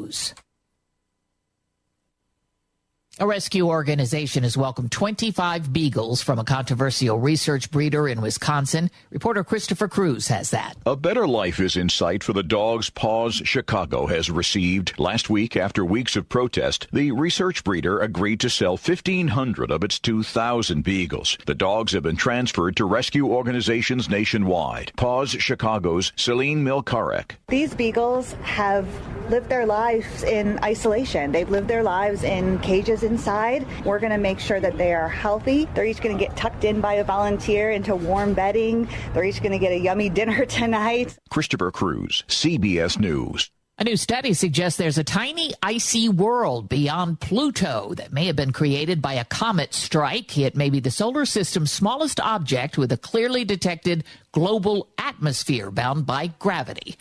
News. A rescue organization has welcomed 25 beagles from a controversial research breeder in Wisconsin. Reporter Christopher Cruz has that. A better life is in sight for the dogs Paws Chicago has received. Last week, after weeks of protest, the research breeder agreed to sell 1,500 of its 2,000 beagles. The dogs have been transferred to rescue organizations nationwide. Paws Chicago's Celine Milkarek. These beagles have lived their lives in isolation. They've lived their lives in cages inside. We're going to make sure that they are healthy. They're each going to get tucked in by a volunteer into warm bedding. They're each going to get a yummy dinner tonight. Christopher Cruz, CBS News. A new study suggests there's a tiny icy world beyond Pluto that may have been created by a comet strike. It may be the solar system's smallest object with a clearly detected global atmosphere bound by gravity.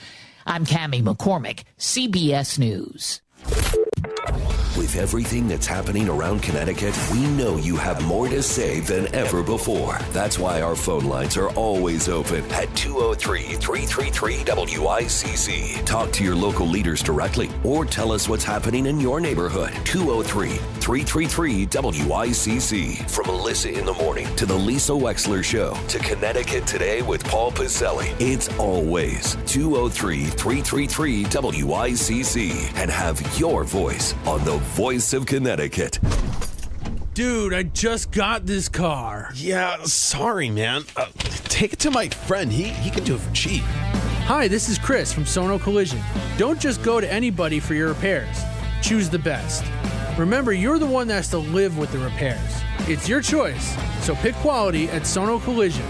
I'm Cammie McCormick, CBS News. With everything that's happening around Connecticut, we know you have more to say than ever before. That's why our phone lines are always open at 203-333-WICC. Talk to your local leaders directly or tell us what's happening in your neighborhood. 203-333-WICC. From Alyssa in the Morning to the Lisa Wexler Show to Connecticut Today with Paul Piselli. It's always 203-333-WICC. And have your voice on the Voice of Connecticut. Dude, I just got this car. Yeah, sorry, man. Take it to my friend. He can do it for cheap. Hi, this is Chris from Sono Collision. Don't just go to anybody for your repairs. Choose the best. Remember, you're the one that has to live with the repairs. It's your choice, so pick quality at Sono Collision.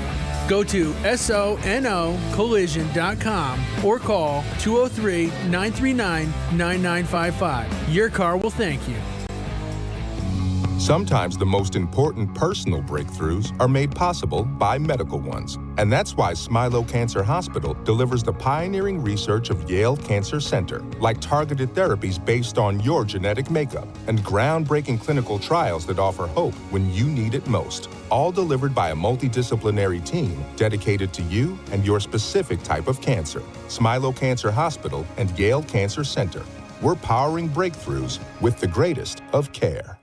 Go to sonocollision.com or call 203-939-9955. Your car will thank you. Sometimes the most important personal breakthroughs are made possible by medical ones. And that's why Smilow Cancer Hospital delivers the pioneering research of Yale Cancer Center, like targeted therapies based on your genetic makeup and groundbreaking clinical trials that offer hope when you need it most. All delivered by a multidisciplinary team dedicated to you and your specific type of cancer. Smilow Cancer Hospital and Yale Cancer Center. We're powering breakthroughs with the greatest of care.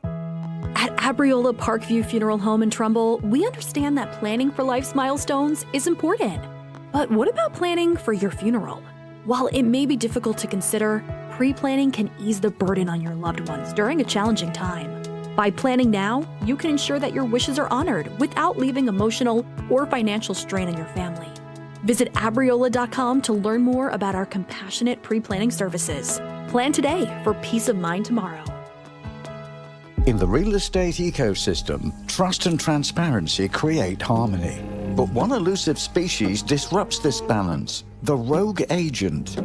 At Abriola Parkview Funeral Home in Trumbull, we understand that planning for life's milestones is important. But what about planning for your funeral? While it may be difficult to consider, pre-planning can ease the burden on your loved ones during a challenging time. By planning now, you can ensure that your wishes are honored without leaving emotional or financial strain on your family. Visit Abriola.com to learn more about our compassionate pre-planning services. Plan today for peace of mind tomorrow. In the real estate ecosystem, trust and transparency create harmony. But one elusive species disrupts this balance: the rogue agent.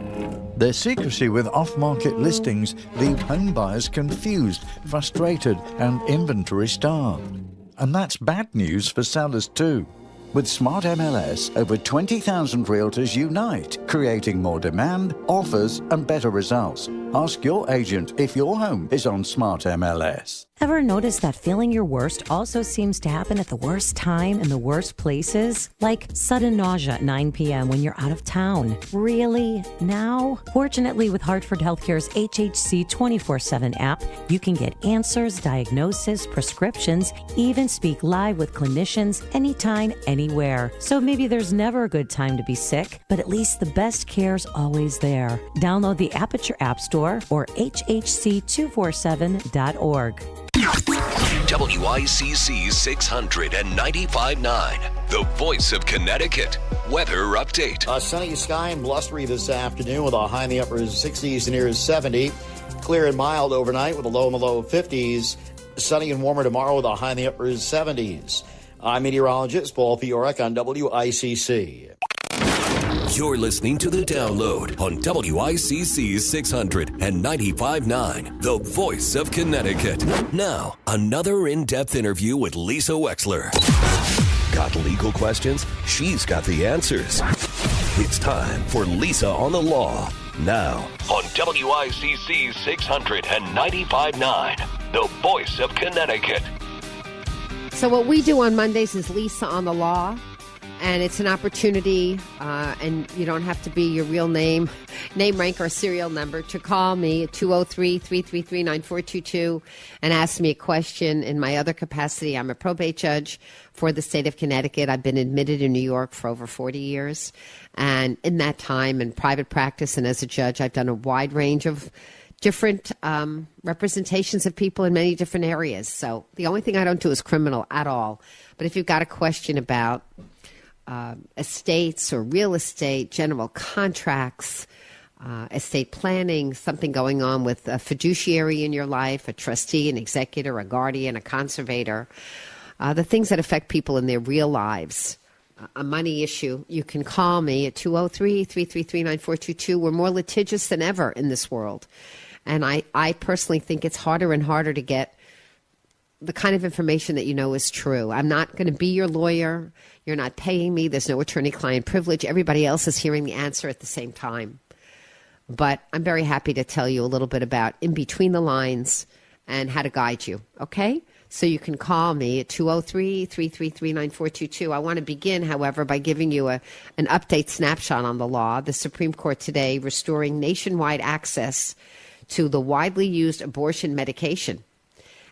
Their secrecy with off-market listings leave home buyers confused, frustrated, and inventory-starved. And that's bad news for sellers too. With Smart MLS, over 20,000 realtors unite, creating more demand, offers, and better results. Ask your agent if your home is on Smart MLS. Ever notice that feeling your worst also seems to happen at the worst time in the worst places? Like sudden nausea at 9 p.m. when you're out of town. Really? Now? Fortunately, with Hartford Healthcare's HHC 24/7 app, you can get answers, diagnosis, prescriptions, even speak live with clinicians anytime, anywhere. So maybe there's never a good time to be sick, but at least the best care's always there. Download the app at your app store or hhc247.org. WICC 695.9, the voice of Connecticut. Weather update. Sunny sky and blustery this afternoon with a high in the upper 60s to near 70. Clear and mild overnight with a low in the low 50s. Sunny and warmer tomorrow with a high in the upper 70s. I'm meteorologist Paul Fiorek on WICC. You're listening to The Download on WICC 695.9, the voice of Connecticut. Now, another in-depth interview with Lisa Wexler. Got legal questions? She's got the answers. It's time for Lisa on the Law. Now, on WICC 695.9, the voice of Connecticut. So what we do on Mondays is Lisa on the Law. And it's an opportunity, and you don't have to be your real name, rank, or serial number, to call me at 203-333-9422 and ask me a question. In my other capacity, I'm a probate judge for the state of Connecticut. I've been admitted in New York for over 40 years. And in that time, in private practice and as a judge, I've done a wide range of different representations of people in many different areas. So the only thing I don't do is criminal at all. But if you've got a question about estates or real estate, general contracts, estate planning, something going on with a fiduciary in your life, a trustee, an executor, a guardian, a conservator, the things that affect people in their real lives, a money issue, you can call me at 203-333-9422. We're more litigious than ever in this world. And I personally think it's harder and harder to get the kind of information that you know is true. I'm not going to be your lawyer. You're not paying me. There's no attorney-client privilege. Everybody else is hearing the answer at the same time. But I'm very happy to tell you a little bit about in between the lines and how to guide you, okay? So you can call me at 203-333-9422. I want to begin, however, by giving you an update snapshot on the law. The Supreme Court today restoring nationwide access to the widely used abortion medication.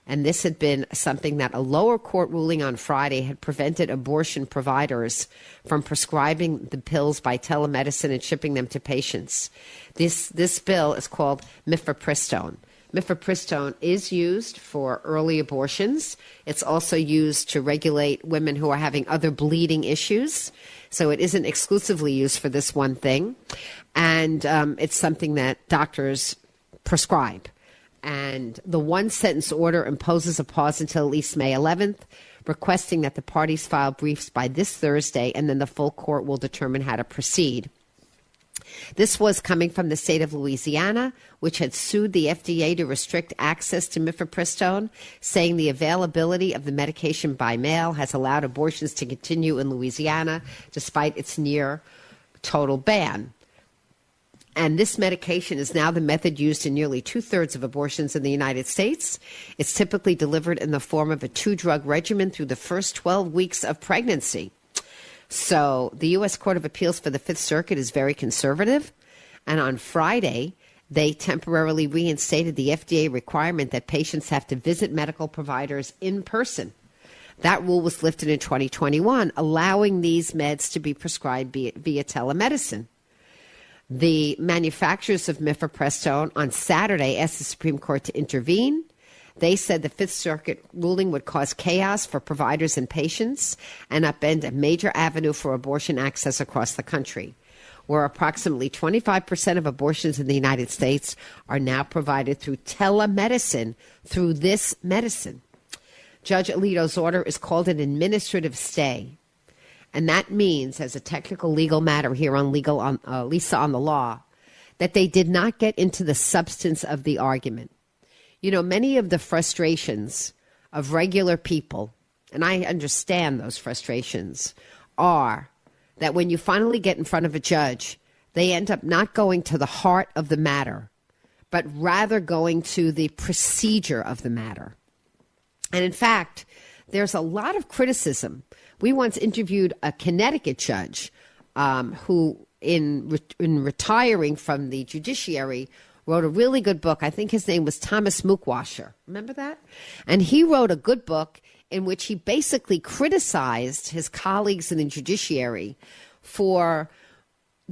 And this had been something that a lower court ruling on Friday had prevented abortion providers from prescribing the pills by telemedicine and shipping them to patients. This bill is called mifepristone. Mifepristone is used for early abortions. It's also used to regulate women who are having other bleeding issues. So it isn't exclusively used for this one thing. And it's something that doctors prescribe. And the one-sentence order imposes a pause until at least May 11th, requesting that the parties file briefs by this Thursday, and then the full court will determine how to proceed. This was coming from the state of Louisiana, which had sued the FDA to restrict access to mifepristone, saying the availability of the medication by mail has allowed abortions to continue in Louisiana despite its near total ban. And this medication is now the method used in nearly 2/3 of abortions in the United States. It's typically delivered in the form of a 2-drug regimen through the first 12 weeks of pregnancy. So the U.S. Court of Appeals for the Fifth Circuit is very conservative. And on Friday, they temporarily reinstated the FDA requirement that patients have to visit medical providers in person. That rule was lifted in 2021, allowing these meds to be prescribed via telemedicine. The manufacturers of mifepristone on Saturday asked the Supreme Court to intervene. They said the Fifth Circuit ruling would cause chaos for providers and patients and upend a major avenue for abortion access across the country, where approximately 25% of abortions in the United States are now provided through telemedicine through this medicine. Judge Alito's order is called an administrative stay. And that means, as a technical legal matter here on Lisa on the Law, that they did not get into the substance of the argument. You know, many of the frustrations of regular people, and I understand those frustrations, are that when you finally get in front of a judge, they end up not going to the heart of the matter, but rather going to the procedure of the matter. And in fact, there's a lot of criticism. We once interviewed a Connecticut judge who, in retiring from the judiciary, wrote a really good book. I think his name was Thomas Mookwasher. Remember that? And he wrote a good book in which he basically criticized his colleagues in the judiciary for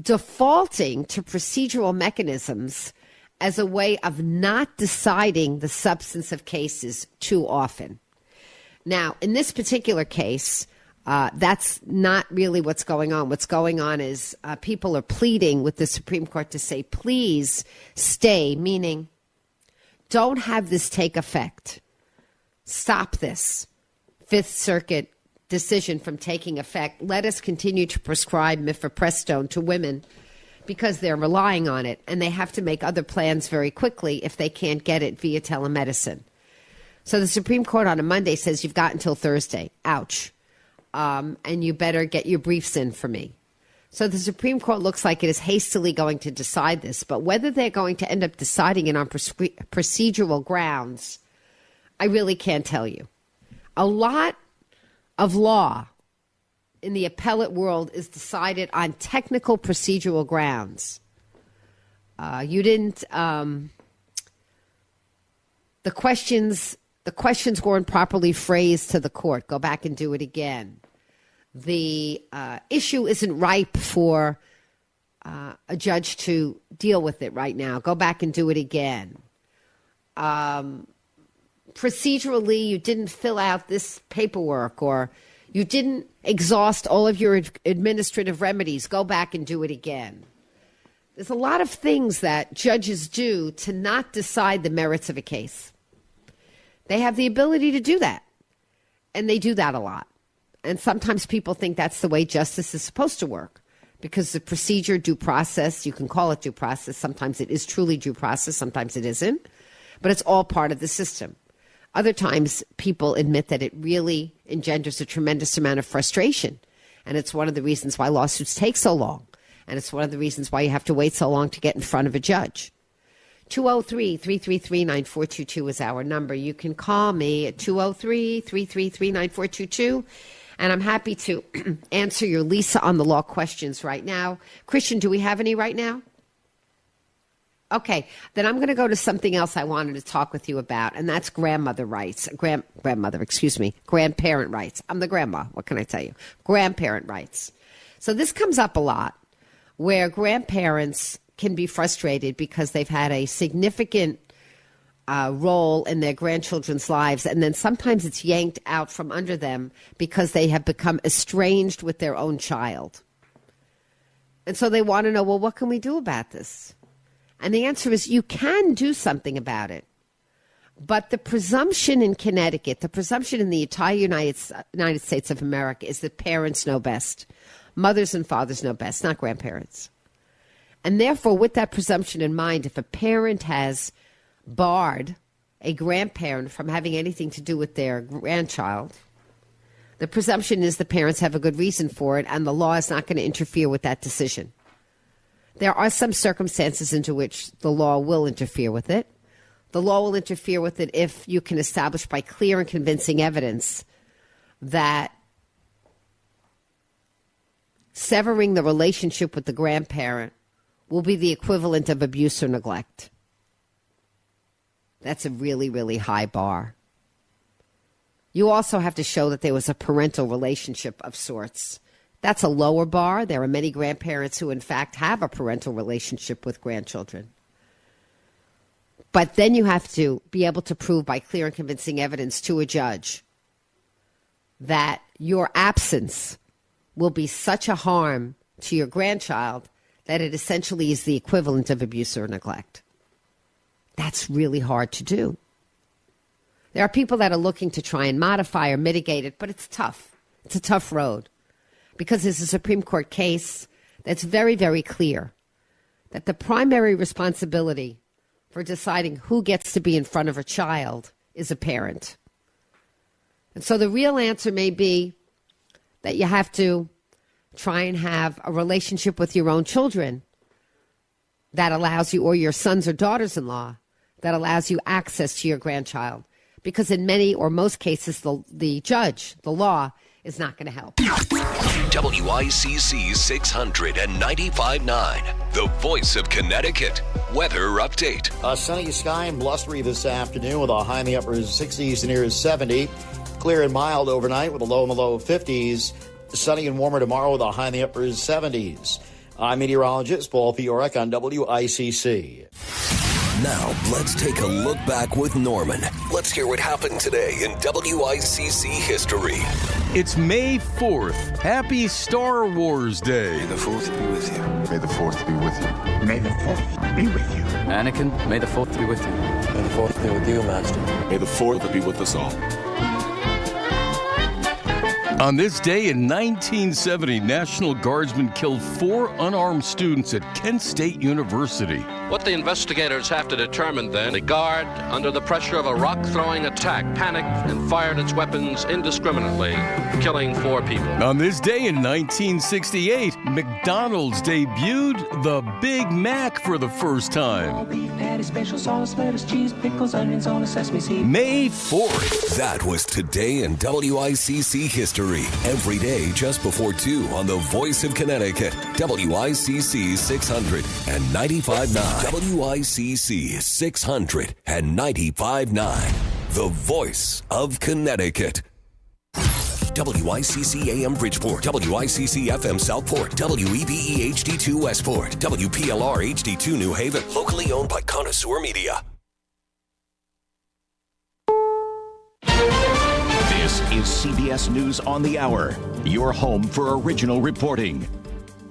defaulting to procedural mechanisms as a way of not deciding the substance of cases too often. Now, in this particular case, that's not really what's going on. What's going on is people are pleading with the Supreme Court to say, please stay, meaning don't have this take effect. Stop this Fifth Circuit decision from taking effect. Let us continue to prescribe mifepristone to women because they're relying on it, and they have to make other plans very quickly if they can't get it via telemedicine. So the Supreme Court on a Monday says you've got until Thursday. Ouch. And you better get your briefs in for me. So the Supreme Court looks like it is hastily going to decide this, but whether they're going to end up deciding it on procedural grounds, I really can't tell you. A lot of law in the appellate world is decided on technical procedural grounds. You didn't. The questions weren't properly phrased to the court. Go back and do it again. The issue isn't ripe for a judge to deal with it right now. Go back and do it again. Procedurally, you didn't fill out this paperwork, or you didn't exhaust all of your administrative remedies. Go back and do it again. There's a lot of things that judges do to not decide the merits of a case. They have the ability to do that, and they do that a lot. And sometimes people think that's the way justice is supposed to work, because the procedure, due process, you can call it due process. Sometimes it is truly due process. Sometimes it isn't. But it's all part of the system. Other times people admit that it really engenders a tremendous amount of frustration. And it's one of the reasons why lawsuits take so long. And it's one of the reasons why you have to wait so long to get in front of a judge. 203-333-9422 is our number. You can call me at 203-333-9422. And I'm happy to answer your Lisa on the Law questions right now. Christian, do we have any right now? Okay, then I'm going to go to something else I wanted to talk with you about, and that's grandparent rights. I'm the grandma. What can I tell you? Grandparent rights. So this comes up a lot, where grandparents can be frustrated because they've had a significant role in their grandchildren's lives, and then sometimes it's yanked out from under them because they have become estranged with their own child. And so they want to know, well, what can we do about this? And the answer is you can do something about it. But the presumption in Connecticut, the presumption in the entire United States of America is that parents know best. Mothers and fathers know best, not grandparents. And therefore, with that presumption in mind, if a parent has barred a grandparent from having anything to do with their grandchild, the presumption is the parents have a good reason for it, and the law is not going to interfere with that decision. There are some circumstances into which the law will interfere with it. The law will interfere with it if you can establish by clear and convincing evidence that severing the relationship with the grandparent will be the equivalent of abuse or neglect. That's a really, really high bar. You also have to show that there was a parental relationship of sorts. That's a lower bar. There are many grandparents who, in fact, have a parental relationship with grandchildren. But then you have to be able to prove by clear and convincing evidence to a judge that your absence will be such a harm to your grandchild that it essentially is the equivalent of abuse or neglect. That's really hard to do. There are people that are looking to try and modify or mitigate it, but it's tough. It's a tough road. Because there's a Supreme Court case that's very, very clear that the primary responsibility for deciding who gets to be in front of a child is a parent. And so the real answer may be that you have to try and have a relationship with your own children that allows you, or your sons or daughters-in-law, that allows you access to your grandchild. Because in many or most cases, the judge, the law, is not going to help. WICC 695.9, the voice of Connecticut. Weather update. Sunny sky and blustery this afternoon with a high in the upper 60s to near 70. Clear and mild overnight with a low in the low 50s. Sunny and warmer tomorrow with a high in the upper 70s. I'm meteorologist Paul Fiorek on WICC. Now, let's take a look back with Norman. Let's hear what happened today in WICC history. It's May 4th. Happy Star Wars Day. May the 4th be with you. May the 4th be with you. May the 4th be with you. Anakin, may the 4th be with you. May the 4th be with you, Master. May the 4th be with us all. On this day in 1970, National Guardsmen killed 4 unarmed students at Kent State University. What the investigators have to determine then, the guard, under the pressure of a rock-throwing attack, panicked and fired its weapons indiscriminately, killing 4 people. On this day in 1968, McDonald's debuted the Big Mac for the first time. All beef patty, special sauce, lettuce, cheese, pickles, onions on a sesame seed. May 4th. That was today in WICC history. 3, every day just before 2 on the Voice of Connecticut, WICC 600 and 95.9. WICC 600 and 95.9, the Voice of Connecticut. WICC AM Bridgeport, WICC FM Southport, WEBE HD2 Westport, WPLR HD2 New Haven, locally owned by Connoisseur Media. This is CBS News on the Hour, your home for original reporting.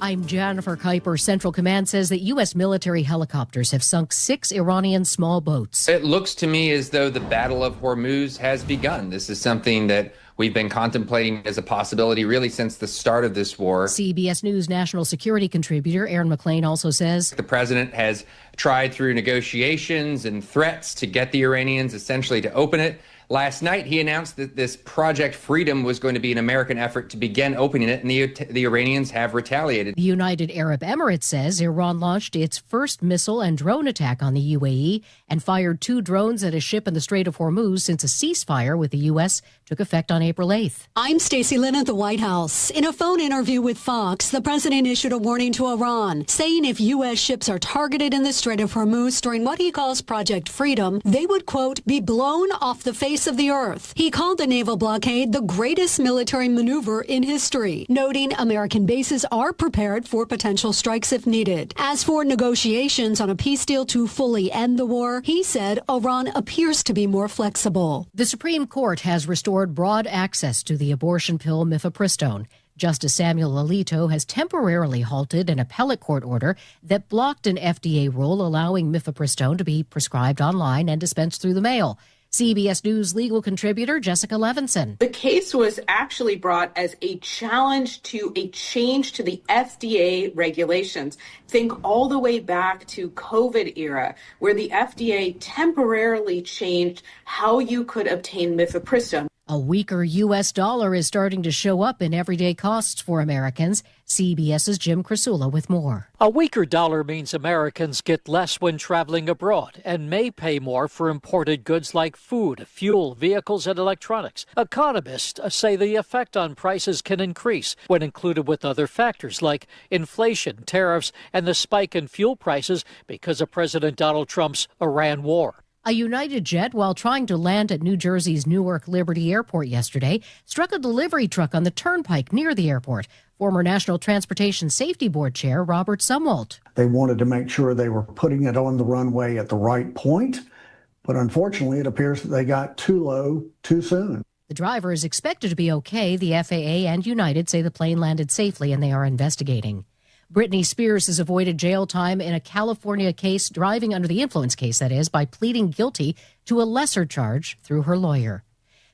I'm Jennifer Kuiper. Central Command says that U.S. military helicopters have sunk 6 Iranian small boats. It looks to me as though the Battle of Hormuz has begun. This is something that we've been contemplating as a possibility really since the start of this war. CBS News national security contributor Aaron McLean also says the president has tried through negotiations and threats to get the Iranians essentially to open it. Last night, he announced that this Project Freedom was going to be an American effort to begin opening it, and the Iranians have retaliated. The United Arab Emirates says Iran launched its first missile and drone attack on the UAE and fired 2 drones at a ship in the Strait of Hormuz since a ceasefire with the U.S. took effect on April 8th. I'm Stacey Lynn at the White House. In a phone interview with Fox, the president issued a warning to Iran, saying if U.S. ships are targeted in the Strait of Hormuz during what he calls Project Freedom, they would, quote, be blown off the face of the earth. He called the naval blockade the greatest military maneuver in history, noting American bases are prepared for potential strikes if needed. As for negotiations on a peace deal to fully end the war, he said Iran appears to be more flexible. The Supreme Court has restored broad access to the abortion pill mifepristone. Justice Samuel Alito has temporarily halted an appellate court order that blocked an FDA rule allowing mifepristone to be prescribed online and dispensed through the mail. CBS News legal contributor Jessica Levinson. The case was actually brought as a challenge to a change to the FDA regulations. Think all the way back to COVID era, where the FDA temporarily changed how you could obtain mifepristone. A weaker U.S. dollar is starting to show up in everyday costs for Americans. CBS's Jim Krasula with more. A weaker dollar means Americans get less when traveling abroad and may pay more for imported goods like food, fuel, vehicles, and electronics. Economists say the effect on prices can increase when included with other factors like inflation, tariffs, and the spike in fuel prices because of President Donald Trump's Iran war. A United jet, while trying to land at New Jersey's Newark Liberty Airport yesterday, struck a delivery truck on the turnpike near the airport. Former National Transportation Safety Board Chair Robert Sumwalt. They wanted to make sure they were putting it on the runway at the right point, but unfortunately it appears that they got too low too soon. The driver is expected to be okay. The FAA and United say the plane landed safely and they are investigating. Britney Spears has avoided jail time in a California case, driving under the influence case, that is, by pleading guilty to a lesser charge through her lawyer.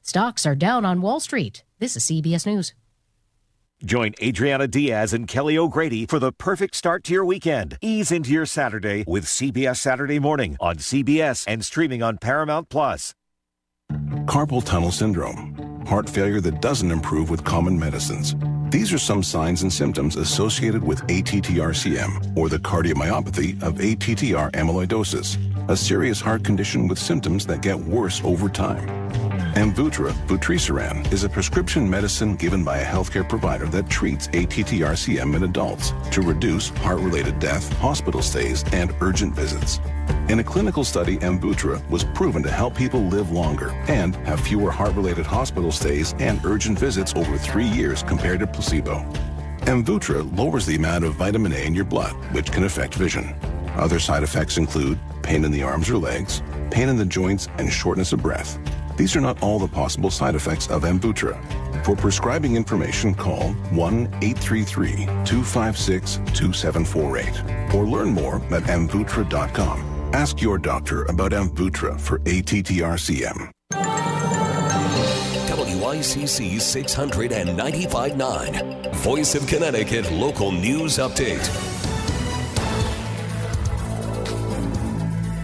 Stocks are down on Wall Street. This is CBS News. Join Adriana Diaz and Kelly O'Grady for the perfect start to your weekend. Ease into your Saturday with CBS Saturday Morning on CBS and streaming on Paramount+. Carpal tunnel syndrome, heart failure that doesn't improve with common medicines. These are some signs and symptoms associated with ATTR-CM, or the cardiomyopathy of ATTR amyloidosis, a serious heart condition with symptoms that get worse over time. Amvuttra, vutrisiran, is a prescription medicine given by a healthcare provider that treats ATTR-CM in adults to reduce heart-related death, hospital stays, and urgent visits. In a clinical study, Amvuttra was proven to help people live longer and have fewer heart-related hospital stays and urgent visits over 3 years compared to placebo. Amvuttra lowers the amount of vitamin A in your blood, which can affect vision. Other side effects include pain in the arms or legs, pain in the joints, and shortness of breath. These are not all the possible side effects of Amvuttra. For prescribing information, call 1-833-256-2748 or learn more at amvuttra.com. Ask your doctor about Amvuttra for ATTR-CM. WICC 695.9, Voice of Connecticut Local News Update.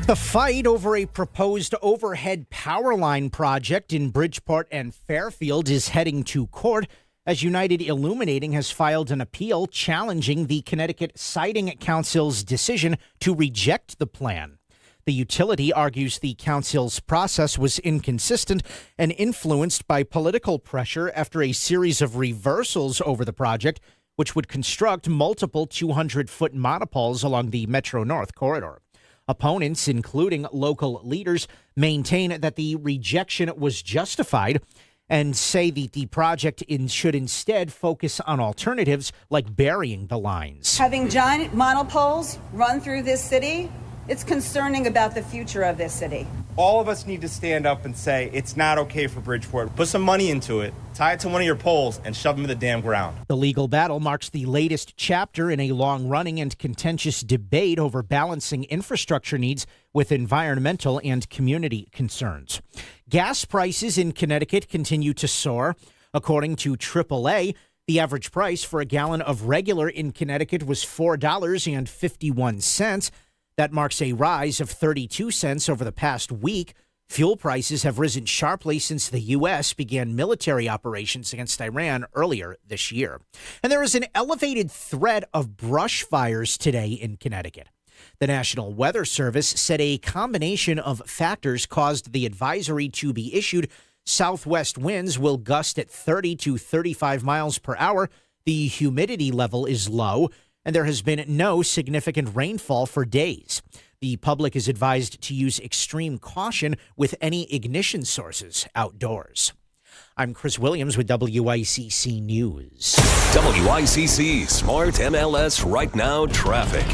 The fight over a proposed overhead power line project in Bridgeport and Fairfield is heading to court as United Illuminating has filed an appeal challenging the Connecticut Siting Council's decision to reject the plan. The utility argues the council's process was inconsistent and influenced by political pressure after a series of reversals over the project, which would construct multiple 200-foot monopoles along the Metro North corridor. Opponents, including local leaders, maintain that the rejection was justified and say that the project should instead focus on alternatives like burying the lines. Having giant monopoles run through this city, it's concerning about the future of this city. All of us need to stand up and say it's not okay for Bridgeport. Put some money into it, tie it to one of your poles, and shove them in the damn ground. The legal battle marks the latest chapter in a long-running and contentious debate over balancing infrastructure needs with environmental and community concerns. Gas prices in Connecticut continue to soar. According to AAA, the average price for a gallon of regular in Connecticut was $4.51. That marks a rise of 32 cents over the past week. Fuel prices have risen sharply since the U.S. began military operations against Iran earlier this year. And there is an elevated threat of brush fires today in Connecticut. The National Weather Service said a combination of factors caused the advisory to be issued. Southwest winds will gust at 30 to 35 miles per hour. The humidity level is low, and there has been no significant rainfall for days. The public is advised to use extreme caution with any ignition sources outdoors. I'm Chris Williams with WICC News. WICC Smart MLS Right Now Traffic.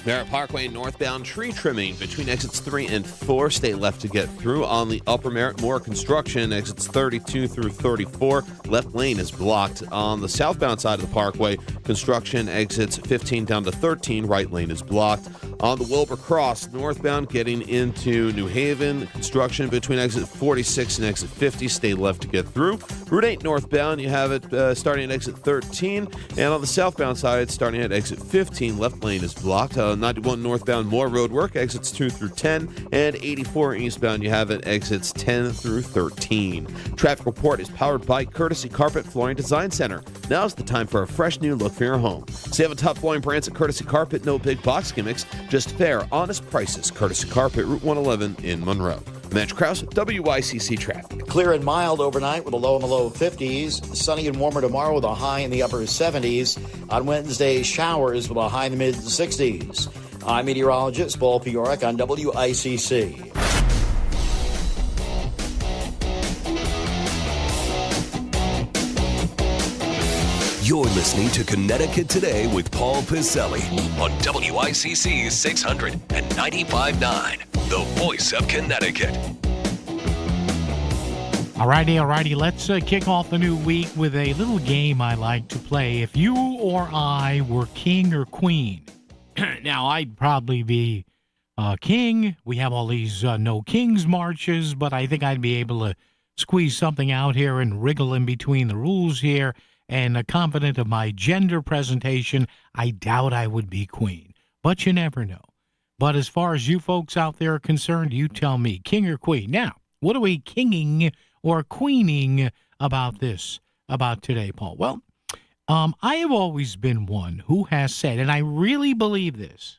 Merritt Parkway northbound tree trimming between exits 3 and 4. Stay left to get through. On the Upper Merritt, more construction. Exits 32 through 34. Left lane is blocked. On the southbound side of the parkway, construction. Exits 15 down to 13. Right lane is blocked. On the Wilbur Cross, northbound getting into New Haven, construction between exit 46 and exit 50. Stay left to get through. Route 8 northbound, you have it starting at exit 13. And on the southbound side, starting at exit 15. Left lane is blocked. 91 northbound, more road work, exits 2 through 10, and 84 eastbound, you have it, exits 10 through 13. Traffic report is powered by Courtesy Carpet Flooring Design Center. Now's the time for a fresh new look for your home. Save on top flooring brands at Courtesy Carpet, no big box gimmicks, just fair, honest prices. Courtesy Carpet, Route 111 in Monroe. Mitch Krause, WICC Traffic. Clear and mild overnight with a low in the low 50s. Sunny and warmer tomorrow with a high in the upper 70s. On Wednesday, showers with a high in the mid 60s. I'm meteorologist Paul Piorek on WICC. You're listening to Connecticut Today with Paul Piselli on WICC 600 and 95.9, the voice of Connecticut. All righty. Let's kick off the new week with a little game I like to play. If you or I were king or queen, now I'd probably be king. We have all these no kings marches, but I think I'd be able to squeeze something out here and wriggle in between the rules here. And confident of my gender presentation, I doubt I would be queen. But you never know. But as far as you folks out there are concerned, you tell me, king or queen. Now, what are we kinging or queening about today, Paul? Well, I have always been one who has said, and I really believe this,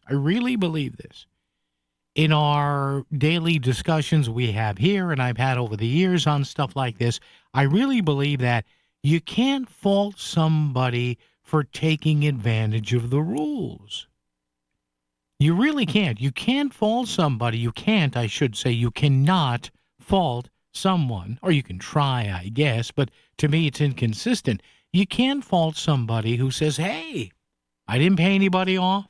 in our daily discussions we have here and I've had over the years on stuff like this, I really believe that you can't fault somebody for taking advantage of the rules. You really can't. You can't fault somebody. You cannot fault someone, or you can try, I guess, but to me it's inconsistent. You can't fault somebody who says, hey, I didn't pay anybody off.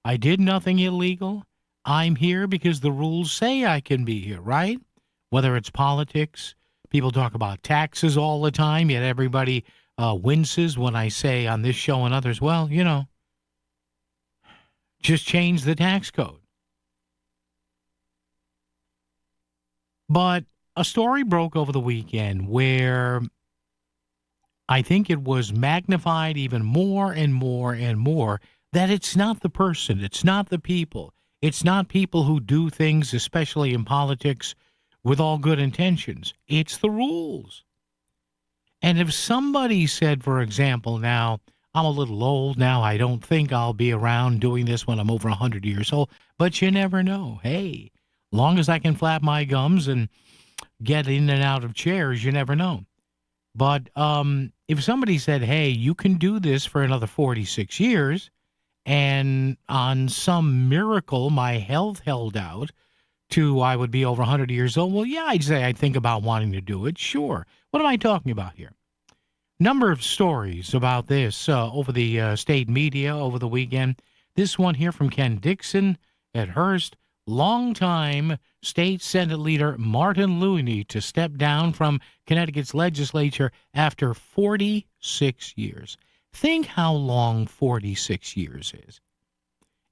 I did nothing illegal. I'm here because the rules say I can be here, right? Whether it's politics, people talk about taxes all the time, yet everybody winces when I say on this show and others, well, just change the tax code. But a story broke over the weekend where I think it was magnified even more and more and more that it's not the person, it's not the people, it's not people who do things, especially in politics, with all good intentions. It's the rules. And if somebody said, for example, now, I'm a little old now. I don't think I'll be around doing this when I'm over 100 years old. But you never know. Hey, long as I can flap my gums and get in and out of chairs, you never know. But if somebody said, hey, you can do this for another 46 years, and on some miracle my health held out to I would be over 100 years old, well, yeah, I'd say I'd think about wanting to do it. Sure. What am I talking about here? Number of stories about this over the state media over the weekend. This one here from Ken Dixon at Hearst. Longtime state Senate leader Martin Looney to step down from Connecticut's legislature after 46 years. Think how long 46 years is.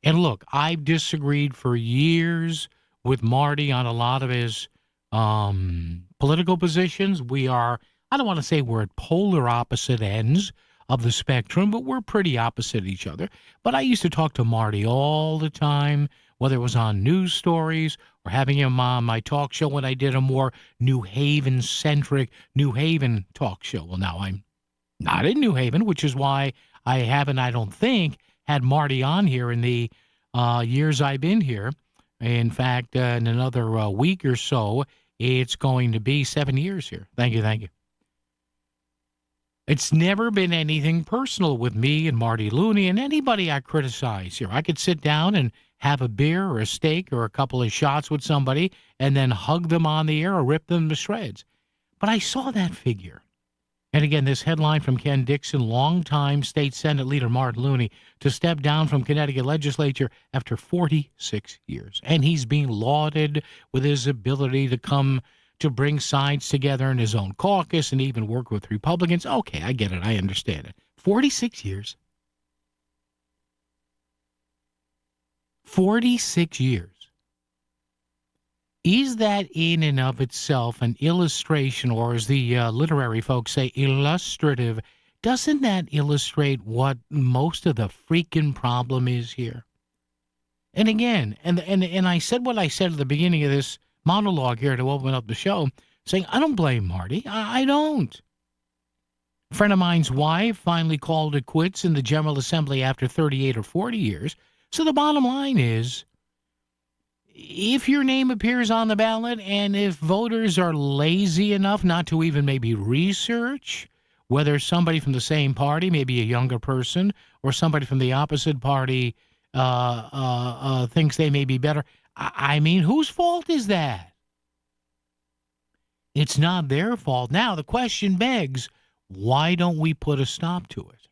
And look, I've disagreed for years with Marty on a lot of his political positions. We are, I don't want to say we're at polar opposite ends of the spectrum, but we're pretty opposite each other. But I used to talk to Marty all the time, whether it was on news stories or having him on my talk show when I did a more New Haven-centric New Haven talk show. Well, now I'm not in New Haven, which is why I haven't, I don't think, had Marty on here in the years I've been here. In fact, in another week or so, it's going to be 7 years here. Thank you, thank you. It's never been anything personal with me and Marty Looney and anybody I criticize here. I could sit down and have a beer or a steak or a couple of shots with somebody and then hug them on the air or rip them to shreds. But I saw that figure. And again, this headline from Ken Dixon, longtime state Senate leader Martin Looney to step down from Connecticut legislature after 46 years. And he's being lauded with his ability to come to bring sides together in his own caucus and even work with Republicans. Okay, I get it. I understand it. 46 years. 46 years. Is that in and of itself an illustration, or as the literary folks say, illustrative? Doesn't that illustrate what most of the freaking problem is here? And again, and I said what I said at the beginning of this monologue here to open up the show, saying I don't blame Marty. I don't. A friend of mine's wife finally called it quits in the General Assembly after 38 or 40 years. So the bottom line is, if your name appears on the ballot and if voters are lazy enough not to even maybe research whether somebody from the same party, maybe a younger person, or somebody from the opposite party thinks they may be better, I mean, whose fault is that? It's not their fault. Now, the question begs, why don't we put a stop to it?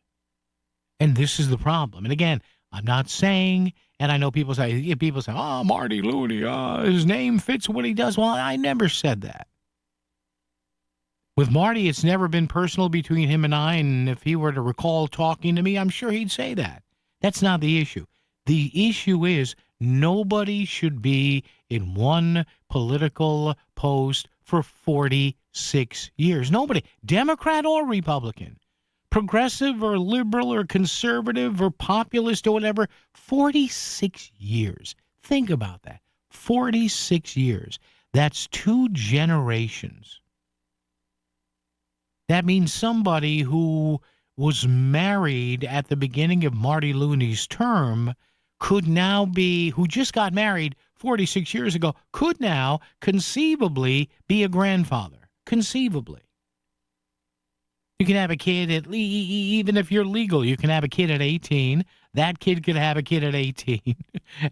And this is the problem. And again, I'm not saying, and I know people say, oh, Marty Looney, his name fits what he does. Well, I never said that. With Marty, it's never been personal between him and I, and if he were to recall talking to me, I'm sure he'd say that. That's not the issue. The issue is nobody should be in one political post for 46 years. Nobody, Democrat or Republican. Progressive or liberal or conservative or populist or whatever, 46 years. Think about that. 46 years. That's 2 generations. That means somebody who was married at the beginning of Marty Looney's term could now be, who just got married 46 years ago, could now conceivably be a grandfather. Conceivably. You can have a kid at even if you're legal, you can have a kid at 18. That kid could have a kid at 18.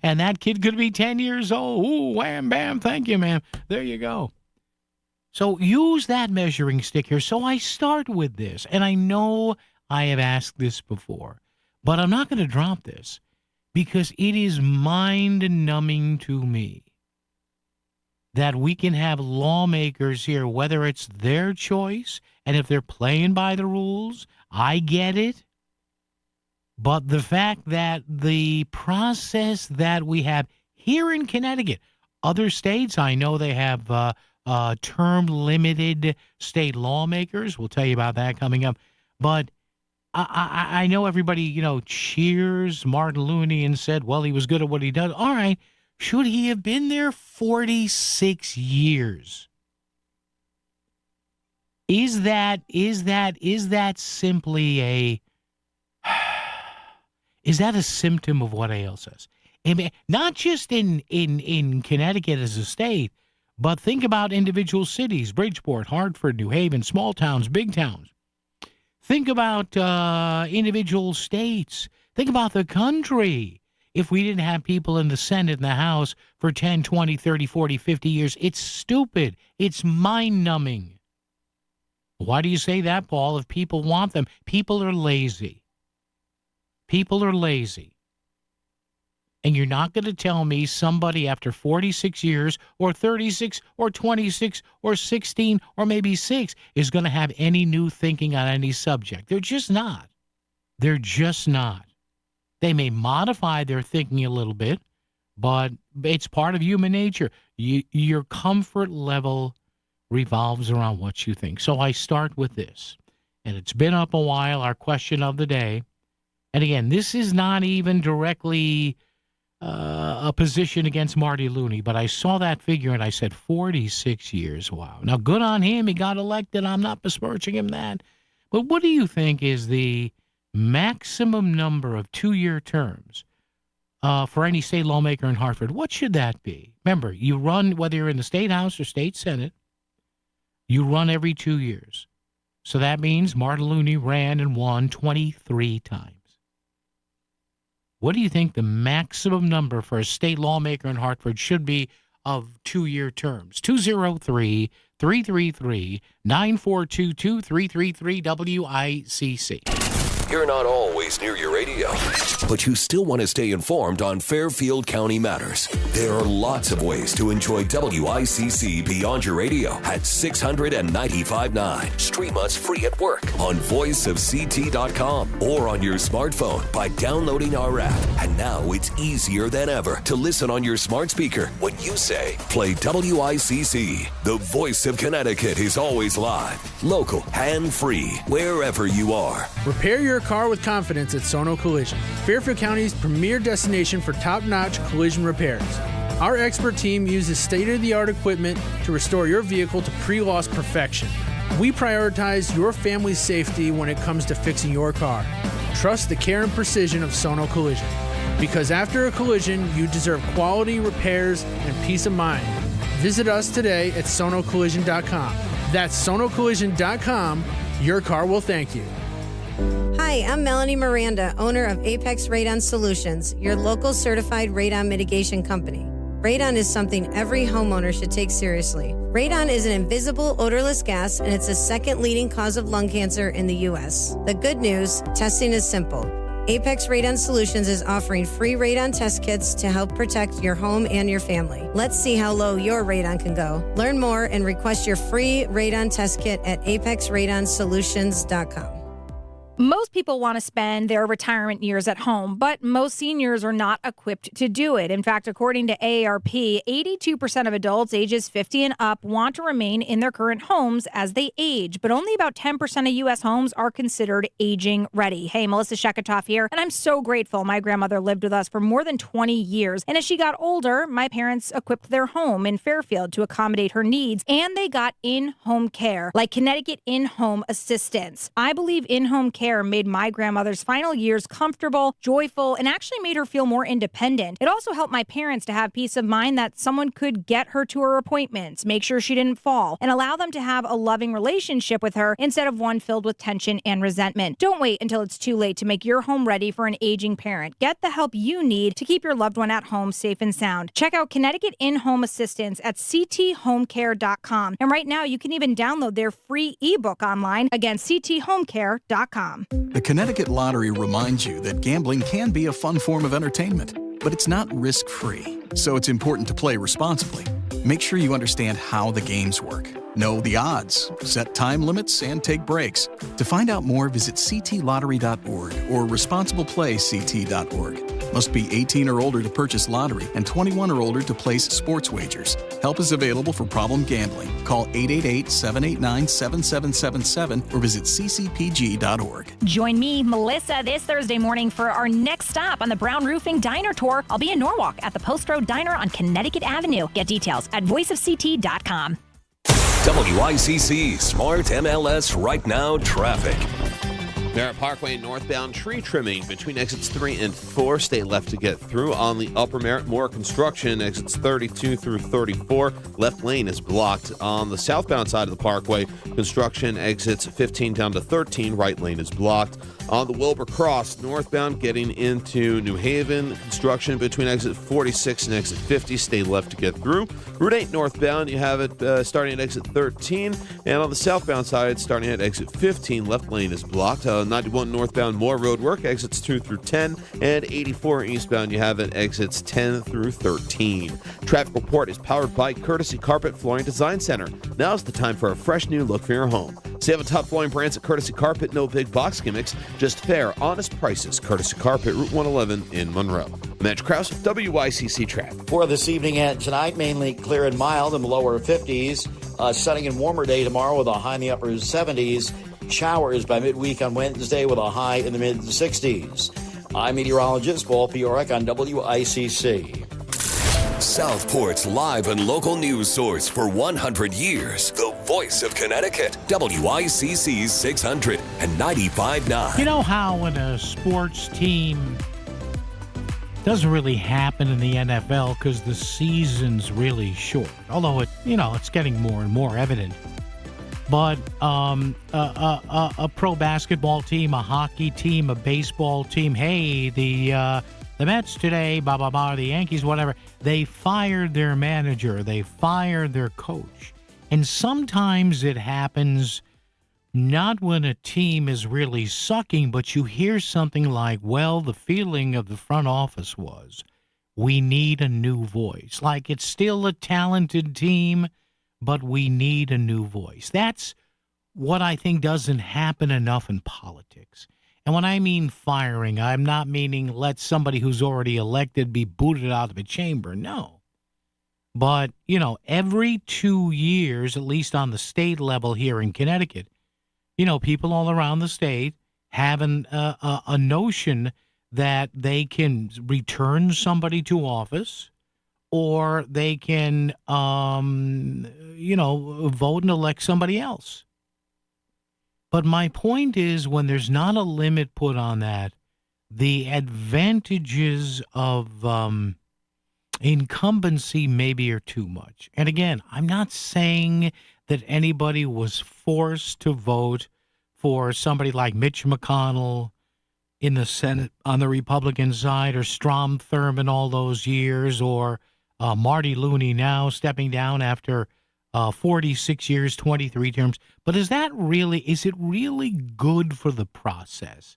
And that kid could be 10 years old. Ooh, wham, bam, thank you, ma'am. There you go. So use that measuring stick here. So I start with this. And I know I have asked this before. But I'm not going to drop this because it is mind-numbing to me that we can have lawmakers here, whether it's their choice, and if they're playing by the rules, I get it. But the fact that the process that we have here in Connecticut, other states, I know they have term-limited state lawmakers. We'll tell you about that coming up. But I know everybody, cheers Martin Looney and said, well, he was good at what he does. All right. Should he have been there 46 years? Is that simply a Is that a symptom of what ails us? Not just in Connecticut as a state, but think about individual cities, Bridgeport, Hartford, New Haven, small towns, big towns. Think about individual states. Think about the country. If we didn't have people in the Senate and the House for 10, 20, 30, 40, 50 years, it's stupid. It's mind-numbing. Why do you say that, Paul, if people want them? People are lazy. People are lazy. And you're not going to tell me somebody after 46 years or 36 or 26 or 16 or maybe 6 is going to have any new thinking on any subject. They're just not. They're just not. They may modify their thinking a little bit, but it's part of human nature. Your comfort level revolves around what you think. So I start with this, and it's been up a while, our question of the day. And again, this is not even directly a position against Marty Looney, but I saw that figure and I said 46 years. Wow. Now, good on him. He got elected. I'm not besmirching him that. But what do you think is the maximum number of 2-year terms for any state lawmaker in Hartford? What should that be? Remember, you run, whether you're in the state house or state senate, you run every 2 years. So that means Marty Looney ran and won 23 times. What do you think the maximum number for a state lawmaker in Hartford should be of 2-year terms? 203-333-9422, 333 WICC. You're not always near your radio, but you still want to stay informed on Fairfield County matters. There are lots of ways to enjoy WICC beyond your radio at 695.9. Stream us free at work on voiceofct.com or on your smartphone by downloading our app. And now it's easier than ever to listen on your smart speaker when you say, play WICC. The voice of Connecticut is always live, local, and free, wherever you are. Repair your car with confidence at Sono Collision, Fairfield County's premier destination for top-notch collision repairs. Our expert team uses state-of-the-art equipment to restore your vehicle to pre-loss perfection. We prioritize your family's safety when it comes to fixing your car. Trust the care and precision of Sono Collision, because after a collision, you deserve quality repairs and peace of mind. Visit us today at sonocollision.com. That's sonocollision.com. Your car will thank you. Hi, I'm Melanie Miranda, owner of Apex Radon Solutions, your local certified radon mitigation company. Radon is something every homeowner should take seriously. Radon is an invisible, odorless gas, and it's the second leading cause of lung cancer in the U.S. The good news, testing is simple. Apex Radon Solutions is offering free radon test kits to help protect your home and your family. Let's see how low your radon can go. Learn more and request your free radon test kit at apexradonsolutions.com. Most people want to spend their retirement years at home, but most seniors are not equipped to do it. In fact, according to AARP, 82% of adults ages 50 and up want to remain in their current homes as they age, but only about 10% of U.S. homes are considered aging ready. Hey, Melissa Sheketoff here, and I'm so grateful my grandmother lived with us for more than 20 years. And as she got older, my parents equipped their home in Fairfield to accommodate her needs, and they got in-home care, like Connecticut In-Home Assistance. I believe in-home care made my grandmother's final years comfortable, joyful, and actually made her feel more independent. It also helped my parents to have peace of mind that someone could get her to her appointments, make sure she didn't fall, and allow them to have a loving relationship with her instead of one filled with tension and resentment. Don't wait until it's too late to make your home ready for an aging parent. Get the help you need to keep your loved one at home safe and sound. Check out Connecticut In-Home Assistance at cthomecare.com. And right now, you can even download their free ebook online. Again, cthomecare.com. The Connecticut Lottery reminds you that gambling can be a fun form of entertainment, but it's not risk-free, so it's important to play responsibly. Make sure you understand how the games work, know the odds, set time limits, and take breaks. To find out more, visit ctlottery.org or responsibleplayct.org. Must be 18 or older to purchase lottery and 21 or older to place sports wagers. Help is available for problem gambling. Call 888-789-7777 or visit ccpg.org. Join me, Melissa, this Thursday morning for our next stop on the Brown Roofing Diner Tour. I'll be in Norwalk at the Post Road Diner on Connecticut Avenue. Get details at voiceofct.com. WICC Smart MLS Right Now Traffic. Barrett Parkway northbound tree trimming between exits 3 and 4. Stay left to get through. On the Upper Merritt, more construction. Exits 32 through 34. Left lane is blocked. On the southbound side of the parkway, construction exits 15 down to 13. Right lane is blocked. On the Wilbur Cross, northbound getting into New Haven, construction between exit 46 and exit 50. Stay left to get through. Route 8 northbound, you have it starting at exit 13. And on the southbound side, starting at exit 15, left lane is blocked. 91 northbound, more road work, exits 2 through 10. And 84 eastbound, you have it exits 10 through 13. Traffic report is powered by Courtesy Carpet Flooring Design Center. Now's the time for a fresh new look for your home. Save on top flooring brands at Courtesy Carpet. No big box gimmicks, just fair, honest prices. Courtesy Carpet, Route 111 in Monroe. Matt Krause, WICC Traffic. For this evening and tonight, mainly clear and mild in the lower 50s. Sunny and warmer day tomorrow with a high in the upper 70s. Showers by midweek on Wednesday with a high in the mid 60s. I'm meteorologist Paul Piorek on WICC. Southport's live and local news source for 100 years. The voice of Connecticut. WICC 600 and 95.9. You know how when a sports team doesn't really happen in the NFL because the season's really short, although it's getting more and more evident. But a pro basketball team, a hockey team, a baseball team, hey, the Mets today, blah, blah, blah, the Yankees, whatever, they fired their manager, they fired their coach. And sometimes it happens not when a team is really sucking, but you hear something like, well, the feeling of the front office was, we need a new voice. Like it's still a talented team, but we need a new voice. That's what I think doesn't happen enough in politics. And when I mean firing, I'm not meaning let somebody who's already elected be booted out of a chamber. No. But, every 2 years, at least on the state level here in Connecticut, people all around the state have a notion that they can return somebody to office or they can, vote and elect somebody else. But my point is, when there's not a limit put on that, the advantages of incumbency maybe are too much. And again, I'm not saying that anybody was forced to vote for somebody like Mitch McConnell in the Senate on the Republican side, or Strom Thurmond all those years, or Marty Looney now stepping down after 46 years, 23 terms. But is it really good for the process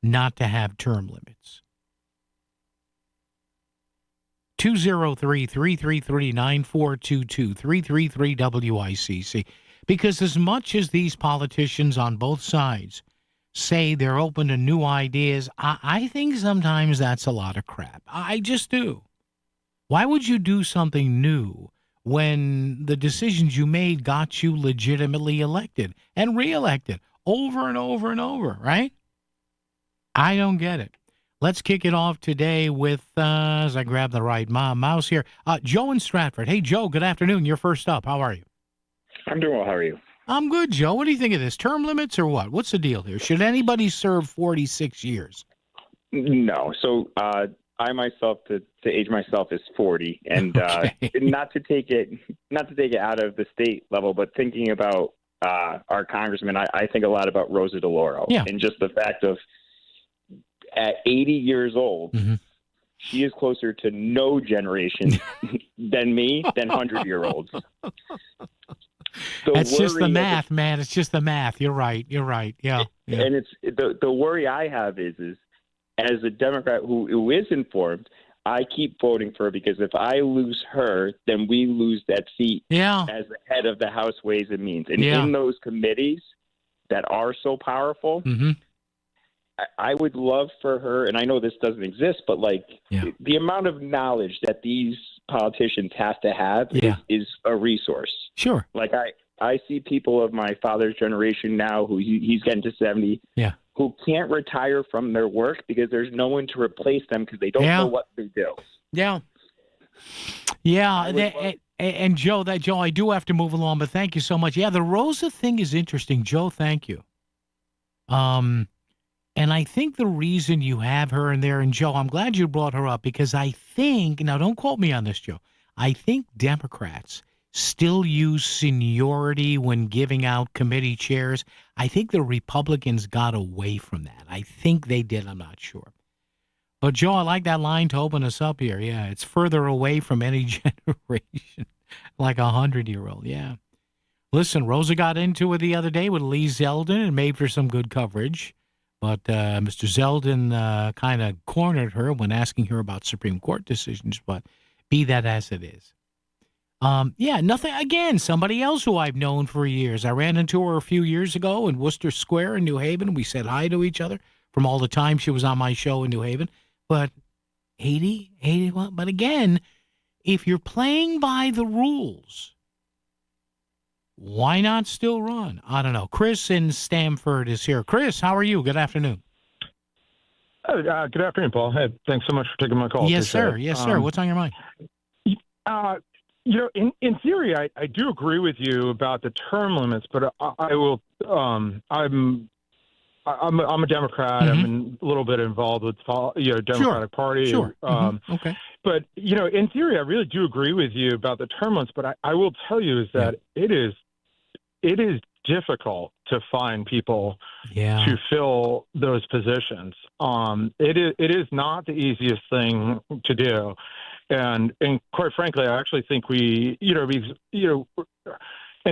not to have term limits? 203-333-9422, 333-WICC. Because as much as these politicians on both sides say they're open to new ideas, I think sometimes that's a lot of crap. I just do. Why would you do something new when the decisions you made got you legitimately elected and reelected over and over and over, right? I don't get it. Let's kick it off today with, as I grab the right mouse here, Joe in Stratford. Hey, Joe, good afternoon. You're first up. How are you? I'm doing well. How are you? I'm good, Joe. What do you think of this? Term limits or what? What's the deal here? Should anybody serve 46 years? No. So I myself, to age myself, is 40, and okay. not to take it out of the state level, but thinking about our congressman, I think a lot about Rosa DeLauro, and just the fact of at 80 years old, she is closer to no generation than 100-year-olds. That's just the math, man. It's just the math. You're right. Yeah. And it's the worry I have is as a Democrat who is informed, I keep voting for her, because if I lose her, then we lose that seat as the head of the House Ways and Means. And in those committees that are so powerful, I would love for her, and I know this doesn't exist, but the amount of knowledge that these politicians have to have is a resource. Sure. I see people of my father's generation now who he's getting to 70, who can't retire from their work because there's no one to replace them because they don't know what they do. Yeah. And Joe, I do have to move along, but thank you so much. Yeah, the Rosa thing is interesting. Joe, thank you. And I think the reason you have her in there, and Joe, I'm glad you brought her up, because I think, now don't quote me on this, Joe, I think Democrats still use seniority when giving out committee chairs. I think the Republicans got away from that. I think they did. I'm not sure. But, Joe, I like that line to open us up here. Yeah, it's further away from any generation, like 100-year-old. Yeah. Listen, Rosa got into it the other day with Lee Zeldin and made for some good coverage. But Mr. Zeldin kind of cornered her when asking her about Supreme Court decisions, but be that as it is. Yeah, nothing. Again, somebody else who I've known for years. I ran into her a few years ago in Worcester Square in New Haven. We said hi to each other from all the time she was on my show in New Haven. But 81. But again, if you're playing by the rules, why not still run? I don't know. Chris in Stamford is here. Chris, how are you? Good afternoon. Good afternoon, Paul. Hey, thanks so much for taking my call. Yes, sir. Yes, sir. What's on your mind? In theory, I do agree with you about the term limits, but I will. I'm a Democrat. Mm-hmm. I'm a little bit involved with Democratic Party. Sure. Okay. But in theory, I really do agree with you about the term limits. But I will tell you is that it is difficult to find people to fill those positions. It is not the easiest thing to do. And quite frankly, I actually think and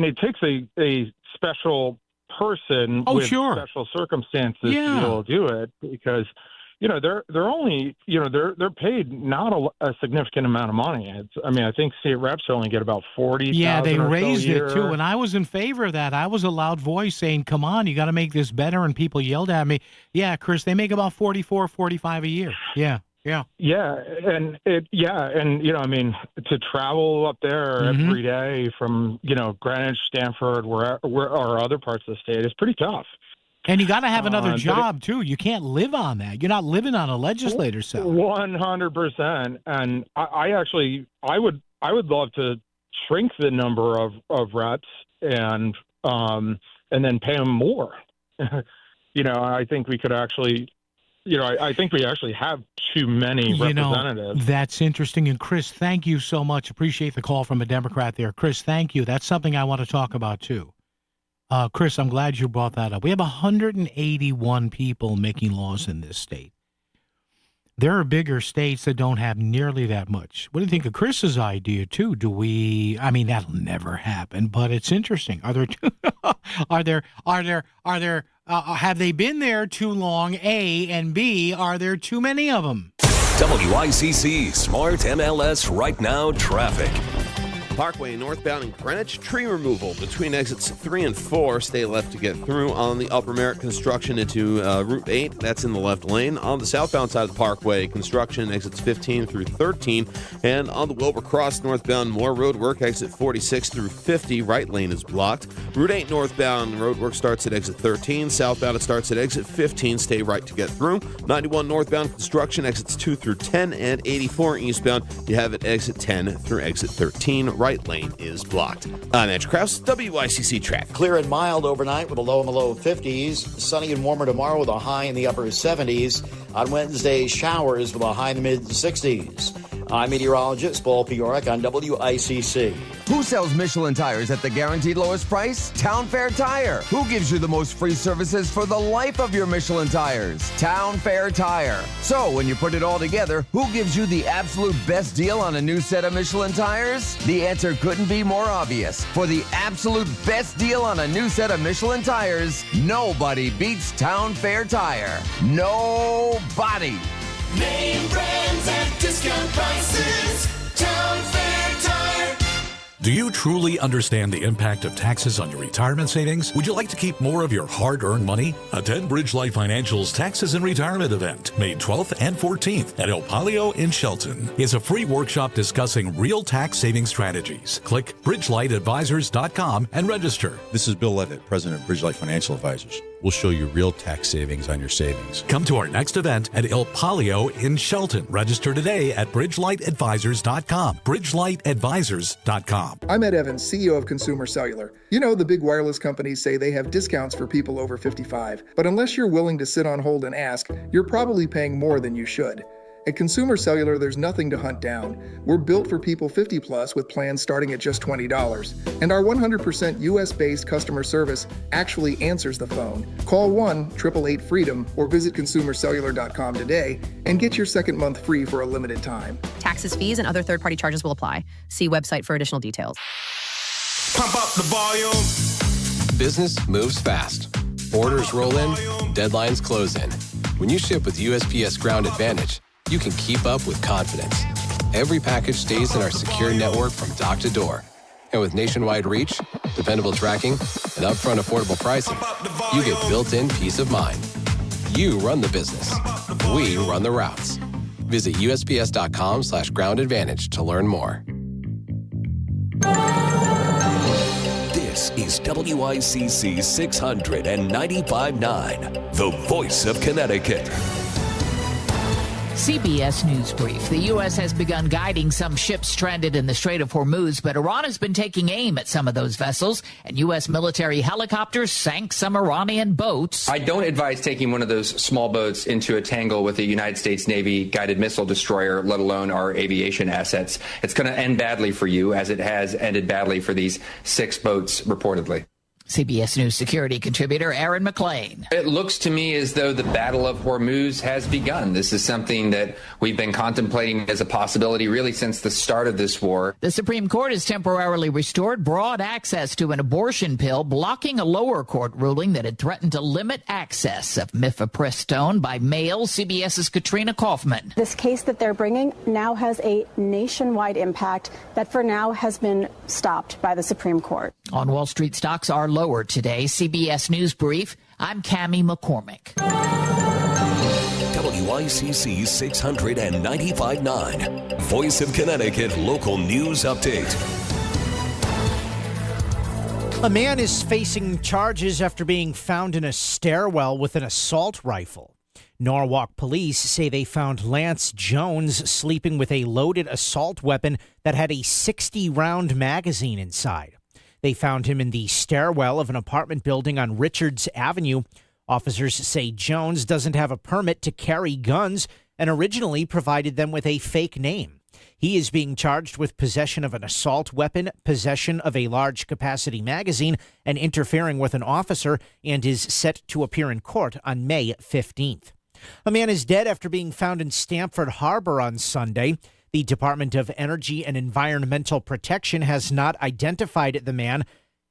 it takes a special person with special circumstances to be able to do it, because they're only they're paid not a significant amount of money. I think state reps only get about $40,000. Yeah, they raised it too, and I was in favor of that. I was a loud voice saying, "Come on, you got to make this better," and people yelled at me. Yeah, Chris, they make about $44-45 a year. Yeah. And to travel up there every day from Greenwich, Stanford, or other parts of the state is pretty tough. And you got to have another job too. You can't live on that. You're not living on a legislator's salary. 100%. And I would love to shrink the number of reps and then pay them more. I think we could actually. I think we actually have too many representatives. That's interesting. And Chris, thank you so much. Appreciate the call from a Democrat there. Chris, thank you. That's something I want to talk about too. Chris, I'm glad you brought that up. We have 181 people making laws in this state. There are bigger states that don't have nearly that much. What do you think of Chris's idea too? That'll never happen, but it's interesting. Are there two? Have they been there too long? A, and B, are there too many of them? WICC Smart MLS Right Now Traffic. Parkway northbound in Greenwich, tree removal between exits 3 and 4. Stay left to get through. On the Upper Merritt, construction into Route 8. That's in the left lane. On the southbound side of the Parkway, construction exits 15 through 13. And on the Wilbur Cross northbound, more road work. Exit 46 through 50. Right lane is blocked. Route 8 northbound road work starts at exit 13. Southbound, it starts at exit 15. Stay right to get through. 91 northbound construction exits 2 through 10. And 84 eastbound, you have it exit 10 through exit 13. Right lane is blocked. I'm Andrew Krause, WICC Traffic. Clear and mild overnight with a low in the low 50s. Sunny and warmer tomorrow with a high in the upper 70s. On Wednesday, showers with a high in the mid 60s. I'm meteorologist Paul Piorek on WICC. Who sells Michelin tires at the guaranteed lowest price? Town Fair Tire. Who gives you the most free services for the life of your Michelin tires? Town Fair Tire. So when you put it all together, who gives you the absolute best deal on a new set of Michelin tires? The answer couldn't be more obvious. For the absolute best deal on a new set of Michelin tires, nobody beats Town Fair Tire. Nobody. Name brands at discount prices. Town Fair Tire. Do you truly understand the impact of taxes on your retirement savings? Would you like to keep more of your hard-earned money? Attend Bridge Life Financial's Taxes and Retirement event, May 12th and 14th at El Palio in Shelton. It's a free workshop discussing real tax saving strategies. Click bridgelightadvisors.com and register. This is Bill Levitt, President of Bridge Life Financial Advisors. will show you real tax savings on your savings. Come to our next event at Il Palio in Shelton. Register today at bridgelightadvisors.com. bridgelightadvisors.com. I'm Ed Evans, CEO of Consumer Cellular. You know, the big wireless companies say they have discounts for people over 55. But unless you're willing to sit on hold and ask, you're probably paying more than you should. At Consumer Cellular, there's nothing to hunt down. We're built for people 50 plus with plans starting at just $20. And our 100% US-based customer service actually answers the phone. Call 1-888-FREEDOM or visit consumercellular.com today and get your second month free for a limited time. Taxes, fees, and other third-party charges will apply. See website for additional details. Pump up the volume. Business moves fast. Orders roll in, deadlines close in. When you ship with USPS Ground Advantage, you can keep up with confidence. Every package stays in our secure network from dock to door. And with nationwide reach, dependable tracking, and upfront affordable pricing, you get built-in peace of mind. You run the business. We run the routes. Visit USPS.com/Ground Advantage to learn more. This is WICC 695.9, the voice of Connecticut. CBS News Brief. The U.S. has begun guiding some ships stranded in the Strait of Hormuz, but Iran has been taking aim at some of those vessels, and U.S. military helicopters sank some Iranian boats. I don't advise taking one of those small boats into a tangle with a United States Navy guided missile destroyer, let alone our aviation assets. It's going to end badly for you, as it has ended badly for these 6 boats, reportedly. CBS News security contributor Aaron McLean. It looks to me as though the Battle of Hormuz has begun. This is something that we've been contemplating as a possibility really since the start of this war. The Supreme Court has temporarily restored broad access to an abortion pill, blocking a lower court ruling that had threatened to limit access of mifepristone by mail. CBS's Katrina Kaufman. This case that they're bringing now has a nationwide impact that for now has been stopped by the Supreme Court. On Wall Street, stocks are lower today. CBS News Brief. I'm Cammie McCormick. WICC 695.9, Voice of Connecticut Local News Update. A man is facing charges after being found in a stairwell with an assault rifle. Norwalk police say they found Lance Jones sleeping with a loaded assault weapon that had a 60-round magazine inside. They found him in the stairwell of an apartment building on Richards Avenue. Officers say Jones doesn't have a permit to carry guns and originally provided them with a fake name. He is being charged with possession of an assault weapon, possession of a large-capacity magazine, and interfering with an officer, and is set to appear in court on May 15th. A man is dead after being found in Stamford Harbor on Sunday. The Department of Energy and Environmental Protection has not identified the man.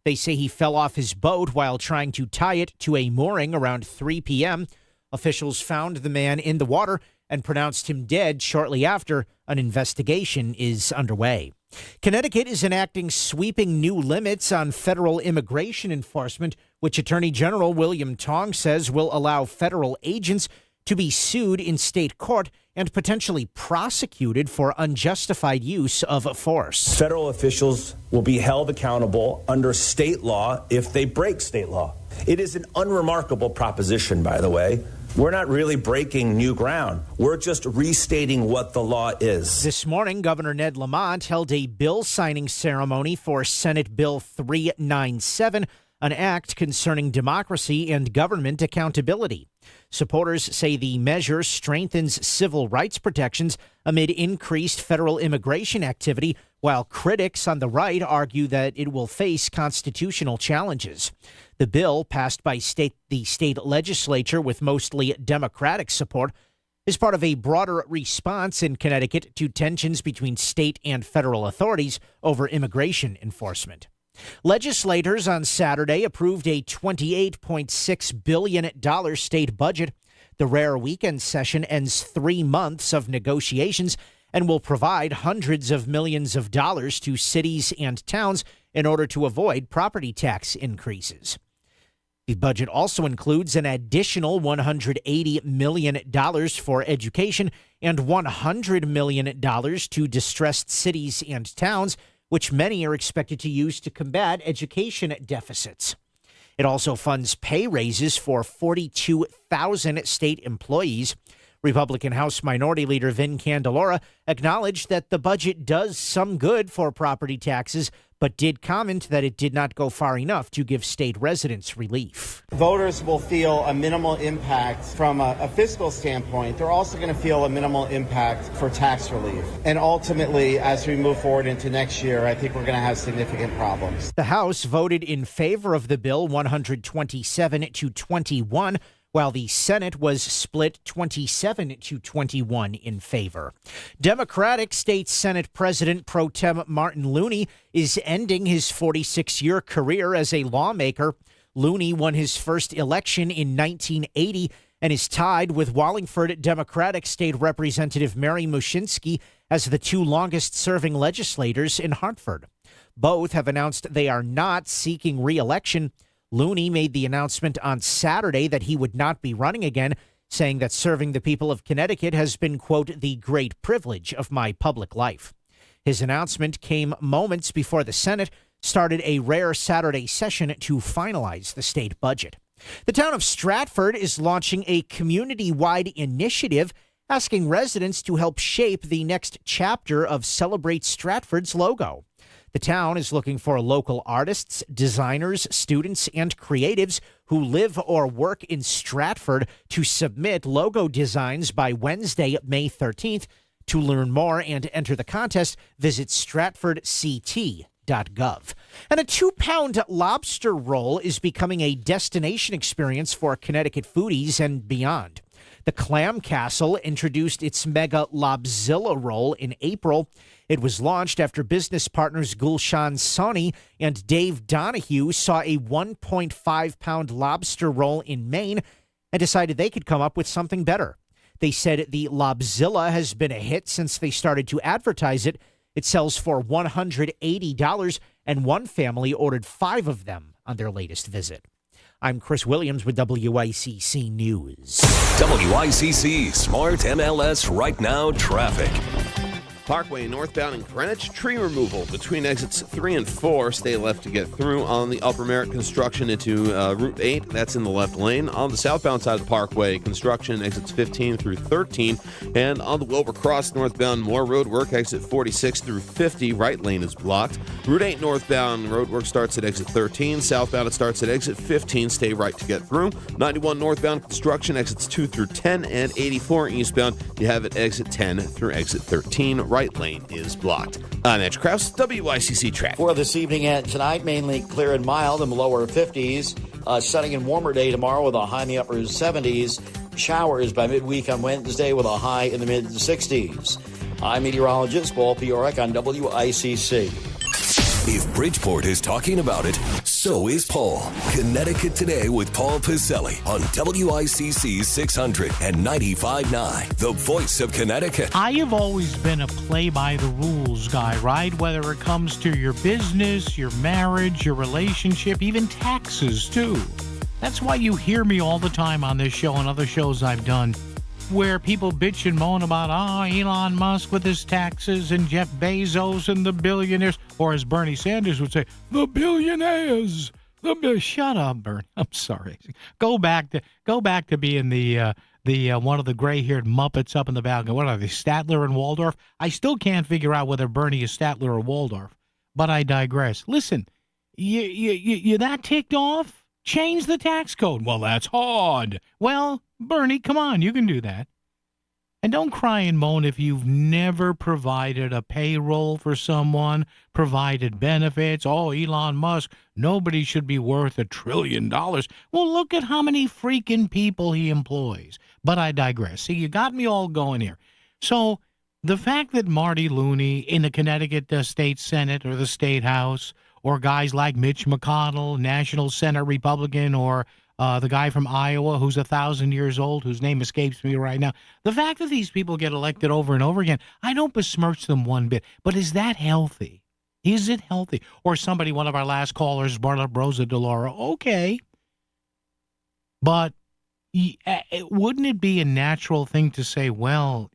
They say he fell off his boat while trying to tie it to a mooring around 3 p.m. Officials found the man in the water and pronounced him dead shortly after. An investigation is underway. Connecticut is enacting sweeping new limits on federal immigration enforcement, which Attorney General William Tong says will allow federal agents to be sued in state court and potentially prosecuted for unjustified use of force. Federal officials will be held accountable under state law if they break state law. It is an unremarkable proposition, by the way. We're not really breaking new ground. We're just restating what the law is. This morning, Governor Ned Lamont held a bill signing ceremony for Senate Bill 397, an act concerning democracy and government accountability. Supporters say the measure strengthens civil rights protections amid increased federal immigration activity, while critics on the right argue that it will face constitutional challenges. The bill, passed by the state legislature with mostly Democratic support, is part of a broader response in Connecticut to tensions between state and federal authorities over immigration enforcement. Legislators on Saturday approved a $28.6 billion state budget. The rare weekend session ends 3 months of negotiations and will provide hundreds of millions of dollars to cities and towns in order to avoid property tax increases. The budget also includes an additional $180 million for education and $100 million to distressed cities and towns, which many are expected to use to combat education deficits. It also funds pay raises for 42,000 state employees. Republican House Minority Leader Vin Candelora acknowledged that the budget does some good for property taxes, but did comment that it did not go far enough to give state residents relief. Voters will feel a minimal impact from a fiscal standpoint. They're also going to feel a minimal impact for tax relief. And ultimately, as we move forward into next year, I think we're going to have significant problems. The House voted in favor of the bill 127 to 21, while the Senate was split 27 to 21 in favor. Democratic State Senate President Pro Tem Martin Looney is ending his 46-year career as a lawmaker. Looney won his first election in 1980 and is tied with Wallingford Democratic State Representative Mary Mushinski as the two longest-serving legislators in Hartford. Both have announced they are not seeking re-election. Looney made the announcement on Saturday that he would not be running again, saying that serving the people of Connecticut has been, quote, the great privilege of my public life. His announcement came moments before the Senate started a rare Saturday session to finalize the state budget. The town of Stratford is launching a community-wide initiative asking residents to help shape the next chapter of Celebrate Stratford's logo. The town is looking for local artists, designers, students, and creatives who live or work in Stratford to submit logo designs by Wednesday, May 13th. To learn more and enter the contest, visit stratfordct.gov. And a 2-pound lobster roll is becoming a destination experience for Connecticut foodies and beyond. The Clam Castle introduced its Mega Lobzilla roll in April. It was launched after business partners Gulshan Soni and Dave Donahue saw a 1.5-pound lobster roll in Maine and decided they could come up with something better. They said the Lobzilla has been a hit since they started to advertise it. It sells for $180, and one family ordered 5 of them on their latest visit. I'm Chris Williams with WICC News. WICC Smart MLS Right Now Traffic. Parkway northbound in Greenwich, tree removal between exits 3 and 4. Stay left to get through. On the Upper Merritt, construction into Route 8. That's in the left lane. On the southbound side of the Parkway, construction exits 15 through 13. And on the Wilbur Cross northbound, more road work. Exit 46 through 50. Right lane is blocked. Route 8 northbound road work starts at exit 13. Southbound, it starts at exit 15. Stay right to get through. 91 northbound, construction exits 2 through 10. And 84 eastbound, you have it exit 10 through exit 13. Right lane is blocked. I'm Andrew Krause, WICC Traffic. For this evening and tonight, mainly clear and mild in the lower 50s. Sunny and warmer day tomorrow with a high in the upper 70s. Showers by midweek on Wednesday with a high in the mid 60s. I'm meteorologist Paul Piorek on WICC. If Bridgeport is talking about it, so is Paul. Connecticut Today with Paul Piselli on WICC 600 and 95.9, the voice of Connecticut. I have always been a play-by-the-rules guy, right? Whether it comes to your business, your marriage, your relationship, even taxes, too. That's why you hear me all the time on this show and other shows I've done, where people bitch and moan about, Elon Musk with his taxes and Jeff Bezos and the billionaires, or as Bernie Sanders would say, the billionaires. Shut up, Bernie. I'm sorry. Go back to being the one of the gray-haired Muppets up in the balcony. What are they, Statler and Waldorf? I still can't figure out whether Bernie is Statler or Waldorf, but I digress. Listen, you that ticked off? Change the tax code. Well, that's hard. Well, Bernie, come on, you can do that. And don't cry and moan if you've never provided a payroll for someone, provided benefits. Oh, Elon Musk, nobody should be worth $1 trillion. Well, look at how many freaking people he employs. But I digress. See, you got me all going here. So the fact that Marty Looney in the Connecticut State Senate or the State House, or guys like Mitch McConnell, National Senate Republican, or the guy from Iowa who's 1,000 years old, whose name escapes me right now. The fact that these people get elected over and over again, I don't besmirch them one bit. But is that healthy? Is it healthy? Or somebody, one of our last callers, brought up Rosa DeLauro. Okay. But wouldn't it be a natural thing to say, well,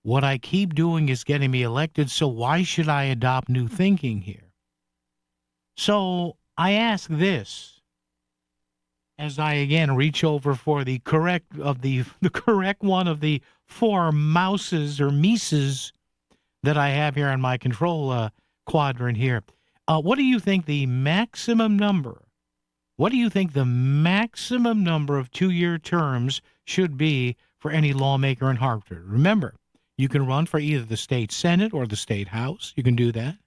what I keep doing is getting me elected, so why should I adopt new thinking here? So I ask this as I again reach over for the correct one of the four mouses or mises that I have here on my control quadrant here. What do you think the maximum number? What do you think the maximum number of 2-year terms should be for any lawmaker in Hartford? Remember, you can run for either the state Senate or the state House. You can do that.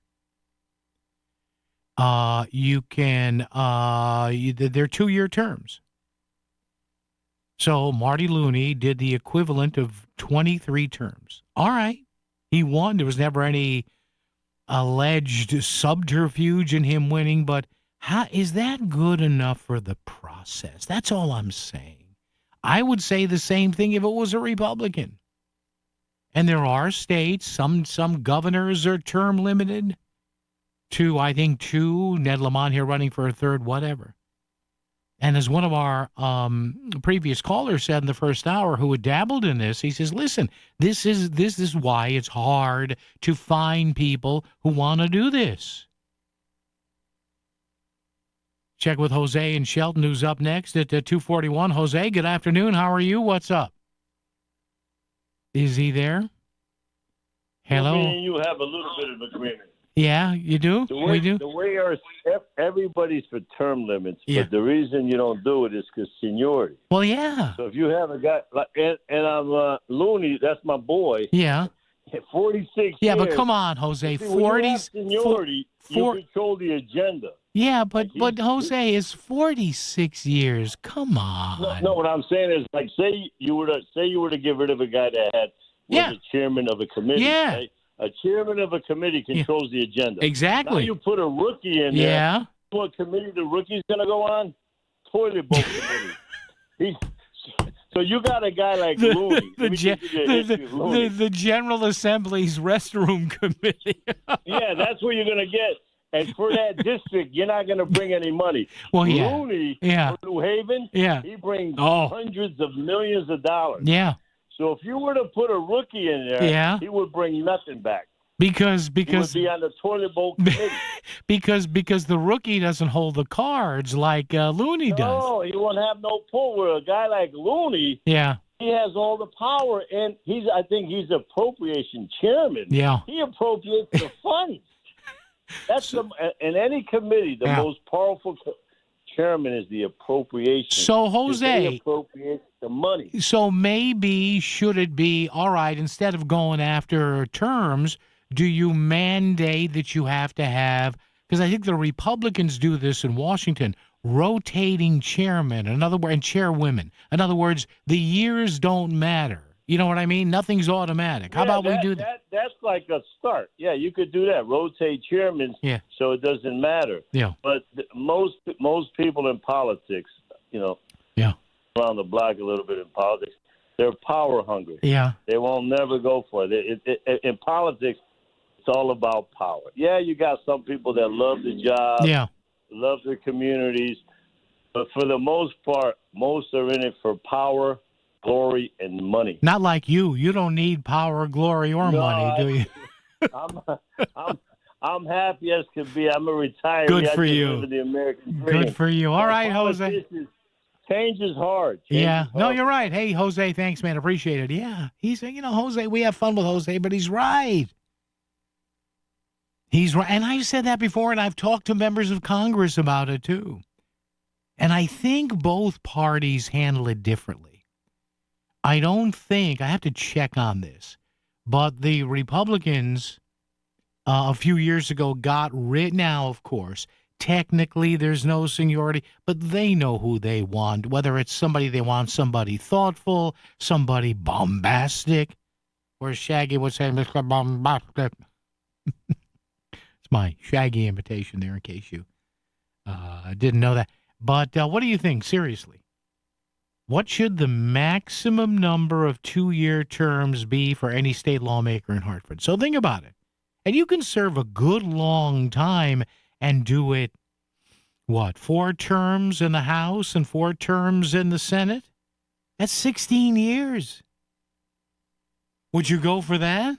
You can, they're 2-year terms. So Marty Looney did the equivalent of 23 terms. All right. He won. There was never any alleged subterfuge in him winning, but how is that good enough for the process? That's all I'm saying. I would say the same thing if it was a Republican. And there are states, some governors are term limited to, I think, 2. Ned Lamont here running for a 3rd, whatever. And as one of our previous callers said in the first hour, who had dabbled in this, he says, listen, this is why it's hard to find people who want to do this. Check with Jose in Shelton, who's up next at 2:41. Jose, good afternoon. How are you? What's up? Is he there? Hello? Me and you have a little bit of agreement. Yeah, you do? We do? The way everybody's for term limits, Yeah. but the reason you don't do it is because seniority. Well, yeah. So if you have a guy, and I'm Looney, that's my boy. Yeah. 46 Yeah, years. but come on, Jose. See, when you have 40s. seniority, you control the agenda. Yeah, but Jose is 46 years. Come on. No, what I'm saying is, like, say you were to get rid of a guy that was the chairman of a committee. Yeah. Right? A chairman of a committee controls the agenda. Exactly. Now you put a rookie in there. Yeah. What committee the rookie's going to go on? Toilet bowl committee. So you got a guy like Looney. The General Assembly's restroom committee. Yeah, that's where you're going to get. And for that district, you're not going to bring any money. Well, yeah. Looney Yeah. for New Haven, Yeah. he brings Oh. hundreds of millions of dollars. Yeah. So if you were to put a rookie in there, Yeah. he would bring nothing back. Because He would be on the toilet bowl committee. because the rookie doesn't hold the cards like Looney does. No, he won't have no pull. Where a guy like Looney, Yeah. he has all the power, and I think he's appropriation chairman. Yeah. He appropriates the funds. That's in any committee, the most powerful chairman is the appropriation. So, Jose, they appropriate the money. So maybe should it be, all right, instead of going after terms, do you mandate that you have to have, because I think the Republicans do this in Washington, rotating chairmen, and chairwomen. In other words, the years don't matter. You know what I mean? Nothing's automatic. How about we do that? That's like a start. Yeah, you could do that. Rotate chairmen so it doesn't matter. Yeah. But most people in politics, around the block a little bit in politics, they're power hungry. Yeah. They won't never go for it. In politics, it's all about power. Yeah, you got some people that love the job, love their communities, but for the most part, most are in it for power, glory, and money. Not like you. You don't need power, glory, or money, do you? I'm happy as could be. I'm a retiree. Good for I just you. live in the American dream. Good for you. All right, Jose. Change is hard. No, you're right. Hey, Jose, thanks, man. Appreciate it. Yeah. He's, Jose, we have fun with Jose, but he's right. He's right. And I've said that before, and I've talked to members of Congress about it, too. And I think both parties handle it differently. I don't think, I have to check on this, but the Republicans a few years ago got rid, now, of course, technically there's no seniority, but they know who they want, whether it's somebody they want, somebody thoughtful, somebody bombastic, or Shaggy would say, Mr. Bombastic. It's my Shaggy imitation there, in case you didn't know that. But what do you think, seriously? What should the maximum number of 2-year terms be for any state lawmaker in Hartford? So think about it. And you can serve a good long time and do it, 4 terms in the House and 4 terms in the Senate? That's 16 years. Would you go for that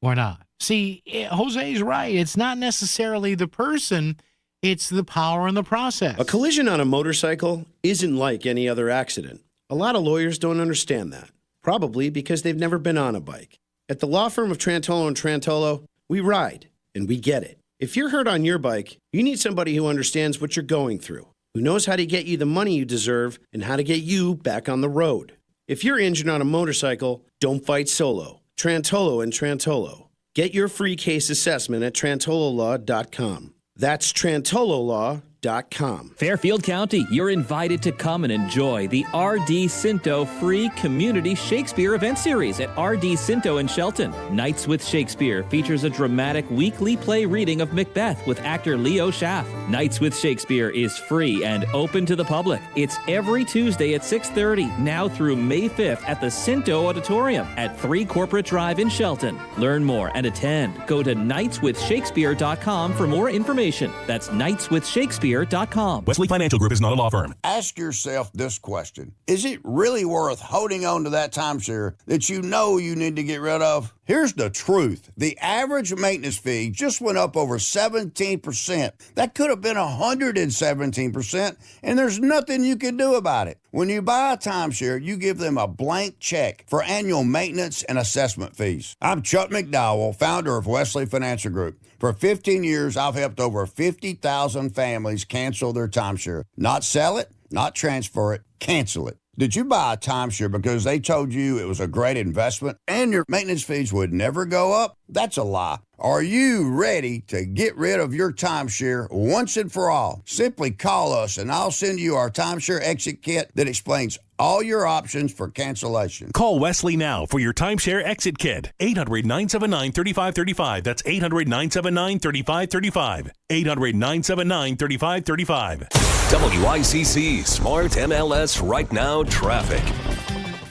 or not? See, Jose's right. It's not necessarily the person. It's the power in the process. A collision on a motorcycle isn't like any other accident. A lot of lawyers don't understand that, probably because they've never been on a bike. At the law firm of Trantolo & Trantolo, we ride, and we get it. If you're hurt on your bike, you need somebody who understands what you're going through, who knows how to get you the money you deserve and how to get you back on the road. If you're injured on a motorcycle, don't fight solo. Trantolo & Trantolo. Get your free case assessment at trantololaw.com. That's trantololaw.com. Fairfield County, you're invited to come and enjoy the R.D. Cinto Free Community Shakespeare Event Series at R.D. Cinto in Shelton. Nights with Shakespeare features a dramatic weekly play reading of Macbeth with actor Leo Schaff. Nights with Shakespeare is free and open to the public. It's every Tuesday at 6:30, now through May 5th at the Cinto Auditorium at 3 Corporate Drive in Shelton. Learn more and attend. Go to nightswithshakespeare.com for more information. That's nightswithshakespeare.com. Wesley Financial Group is not a law firm. Ask yourself this question. Is it really worth holding on to that timeshare that you know you need to get rid of? Here's the truth. The average maintenance fee just went up over 17%. That could have been 117%, and there's nothing you can do about it. When you buy a timeshare, you give them a blank check for annual maintenance and assessment fees. I'm Chuck McDowell, founder of Wesley Financial Group. For 15 years, I've helped over 50,000 families cancel their timeshare. Not sell it, not transfer it, cancel it. Did you buy a timeshare because they told you it was a great investment and your maintenance fees would never go up? That's a lie. Are you ready to get rid of your timeshare once and for all? Simply call us and I'll send you our timeshare exit kit that explains all your options for cancellation. Call Wesley now for your timeshare exit kit. 800-979-3535. That's 800-979-3535. 800-979-3535. WICC Smart MLS Right Now Traffic.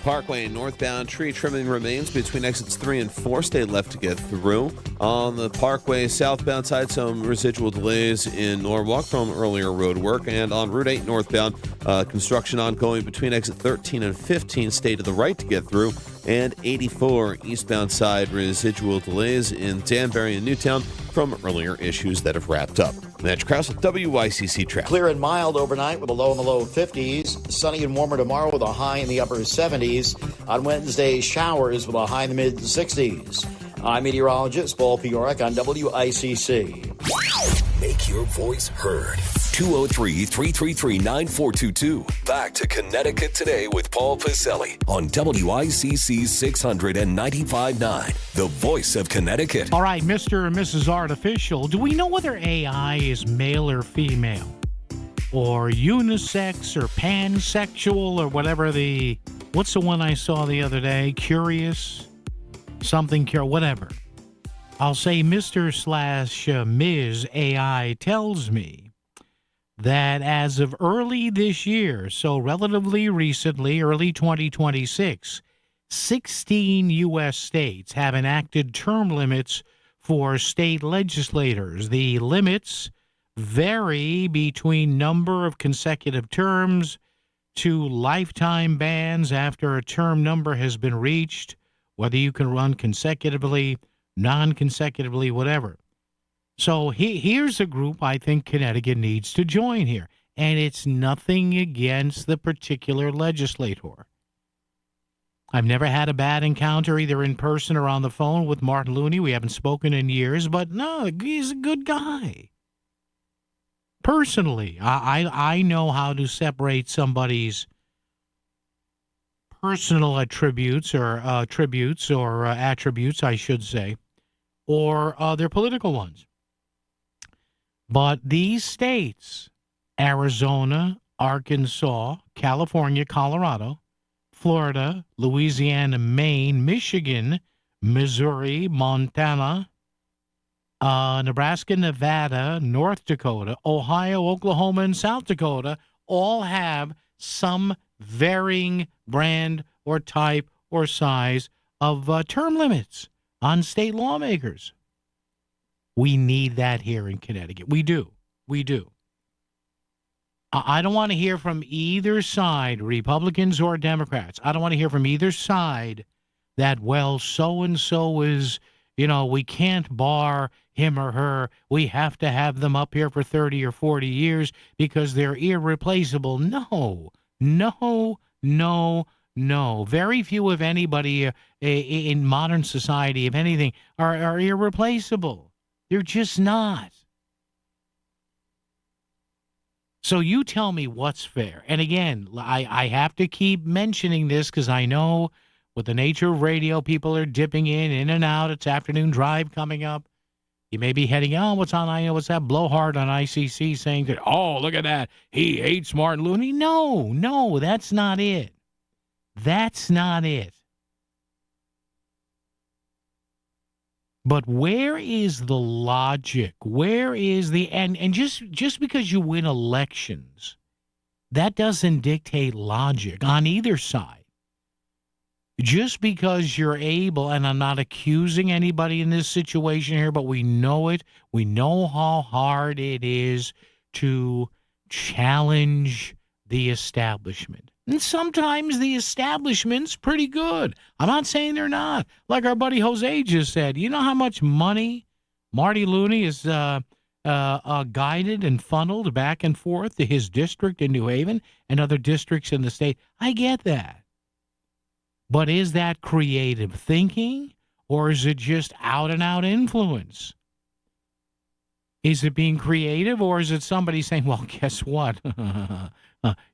Parkway northbound tree trimming remains between exits 3 and 4. Stay left to get through. On the Parkway southbound side, some residual delays in Norwalk from earlier road work. And on Route 8 northbound, construction ongoing between exit 13 and 15. Stay to the right to get through. And 84 eastbound side, residual delays in Danbury and Newtown from earlier issues that have wrapped up. Mitch Krause with WICC Traffic. Clear and mild overnight with a low in the low 50s. Sunny and warmer tomorrow with a high in the upper 70s. On Wednesday, showers with a high in the mid 60s. I'm meteorologist Paul Fiorek on WICC. Make your voice heard. 203-333-9422. Back to Connecticut Today with Paul Pacelli on WICC 695.9, the voice of Connecticut. All right, Mr. and Mrs. Artificial, do we know whether AI is male or female? Or unisex or pansexual or whatever what's the one I saw the other day? Curious? Something, whatever. I'll say Mr./Ms. AI tells me that as of early this year, so relatively recently, early 2026, 16 U.S. states have enacted term limits for state legislators. The limits vary between number of consecutive terms to lifetime bans after a term number has been reached, whether you can run consecutively, non-consecutively, whatever. So here's a group I think Connecticut needs to join here, and it's nothing against the particular legislator. I've never had a bad encounter either in person or on the phone with Martin Looney. We haven't spoken in years, but no, he's a good guy. Personally, I know how to separate somebody's personal attributes, I should say, or their political ones. But these states, Arizona, Arkansas, California, Colorado, Florida, Louisiana, Maine, Michigan, Missouri, Montana, Nebraska, Nevada, North Dakota, Ohio, Oklahoma, and South Dakota all have some varying brand or type or size of term limits on state lawmakers. We need that here in Connecticut. We do. I don't want to hear from either side, Republicans or Democrats. I don't want to hear from either side that, well, so-and-so is we can't bar him or her. We have to have them up here for 30 or 40 years because they're irreplaceable. No, no, no, no. Very few, if anybody, in modern society, if anything, are irreplaceable. They're just not. So you tell me what's fair. And again, I have to keep mentioning this because I know with the nature of radio, people are dipping in and out. It's afternoon drive coming up. You may be heading, what's that blowhard on ICC saying that, look at that. He hates Martin Looney. No, that's not it. That's not it. But where is the logic? Where is the and just because you win elections, that doesn't dictate logic on either side. Just because you're able, and I'm not accusing anybody in this situation here, but we know it. We know how hard it is to challenge the establishment. And sometimes the establishment's pretty good. I'm not saying they're not. Like our buddy Jose just said, you know how much money Marty Looney is guided and funneled back and forth to his district in New Haven and other districts in the state? I get that. But is that creative thinking, or is it just out-and-out influence? Is it being creative, or is it somebody saying, well, guess what?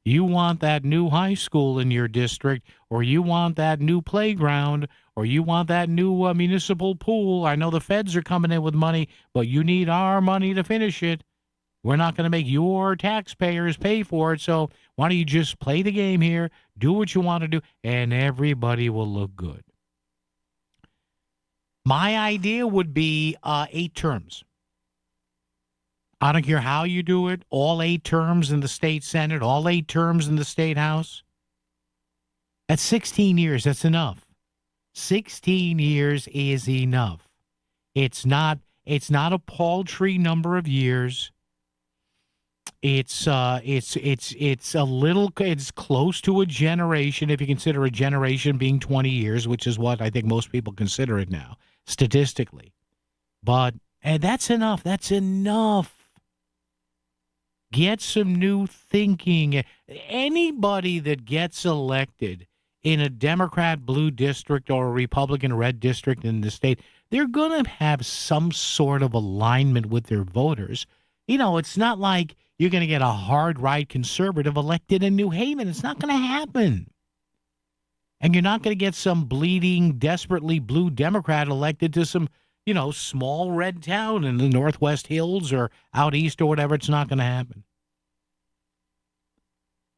You want that new high school in your district, or you want that new playground, or you want that new municipal pool. I know the feds are coming in with money, but you need our money to finish it. We're not going to make your taxpayers pay for it, so why don't you just play the game here, do what you want to do, and everybody will look good. My idea would be 8 terms. I don't care how you do it, all 8 terms in the state Senate, all 8 terms in the state House. That's 16 years. That's enough. 16 years is enough. It's not a paltry number of years. It's close to a generation if you consider a generation being 20 years, which is what I think most people consider it now, statistically. But that's enough. That's enough. Get some new thinking. Anybody that gets elected in a Democrat blue district or a Republican red district in the state, they're going to have some sort of alignment with their voters. It's not like you're going to get a hard right conservative elected in New Haven. It's not going to happen. And you're not going to get some bleeding, desperately blue Democrat elected to some, small red town in the Northwest Hills or out east or whatever. It's not going to happen.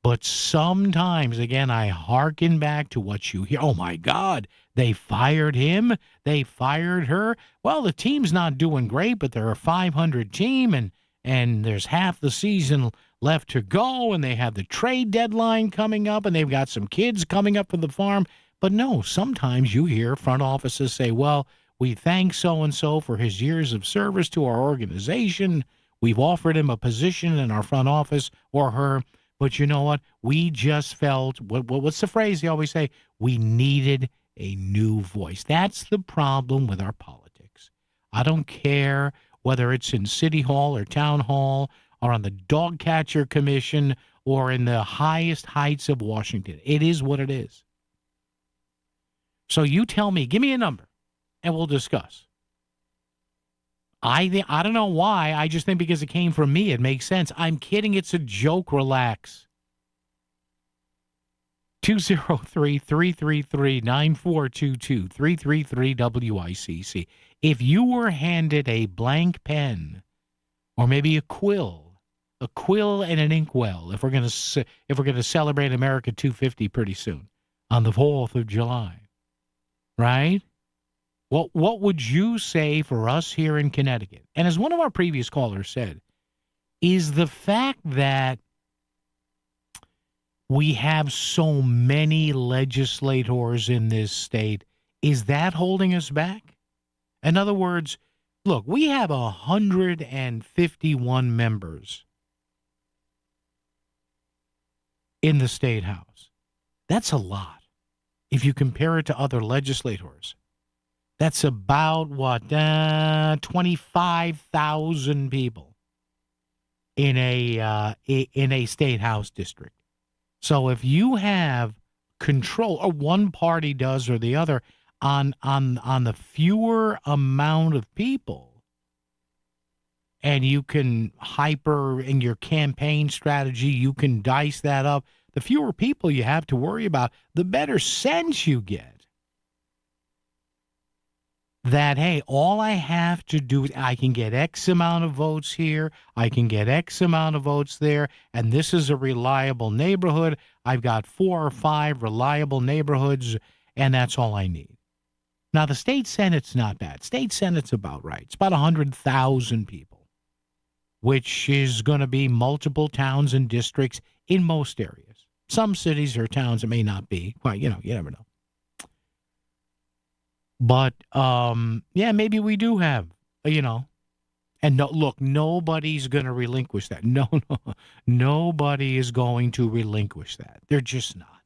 But sometimes, again, I hearken back to what you hear. Oh, my God, they fired him. They fired her. Well, the team's not doing great, but they're a 500 team, and there's half the season left to go, and they have the trade deadline coming up, and they've got some kids coming up from the farm. But no, sometimes you hear front offices say, well, we thank so-and-so for his years of service to our organization. We've offered him a position in our front office or her. But you know what? We just felt, what's the phrase they always say? We needed a new voice. That's the problem with our politics. I don't care whether it's in City Hall or Town Hall or on the Dog Catcher Commission or in the highest heights of Washington. It is what it is. So you tell me, give me a number, and we'll discuss. I don't know why. I just think because it came from me, it makes sense. I'm kidding. It's a joke. Relax. 203-333-9422, 333-WICC. If you were handed a blank pen or maybe a quill and an inkwell, if we're going to celebrate America 250 pretty soon on the 4th of July, right? What would you say for us here in Connecticut? And as one of our previous callers said, is the fact that we have so many legislators in this state, is that holding us back? In other words, look, we have 151 members in the State House. That's a lot if you compare it to other legislators. That's about, 25,000 people in a state house district. So if you have control, or one party does or the other, on the fewer amount of people, and you can hyper in your campaign strategy, you can dice that up. The fewer people you have to worry about, the better sense you get that, hey, all I have to do, I can get X amount of votes here, I can get X amount of votes there, and this is a reliable neighborhood. I've got 4 or 5 reliable neighborhoods, and that's all I need. Now, the state Senate's not bad. State Senate's about right. It's about 100,000 people, which is going to be multiple towns and districts in most areas. Some cities or towns it may not be. Well, you never know. But, maybe we do have, and look, nobody's going to relinquish that. No, nobody is going to relinquish that. They're just not.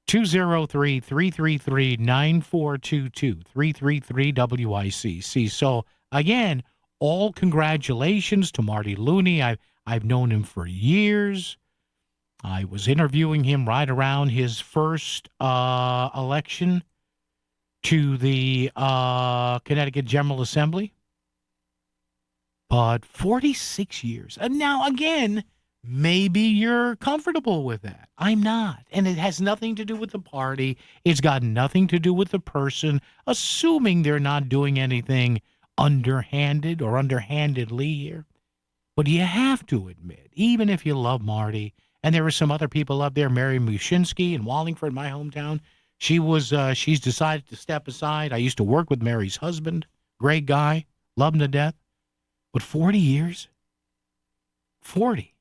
203-333-9422, 333-WICC. So, again, all congratulations to Marty Looney. I've known him for years. I was interviewing him right around his first election to the Connecticut General Assembly. But 46 years. And now, again, maybe you're comfortable with that. I'm not. And it has nothing to do with the party. It's got nothing to do with the person, assuming they're not doing anything underhanded or underhandedly here. But you have to admit, even if you love Marty, and there are some other people up there, Mary Mushinsky in Wallingford, my hometown, she's decided to step aside. I used to work with Mary's husband. Great guy. Love him to death. But 40 years? 40.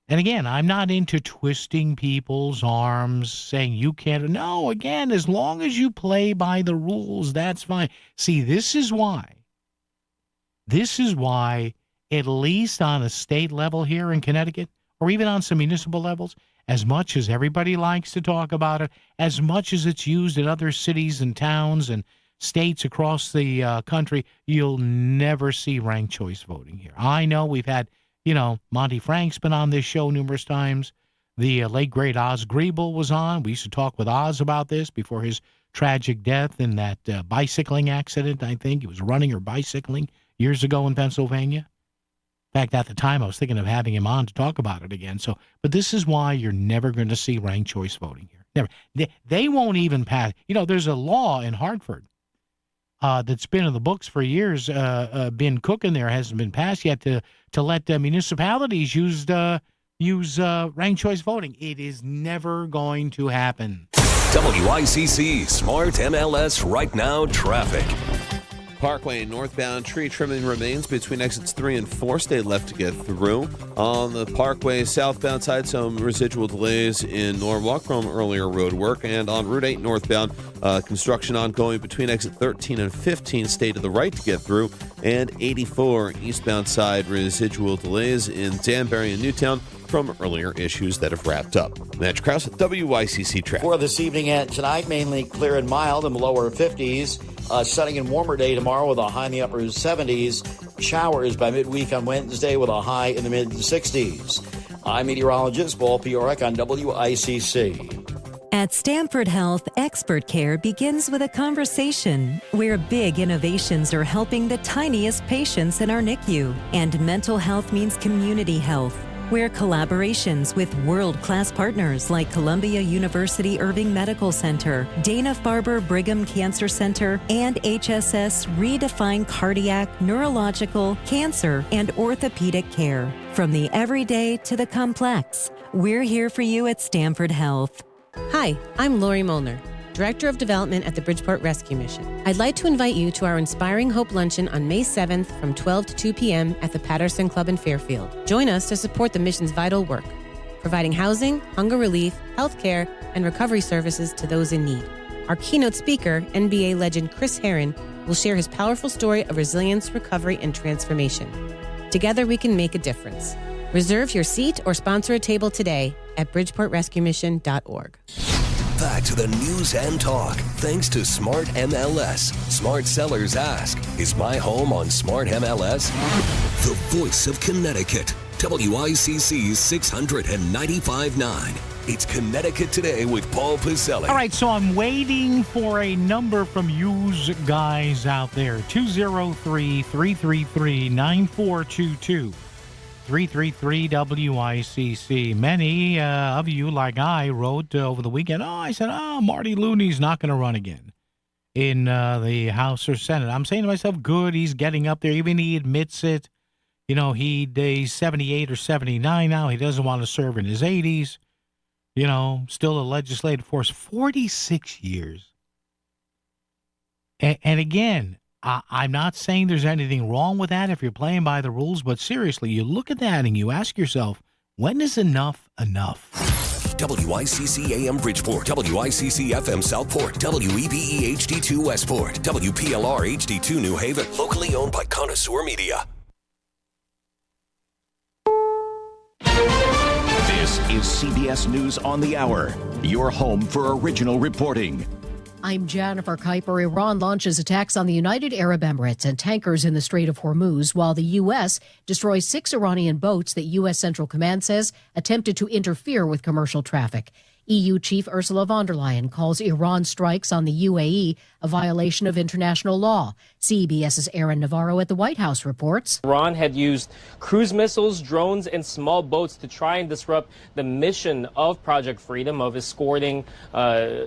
And again, I'm not into twisting people's arms, saying you can't. No, again, as long as you play by the rules, that's fine. See, this is why, at least on a state level here in Connecticut, or even on some municipal levels, as much as everybody likes to talk about it, as much as it's used in other cities and towns and states across the country, you'll never see ranked choice voting here. I know we've had, Monty Frank's been on this show numerous times. The late, great Oz Griebel was on. We used to talk with Oz about this before his tragic death in that bicycling accident, I think. He was running or bicycling years ago in Pennsylvania. In fact, at the time, I was thinking of having him on to talk about it again. But this is why you're never going to see ranked choice voting here. Never. They won't even pass. There's a law in Hartford that's been in the books for years, been cooking there, hasn't been passed yet, to let municipalities use ranked choice voting. It is never going to happen. WICC Smart MLS Right Now Traffic. Parkway northbound tree trimming remains between exits 3 and 4. Stay left to get through. On the Parkway southbound side, some residual delays in Norwalk from earlier road work. And on Route 8 northbound, construction ongoing between exit 13 and 15. Stay to the right to get through. And 84 eastbound side, residual delays in Danbury and Newtown from earlier issues that have wrapped up. Match Krause at WICC Traffic. For this evening and tonight, mainly clear and mild in the lower 50s. Sunny and warmer day tomorrow with a high in the upper 70s. Showers by midweek on Wednesday with a high in the mid 60s. I'm meteorologist Paul Piorek on WICC. At Stanford Health, expert care begins with a conversation where big innovations are helping the tiniest patients in our NICU. And mental health means community health, where collaborations with world-class partners like Columbia University Irving Medical Center, Dana-Farber Brigham Cancer Center, and HSS redefine cardiac, neurological, cancer, and orthopedic care. From the everyday to the complex, we're here for you at Stanford Health. Hi, I'm Lori Molnar, Director of Development at the Bridgeport Rescue Mission. I'd like to invite you to our Inspiring Hope Luncheon on May 7th from 12 to 2 p.m. at the Patterson Club in Fairfield. Join us to support the mission's vital work, providing housing, hunger relief, health care, and recovery services to those in need. Our keynote speaker, NBA legend Chris Herron, will share his powerful story of resilience, recovery, and transformation. Together we can make a difference. Reserve your seat or sponsor a table today at bridgeportrescuemission.org. Back to the news and talk, thanks to Smart MLS. Smart sellers ask, is my home on Smart MLS? The voice of Connecticut, WICC's 695.9. It's Connecticut Today with Paul Piselli. All right, so I'm waiting for a number from you guys out there. 203-333-9422. 333-WICC. Many of you, like I, wrote over the weekend, Marty Looney's not going to run again in the House or Senate. I'm saying to myself, good, he's getting up there. Even he admits it. You know, he's 78 or 79 now. He doesn't want to serve in his 80s. You know, still a legislative force. 46 years. And again, I'm not saying there's anything wrong with that if you're playing by the rules, but seriously, you look at that and you ask yourself, when is enough enough? WICC AM Bridgeport, WICC FM Southport, WEBE HD2 Westport, WPLR HD2 New Haven, locally owned by Connoisseur Media. This is CBS News on the Hour, your home for original reporting. I'm Jennifer Kuiper. Iran launches attacks on the United Arab Emirates and tankers in the Strait of Hormuz, while the U.S. destroys 6 Iranian boats that U.S. Central Command says attempted to interfere with commercial traffic. EU Chief Ursula von der Leyen calls Iran strikes on the UAE a violation of international law. CBS's Aaron Navarro at the White House reports. Iran had used cruise missiles, drones, and small boats to try and disrupt the mission of Project Freedom of escorting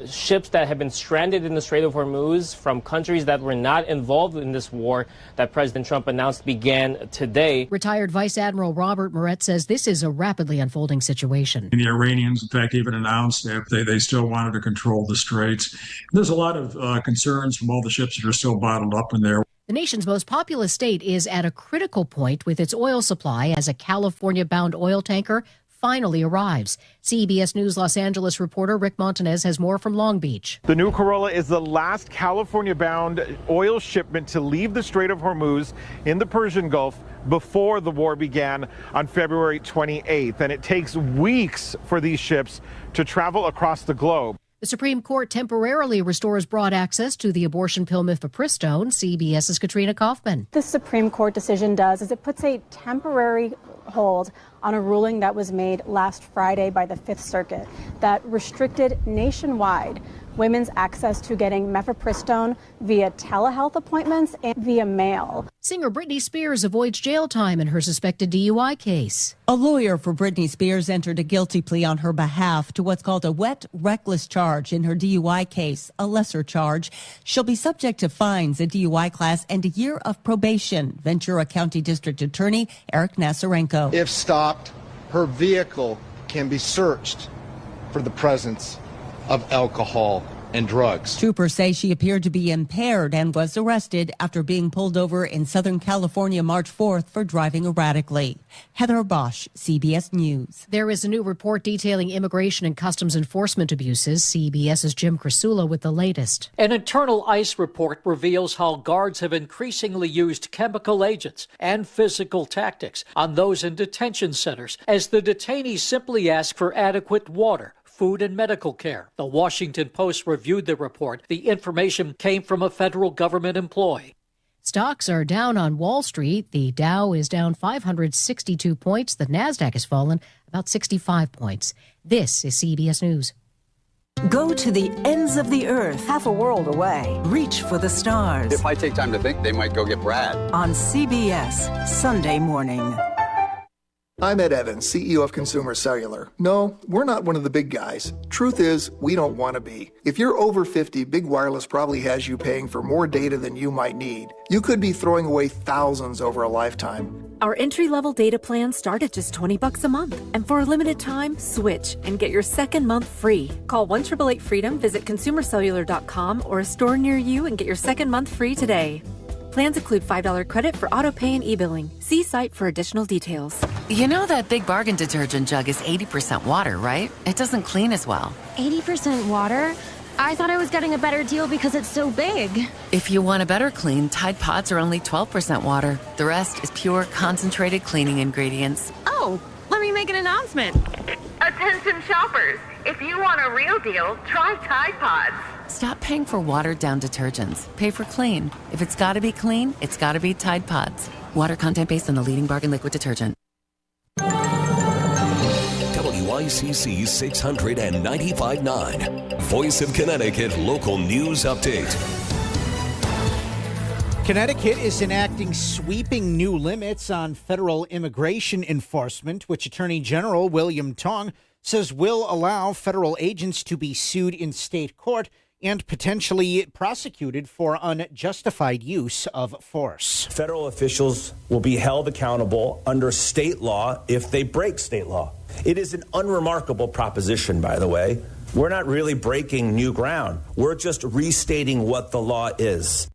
ships that have been stranded in the Strait of Hormuz from countries that were not involved in this war that President Trump announced began today. Retired Vice Admiral Robert Moret says this is a rapidly unfolding situation. And the Iranians, in fact, even announced that they still wanted to control the straits. There's a lot of concerns from all the ships that are still bottled up in there. The nation's most populous state is at a critical point with its oil supply as a California-bound oil tanker finally arrives. CBS News Los Angeles reporter Rick Montanez has more from Long Beach. The new Corolla is the last California-bound oil shipment to leave the Strait of Hormuz in the Persian Gulf before the war began on February 28th. And it takes weeks for these ships to travel across the globe. The Supreme Court temporarily restores broad access to the abortion pill mifepristone. CBS's Katrina Kaufman. The Supreme Court decision does is it puts a temporary hold on a ruling that was made last Friday by the Fifth Circuit that restricted nationwide women's access to getting mifepristone via telehealth appointments and via mail. Singer Britney Spears avoids jail time in her suspected DUI case. A lawyer for Britney Spears entered a guilty plea on her behalf to what's called a wet, reckless charge in her DUI case, a lesser charge. She'll be subject to fines, a DUI class, and a year of probation. Ventura County District Attorney Eric Nasarenko. If stopped, her vehicle can be searched for the presence of alcohol and drugs. Troopers say she appeared to be impaired and was arrested after being pulled over in Southern California March 4th for driving erratically. Heather Bosch, CBS News. There is a new report detailing immigration and customs enforcement abuses. CBS's Jim Crisula with the latest. An internal ICE report reveals how guards have increasingly used chemical agents and physical tactics on those in detention centers as the detainees simply ask for adequate water, food, and medical care. The Washington Post reviewed the report. The information came from a federal government employee. Stocks are down on Wall Street. The Dow is down 562 points. The Nasdaq has fallen about 65 points. This is CBS News. Go to the ends of the earth, half a world away. Reach for the stars. If I take time to think, they might go get Brad. On CBS, Sunday morning. I'm Ed Evans, CEO of Consumer Cellular. No, we're not one of the big guys. Truth is, we don't want to be. If you're over 50, Big Wireless probably has you paying for more data than you might need. You could be throwing away thousands over a lifetime. Our entry-level data plans start at just $20 a month. And for a limited time, switch and get your second month free. Call 1-888-FREEDOM, visit consumercellular.com or a store near you and get your second month free today. Plans include $5 credit for auto pay and e-billing. See site for additional details. You know that Big Bargain detergent jug is 80% water, right? It doesn't clean as well. 80% water? I thought I was getting a better deal because it's so big. If you want a better clean, Tide Pods are only 12% water. The rest is pure, concentrated cleaning ingredients. Oh, let me make an announcement. Attention Attention shoppers, if you want a real deal, try Tide Pods. Stop paying for watered-down detergents. Pay for clean. If it's got to be clean, it's got to be Tide Pods. Water content based on the leading bargain liquid detergent. WICC 695.9, Voice of Connecticut Local News Update. Connecticut is enacting sweeping new limits on federal immigration enforcement, which Attorney General William Tong says will allow federal agents to be sued in state court and potentially prosecuted for unjustified use of force. Federal officials will be held accountable under state law if they break state law. It is an unremarkable proposition, by the way. We're not really breaking new ground. We're just restating what the law is.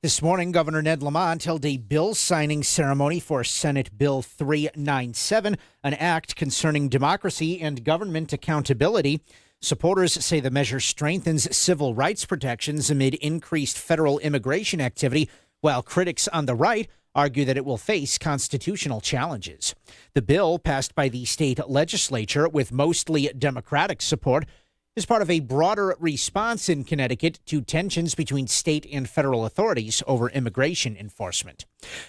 This morning, Governor Ned Lamont held a bill signing ceremony for Senate Bill 397, an act concerning democracy and government accountability. Supporters say the measure strengthens civil rights protections amid increased federal immigration activity, while critics on the right argue that it will face constitutional challenges. The bill, passed by the state legislature with mostly Democratic support, is part of a broader response in Connecticut to tensions between state and federal authorities over immigration enforcement.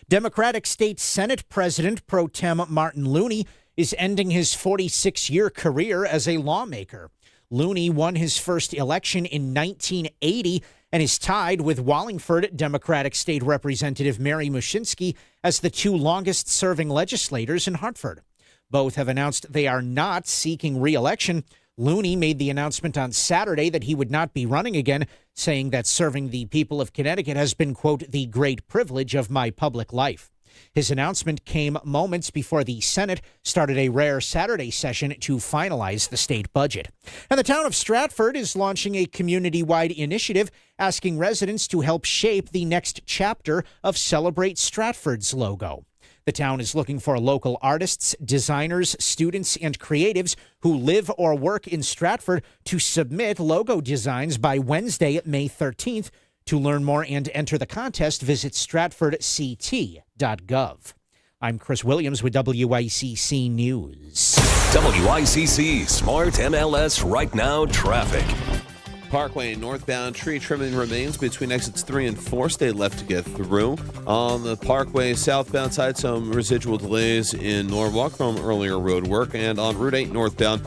Democratic State Senate President Pro Tem Martin Looney is ending his 46-year career as a lawmaker. Looney won his first election in 1980 and is tied with Wallingford Democratic State Representative Mary Mushinski as the two longest-serving legislators in Hartford. Both have announced they are not seeking re-election. Looney made the announcement on Saturday that he would not be running again, saying that serving the people of Connecticut has been, quote, the great privilege of my public life. His announcement came moments before the Senate started a rare Saturday session to finalize the state budget. And the town of Stratford is launching a community-wide initiative asking residents to help shape the next chapter of Celebrate Stratford's logo. The town is looking for local artists, designers, students, and creatives who live or work in Stratford to submit logo designs by Wednesday, May 13th. To learn more and enter the contest, visit stratfordct.gov. I'm Chris Williams with WICC News. WICC Smart MLS Right Now Traffic. Parkway northbound tree trimming remains between exits 3 and 4. Stay left to get through. On the Parkway southbound side, some residual delays in Norwalk from earlier road work. And on Route 8 northbound,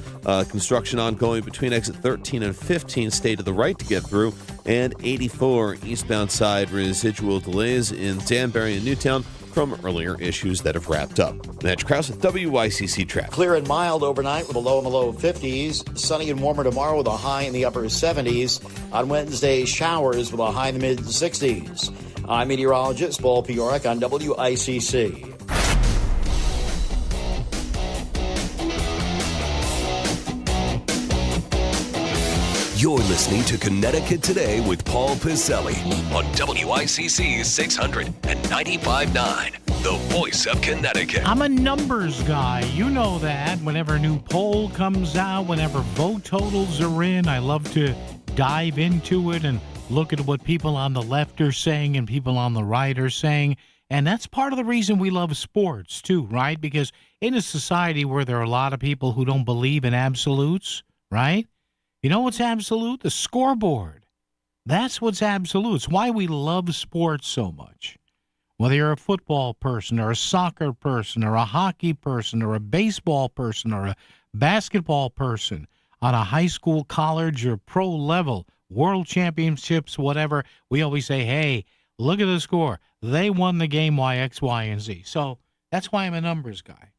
construction ongoing between exit 13 and 15. Stay to the right to get through. And 84 eastbound side, residual delays in Danbury and Newtown from earlier issues that have wrapped up. Match Krause with WICC Traffic. Clear and mild overnight with a low in the low 50s. Sunny and warmer tomorrow with a high in the upper 70s. On Wednesday, showers with a high in the mid 60s. I'm meteorologist Paul Piorek on WICC. You're listening to Connecticut Today with Paul Pizzelli on WICC 695.9, the voice of Connecticut. I'm a numbers guy. You know that. Whenever a new poll comes out, whenever vote totals are in, I love to dive into it and look at what people on the left are saying and people on the right are saying. And that's part of the reason we love sports, too, right? Because in a society where there are a lot of people who don't believe in absolutes, right? You know what's absolute? The scoreboard. That's what's absolute. It's why we love sports so much. Whether you're a football person or a soccer person or a hockey person or a baseball person or a basketball person on a high school, college, or pro level, world championships, whatever, we always say, hey, look at the score. They won the game Y, X, Y, and Z. So that's why I'm a numbers guy.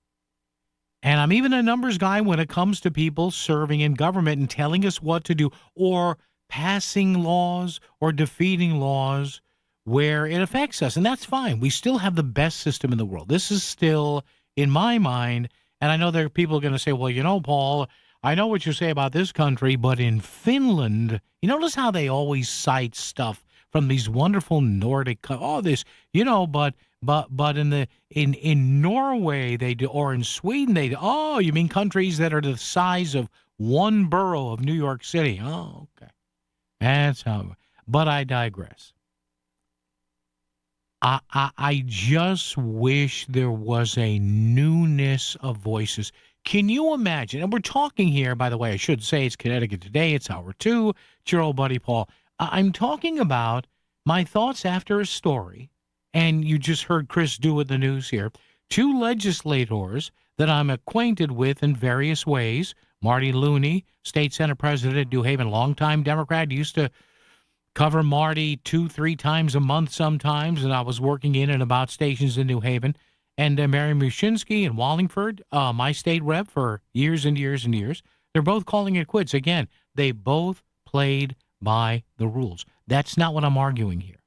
And I'm even a numbers guy when it comes to people serving in government and telling us what to do or passing laws or defeating laws where it affects us. And that's fine. We still have the best system in the world. This is still, in my mind, and I know there are people going to say, well, you know, Paul, I know what you say about this country, but in Finland, you notice how they always cite stuff from these wonderful Nordic, this, you know, but in Norway they do, or in Sweden they do. Oh, you mean countries that are the size of one borough of New York City? Oh, okay, that's how. But I digress. I just wish there was a newness of voices. Can you imagine? And we're talking here, by the way, I should say it's Connecticut Today. It's hour 2. It's your old buddy, Paul. I'm talking about my thoughts after a story, and you just heard Chris do with the news here. 2 legislators that I'm acquainted with in various ways. Marty Looney, State Senate President, New Haven, longtime Democrat, used to cover Marty 2-3 times a month sometimes, and I was working in and about stations in New Haven. And Mary Mushinsky in Wallingford, my state rep for years and years and years, they're both calling it quits. Again, they both played by the rules. That's not what I'm arguing here.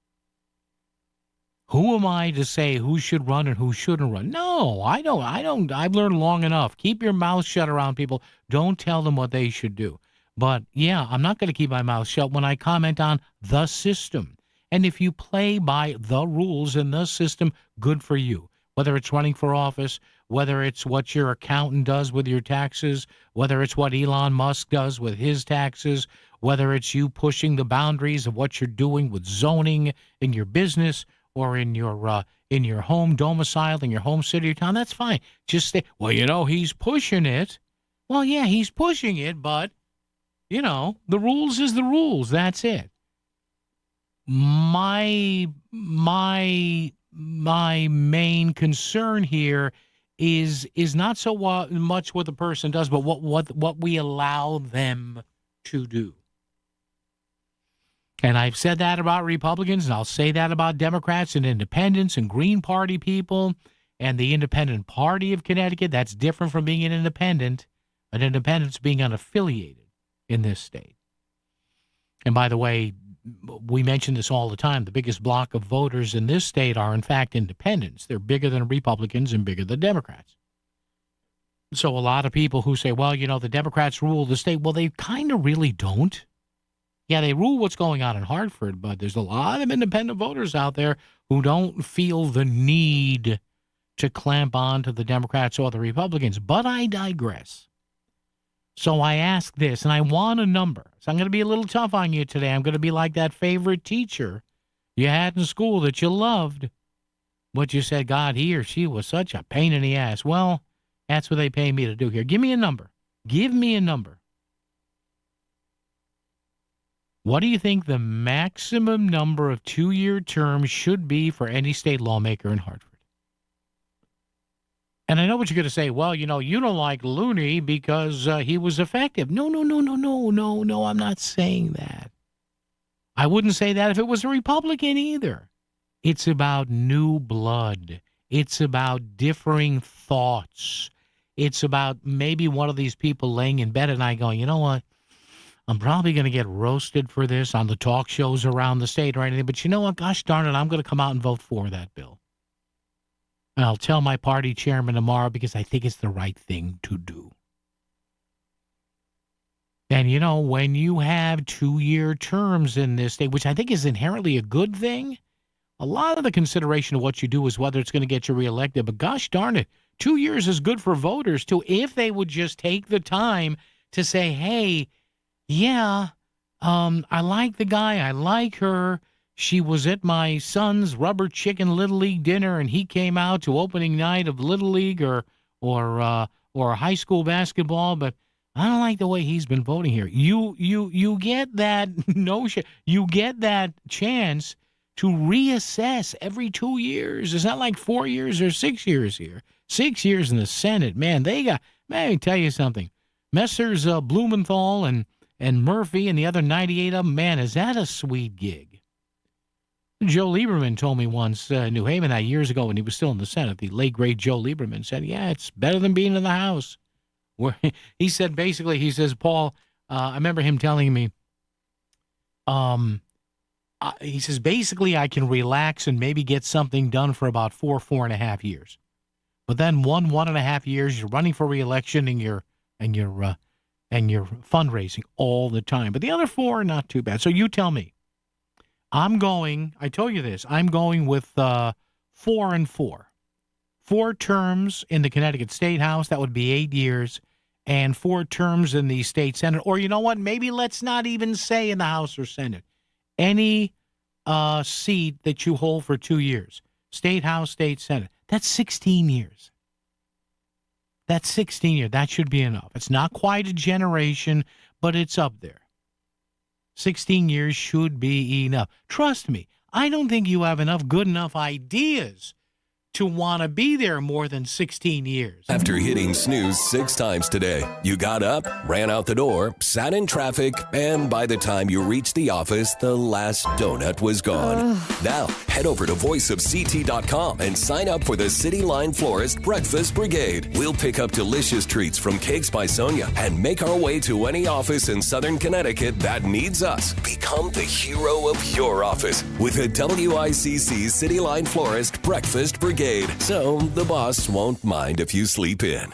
Who am I to say who should run and who shouldn't run? No, I don't. I've learned long enough. Keep your mouth shut around people. Don't tell them what they should do. But, yeah, I'm not going to keep my mouth shut when I comment on the system. And if you play by the rules in the system, good for you. Whether it's running for office, whether it's what your accountant does with your taxes, whether it's what Elon Musk does with his taxes, whether it's you pushing the boundaries of what you're doing with zoning in your business or in your home domicile, in your home city or town, that's fine. Just say, well, he's pushing it. Well, yeah, he's pushing it, but, the rules is the rules. That's it. My main concern here is not so much what the person does, but what we allow them to do. And I've said that about Republicans, and I'll say that about Democrats and independents and Green Party people and the Independent Party of Connecticut. That's different from being an independent. An independent's being unaffiliated in this state. And by the way, we mention this all the time. The biggest block of voters in this state are, in fact, independents. They're bigger than Republicans and bigger than Democrats. So a lot of people who say, well, the Democrats rule the state, well, they kind of really don't. Yeah, they rule what's going on in Hartford, but there's a lot of independent voters out there who don't feel the need to clamp on to the Democrats or the Republicans. But I digress. So I ask this, and I want a number. So I'm going to be a little tough on you today. I'm going to be like that favorite teacher you had in school that you loved, but you said, God, he or she was such a pain in the ass. Well, that's what they pay me to do here. Give me a number. Give me a number. What do you think the maximum number of 2-year terms should be for any state lawmaker in Hartford? And I know what you're going to say. Well, you don't like Looney because he was effective. No, I'm not saying that. I wouldn't say that if it was a Republican either. It's about new blood. It's about differing thoughts. It's about maybe one of these people laying in bed at night going, you know what? I'm probably going to get roasted for this on the talk shows around the state or anything. But you know what? Gosh darn it, I'm going to come out and vote for that bill. And I'll tell my party chairman tomorrow because I think it's the right thing to do. And, when you have 2-year terms in this state, which I think is inherently a good thing, a lot of the consideration of what you do is whether it's going to get you reelected. But gosh darn it, 2 years is good for voters, too, if they would just take the time to say, hey, yeah, I like the guy, I like her. She was at my son's rubber chicken Little League dinner, and he came out to opening night of Little League or high school basketball, but I don't like the way he's been voting here. You get that notion, you get that chance to reassess every 2 years. It's not like 4 years or 6 years here. 6 years in the Senate, man. Let me tell you something. Messrs. Blumenthal and Murphy and the other 98 of them, man, is that a sweet gig? Joe Lieberman told me once in New Haven that years ago when he was still in the Senate, the late, great Joe Lieberman said, yeah, it's better than being in the House. Where he said, basically, he says, Paul, I remember him telling me, he says, basically, I can relax and maybe get something done for about 4.5 years. But then 1.5 years, you're running for re-election and you're fundraising all the time. But the other 4 are not too bad. So you tell me. I told you this, I'm going with 4 and 4. 4 terms in the Connecticut State House, that would be 8 years, and 4 terms in the State Senate. Or you know what, maybe let's not even say in the House or Senate. Any seat that you hold for 2 years, State House, State Senate, that's 16 years. That's 16 years. That should be enough. It's not quite a generation, but it's up there. 16 years should be enough. Trust me, I don't think you have good enough ideas to want to be there more than 16 years. After hitting snooze 6 times today, you got up, ran out the door, sat in traffic, and by the time you reached the office, the last donut was gone. Now, head over to voiceofct.com and sign up for the City Line Florist Breakfast Brigade. We'll pick up delicious treats from Cakes by Sonia and make our way to any office in Southern Connecticut that needs us. Become the hero of your office with a WICC City Line Florist Breakfast Brigade. So the boss won't mind if you sleep in.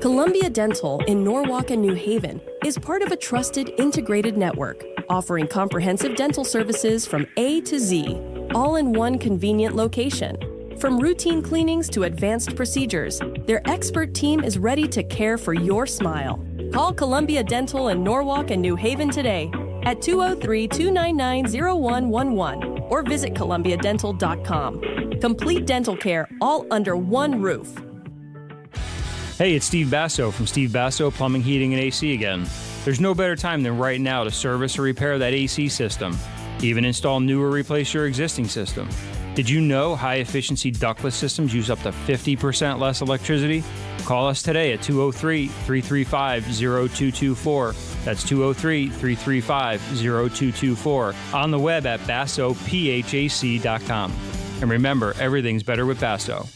Columbia Dental in Norwalk and New Haven is part of a trusted integrated network, offering comprehensive dental services from A to Z, all in one convenient location. From routine cleanings to advanced procedures, their expert team is ready to care for your smile. Call Columbia Dental in Norwalk and New Haven today at 203-299-0111 or visit columbiadental.com. Complete dental care all under one roof. Hey, it's Steve Basso from Steve Basso Plumbing, Heating, and AC again. There's no better time than right now to service or repair that AC system. Even install new or replace your existing system. Did you know high-efficiency ductless systems use up to 50% less electricity? Call us today at 203-335-0224. That's 203-335-0224. On the web at bassophac.com. And remember, everything's better with Basso.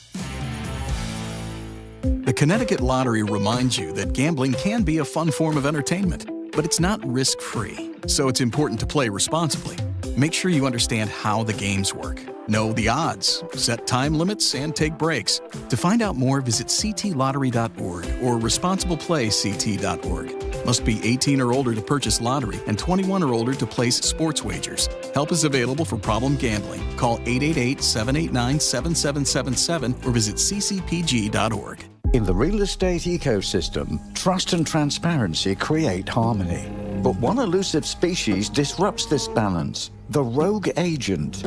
The Connecticut Lottery reminds you that gambling can be a fun form of entertainment, but it's not risk-free, so it's important to play responsibly. Make sure you understand how the games work. Know the odds, set time limits, and take breaks. To find out more, visit ctlottery.org or responsibleplayct.org. Must be 18 or older to purchase lottery and 21 or older to place sports wagers. Help is available for problem gambling. Call 888-789-7777 or visit ccpg.org. In the real estate ecosystem, trust and transparency create harmony. But one elusive species disrupts this balance: the rogue agent.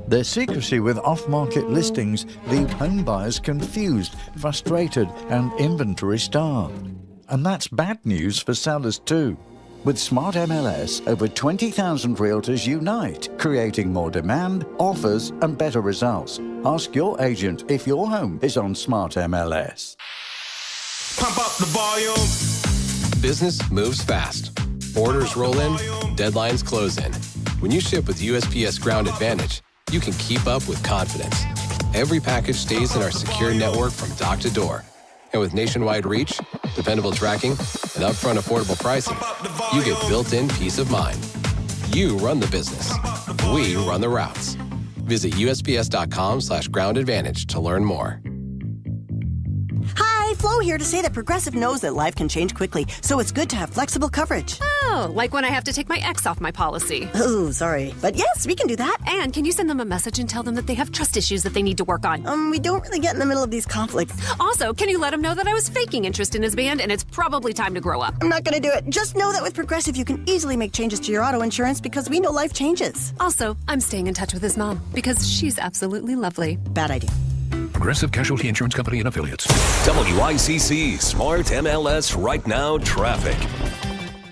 Their secrecy with off-market listings leave home buyers confused, frustrated, and inventory-starved. And that's bad news for sellers too. With Smart MLS, over 20,000 realtors unite, creating more demand, offers, and better results. Ask your agent if your home is on Smart MLS. Pump up the volume. Business moves fast. Orders roll in, deadlines close in. When you ship with USPS Ground Advantage, you can keep up with confidence. Every package stays in our secure network from dock to door. And with nationwide reach, dependable tracking, and upfront affordable pricing, you get built-in peace of mind. You run the business. We run the routes. Visit USPS.com/Ground Advantage to learn more. Hi, Flo here to say that Progressive knows that life can change quickly, so it's good to have flexible coverage. Oh, like when I have to take my ex off my policy. Oh, sorry. But yes, we can do that. And can you send them a message and tell them that they have trust issues that they need to work on? We don't really get in the middle of these conflicts. Also, can you let him know that I was faking interest in his band and it's probably time to grow up? I'm not going to do it. Just know that with Progressive, you can easily make changes to your auto insurance because we know life changes. Also, I'm staying in touch with his mom because she's absolutely lovely. Bad idea. Progressive Casualty Insurance Company and Affiliates. WICC Smart MLS Right Now Traffic.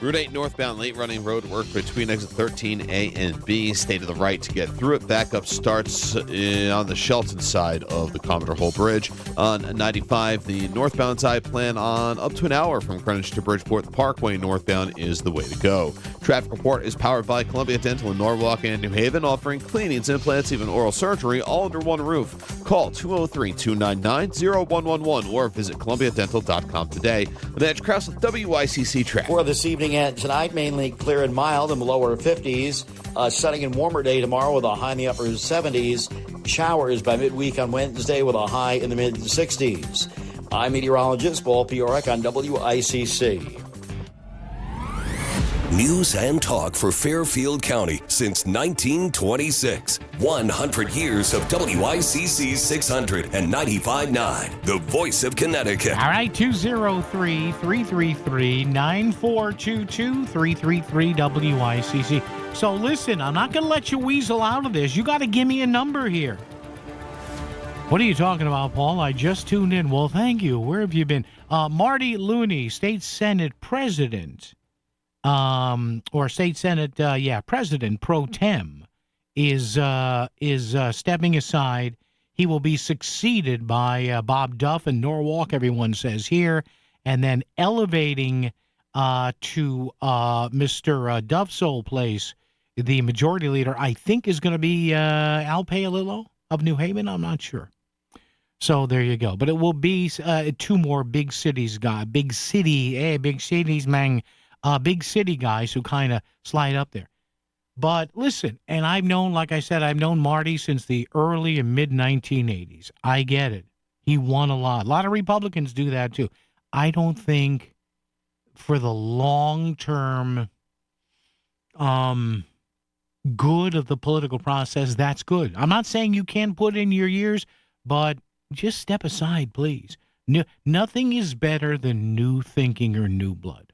Route 8 northbound late running road work between exit 13A and B. Stay to the right to get through it. Backup starts on the Shelton side of the Commodore Hole Bridge. On 95, the northbound side plan on up to an hour from Greenwich to Bridgeport. The Parkway northbound is the way to go. Traffic report is powered by Columbia Dental in Norwalk and New Haven, offering cleanings, implants, even oral surgery, all under one roof. Call 203-299-0111 or visit columbiadental.com today. With Edge Krause with WICC Traffic. For this evening and tonight, mainly clear and mild in the lower 50s. Sunny and warmer day tomorrow with a high in the upper 70s. Showers by midweek on Wednesday with a high in the mid 60s. I'm meteorologist Paul Piorek on WICC. News and talk for Fairfield County since 1926. 100 years of WICC 600 and 95.9, the voice of Connecticut. All right, 203-333-9422, 333-WICC. So listen, I'm not going to let you weasel out of this. You got to give me a number here. What are you talking about, Paul? I just tuned in. Well, thank you. Where have you been? Marty Looney, State Senate President, or State Senate, President pro tem, is stepping aside. He will be succeeded by Bob Duff in Norwalk, everyone says here, and then elevating to Mr. Duff's old place, the majority leader, I think, is going to be Al Paolillo of New Haven. I'm not sure. So there you go. But it will be two more big city guys who kind of slide up there. But listen, and I've known Marty since the early and mid-1980s. I get it. He won a lot. A lot of Republicans do that too. I don't think for the long-term good of the political process, that's good. I'm not saying you can't put in your years, but just step aside, please. Nothing is better than new thinking or new blood.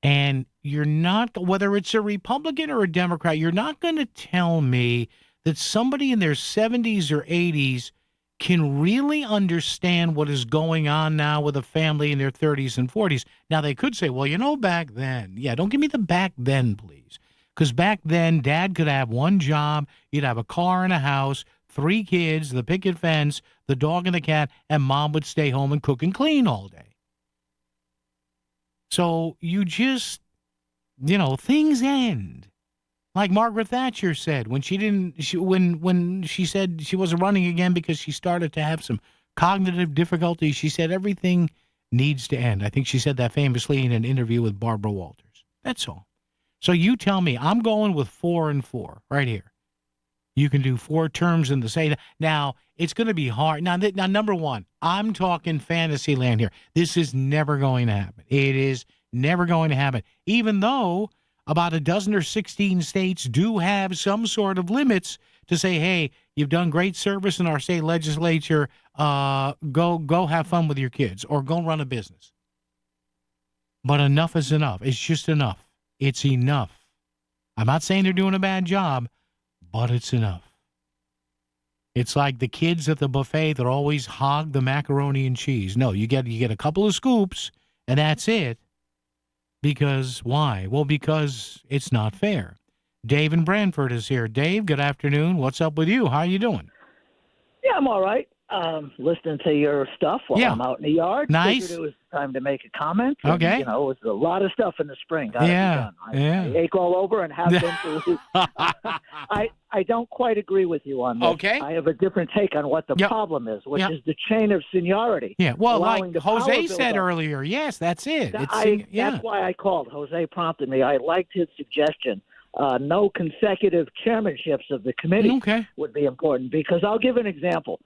And you're not, whether it's a Republican or a Democrat, you're not going to tell me that somebody in their 70s or 80s can really understand what is going on now with a family in their 30s and 40s. Now, they could say, well, back then. Yeah, don't give me the back then, please. Because back then, Dad could have one job, you'd have a car and a house, 3 kids, the picket fence, the dog and the cat, and Mom would stay home and cook and clean all day. So you just, things end. Like Margaret Thatcher said when when she said she wasn't running again because she started to have some cognitive difficulties, she said everything needs to end. I think she said that famously in an interview with Barbara Walters. That's all. So you tell me, I'm going with 4 and 4 right here. You can do 4 terms in the state. Now, it's going to be hard. Now, number one, I'm talking fantasy land here. This is never going to happen. It is never going to happen. Even though about a dozen or 16 states do have some sort of limits to say, hey, you've done great service in our state legislature. Go have fun with your kids or go run a business. But enough is enough. It's just enough. It's enough. I'm not saying they're doing a bad job, but it's enough. It's like the kids at the buffet that always hog the macaroni and cheese. No, you get a couple of scoops, and that's it. Because why? Well, because it's not fair. Dave in Brantford is here. Dave, good afternoon. What's up with you? How are you doing? Yeah, I'm all right. Listening to your stuff while I'm out in the yard. Nice. Figured it was time to make a comment. And, okay. It was a lot of stuff in the spring. Gotta be done. I ache all over and have been for I don't quite agree with you on this. Okay. I have a different take on what the problem is, which is the chain of seniority. Yeah, well, like Jose said earlier, yes, that's it. That's why I called. Jose prompted me. I liked his suggestion. No consecutive chairmanships of the committee would be important because I'll give an example.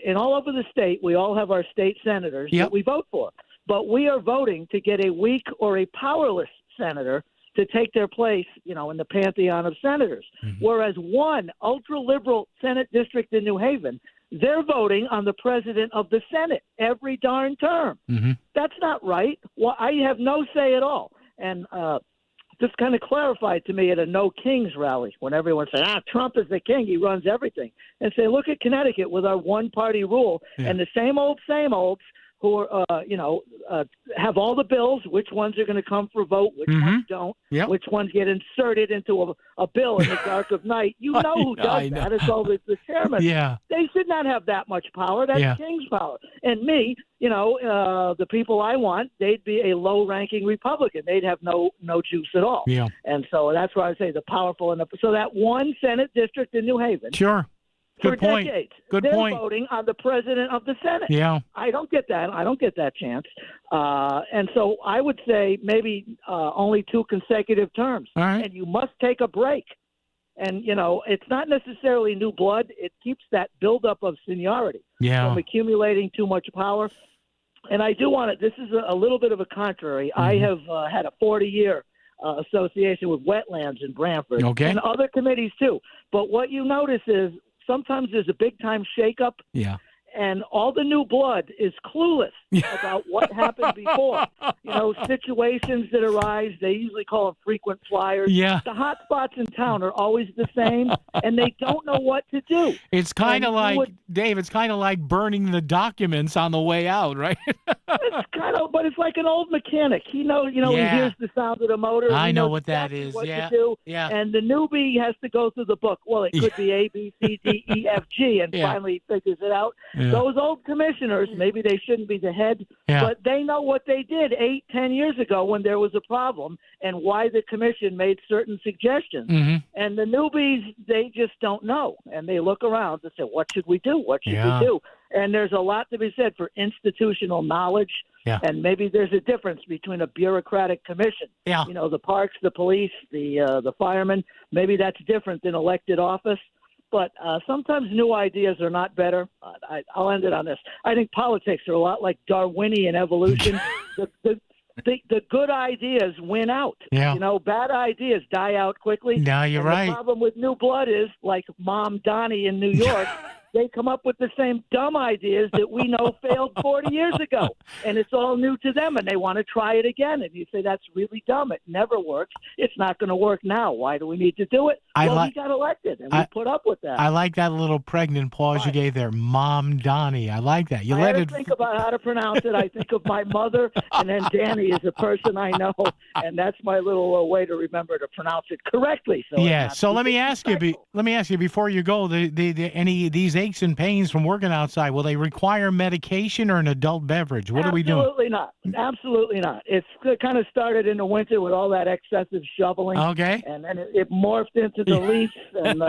In all over the state, we all have our state senators that we vote for. But we are voting to get a weak or a powerless senator to take their place, in the pantheon of senators. Mm-hmm. Whereas one ultra-liberal Senate district in New Haven, they're voting on the president of the Senate every darn term. Mm-hmm. That's not right. Well, I have no say at all. And just kind of clarified to me at a No Kings rally when everyone said, Trump is the king, he runs everything. And say, look at Connecticut with our one-party rule and the same olds who are, have all the bills, which ones are going to come for vote, which ones don't, which ones get inserted into a bill in the dark of night. You know who does that. It's all the chairman. Yeah. They should not have that much power. That's king's power. And me, the people I want, they'd be a low-ranking Republican. They'd have no juice at all. Yeah. And so that's why I say the powerful. So that one Senate district in New Haven. Sure. For Good point. decades, Good they're point. voting on the president of the Senate. Yeah. I don't get that. I don't get that chance. And so I would say maybe only 2 consecutive terms. All right. And you must take a break. And, it's not necessarily new blood. It keeps that buildup of seniority from accumulating too much power. And I do want to – this is a little bit of a contrary. I have had a 40-year association with wetlands in Brantford and other committees too. But what you notice is sometimes there's a big-time shakeup. Yeah. and all the new blood is clueless about what happened before. Situations that arise, they usually call them frequent flyers. Yeah. The hot spots in town are always the same, and they don't know what to do. It's kind of Dave, it's kind of like burning the documents on the way out, right? But it's like an old mechanic. He knows, he hears the sound of the motor. I know what exactly that is. What Yeah. to do. Yeah. And the newbie has to go through the book. Well, it could be A, B, C, D, E, F, G, and finally figures it out. Yeah. Those old commissioners, maybe they shouldn't be the head, but they know what they did 8-10 years ago when there was a problem and why the commission made certain suggestions. Mm-hmm. And the newbies, they just don't know. And they look around and say, what should we do? What should we do? And there's a lot to be said for institutional knowledge. Yeah. And maybe there's a difference between a bureaucratic commission. Yeah. The parks, the police, the firemen. Maybe that's different than elected office. But sometimes new ideas are not better. I'll end it on this. I think politics are a lot like Darwinian evolution. The good ideas win out. Yeah. Bad ideas die out quickly. No, you're right. The problem with new blood is, like Mom Donnie in New York, they come up with the same dumb ideas that we know failed 40 years ago. And it's all new to them, and they want to try it again. And you say, that's really dumb. It never works. It's not going to work now. Why do we need to do it? He got elected, and we put up with that. I like that little pregnant pause you gave there. Mom Donnie. I like that. I had to think about how to pronounce it. I think of my mother, and then Danny is a person I know, and that's my little way to remember to pronounce it correctly. So let me ask you before you go, any of these aches and pains from working outside, will they require medication or an adult beverage? What are we doing? Absolutely not. Absolutely not. It's kind of started in the winter with all that excessive shoveling. Okay. And then it morphed into the lease and,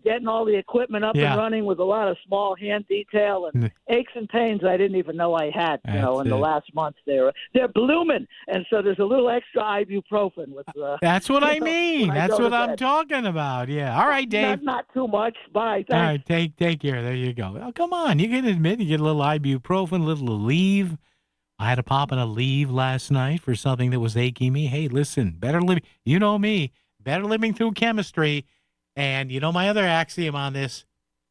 getting all the equipment up and running with a lot of small hand detail and aches and pains I didn't even know I had, in the last month. They're blooming. And so there's a little extra ibuprofen with That's what I mean. That's what I'm talking about. Yeah. All right, Dave. Not too much. Bye. Thanks. All right. Take care. There you go. Oh, come on. You can admit you get a little ibuprofen, a little Aleve. I had to pop in Aleve last night for something that was aching me. Hey, listen, better living. You know me. Better living through chemistry. And you know my other axiom on this,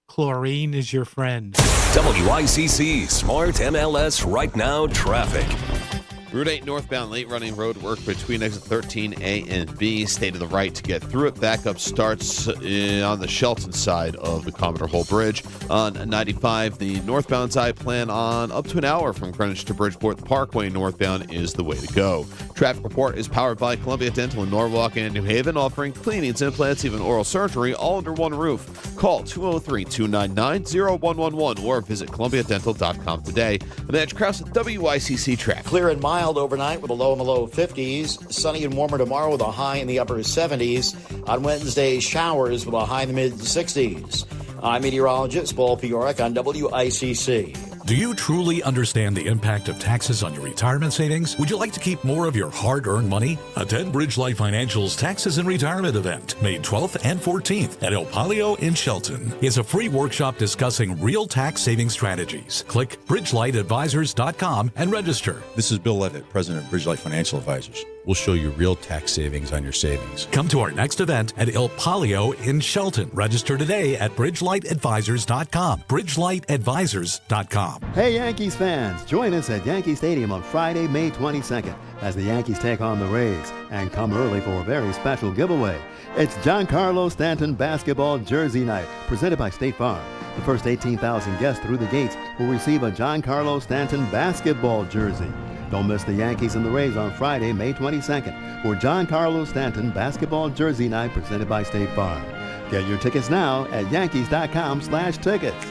chlorine is your friend. WICC Smart MLS Right Now Traffic. Route 8 northbound late running road work between exit 13A and B. Stay to the right to get through it. Backup starts on the Shelton side of the Commodore Hole Bridge. On 95, the northbound side plan on up to an hour from Greenwich to Bridgeport. The Parkway northbound is the way to go. Traffic report is powered by Columbia Dental in Norwalk and New Haven, offering cleanings, implants, even oral surgery, all under one roof. Call 203-299-0111 or visit columbiadental.com today. I'm Edge Krause at WICC Traffic. Clear and mild overnight with a low in the low 50s. Sunny and warmer tomorrow with a high in the upper 70s. On Wednesday, showers with a high in the mid 60s. I'm meteorologist Paul Fiorek on WICC. Do you truly understand the impact of taxes on your retirement savings? Would you like to keep more of your hard-earned money? Attend Bridge Light Financial's Taxes and Retirement event, May 12th and 14th at El Palio in Shelton. It's a free workshop discussing real tax saving strategies. Click bridgelightadvisors.com and register. This is Bill Levitt, President of Bridge Light Financial Advisors. We'll show you real tax savings on your savings. Come to our next event at El Palio in Shelton. Register today at bridgelightadvisors.com. bridgelightadvisors.com. Hey Yankees fans, join us at Yankee Stadium on Friday, May 22nd as the Yankees take on the Rays, and come early for a very special giveaway. It's Giancarlo Stanton Basketball Jersey Night, presented by State Farm. The first 18,000 guests through the gates will receive a Giancarlo Stanton basketball jersey. Don't miss the Yankees and the Rays on Friday, May 22nd for Giancarlo Stanton Basketball Jersey Night, presented by State Farm. Get your tickets now at yankees.com/tickets.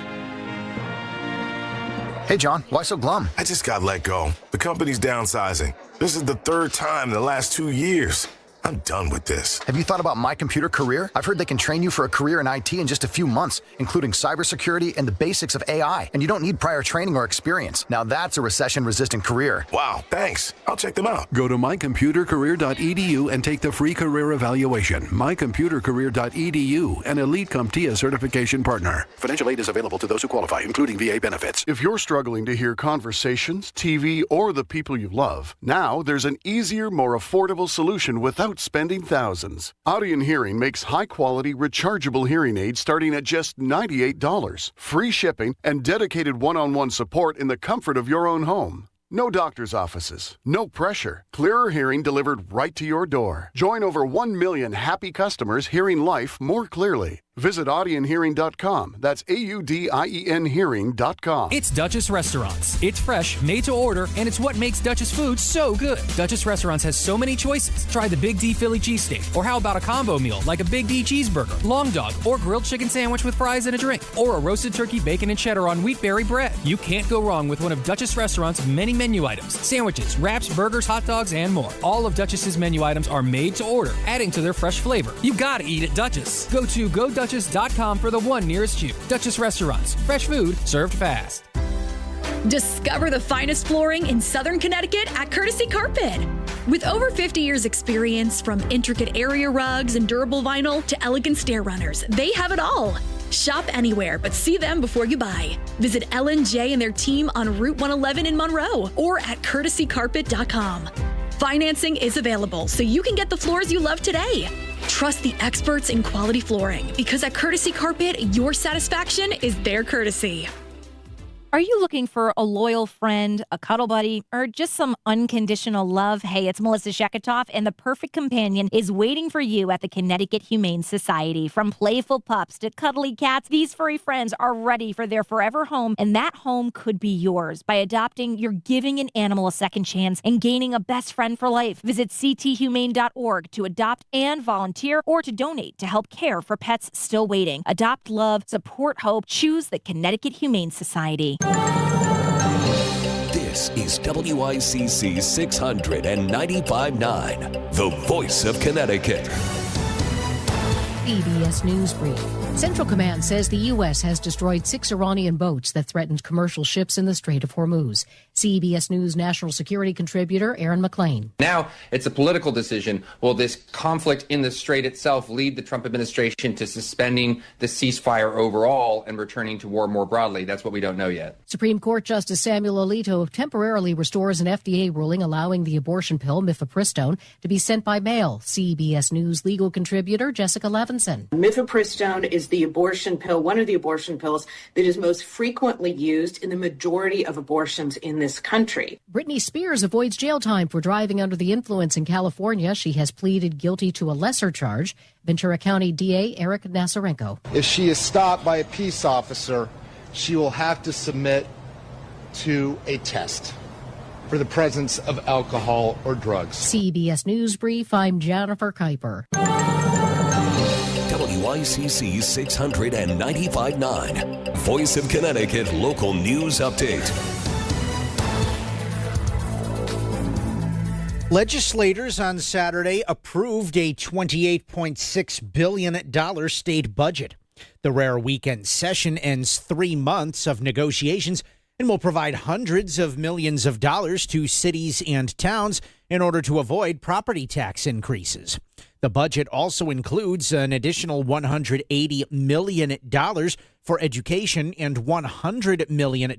Hey, John, why so glum? I just got let go. The company's downsizing. This is the third time in the last 2 years. I'm done with this. Have you thought about My Computer Career? I've heard they can train you for a career in IT in just a few months, including cybersecurity and the basics of AI. And you don't need prior training or experience. Now that's a recession-resistant career. Wow, thanks. I'll check them out. Go to mycomputercareer.edu and take the free career evaluation. mycomputercareer.edu, an Elite CompTIA certification partner. Financial aid is available to those who qualify, including VA benefits. If you're struggling to hear conversations, TV, or the people you love, now there's an easier, more affordable solution without without spending thousands. Audion Hearing makes high-quality, rechargeable hearing aids starting at just $98, free shipping, and dedicated one-on-one support in the comfort of your own home. No doctor's offices, no pressure. Clearer hearing delivered right to your door. Join over 1 million happy customers hearing life more clearly. Visit audionhearing.com. That's AUDIEN hearing.com. It's Duchess Restaurants. It's fresh, made to order, and it's what makes Duchess food so good. Duchess Restaurants has so many choices. Try the Big D Philly cheesesteak, or how about a combo meal like a Big D cheeseburger, long dog, or grilled chicken sandwich with fries and a drink, or a roasted turkey, bacon, and cheddar on wheatberry bread. You can't go wrong with one of Duchess Restaurants' many menu items: sandwiches, wraps, burgers, hot dogs, and more. All of Duchess's menu items are made to order, adding to their fresh flavor. You gotta eat at Duchess. Go to GoDuchess.com for the one nearest you. Duchess Restaurants. Fresh food served fast. Discover the finest flooring in Southern Connecticut at Courtesy Carpet. With over 50 years experience, from intricate area rugs and durable vinyl to elegant stair runners, they have it all. Shop anywhere, but see them before you buy. Visit L&J and their team on Route 111 in Monroe or at courtesycarpet.com. Financing is available, so you can get the floors you love today. Trust the experts in quality flooring, because at Courtesy Carpet, your satisfaction is their courtesy. Are you looking for a loyal friend, a cuddle buddy, or just some unconditional love? Hey, it's Melissa Sheketoff, and the perfect companion is waiting for you at the Connecticut Humane Society. From playful pups to cuddly cats, these furry friends are ready for their forever home, and that home could be yours. By adopting, you're giving an animal a second chance and gaining a best friend for life. Visit cthumane.org to adopt and volunteer, or to donate to help care for pets still waiting. Adopt love, support hope, choose the Connecticut Humane Society. This is WICC 695.9, the voice of Connecticut. CBS News Brief. Central Command says the U.S. has destroyed 6 Iranian boats that threatened commercial ships in the Strait of Hormuz. CBS News national security contributor Aaron McLean. Now it's a political decision. Will this conflict in the Strait itself lead the Trump administration to suspending the ceasefire overall and returning to war more broadly? That's what we don't know yet. Supreme Court Justice Samuel Alito temporarily restores an FDA ruling allowing the abortion pill mifepristone to be sent by mail. CBS News legal contributor Jessica Levinson. Mifepristone is the abortion pill, one of the abortion pills that is most frequently used in the majority of abortions in this country. Britney Spears avoids jail time for driving under the influence in California. She has pleaded guilty to a lesser charge. Ventura County DA Eric Nasarenko. If she is stopped by a peace officer, she will have to submit to a test for the presence of alcohol or drugs. CBS News Brief, I'm Jennifer Kuiper. WICC 695.9, Voice of Connecticut Local News Update. Legislators on Saturday approved a $28.6 billion state budget. The rare weekend session ends 3 months of negotiations and will provide hundreds of millions of dollars to cities and towns in order to avoid property tax increases. The budget also includes an additional $180 million for education and $100 million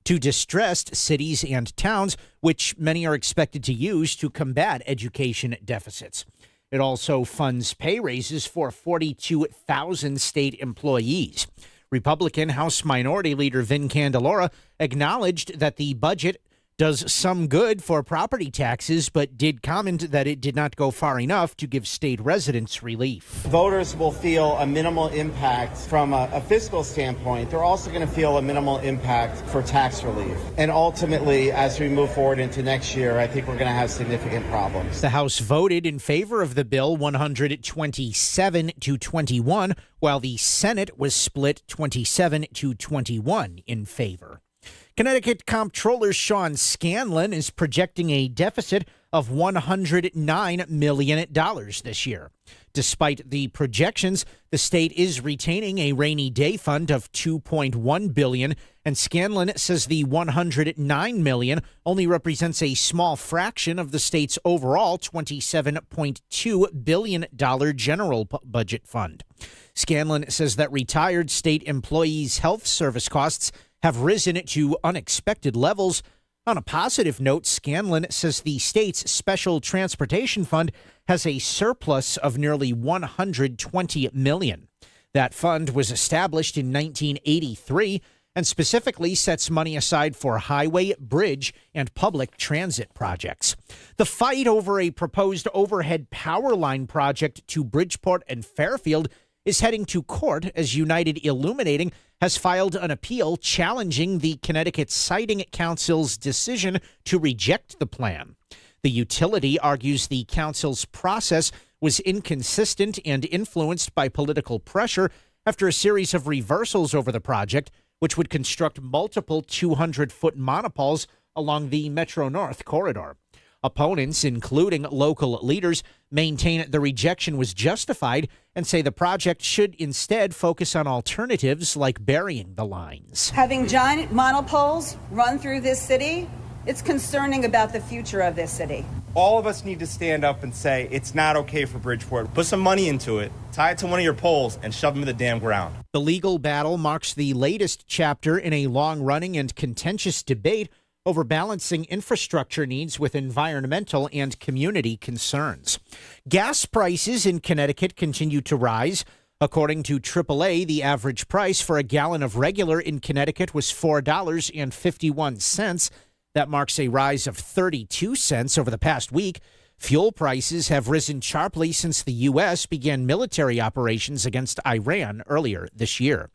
to distressed cities and towns, which many are expected to use to combat education deficits. It also funds pay raises for 42,000 state employees. Republican House Minority Leader Vin Candelora acknowledged that the budget does some good for property taxes, but did comment that it did not go far enough to give state residents relief. Voters will feel a minimal impact from a fiscal standpoint. They're also going to feel a minimal impact for tax relief. And ultimately, as we move forward into next year, I think we're going to have significant problems. The House voted in favor of the bill 127 to 21, while the Senate was split 27 to 21 in favor. Connecticut Comptroller Sean Scanlon is projecting a deficit of $109 million this year. Despite the projections, the state is retaining a rainy day fund of $2.1 billion, and Scanlon says the $109 million only represents a small fraction of the state's overall $27.2 billion general budget fund. Scanlon says that retired state employees' health service costs have risen to unexpected levels. On a positive note, Scanlon says the state's special transportation fund has a surplus of nearly $120 million. That fund was established in 1983 and specifically sets money aside for highway, bridge, and public transit projects. The fight over a proposed overhead power line project to Bridgeport and Fairfield is heading to court as United Illuminating has filed an appeal challenging the Connecticut Siting Council's decision to reject the plan. The utility argues the council's process was inconsistent and influenced by political pressure after a series of reversals over the project, which would construct multiple 200-foot monopoles along the Metro North corridor. Opponents, including local leaders, maintain the rejection was justified and say the project should instead focus on alternatives like burying the lines. Having giant monopoles run through this city, it's concerning about the future of this city. All of us need to stand up and say it's not okay for Bridgeport. Put some money into it, tie it to one of your poles, and shove them in the damn ground. The legal battle marks the latest chapter in a long-running and contentious debate over balancing infrastructure needs with environmental and community concerns. Gas prices in Connecticut continue to rise. According to AAA, the average price for a gallon of regular in Connecticut was $4.51. That marks a rise of 32 cents over the past week. Fuel prices have risen sharply since the U.S. began military operations against Iran earlier this year.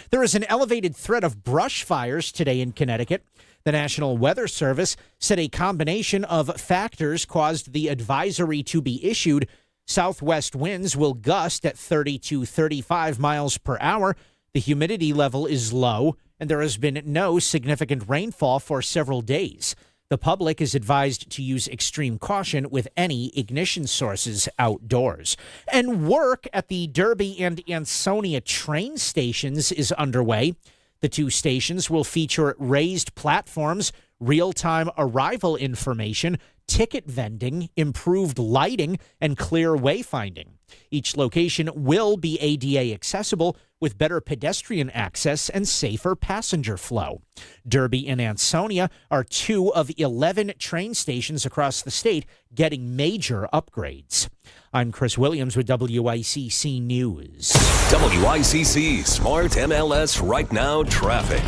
There is an elevated threat of brush fires today in Connecticut. The National Weather Service said a combination of factors caused the advisory to be issued. Southwest winds will gust at 30 to 35 miles per hour. The humidity level is low, and there has been no significant rainfall for several days. The public is advised to use extreme caution with any ignition sources outdoors. And work at the Derby and Ansonia train stations is underway. The two stations will feature raised platforms, real-time arrival information, ticket vending, improved lighting, and clear wayfinding. Each location will be ADA accessible with better pedestrian access and safer passenger flow. Derby and Ansonia are 2 of 11 train stations across the state getting major upgrades. I'm Chris Williams with WICC News. WICC Smart MLS Right Now Traffic.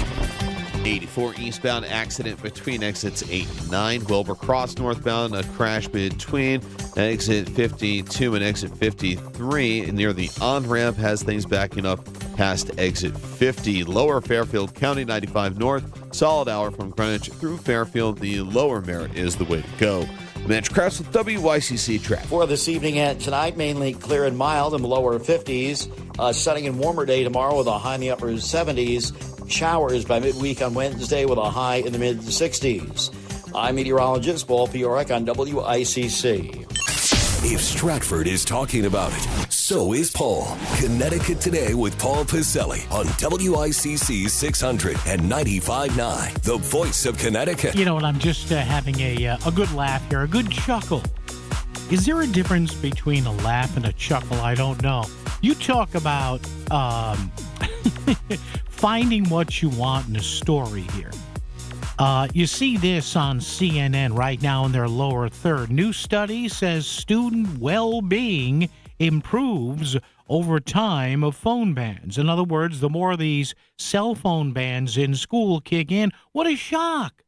84 eastbound accident between exits 8 and 9. Wilbur Cross northbound, a crash between exit 52 and exit 53 near the on-ramp has things backing up past exit 50. Lower Fairfield County 95 north, solid hour from Greenwich through Fairfield. The lower Merritt is the way to go. Mitch Krause with WICC Traffic. For this evening and tonight, mainly clear and mild in the lower 50s. Sunny and warmer day tomorrow with a high in the upper 70s. Showers by midweek on Wednesday with a high in the mid-60s. I'm meteorologist Paul Piorek on WICC. If Stratford is talking about it, so is Paul. Connecticut Today with Paul Piselli on WICC 600 and 95.9, the voice of Connecticut. You know what? I'm just having a good laugh here, a good chuckle. Is there a difference between a laugh and a chuckle? I don't know. You talk about finding what you want in a story here. You see this on CNN right now in their lower third. New study says student well-being improves over time of phone bans. In other words, the more of these cell phone bans in school kick in, what a shock.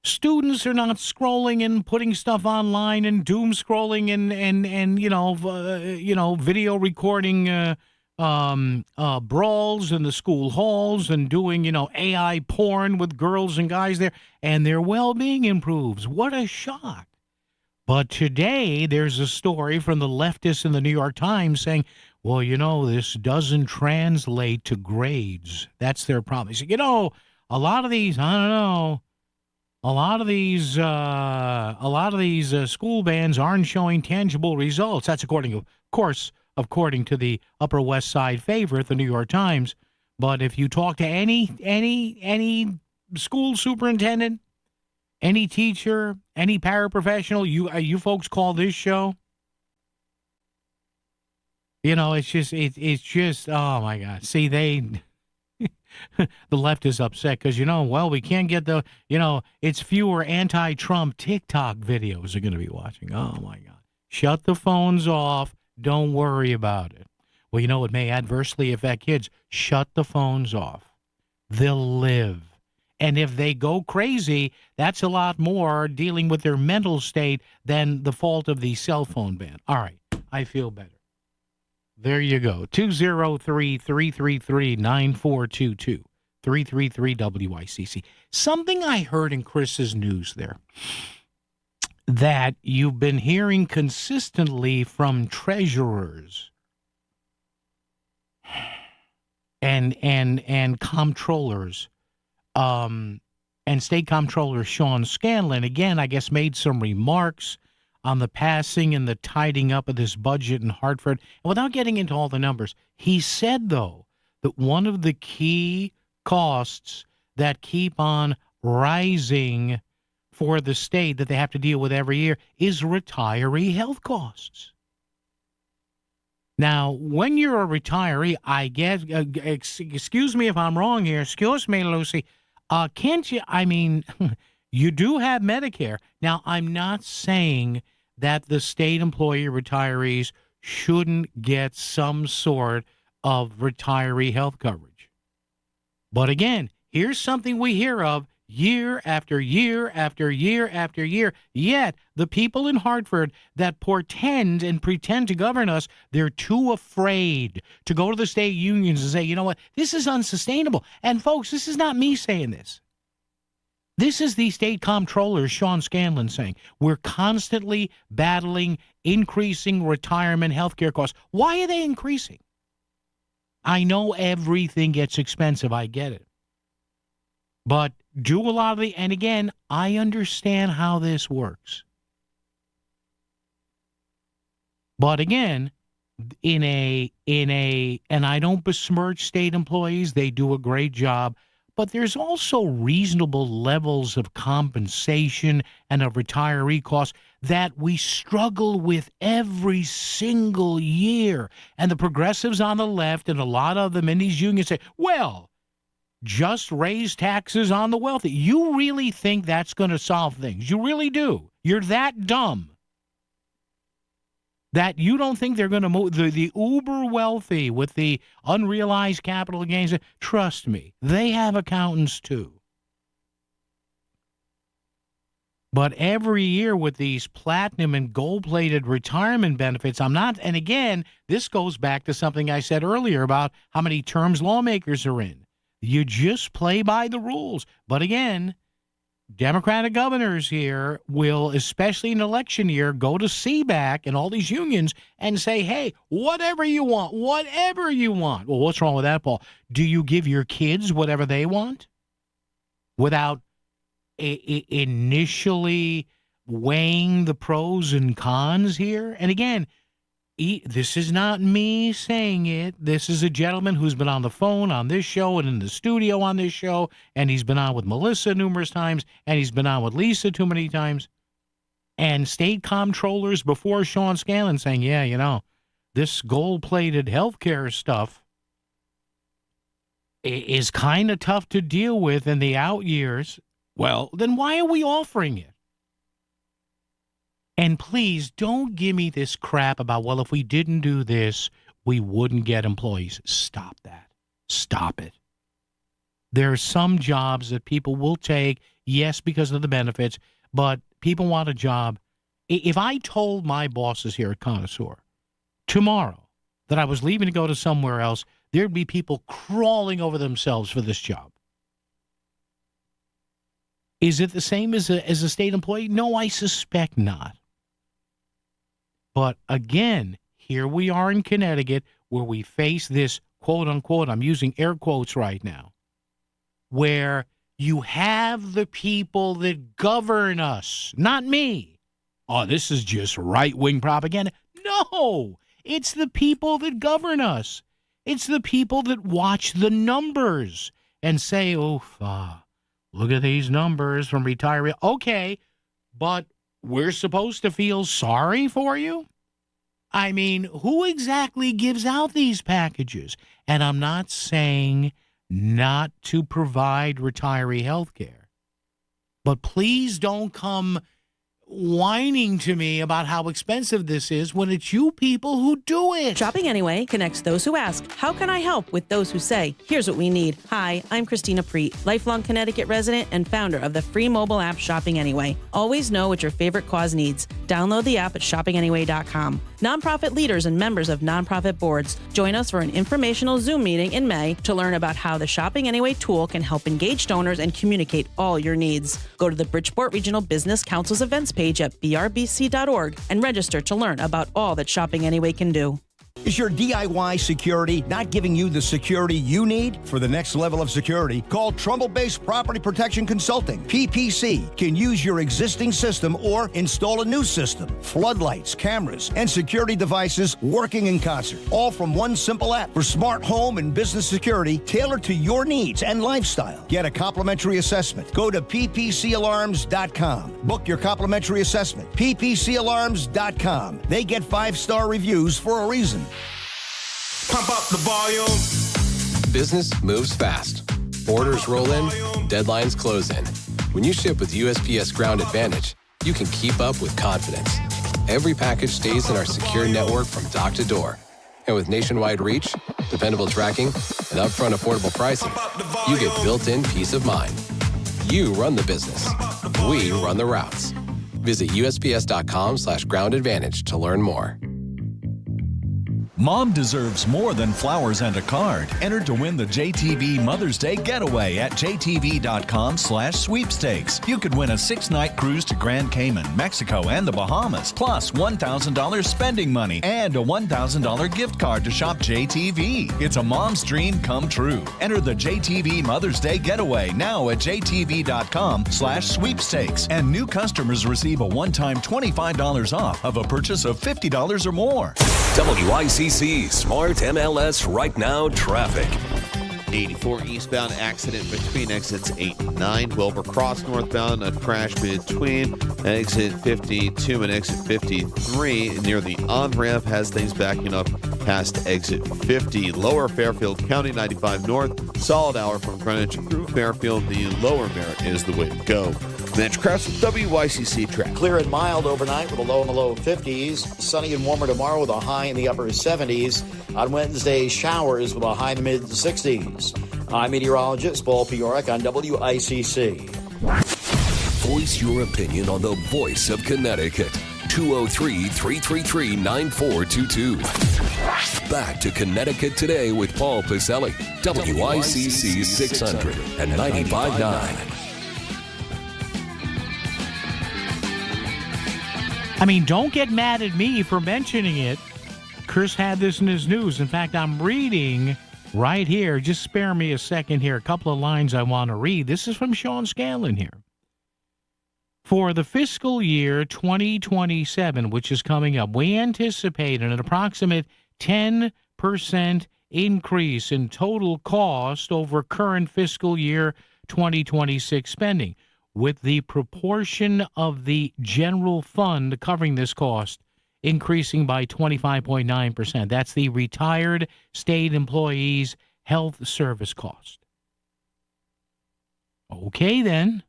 Students are not scrolling and putting stuff online and doom scrolling and video recording brawls in the school halls and doing, AI porn with girls and guys there, and their well-being improves. What a shock. But today, there's a story from the leftists in the New York Times saying, well, this doesn't translate to grades. That's their problem. They say, a lot of these, a lot of these school bans aren't showing tangible results. That's according to the Upper West Side favorite, the New York Times. But if you talk to any school superintendent, any teacher, any paraprofessional, you folks call this show, it's just, oh my God. See, the left is upset because, we can't get it's fewer anti-Trump TikTok videos they're going to be watching. Oh my God. Shut the phones off. Don't worry about it. Well, you know, it may adversely affect kids. Shut the phones off. They'll live. And if they go crazy, that's a lot more dealing with their mental state than the fault of the cell phone ban. All right, I feel better. There you go. 203-333-9422. 333-WICC. Something I heard in Chris's news there that you've been hearing consistently from treasurers and comptrollers, and State Comptroller Sean Scanlon, again, I guess, made some remarks on the passing and the tidying up of this budget in Hartford. And without getting into all the numbers, he said, though, that one of the key costs that keep on rising for the state that they have to deal with every year is retiree health costs. Now, when you're a retiree, I guess, excuse me if I'm wrong here. Excuse me, Lucy. Can't you, I mean, you do have Medicare. Now, I'm not saying that the state employee retirees shouldn't get some sort of retiree health coverage. But again, here's something we hear of year after year after year after year. Yet the people in Hartford that portend and pretend to govern us, they're too afraid to go to the state unions and say, you know what, this is unsustainable. And folks, this is not me saying this. This is the state comptroller, Sean Scanlon, saying we're constantly battling increasing retirement health care costs. Why are they increasing? I know everything gets expensive. I get it. But do a lot of the, and again, I understand how this works. But again, and I don't besmirch state employees, they do a great job, but there's also reasonable levels of compensation and of retiree costs that we struggle with every single year. And the progressives on the left and a lot of them in these unions say, well, just raise taxes on the wealthy. You really think that's going to solve things? You really do. You're that dumb that you don't think they're going to move the uber wealthy with the unrealized capital gains. Trust me, they have accountants too. But every year with these platinum and gold-plated retirement benefits, I'm not, and again, this goes back to something I said earlier about how many terms lawmakers are in. You just play by the rules. But again, Democratic governors here will, especially in election year, go to CBAC and all these unions and say, hey, whatever you want, whatever you want. Well, what's wrong with that, Paul? Do you give your kids whatever they want without initially weighing the pros and cons here? And again, this is not me saying it. This is a gentleman who's been on the phone on this show and in the studio on this show, and he's been on with Melissa numerous times, and he's been on with Lisa too many times. And state comptrollers before Sean Scanlon saying, yeah, you know, this gold-plated healthcare stuff is kind of tough to deal with in the out years. Well, then why are we offering it? And please don't give me this crap about, well, if we didn't do this, we wouldn't get employees. Stop that. Stop it. There are some jobs that people will take, yes, because of the benefits, but people want a job. If I told my bosses here at Connoisseur tomorrow that I was leaving to go to somewhere else, there'd be people crawling over themselves for this job. Is it the same as a state employee? No, I suspect not. But again, here we are in Connecticut where we face this, quote unquote, I'm using air quotes right now, where you have the people that govern us, not me. Oh, this is just right-wing propaganda. No, it's the people that govern us. It's the people that watch the numbers and say, look at these numbers from retiree. Okay, but we're supposed to feel sorry for you? I mean, who exactly gives out these packages? And I'm not saying not to provide retiree health care. But please don't come whining to me about how expensive this is when it's you people who do it. Shopping Anyway connects those who ask, how can I help, with those who say, here's what we need. Hi, I'm Christina Preet, lifelong Connecticut resident and founder of the free mobile app Shopping Anyway. Always know what your favorite cause needs. Download the app at shoppinganyway.com. Nonprofit leaders and members of nonprofit boards, join us for an informational Zoom meeting in May to learn about how the Shopping Anyway tool can help engage donors and communicate all your needs. Go to the Bridgeport Regional Business Council's events page at brbc.org and register to learn about all that Shopping Anyway can do. Is your DIY security not giving you the security you need for the next level of security? Call Trumbull-based Property Protection Consulting. PPC can use your existing system or install a new system. Floodlights, cameras, and security devices working in concert. All from one simple app for smart home and business security tailored to your needs and lifestyle. Get a complimentary assessment. Go to ppcalarms.com. Book your complimentary assessment. ppcalarms.com. They get 5-star reviews for a reason. Pump up the volume. Business moves fast. Orders roll in, deadlines close in. When you ship with USPS Ground Advantage, you can keep up with confidence. Every package stays in our secure network from dock to door. And with nationwide reach, dependable tracking, and upfront affordable pricing, you get built-in peace of mind. You run the business. We run the routes. Visit USPS.com/Ground Advantage to learn more. Mom deserves more than flowers and a card. Enter to win the JTV Mother's Day Getaway at jtv.com/sweepstakes. You could win a 6-night cruise to Grand Cayman, Mexico, and the Bahamas, plus $1,000 spending money and a $1,000 gift card to shop JTV. It's a mom's dream come true. Enter the JTV Mother's Day Getaway now at jtv.com/sweepstakes. And new customers receive a one-time $25 off of a purchase of $50 or more. WICC Smart MLS Right Now traffic. 84 eastbound accident between exits 8 and 9. Wilbur Cross northbound, a crash between exit 52 and exit 53 near the on-ramp has things backing up past exit 50. Lower Fairfield County 95 north, solid hour from Greenwich through Fairfield. The lower Merritt is the way to go. Mitch Kress with WICC traffic. Clear and mild overnight with a low in the low 50s. Sunny and warmer tomorrow with a high in the upper 70s. On Wednesday, showers with a high in the mid 60s. I'm meteorologist Paul Pioric on WICC. Voice your opinion on the voice of Connecticut. 203-333-9422. Back to Connecticut Today with Paul Pacelli. WICC 600 and 95.9. I mean, don't get mad at me for mentioning it. Chris had this in his news. In fact, I'm reading right here. Just spare me a second here. A couple of lines I want to read. This is from Sean Scanlon here. For the fiscal year 2027, which is coming up, we anticipate an approximate 10% increase in total cost over current fiscal year 2026 spending, with the proportion of the general fund covering this cost increasing by 25.9%. That's the retired state employees' health service cost. Okay, then.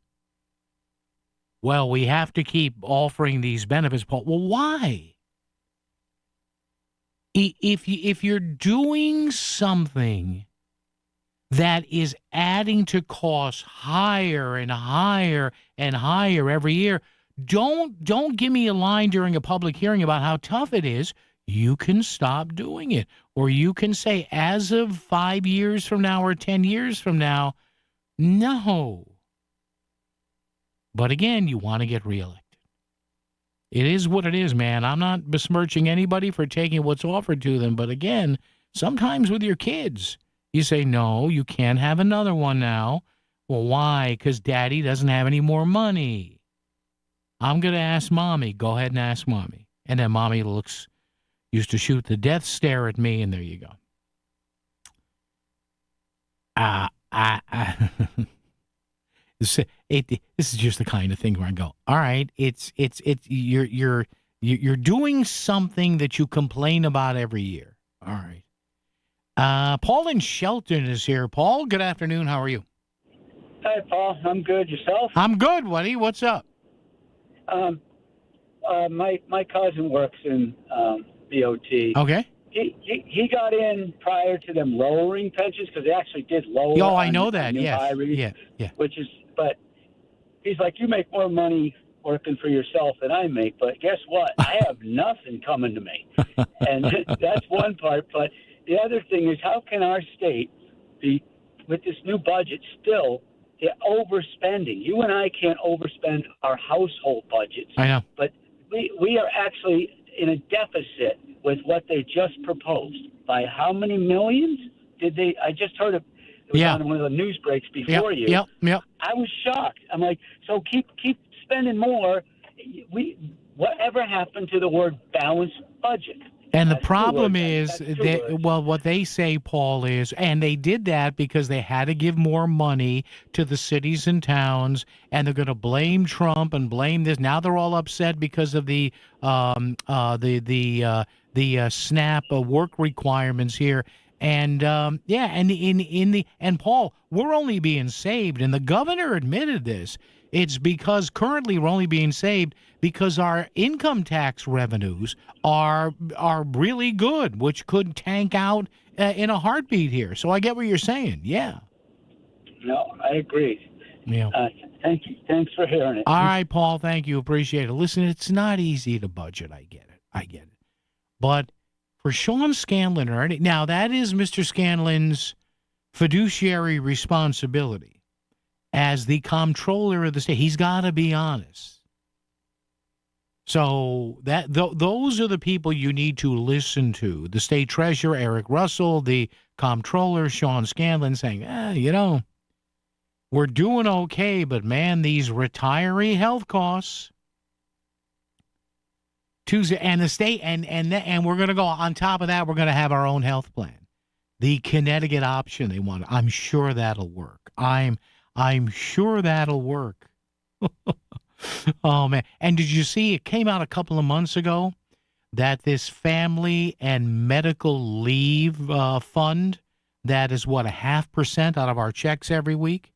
Well, we have to keep offering these benefits, Paul. Well, why? If you're doing something that is adding to costs higher and higher and higher every year, don't give me a line during a public hearing about how tough it is. You can stop doing it. Or you can say, as of 5 years from now or 10 years from now, no. But again, you want to get reelected. It is what it is, man. I'm not besmirching anybody for taking what's offered to them. But again, sometimes with your kids, you say, no, you can't have another one now. Well, why? Because daddy doesn't have any more money. I'm going to ask mommy. Go ahead and ask mommy. And then mommy used to shoot the death stare at me, and there you go. This is just the kind of thing where I go, all right, you're doing something that you complain about every year. All right. Paul in Shelton is here. Paul, good afternoon. How are you? Hi, Paul. I'm good. Yourself? I'm good, Woody. What's up? my cousin works in BOT. Okay. He got in prior to them lowering pensions because they actually did lower. Oh, I on- know on that. new Yes. hires, Yeah. But he's like, you make more money working for yourself than I make, but guess what? I have nothing coming to me, and that's one part. But the other thing is, how can our state be with this new budget still? They're overspending. You and I can't overspend our household budgets. I know. But we are actually in a deficit with what they just proposed. By how many millions did they? I just heard it was on one of the news breaks before you. Yep. I was shocked. I'm like, so keep spending more. Whatever happened to the word balanced budget? And the problem is, what they say, Paul, is, and they did that because they had to give more money to the cities and towns, and they're going to blame Trump and blame this. Now they're all upset because of the SNAP work requirements here, and Paul, we're only being saved, and the governor admitted this. It's because currently we're only being saved because our income tax revenues are really good, which could tank out in a heartbeat here. So I get what you're saying. Yeah. No, I agree. Yeah. Thank you. Thanks for hearing it. All right, Paul. Thank you. Appreciate it. Listen, it's not easy to budget. I get it. But for Sean Scanlon, now that is Mr. Scanlon's fiduciary responsibility. As the comptroller of the state, he's got to be honest. So those are the people you need to listen to. The state treasurer, Eric Russell, the comptroller, Sean Scanlon, saying, we're doing okay, but man, these retiree health costs. Tuesday, and the state, and we're going to go on top of that. We're going to have our own health plan, the Connecticut option they want. I'm sure that'll work. I'm sure that'll work. Oh, man. And did you see it came out a couple of months ago that this family and medical leave fund that is, 0.5% out of our checks every week?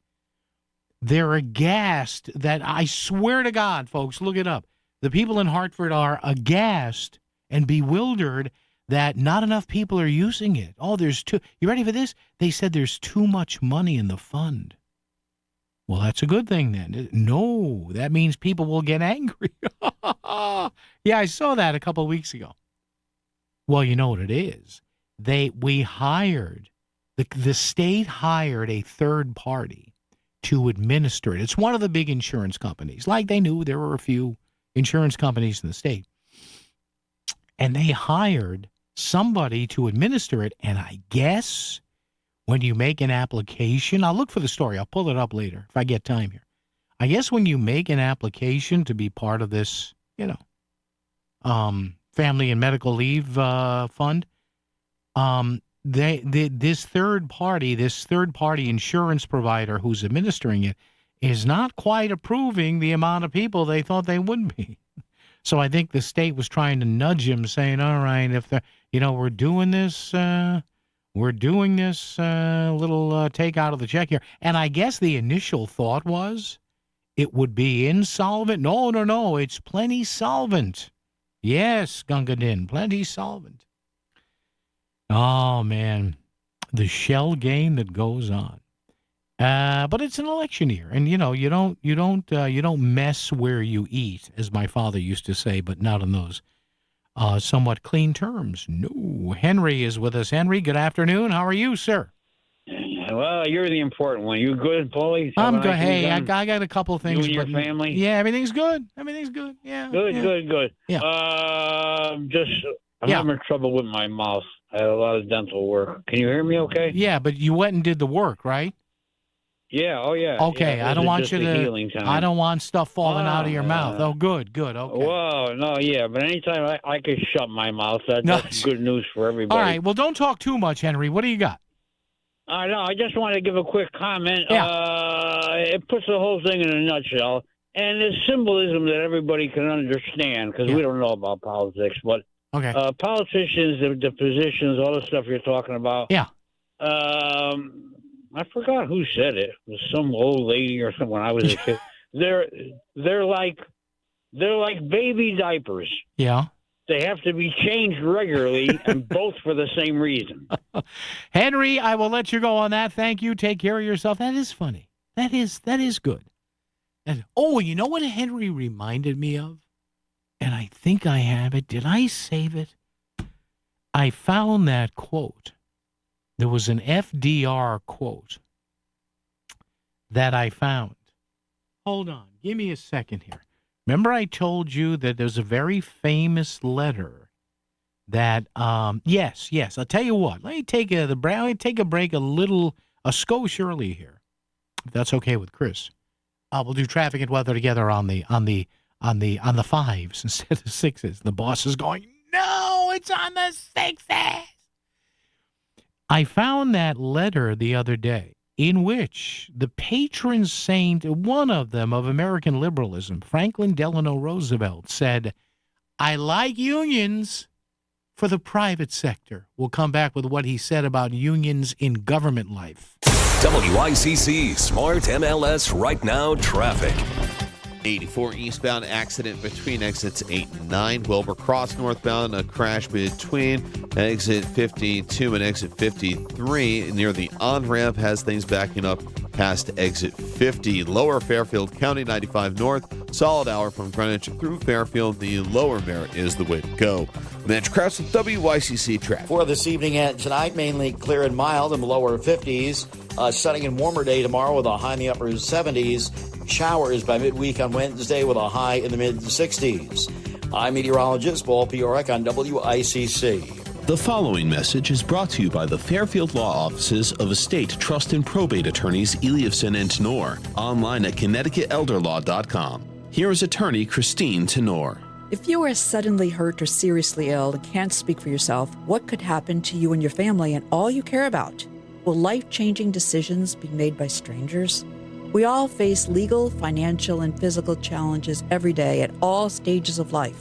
They're aghast that, I swear to God, folks, look it up. The people in Hartford are aghast and bewildered that not enough people are using it. Oh, you ready for this? They said there's too much money in the fund. Well, that's a good thing then. No, that means people will get angry. Yeah, I saw that a couple of weeks ago. Well, you know what it is. The state hired a third party to administer it. It's one of the big insurance companies. Like they knew there were a few insurance companies in the state. And they hired somebody to administer it, and I guess when you make an application, I'll look for the story. I'll pull it up later if I get time here. I guess when you make an application to be part of this, family and medical leave fund, this third party insurance provider who's administering it is not quite approving the amount of people they thought they would be. So I think the state was trying to nudge him, saying, "All right, if we're doing this." We're doing this little take out of the check here. And I guess the initial thought was it would be insolvent. No, it's plenty solvent. Yes, Gunga Din, plenty solvent. Oh, man, the shell game that goes on. But it's an election year, and you don't mess where you eat, as my father used to say, but not in those somewhat clean terms. No. Henry is with us. Henry, good afternoon. How are you, sir? Well, you're the important one. You good, Paulie? I'm good. Hey, I got a couple of things. You and your family? Yeah, everything's good. Yeah. Good. Yeah. I'm having trouble with my mouth. I had a lot of dental work. Can you hear me okay? Yeah, but you went and did the work, right? Yeah, yeah. Okay, yeah, I don't want you to. I don't want stuff falling out of your mouth. Oh, good. Okay. Well, no, yeah, but anytime I could shut my mouth, that's good news for everybody. All right, well, don't talk too much, Henry. What do you got? No, I just want to give a quick comment. Yeah. It puts the whole thing in a nutshell, and there's symbolism that everybody can understand because we don't know about politics, but politicians, the positions, all the stuff you're talking about. Yeah. I forgot who said it. It was some old lady or something when I was a kid. They're like They're like baby diapers. Yeah. They have to be changed regularly, and both for the same reason. Henry, I will let you go on that. Thank you. Take care of yourself. That is funny. That is good. Oh, you know what Henry reminded me of? And I think I have it. Did I save it? I found that quote. There was an FDR quote that I found. Hold on. Give me a second here. Remember I told you that there's a very famous letter that, yes. I'll tell you what. Let me take a break a skosh early here, if that's okay with Chris. We'll do traffic and weather together on the fives instead of sixes. The boss is going, no, it's on the sixes. I found that letter the other day, in which the patron saint, one of them, of American liberalism, Franklin Delano Roosevelt, said, I like unions for the private sector. We'll come back with what he said about unions in government life. WICC Smart MLS Right Now Traffic. 84 eastbound accident between exits 8 and 9. Wilbur Cross northbound, a crash between exit 52 and exit 53 near the on-ramp has things backing up past exit 50. Lower Fairfield County 95 north, solid hour from Greenwich through Fairfield. The lower Merritt is the way to go. Mitch Krause with WICC traffic. For this evening and tonight, mainly clear and mild in the lower 50s. Sunny and warmer day tomorrow with a high in the upper 70s. Showers by midweek on Wednesday with a high in the mid-60s. I'm meteorologist Paul Piorek on WICC. The following message is brought to you by the Fairfield Law Offices of Estate, Trust, and Probate Attorneys Eliafson and Tenor, online at ConnecticutElderLaw.com. Here is attorney Christine Tenor. If you are suddenly hurt or seriously ill and can't speak for yourself, what could happen to you and your family and all you care about? Will life-changing decisions be made by strangers? We all face legal, financial, and physical challenges every day at all stages of life.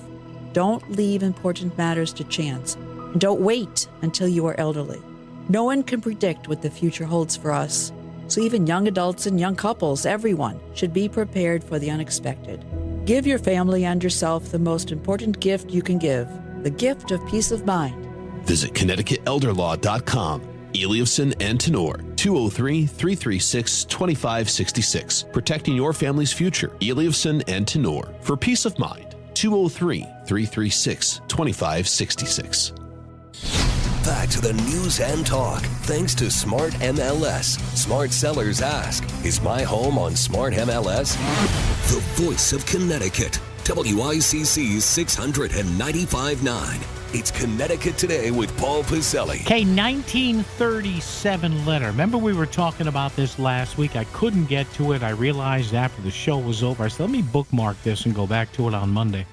Don't leave important matters to chance, and don't wait until you are elderly. No one can predict what the future holds for us, so even young adults and young couples, everyone, should be prepared for the unexpected. Give your family and yourself the most important gift you can give, the gift of peace of mind. Visit ConnecticutElderLaw.com. Eliafson and Tenor, 203-336-2566. Protecting your family's future. Eliafson and Tenor. For peace of mind, 203-336-2566. Back to the news and talk. Thanks to Smart MLS. Smart sellers ask, is my home on Smart MLS? The voice of Connecticut. WICC's 695.9. It's Connecticut Today with Paul Piselli. Okay, 1937 letter. Remember we were talking about this last week? I couldn't get to it. I realized after the show was over. I said, let me bookmark this and go back to it on Monday.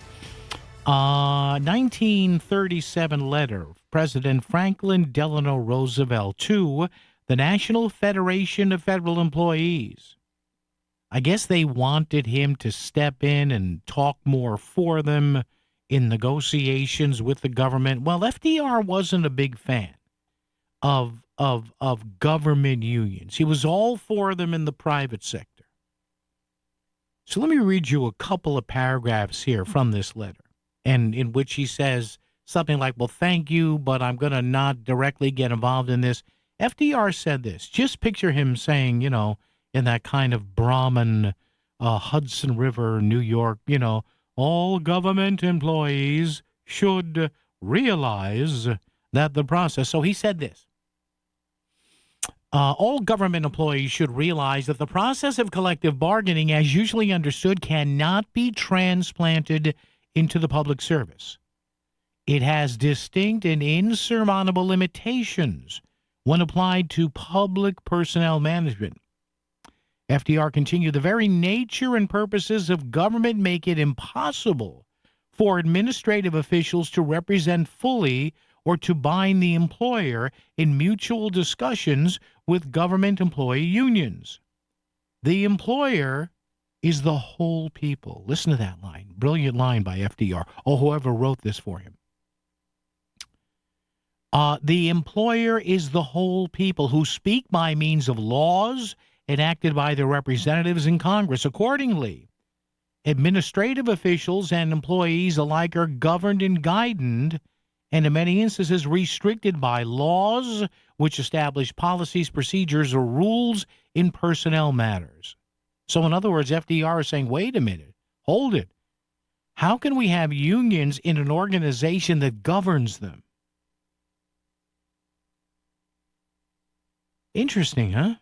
1937 letter. President Franklin Delano Roosevelt to the National Federation of Federal Employees. I guess they wanted him to step in and talk more for them in negotiations with the government. Well, FDR wasn't a big fan of government unions. He was all for them in the private sector. So let me read you a couple of paragraphs here from this letter, and in which he says something like, well, thank you, but I'm going to not directly get involved in this. FDR said this. Just picture him saying, in that kind of Brahmin, Hudson River, New York, all government employees should realize that the process. So he said this. All government employees should realize that the process of collective bargaining, as usually understood, cannot be transplanted into the public service. It has distinct and insurmountable limitations when applied to public personnel management. FDR continued, the very nature and purposes of government make it impossible for administrative officials to represent fully or to bind the employer in mutual discussions with government employee unions. The employer is the whole people. Listen to that line. Brilliant line by FDR, or whoever wrote this for him. The employer is the whole people who speak by means of laws enacted by their representatives in Congress. Accordingly, Administrative officials and employees alike are governed and guided, and in many instances restricted by laws which establish policies, procedures, or rules in personnel matters. So in other words, FDR is saying, wait a minute, hold it. How can we have unions in an organization that governs them? Interesting, huh?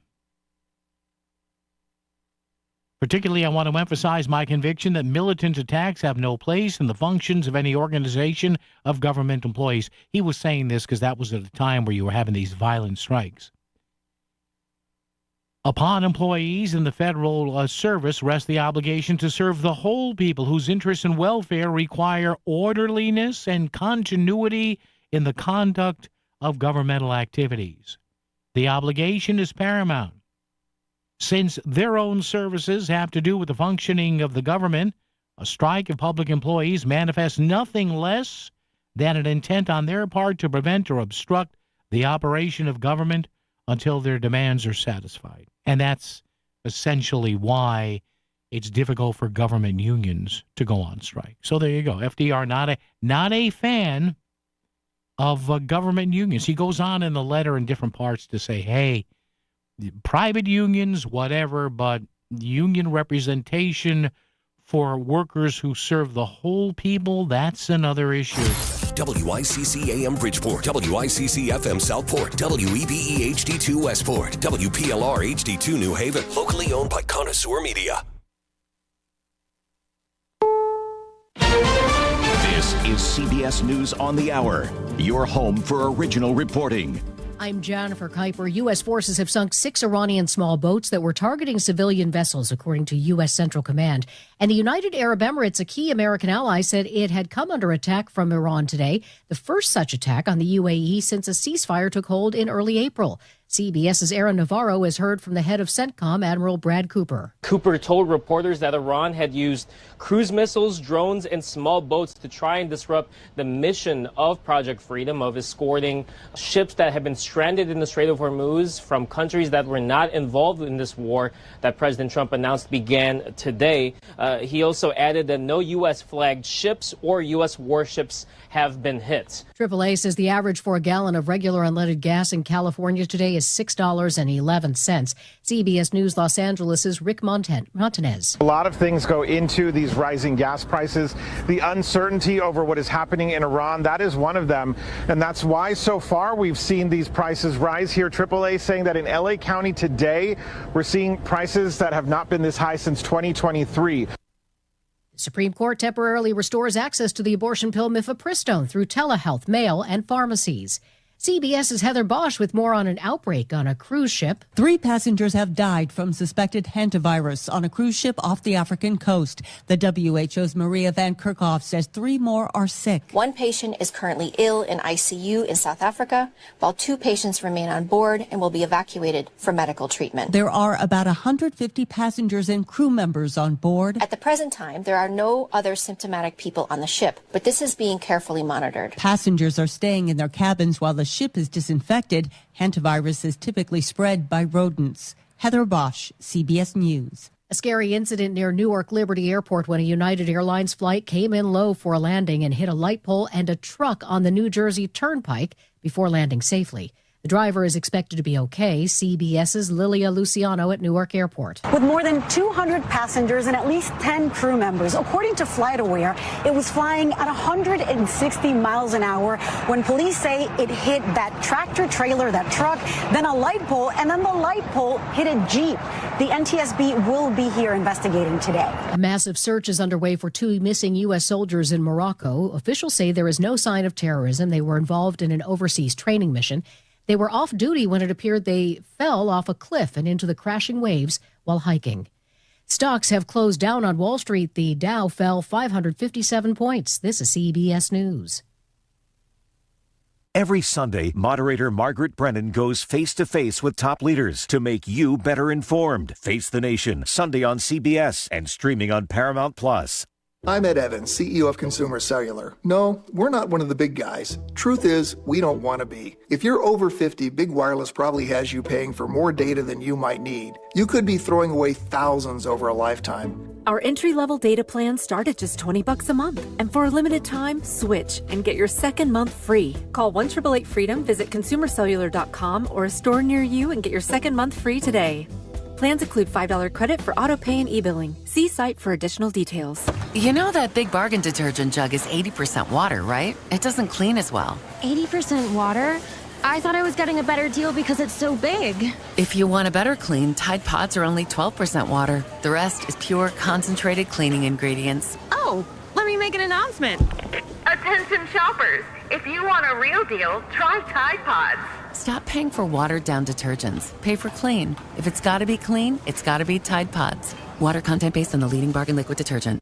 Particularly, I want to emphasize my conviction that militant attacks have no place in the functions of any organization of government employees. He was saying this because that was at a time where you were having these violent strikes. Upon employees in the federal service rests the obligation to serve the whole people whose interests and welfare require orderliness and continuity in the conduct of governmental activities. The obligation is paramount. Since their own services have to do with the functioning of the government, a strike of public employees manifests nothing less than an intent on their part to prevent or obstruct the operation of government until their demands are satisfied. And that's essentially why it's difficult for government unions to go on strike. So there you go. FDR, not a fan of government unions. He goes on in the letter in different parts to say, hey, private unions, whatever, but union representation for workers who serve the whole people, that's another issue. WICC AM Bridgeport, WICC FM Southport, WEBE HD2 Westport, WPLR HD2 New Haven, locally owned by Connoisseur Media. This is CBS News on the Hour, your home for original reporting. I'm Jennifer Kuiper. U.S. forces have sunk 6 Iranian small boats that were targeting civilian vessels, according to U.S. Central Command. And the United Arab Emirates, a key American ally, said it had come under attack from Iran today, the first such attack on the UAE since a ceasefire took hold in early April. CBS's Aaron Navarro has heard from the head of CENTCOM, Admiral Brad Cooper. Cooper told reporters that Iran had used cruise missiles, drones, and small boats to try and disrupt the mission of Project Freedom of escorting ships that had been stranded in the Strait of Hormuz from countries that were not involved in this war that President Trump announced began today. He also added that no U.S.-flagged ships or U.S. warships have been hit. AAA says the average for a gallon of regular unleaded gas in California today is $6.11. CBS News Los Angeles' Rick Montanez. A lot of things go into these rising gas prices. The uncertainty over what is happening in Iran, that is one of them. And that's why so far we've seen these prices rise here. AAA saying that in LA County today, we're seeing prices that have not been this high since 2023. Supreme Court temporarily restores access to the abortion pill mifepristone through telehealth, mail, and pharmacies. CBS's Heather Bosch with more on an outbreak on a cruise ship. 3 passengers have died from suspected hantavirus on a cruise ship off the African coast. The WHO's Maria Van Kerkhoff says 3 more are sick. 1 patient is currently ill in ICU in South Africa, while 2 patients remain on board and will be evacuated for medical treatment. There are about 150 passengers and crew members on board. At the present time, there are no other symptomatic people on the ship, but this is being carefully monitored. Passengers are staying in their cabins while the ship is disinfected. Hantavirus is typically spread by rodents. Heather Bosch, CBS News. A scary incident near Newark Liberty Airport when a United Airlines flight came in low for a landing and hit a light pole and a truck on the New Jersey Turnpike before landing safely. The driver is expected to be okay. CBS's Lilia Luciano at Newark Airport. With more than 200 passengers and at least 10 crew members, according to FlightAware, it was flying at 160 miles an hour when police say it hit that tractor trailer, that truck, then a light pole, and then the light pole hit a Jeep. The NTSB will be here investigating today. A massive search is underway for 2 missing U.S. soldiers in Morocco. Officials say there is no sign of terrorism. They were involved in an overseas training mission. They were off duty when it appeared they fell off a cliff and into the crashing waves while hiking. Stocks have closed down on Wall Street. The Dow fell 557 points. This is CBS News. Every Sunday, moderator Margaret Brennan goes face-to-face with top leaders to make you better informed. Face the Nation, Sunday on CBS and streaming on Paramount+. I'm Ed Evans, CEO of Consumer Cellular. No, we're not one of the big guys. Truth is, we don't want to be. If you're over 50, Big Wireless probably has you paying for more data than you might need. You could be throwing away thousands over a lifetime. Our entry-level data plans start at just $20 a month. And for a limited time, switch and get your second month free. Call 1-888-FREEDOM, visit consumercellular.com or a store near you and get your second month free today. Plans include $5 credit for auto pay and e-billing. See site for additional details. You know that Big Bargain detergent jug is 80% water, right? It doesn't clean as well. 80% water? I thought I was getting a better deal because it's so big. If you want a better clean, Tide Pods are only 12% water. The rest is pure, concentrated cleaning ingredients. Oh, let me make an announcement. Attention shoppers, if you want a real deal, try Tide Pods. Stop paying for watered-down detergents. Pay for clean. If it's got to be clean, it's got to be Tide Pods. Water content based on the leading bargain liquid detergent.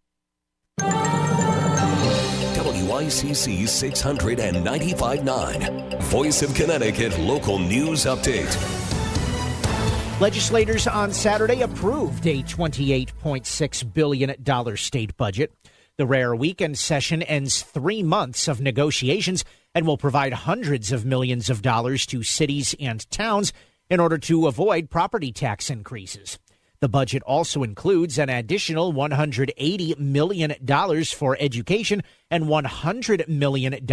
WICC 695.9, Voice of Connecticut Local News Update. Legislators on Saturday approved a $28.6 billion state budget. The rare weekend session ends 3 months of negotiations and will provide hundreds of millions of dollars to cities and towns in order to avoid property tax increases. The budget also includes an additional $180 million for education and $100 million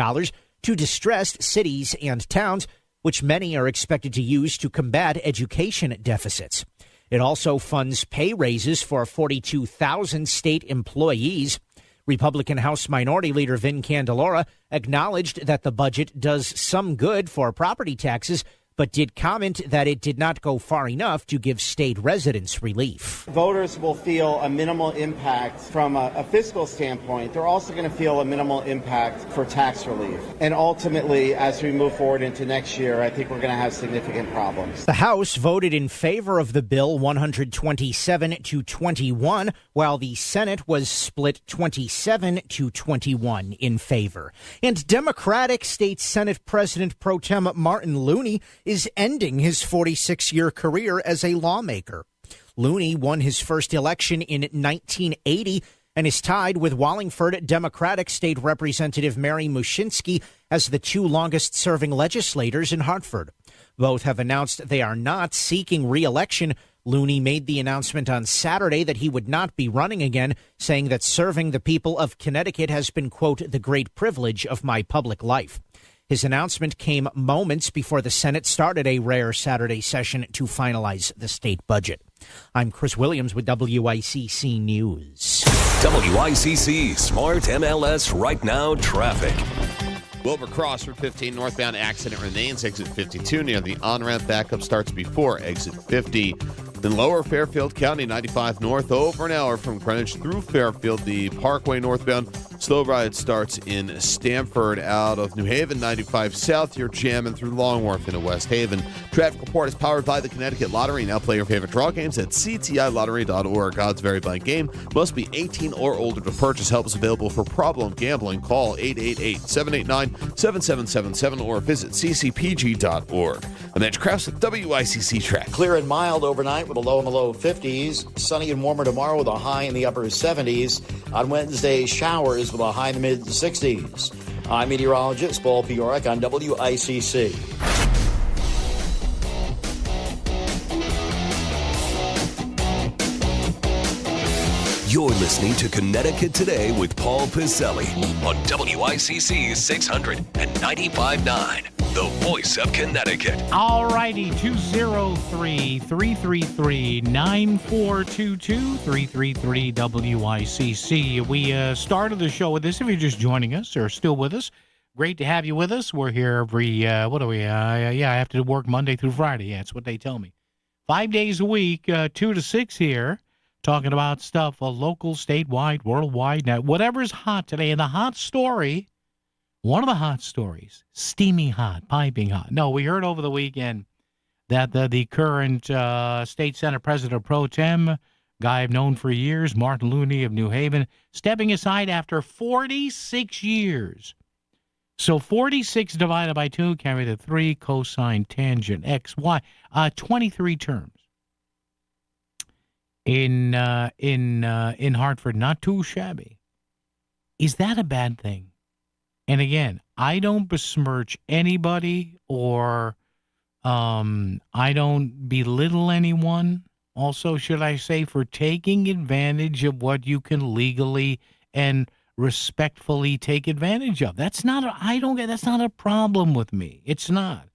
to distressed cities and towns, which many are expected to use to combat education deficits. It also funds pay raises for 42,000 state employees. Republican House Minority Leader Vin Candelora acknowledged that the budget does some good for property taxes, but did comment that it did not go far enough to give state residents relief. Voters will feel a minimal impact from a fiscal standpoint. They're also going to feel a minimal impact for tax relief. And ultimately, as we move forward into next year, I think we're going to have significant problems. The House voted in favor of the bill 127 to 21, while the Senate was split 27 to 21 in favor. And Democratic State Senate President Pro Tem Martin Looney is ending his 46-year career as a lawmaker. Looney won his first election in 1980 and is tied with Wallingford Democratic State Representative Mary Mushinsky as the two longest-serving legislators in Hartford. Both have announced they are not seeking re-election. Looney made the announcement on Saturday that he would not be running again, saying that serving the people of Connecticut has been, quote, the great privilege of my public life. His announcement came moments before the Senate started a rare Saturday session to finalize the state budget. I'm Chris Williams with WICC News. WICC Smart MLS Right Now Traffic. Wilbur Cross, Route 15 northbound accident remains. Exit 52 near the on-ramp. Backup starts before exit 50. Then lower Fairfield County 95 north over an hour from Greenwich through Fairfield. The Parkway northbound slow ride starts in Stamford out of New Haven. 95 south, you're jamming through Long Wharf into West Haven. Traffic report is powered by the Connecticut Lottery. Now play your favorite draw games at ctilottery.org. Odds vary by game. Must be 18 or older to purchase. Help is available for problem gambling. Call 888-789-7777 or visit ccpg.org. I'm Edge Krause with WICC Track. Clear and mild overnight with a low in the low 50s. Sunny and warmer tomorrow with a high in the upper 70s. On Wednesday, showers with a high in the mid 60s. I'm meteorologist Paul Piorek on WICC. You're listening to Connecticut Today with Paul Pizzelli on WICC 695.9, the voice of Connecticut. All righty, 203-333-9422, 333-WICC. We started the show with this. If you're just joining us or still with us, great to have you with us. We're here every, I have to work Monday through Friday. Yeah, that's what they tell me. 5 days a week, 2 to 6 here. Talking about stuff, local, statewide, worldwide, now, whatever's hot today. And the hot story, one of the hot stories, steaming hot, piping hot. No, we heard over the weekend that the current state Senate President Pro Tem, guy I've known for years, Martin Looney of New Haven, stepping aside after 46 years. So 46 divided by 2, carry the 3, cosine tangent, x, y, 23 terms. In Hartford, not too shabby. Is that a bad thing? And again, I don't besmirch anybody or I don't belittle anyone. Also, should I say, for taking advantage of what you can legally and respectfully take advantage of. That's not a problem with me. It's not.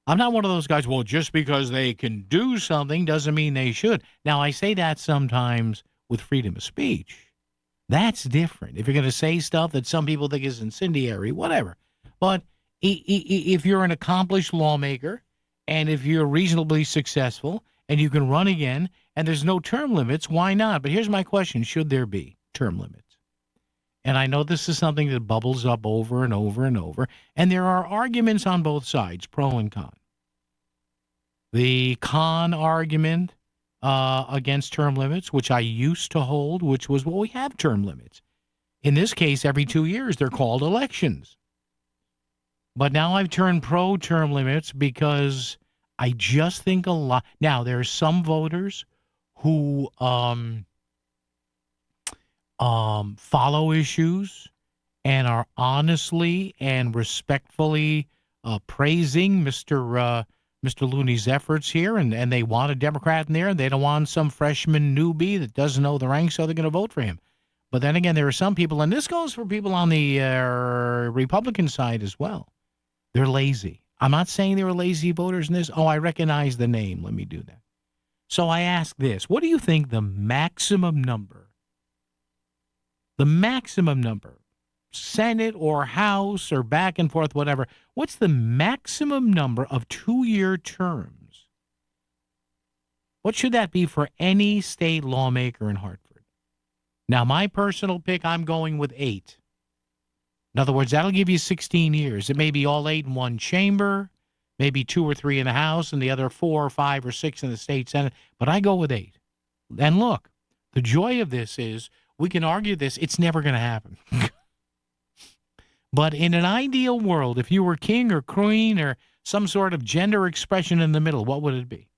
I'm not one of those guys, well, just because they can do something doesn't mean they should. Now, I say that sometimes with freedom of speech. That's different. If you're going to say stuff that some people think is incendiary, whatever. But if you're an accomplished lawmaker and if you're reasonably successful and you can run again and there's no term limits, why not? But here's my question. Should there be term limits? And I know this is something that bubbles up over and over and over. And there are arguments on both sides, pro and con. The con argument against term limits, which I used to hold, which was, well, we have term limits. In this case, every 2 years, they're called elections. But now I've turned pro-term limits because I just think a lot. Now, there are some voters who follow issues and are honestly and respectfully praising Mr. Looney's efforts here, and they want a Democrat in there, and they don't want some freshman newbie that doesn't know the ranks, so they're going to vote for him. But then again, there are some people, and this goes for people on the Republican side as well. They're lazy. I'm not saying there are lazy voters in this. Oh, I recognize the name. Let me do that. So I ask this. What do you think the maximum number, Senate or House or back and forth, whatever, what's the maximum number of 2-year terms? What should that be for any state lawmaker in Hartford? Now, my personal pick, I'm going with 8. In other words, that'll give you 16 years. It may be all 8 in one chamber, maybe 2 or 3 in the House, and the other 4 or 5 or 6 in the state Senate. But I go with 8. And look, the joy of this is we can argue this. It's never going to happen. But in an ideal world, if you were king or queen or some sort of gender expression in the middle, what would it be?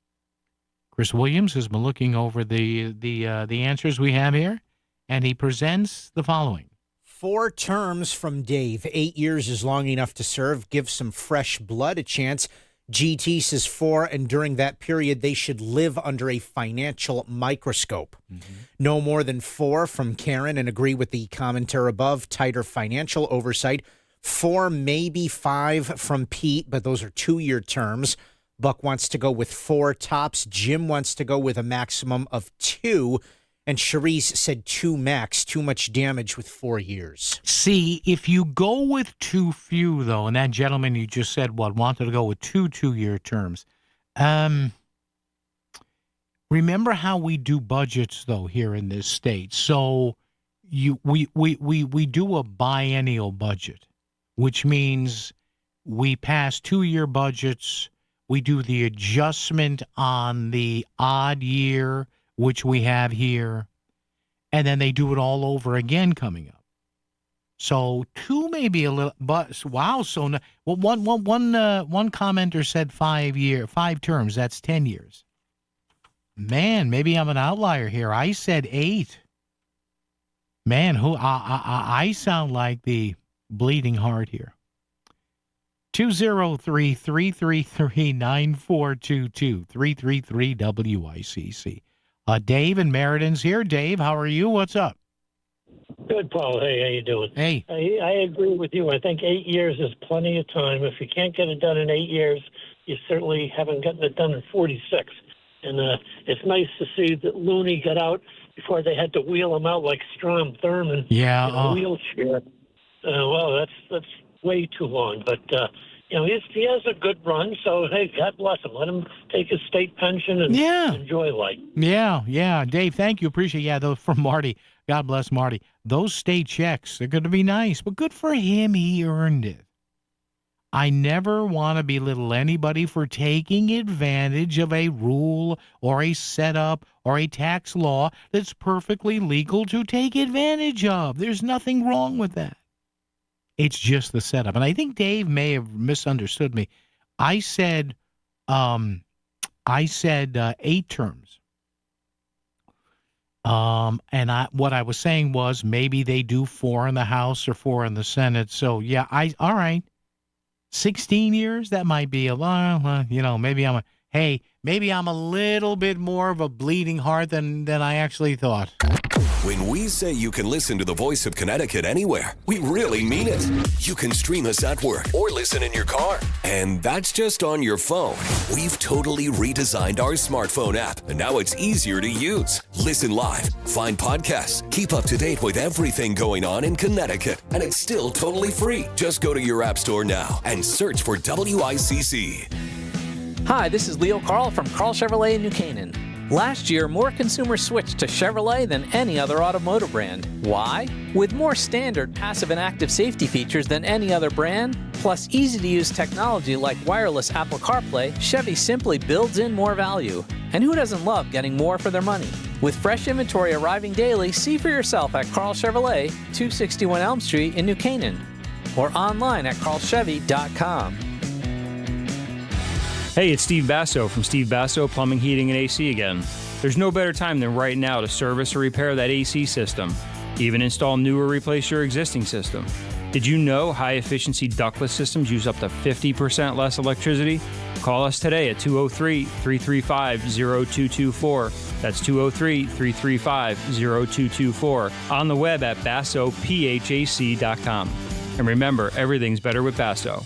Chris Williams has been looking over the answers we have here, and he presents the following. 4 terms from Dave. 8 years is long enough to serve. Give some fresh blood a chance. GT says 4, and during that period, they should live under a financial microscope. Mm-hmm. No more than 4 from Karen, and agree with the commenter above. Tighter financial oversight. 4, maybe 5 from Pete, but those are 2-year terms. Buck wants to go with 4 tops. Jim wants to go with a maximum of 2. And Cherise said 2 max, too much damage with 4 years. See, if you go with too few, though, and that gentleman you just said, wanted to go with 2 2-year terms. Remember how we do budgets, though, here in this state. So we do a biennial budget, which means we pass 2-year budgets. We do the adjustment on the odd year, which we have here, and then they do it all over again coming up. So 2 may be a little, but wow. So one commenter said 5 terms. That's 10 years. Man, maybe I'm an outlier here. I said 8. Man, I sound like the bleeding heart here. 203-333-9422, 333-WICC. Dave and Meriden here. Dave, how are you? What's up? Good, Paul. Hey, how you doing? Hey. I agree with you. I think 8 years is plenty of time. If you can't get it done in 8 years, you certainly haven't gotten it done in 46. And it's nice to see that Looney got out before they had to wheel him out like Strom Thurmond in a wheelchair. Well, that's way too long. But he has a good run, so, hey, God bless him. Let him take his state pension and enjoy life. Yeah. Dave, thank you. Appreciate it. Yeah, those from Marty. God bless Marty. Those state checks, they're going to be nice, but good for him. He earned it. I never want to belittle anybody for taking advantage of a rule or a setup or a tax law that's perfectly legal to take advantage of. There's nothing wrong with that. It's just the setup. And I think Dave may have misunderstood me. I said 8 terms. And what I was saying was maybe they do 4 in the House or 4 in the Senate. So, yeah, all right. 16 years, that might be a lot. Maybe hey, maybe I'm a little bit more of a bleeding heart than I actually thought. When we say you can listen to the voice of Connecticut anywhere, we really mean it. You can stream us at work or listen in your car. And that's just on your phone. We've totally redesigned our smartphone app, and now it's easier to use. Listen live, find podcasts, keep up to date with everything going on in Connecticut, and it's still totally free. Just go to your app store now and search for WICC. Hi, this is Leo Carl from Carl Chevrolet in New Canaan. Last year, more consumers switched to Chevrolet than any other automotive brand. Why? With more standard passive and active safety features than any other brand, plus easy-to-use technology like wireless Apple CarPlay, Chevy simply builds in more value. And who doesn't love getting more for their money? With fresh inventory arriving daily, see for yourself at Carl Chevrolet, 261 Elm Street in New Canaan, or online at carlchevy.com. Hey, it's Steve Basso from Steve Basso Plumbing, Heating, and AC again. There's no better time than right now to service or repair that AC system. Even install new or replace your existing system. Did you know high-efficiency ductless systems use up to 50% less electricity? Call us today at 203-335-0224. That's 203-335-0224. On the web at bassophac.com. And remember, everything's better with Basso.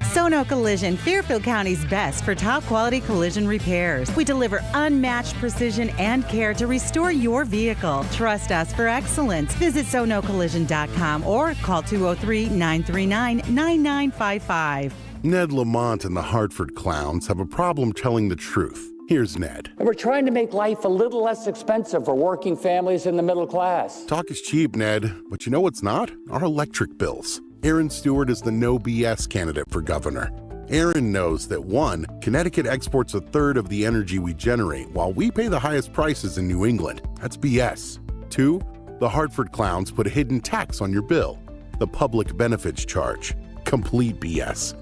Sono Collision, Fairfield County's best for top-quality collision repairs. We deliver unmatched precision and care to restore your vehicle. Trust us for excellence. Visit sonocollision.com or call 203-939-9955. Ned Lamont and the Hartford Clowns have a problem telling the truth. Here's Ned. And we're trying to make life a little less expensive for working families in the middle class. Talk is cheap, Ned, but you know what's not? Our electric bills. Aaron Stewart is the no BS candidate for governor. Aaron knows that 1, Connecticut exports a third of the energy we generate while we pay the highest prices in New England. That's BS. 2, the Hartford Clowns put a hidden tax on your bill, the public benefits charge. Complete BS.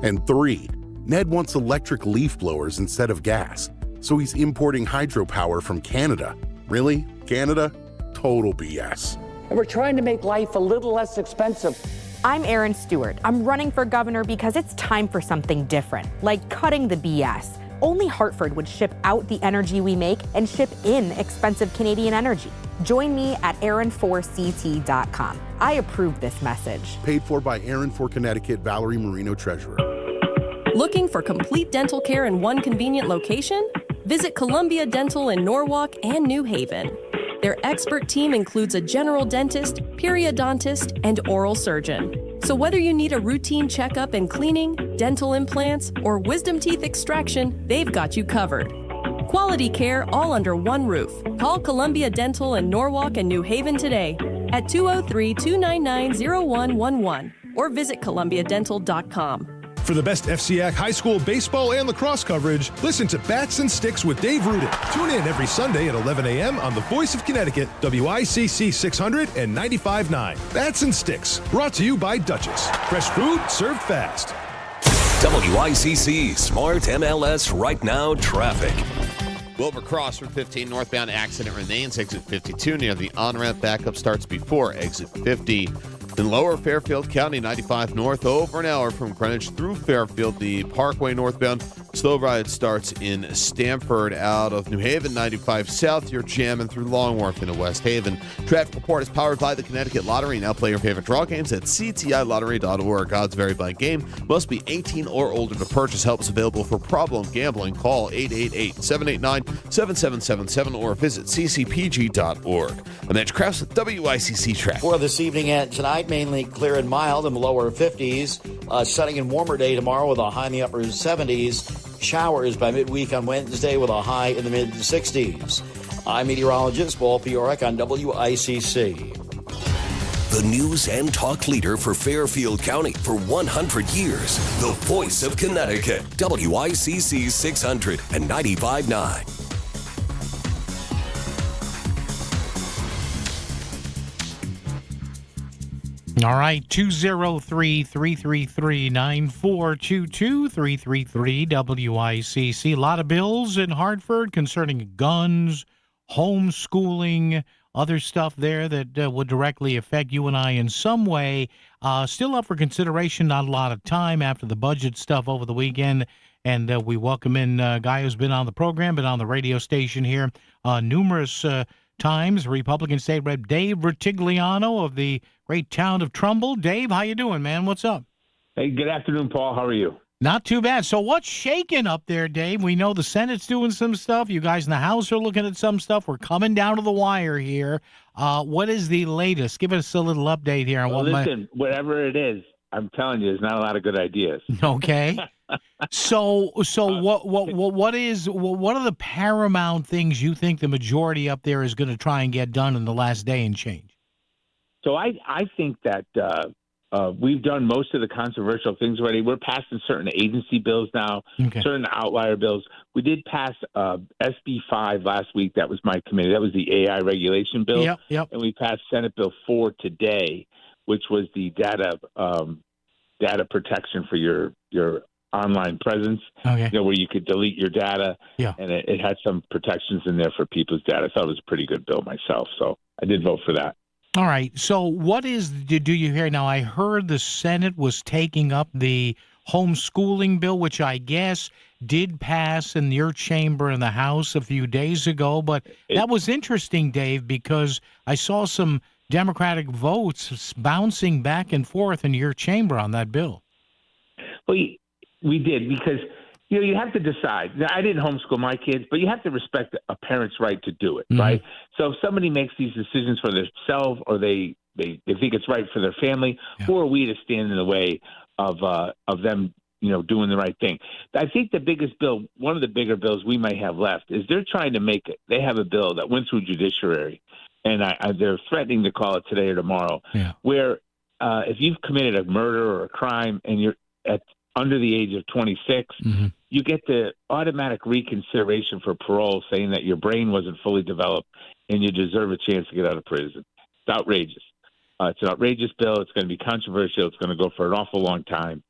And 3, Ned wants electric leaf blowers instead of gas, so he's importing hydropower from Canada. Really? Canada? Total BS. And we're trying to make life a little less expensive. I'm Aaron Stewart. I'm running for governor because it's time for something different, like cutting the BS. Only Hartford would ship out the energy we make and ship in expensive Canadian energy. Join me at aaron4ct.com. I approve this message. Paid for by Aaron for Connecticut, Valerie Marino, Treasurer. Looking for complete dental care in one convenient location? Visit Columbia Dental in Norwalk and New Haven. Their expert team includes a general dentist, periodontist, and oral surgeon. So whether you need a routine checkup and cleaning, dental implants, or wisdom teeth extraction, they've got you covered. Quality care all under one roof. Call Columbia Dental in Norwalk and New Haven today at 203-299-0111 or visit columbiadental.com. For the best FCAC high school baseball and lacrosse coverage, listen to Bats and Sticks with Dave Rudin. Tune in every Sunday at 11 a.m. on the Voice of Connecticut, WICC 600 and 95.9. Bats and Sticks, brought to you by Duchess. Fresh food served fast. WICC Smart MLS Right Now Traffic. Wilbur Cross Route 15 northbound accident remains. Exit 52 near the on-ramp. Backup starts before exit 50. In Lower Fairfield County, 95 north, over an hour from Greenwich through Fairfield. The Parkway northbound slow ride starts in Stamford. Out of New Haven, 95 south, you're jamming through Long Wharf into West Haven. Traffic report is powered by the Connecticut Lottery. Now play your favorite draw games at ctilottery.org. Odds vary by game. Must be 18 or older to purchase. Help is available for problem gambling. Call 888-789-7777 or visit ccpg.org. I'm Edge Krause with WICC Traffic. For this evening and tonight, mainly clear and mild in the lower 50s. Sunny and warmer day tomorrow with a high in the upper 70s. Showers by midweek on Wednesday with a high in the mid-60s. I'm meteorologist Paul Piorek on WICC. The news and talk leader for Fairfield County for 100 years. The voice of Connecticut. WICC 600 and 95.9. All right, 203-333-9422, 333 WICC. A lot of bills in Hartford concerning guns, homeschooling, other stuff there that would directly affect you and I in some way. Still up for consideration, not a lot of time after the budget stuff over the weekend. And we welcome in a guy who's been on the program, been on the radio station here numerous times, Republican State Rep Dave Rutigliano of the great town of Trumbull. Dave, how you doing, man? What's up? Hey, good afternoon, Paul. How are you? Not too bad. So what's shaking up there, Dave? We know the Senate's doing some stuff. You guys in the House are looking at some stuff. We're coming down to the wire here. What is the latest? Give us a little update here. Well, listen, whatever it is, I'm telling you, there's not a lot of good ideas. Okay. So what are the paramount things you think the majority up there is going to try and get done in the last day and change? So I think that we've done most of the controversial things already. We're passing certain agency bills now, certain outlier bills. We did pass SB 5 last week. That was my committee. That was the AI regulation bill. Yep. And we passed Senate Bill 4 today, which was the data protection for your online presence. Okay. Where you could delete your data. Yeah. And it had some protections in there for people's data. I thought it was a pretty good bill myself. So I did vote for that. All right. So what do you hear now? I heard the Senate was taking up the homeschooling bill, which I guess did pass in your chamber in the House a few days ago. But that was interesting, Dave, because I saw some Democratic votes bouncing back and forth in your chamber on that bill. Well, we did because, you have to decide. Now, I didn't homeschool my kids, but you have to respect a parent's right to do it, right? So if somebody makes these decisions for themselves or they think it's right for their family, who are we to stand in the way of them, doing the right thing? I think the biggest bill, one of the bigger bills we might have left, is they're trying to make it. They have a bill that went through judiciary, and they're threatening to call it today or tomorrow, where if you've committed a murder or a crime and you're under the age of 26, you get the automatic reconsideration for parole, saying that your brain wasn't fully developed and you deserve a chance to get out of prison. It's outrageous. It's an outrageous bill. It's going to be controversial. It's going to go for an awful long time.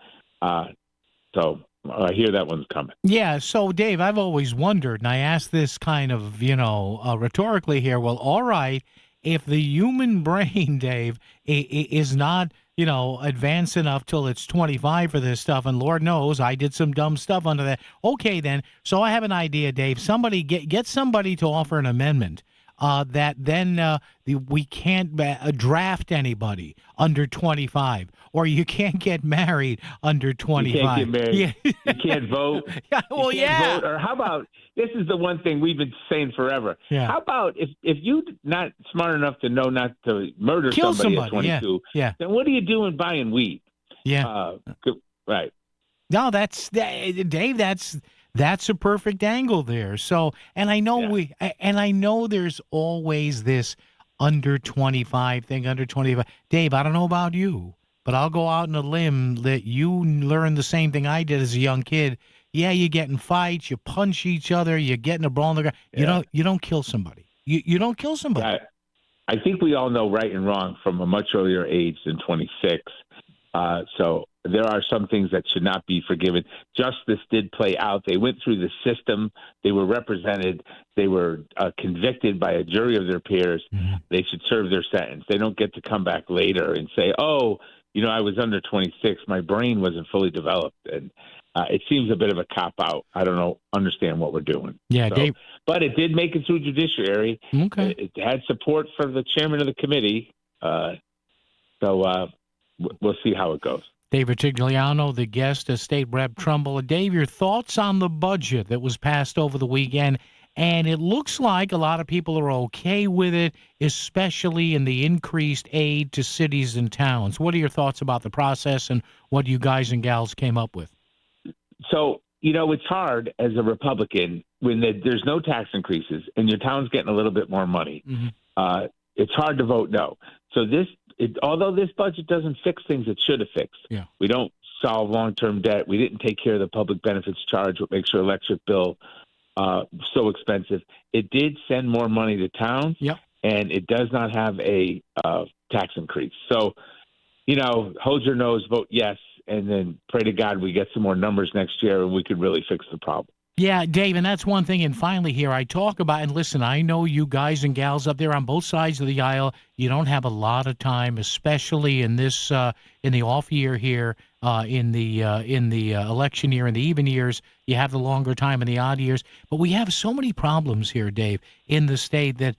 So I hear that one's coming. Yeah. So, Dave, I've always wondered, and I ask this kind of, rhetorically here. Well, all right, if the human brain, Dave, is not advanced enough till it's 25 for this stuff, and Lord knows I did some dumb stuff under that. Okay, then. So I have an idea, Dave. Somebody get somebody to offer an amendment that then we can't draft anybody under 25, or you can't get married under 25. You can't get married. Yeah. You can't vote. Well, you can't vote. Or how about, this is the one thing we've been saying forever. Yeah. How about if you're not smart enough to know not to murder Kill somebody at somebody, 22, yeah. then what are you doing buying weed? Yeah. Right. No, Dave, that's a perfect angle there. So, and I know there's always this under 25 thing, under 25. Dave, I don't know about you, but I'll go out on a limb that you learned the same thing I did as a young kid. Yeah, you get in fights, you punch each other, you get in a brawl on the ground. Yeah. You don't kill somebody. You don't kill somebody. I think we all know right and wrong from a much earlier age than 26. So there are some things that should not be forgiven. Justice did play out. They went through the system. They were represented. They were convicted by a jury of their peers. They should serve their sentence. They don't get to come back later and say, oh, I was under 26. My brain wasn't fully developed. And it seems a bit of a cop-out. I don't understand what we're doing. Yeah, so, Dave. But it did make it through judiciary. Okay. It had support from the chairman of the committee. So we'll see how it goes. Dave Rutigliano, the guest of State Rep Trumbull. Dave, your thoughts on the budget that was passed over the weekend? And it looks like a lot of people are okay with it, especially in the increased aid to cities and towns. What are your thoughts about the process and what you guys and gals came up with? So, it's hard as a Republican when there's no tax increases and your town's getting a little bit more money. It's hard to vote no. So although this budget doesn't fix things it should have fixed. Yeah. We don't solve long-term debt. We didn't take care of the public benefits charge, what makes your electric bill so expensive. It did send more money to towns, and it does not have a tax increase. So, hold your nose, vote yes, and then pray to God we get some more numbers next year and we could really fix the problem. Yeah, Dave, and that's one thing. And finally here, I talk about, and listen, I know you guys and gals up there on both sides of the aisle, you don't have a lot of time, especially in this, in the off year here, in the election year, in the even years. You have the longer time in the odd years. But we have so many problems here, Dave, in the state that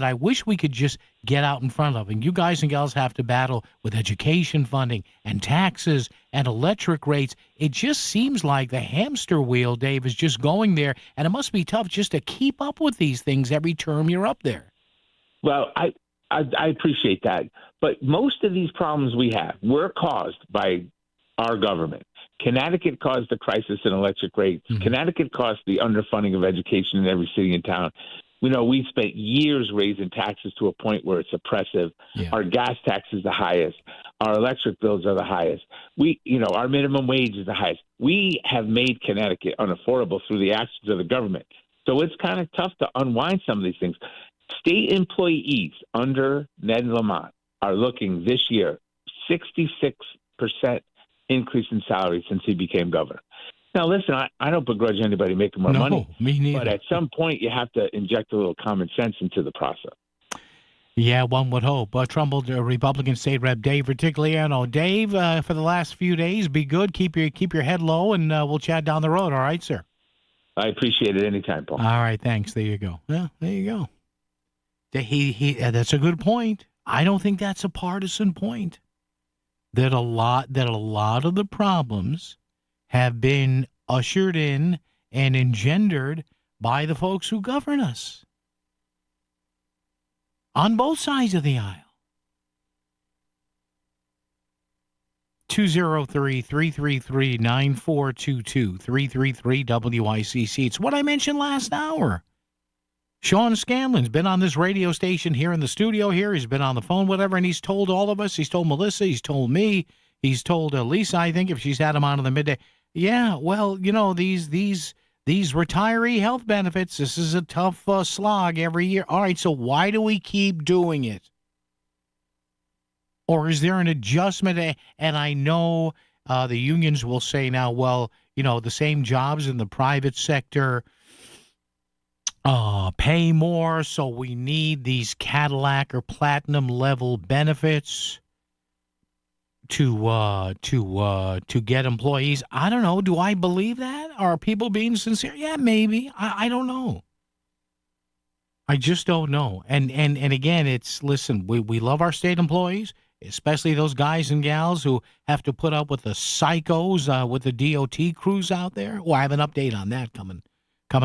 I wish we could just get out in front of. And you guys and gals have to battle with education funding and taxes and electric rates. It just seems like the hamster wheel, Dave, is just going there. And it must be tough just to keep up with these things every term you're up there. Well, I appreciate that. But most of these problems we have were caused by our government. Connecticut caused the crisis in electric rates. Mm-hmm. Connecticut caused the underfunding of education in every city and town. We spent years raising taxes to a point where it's oppressive. Yeah. Our gas tax is the highest. Our electric bills are the highest. Our minimum wage is the highest. We have made Connecticut unaffordable through the actions of the government. So it's kind of tough to unwind some of these things. State employees under Ned Lamont are looking this year 66% increase in salary since he became governor. Now, listen, I don't begrudge anybody making more money. Me neither. But at some point, you have to inject a little common sense into the process. Yeah, one would hope. Trumbull Republican State Rep Dave Vertigliano. Dave, for the last few days, be good. Keep your head low, and we'll chat down the road. All right, sir? I appreciate it anytime, Paul. All right, thanks. There you go. Yeah, there you go. That's a good point. I don't think that's a partisan point. That a lot of the problems have been ushered in and engendered by the folks who govern us on both sides of the aisle. 203-333-9422, 333-WICC. It's what I mentioned last hour. Sean Scanlon's been on this radio station here in the studio here. He's been on the phone, whatever, and he's told all of us. He's told Melissa. He's told me. He's told Lisa, I think, if she's had him on in the midday. Yeah, well, these retiree health benefits, this is a tough slog every year. All right, so why do we keep doing it? Or is there an adjustment? And I know the unions will say now, well, the same jobs in the private sector pay more, so we need these Cadillac or platinum level benefits to get employees. I don't know. Do I believe that? Are people being sincere? Yeah, maybe. I don't know. I just don't know. And again, listen, we love our state employees, especially those guys and gals who have to put up with the psychos with the DOT crews out there. Well, I have an update on that coming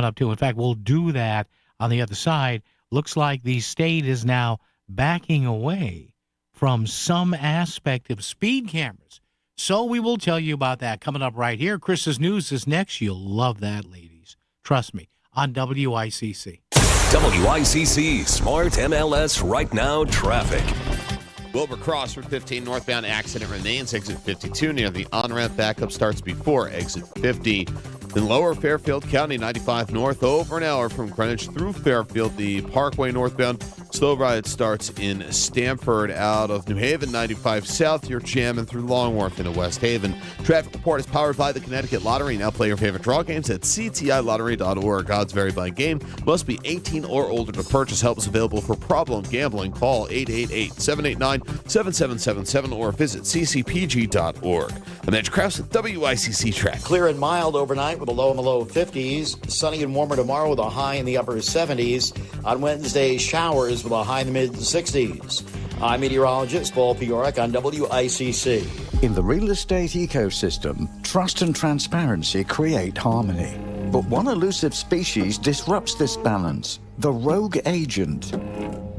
up too. In fact, we'll do that on the other side. Looks like the state is now backing away from some aspect of speed cameras. So we will tell you about that coming up right here. Chris's News is next. You'll love that, ladies. Trust me, on WICC. WICC Smart MLS Right Now Traffic. Wilbur Cross, Route 15 northbound accident remains. Exit 52 near the on-ramp. Backup starts before exit 50. In Lower Fairfield County, 95 north, over an hour from Greenwich through Fairfield. The Parkway northbound slow ride starts in Stamford. Out of New Haven, 95 south, you're jamming through Long Wharf into West Haven. Traffic report is powered by the Connecticut Lottery. Now play your favorite draw games at ctilottery.org. Odds vary by game. Must be 18 or older to purchase. Help is available for problem gambling. Call 888-789-7777 or visit ccpg.org. I'm Edge Krause at WICC Track. Clear and mild overnight with a low in the low 50s. Sunny and warmer tomorrow with a high in the upper 70s. On Wednesday, showers with a high in the mid 60s. I'm meteorologist Paul Piorek on WICC. In the real estate ecosystem, trust and transparency create harmony. But one elusive species disrupts this balance: the rogue agent.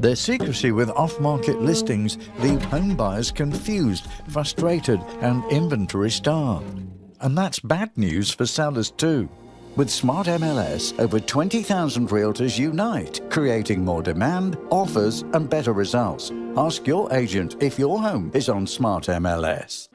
Their secrecy with off-market listings leave home buyers confused, frustrated, and inventory-starved. And that's bad news for sellers too. With Smart MLS, over 20,000 realtors unite, creating more demand, offers, and better results. Ask your agent if your home is on Smart MLS.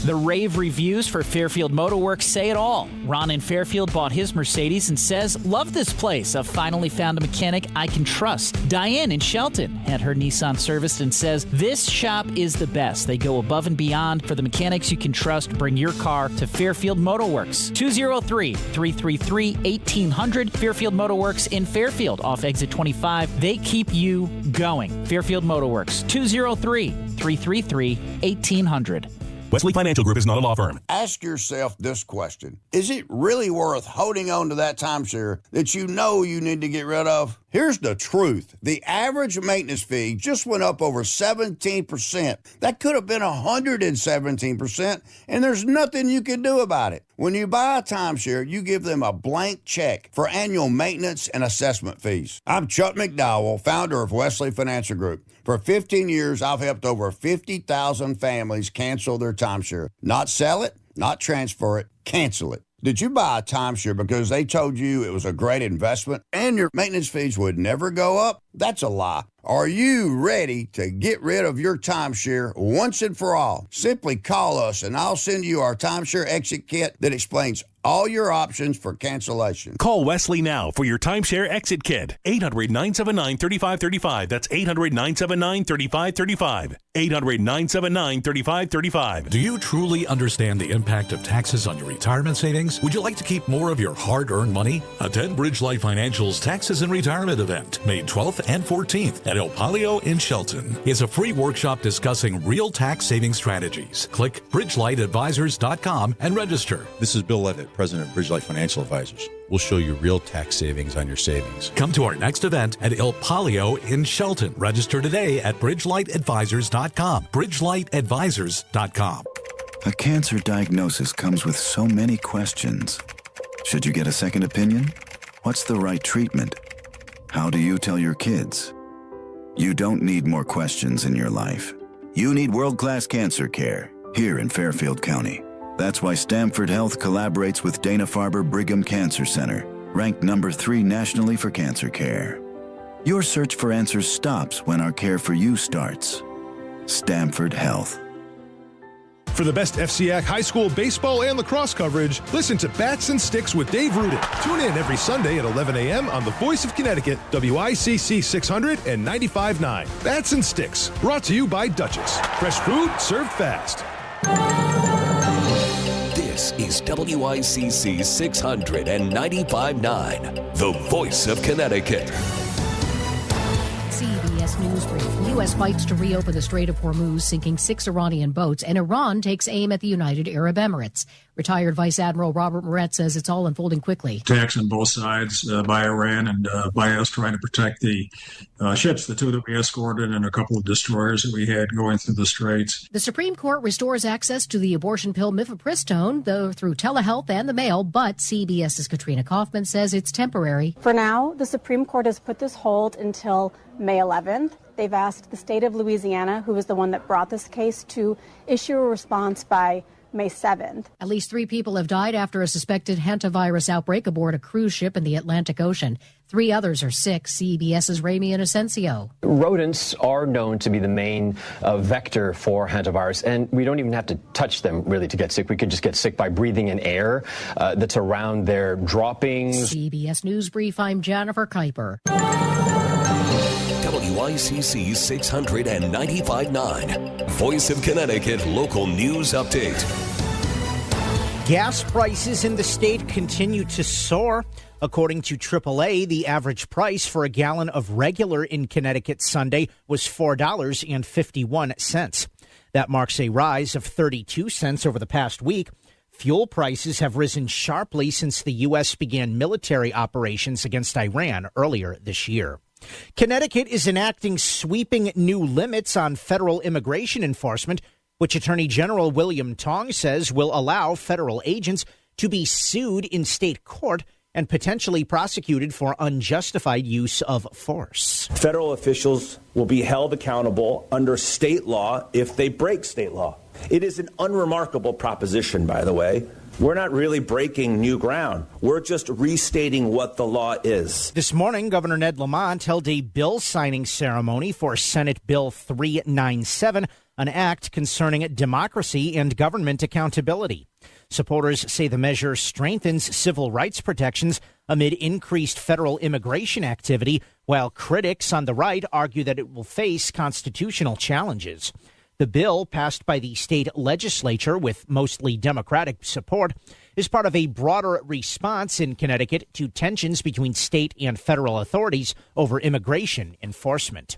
The rave reviews for Fairfield Motorworks say it all. Ron in Fairfield bought his Mercedes and says, "Love this place. I've finally found a mechanic I can trust." Diane in Shelton had her Nissan serviced and says, "This shop is the best. They go above and beyond for the mechanics you can trust. Bring your car to Fairfield Motorworks." 203-333-1800. Fairfield Motorworks in Fairfield off exit 25. They keep you going. Fairfield Motorworks, 203-333-1800. Wesley Financial Group is not a law firm. Ask yourself this question. Is it really worth holding on to that timeshare that you know you need to get rid of? Here's the truth. The average maintenance fee just went up over 17%. That could have been 117%, and there's nothing you can do about it. When you buy a timeshare, you give them a blank check for annual maintenance and assessment fees. I'm Chuck McDowell, founder of Wesley Financial Group. For 15 years, I've helped over 50,000 families cancel their timeshare. Not sell it, not transfer it, cancel it. Did you buy a timeshare because they told you it was a great investment and your maintenance fees would never go up? That's a lie. Are you ready to get rid of your timeshare once and for all? Simply call us and I'll send you our timeshare exit kit that explains all your options for cancellation. Call Wesley now for your timeshare exit kit. 800-979-3535. That's 800-979-3535. 800-979-3535. Do you truly understand the impact of taxes on your retirement savings? Would you like to keep more of your hard-earned money? Attend Bridgelight Financial's Taxes and Retirement event, May 12th and 14th at El Palio in Shelton. It's a free workshop discussing real tax saving strategies. Click BridgelightAdvisors.com and register. This is Bill Levitt, President of Bridgelight Financial Advisors. We'll show you real tax savings on your savings. Come to our next event at El Palio in Shelton. Register today at BridgelightAdvisors.com. BridgelightAdvisors.com. A cancer diagnosis comes with so many questions. Should you get a second opinion? What's the right treatment? How do you tell your kids? You don't need more questions in your life. You need world-class cancer care here in Fairfield County. That's why Stamford Health collaborates with Dana-Farber Brigham Cancer Center, ranked number 3 nationally for cancer care. Your search for answers stops when our care for you starts. Stamford Health. For the best FCAC high school baseball and lacrosse coverage, listen to Bats and Sticks with Dave Rudin. Tune in every Sunday at 11 a.m. on the Voice of Connecticut, WICC 600 and 95.9. Bats and Sticks, brought to you by Duchess. Fresh food served fast. This is WICC 600 and 95.9, the Voice of Connecticut. CBS News Brief. The U.S. fights to reopen the Strait of Hormuz, sinking 6 Iranian boats, and Iran takes aim at the United Arab Emirates. Retired Vice Admiral Robert Moret says it's all unfolding quickly. Attacks on both sides by Iran and by us trying to protect the ships, the 2 that we escorted and a couple of destroyers that we had going through the straits. The Supreme Court restores access to the abortion pill mifepristone, though through telehealth and the mail, but CBS's Katrina Kaufman says it's temporary. For now, the Supreme Court has put this hold until May 11th. They've asked the state of Louisiana, who was the one that brought this case, to issue a response by May 7th. At least 3 people have died after a suspected hantavirus outbreak aboard a cruise ship in the Atlantic Ocean. 3 others are sick. CBS's Ramy Inocencio. Rodents are known to be the main vector for hantavirus, and we don't even have to touch them really to get sick. We could just get sick by breathing in air that's around their droppings. CBS News Brief, I'm Jennifer Kuiper. WICC 600 and 95.9, Voice of Connecticut Local News Update. Gas prices in the state continue to soar. According to AAA, the average price for a gallon of regular in Connecticut Sunday was $4.51. That marks a rise of 32 cents over the past week. Fuel prices have risen sharply since the U.S. began military operations against Iran earlier this year. Connecticut is enacting sweeping new limits on federal immigration enforcement, which Attorney General William Tong says will allow federal agents to be sued in state court and potentially prosecuted for unjustified use of force. Federal officials will be held accountable under state law if they break state law. It is an unremarkable proposition, by the way, We're not really breaking new ground. We're just restating what the law is. This morning, Governor Ned Lamont held a bill signing ceremony for Senate Bill 397, an act concerning democracy and government accountability. Supporters say the measure strengthens civil rights protections amid increased federal immigration activity, while critics on the right argue that it will face constitutional challenges. The bill, passed by the state legislature with mostly Democratic support, is part of a broader response in Connecticut to tensions between state and federal authorities over immigration enforcement.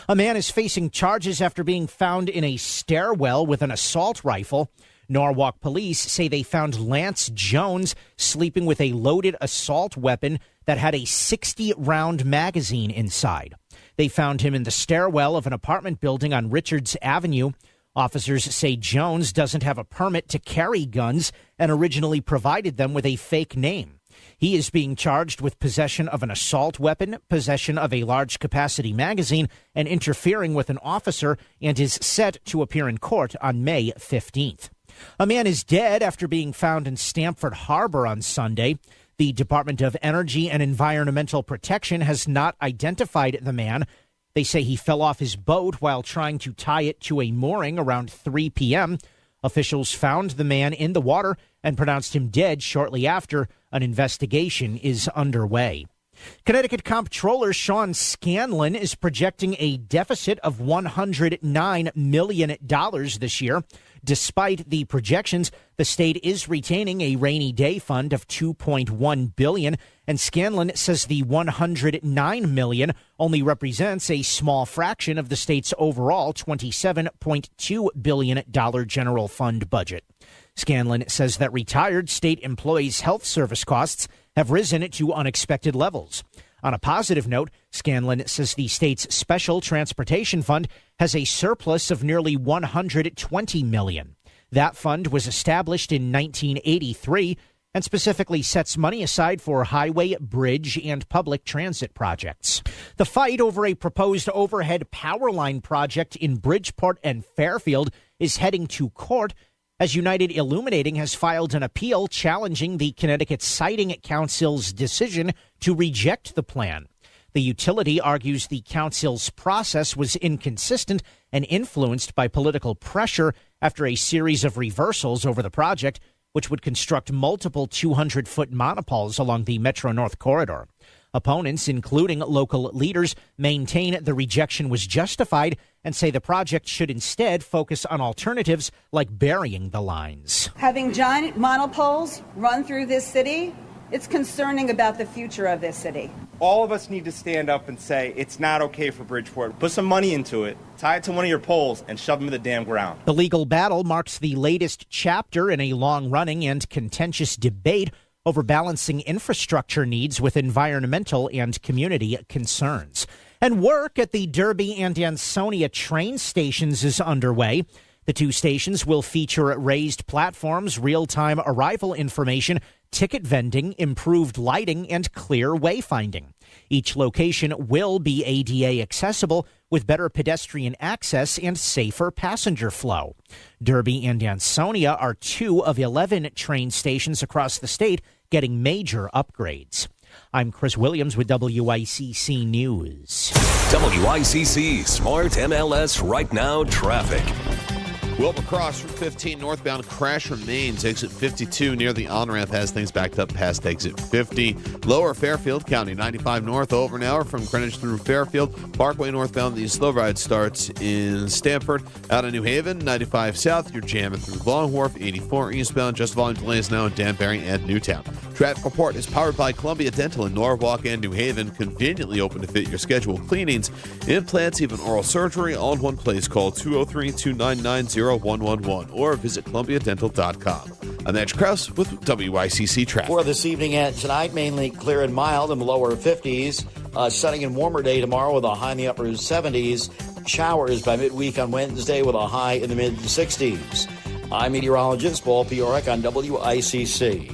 A man is facing charges after being found in a stairwell with an assault rifle. Norwalk police say they found Lance Jones sleeping with a loaded assault weapon that had a 60-round magazine inside. They found him in the stairwell of an apartment building on Richards Avenue. Officers say Jones doesn't have a permit to carry guns and originally provided them with a fake name. He is being charged with possession of an assault weapon, possession of a large-capacity magazine, and interfering with an officer, and is set to appear in court on May 15th. A man is dead after being found in Stamford Harbor on Sunday. The Department of Energy and Environmental Protection has not identified the man. They say he fell off his boat while trying to tie it to a mooring around 3 p.m. Officials found the man in the water and pronounced him dead shortly after. An investigation is underway. Connecticut Comptroller Sean Scanlon is projecting a deficit of $109 million this year. Despite the projections, the state is retaining a rainy day fund of $2.1 billion, and Scanlon says the $109 million only represents a small fraction of the state's overall $27.2 billion general fund budget. Scanlon says that retired state employees' health service costs have risen to unexpected levels. On a positive note, Scanlon says the state's special transportation fund has a surplus of nearly $120 million. That fund was established in 1983 and specifically sets money aside for highway, bridge, and public transit projects. The fight over a proposed overhead power line project in Bridgeport and Fairfield is heading to court, as United Illuminating has filed an appeal challenging the Connecticut Siting Council's decision to reject the plan. The utility argues the council's process was inconsistent and influenced by political pressure after a series of reversals over the project, which would construct multiple 200-foot monopoles along the Metro-North corridor. Opponents, including local leaders, maintain the rejection was justified and say the project should instead focus on alternatives like burying the lines. Having giant monopoles run through this city, it's concerning about the future of this city. All of us need to stand up and say it's not okay for Bridgeport. Put some money into it, tie it to one of your poles, and shove them in the damn ground. The legal battle marks the latest chapter in a long-running and contentious debate over balancing infrastructure needs with environmental and community concerns. And work at the Derby and Ansonia train stations is underway. The two stations will feature raised platforms, real-time arrival information, ticket vending, improved lighting, and clear wayfinding. Each location will be ADA accessible with better pedestrian access and safer passenger flow. Derby and Ansonia are 2 of 11 train stations across the state getting major upgrades. I'm Chris Williams with WICC News. WICC Smart MLS Right Now Traffic. Wilbur Cross Route 15 northbound crash remains. Exit 52 near the on-ramp has things backed up past exit 50. Lower Fairfield County 95 north over an hour from Greenwich through Fairfield. Parkway northbound, the slow ride starts in Stamford. Out of New Haven, 95 south, you're jamming through Long Wharf. 84 eastbound, just volume delays now in Danbury and Newtown. Traffic report is powered by Columbia Dental in Norwalk and New Haven. Conveniently open to fit your schedule. Cleanings, implants, even oral surgery, all in one place. Call 203-299-0111 or visit columbiadental.com. I'm Edge Krause with WICC Traffic. For this evening and tonight, mainly clear and mild in the lower 50s. Sunny and warmer day tomorrow with a high in the upper 70s. Showers by midweek on Wednesday with a high in the mid-60s. I'm meteorologist Paul Piorek on WICC.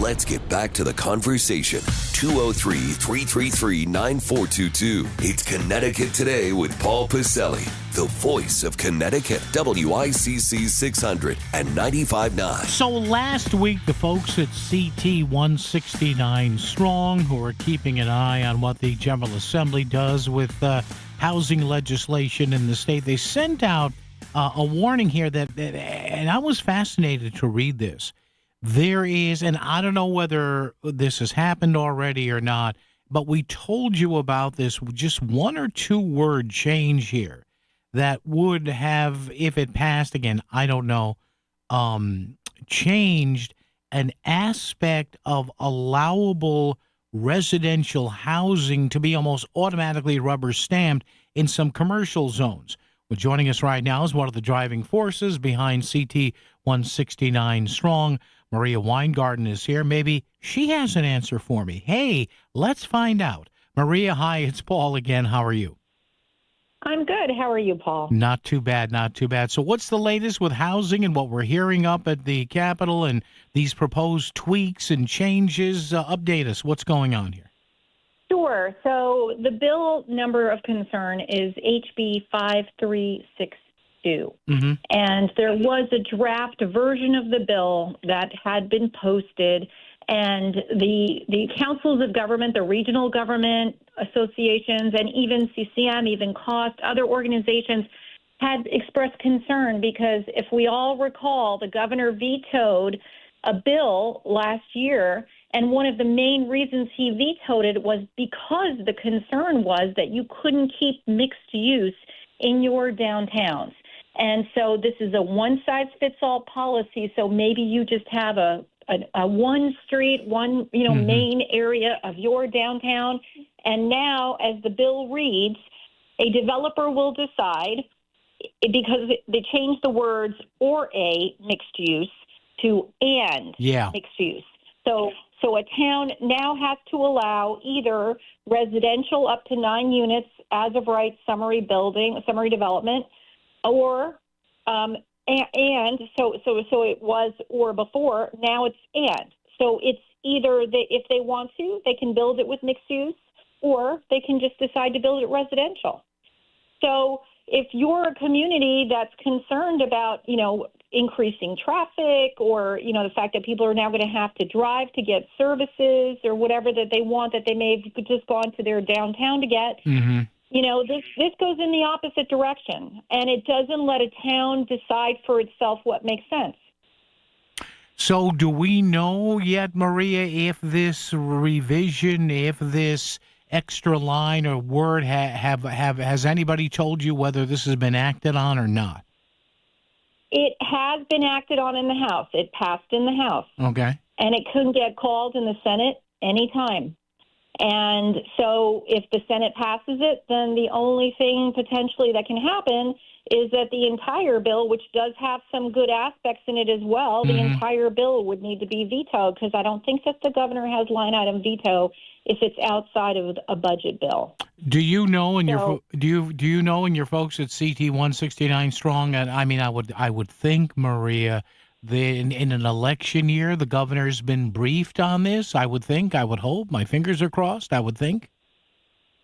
Let's get back to the conversation. 203-333-9422. It's Connecticut Today with Paul Pacelli, the voice of Connecticut, WICC 600 and 95.9. So last week, the folks at CT 169 Strong, who are keeping an eye on what the General Assembly does with housing legislation in the state, they sent out a warning here that, and I was fascinated to read this. There is, and I don't know whether this has happened already or not, but we told you about this, just one or two word change here that would have, if it passed again, I don't know, changed an aspect of allowable residential housing to be almost automatically rubber stamped in some commercial zones. Well, joining us right now is one of the driving forces behind CT 169 Strong. Maria Weingarten is here. Maybe she has an answer for me. Hey, let's find out. Maria, hi, it's Paul again. How are you? I'm good. How are you, Paul? Not too bad, not too bad. So what's the latest with housing and what we're hearing up at the Capitol and these proposed tweaks and changes? Update us. What's going on here? Sure. So the bill number of concern is HB 5362. Mm-hmm. And there was a draft version of the bill that had been posted, and the councils of government, the regional government associations, and even CCM, even COST, other organizations had expressed concern because if we all recall, the governor vetoed a bill last year, and one of the main reasons he vetoed it was because the concern was that you couldn't keep mixed use in your downtowns. And so this is a one-size-fits-all policy, so maybe you just have a one street, one main area of your downtown. And now, as the bill reads, a developer will decide, because they changed the words or a mixed use to and mixed use. So a town now has to allow either residential up to 9 units as of right summary development, or and so it was or before, now it's and. So it's either if they want to, they can build it with mixed use, or they can just decide to build it residential. So if you're a community that's concerned about, increasing traffic, or, the fact that people are now going to have to drive to get services or whatever that they want that they may have just gone to their downtown to get, this goes in the opposite direction, and it doesn't let a town decide for itself what makes sense. So do we know yet, Maria, if this revision, if this extra line or word has anybody told you whether this has been acted on or not? It has been acted on in the House. It passed in the House. Okay. And it couldn't get called in the Senate anytime. And so if the Senate passes it, then the only thing potentially that can happen is that the entire bill, which does have some good aspects in it as well, the entire bill would need to be vetoed, because I don't think that the governor has line item veto if it's outside of a budget bill. Do you know, and do you know, and your folks at CT 169 Strong? And I mean, I would think, Maria, in an election year, the governor's been briefed on this. I would think, I would hope, my fingers are crossed. I would think.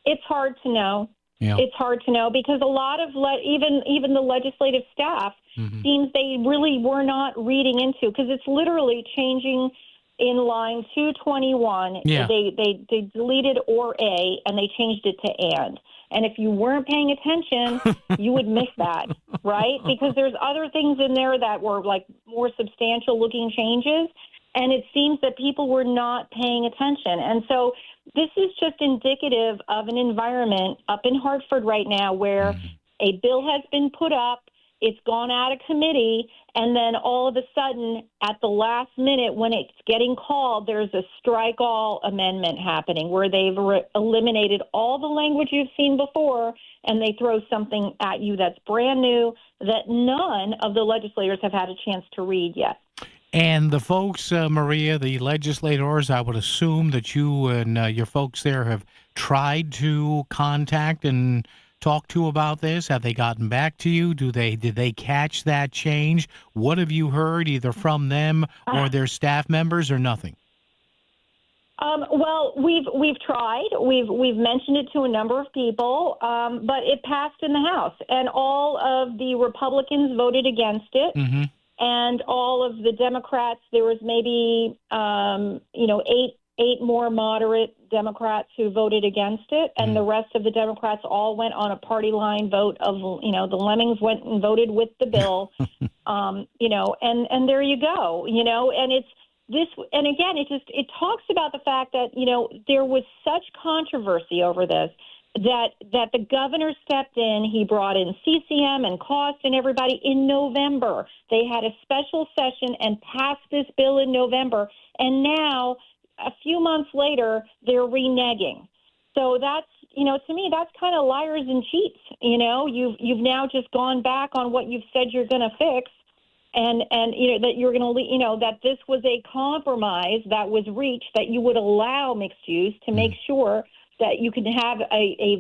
It's hard to know. Yeah. It's hard to know because a lot of even the legislative staff seems they really were not reading into, because it's literally changing in line 221. Yeah. They deleted or a, and they changed it to and. And if you weren't paying attention, you would miss that, right? Because there's other things in there that were like more substantial looking changes. And it seems that people were not paying attention. And so this is just indicative of an environment up in Hartford right now where a bill has been put up, it's gone out of committee, and then all of a sudden, at the last minute when it's getting called, there's a strike all amendment happening where they've eliminated all the language you've seen before, and they throw something at you that's brand new that none of the legislators have had a chance to read yet. And the folks, Maria, the legislators, I would assume that you and your folks there have tried to contact and talk to about this. Have they gotten back to you? Did they catch that change? What have you heard either from them or their staff members, or nothing? Well, we've tried. We've mentioned it to a number of people, but it passed in the House, and all of the Republicans voted against it, and all of the Democrats. There was maybe eight more moderate Democrats who voted against it, and the rest of the Democrats all went on a party line vote of the lemmings went and voted with the bill, and there you go, and it's. This, and again, it talks about the fact that, there was such controversy over this that the governor stepped in. He brought in CCM and Cost and everybody in November. They had a special session and passed this bill in November. And now, a few months later, they're reneging. So that's, to me, that's kind of liars and cheats. You've now just gone back on what you've said you're going to fix. And that you're going to that this was a compromise that was reached, that you would allow mixed use to make sure that you can have a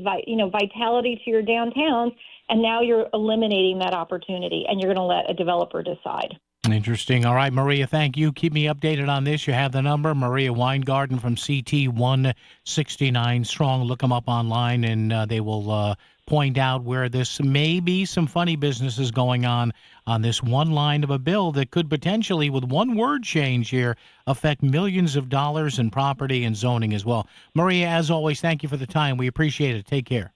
vitality to your downtowns, and now you're eliminating that opportunity, and you're going to let a developer decide. Interesting. All right, Maria, thank you. Keep me updated on this. You have the number, Maria Weingarten from CT 169 Strong. Look them up online, and they will point out where this may be some funny businesses going on this one line of a bill that could potentially, with one word change here, affect millions of dollars in property and zoning as well. Maria, as always, thank you for the time. We appreciate it. Take care.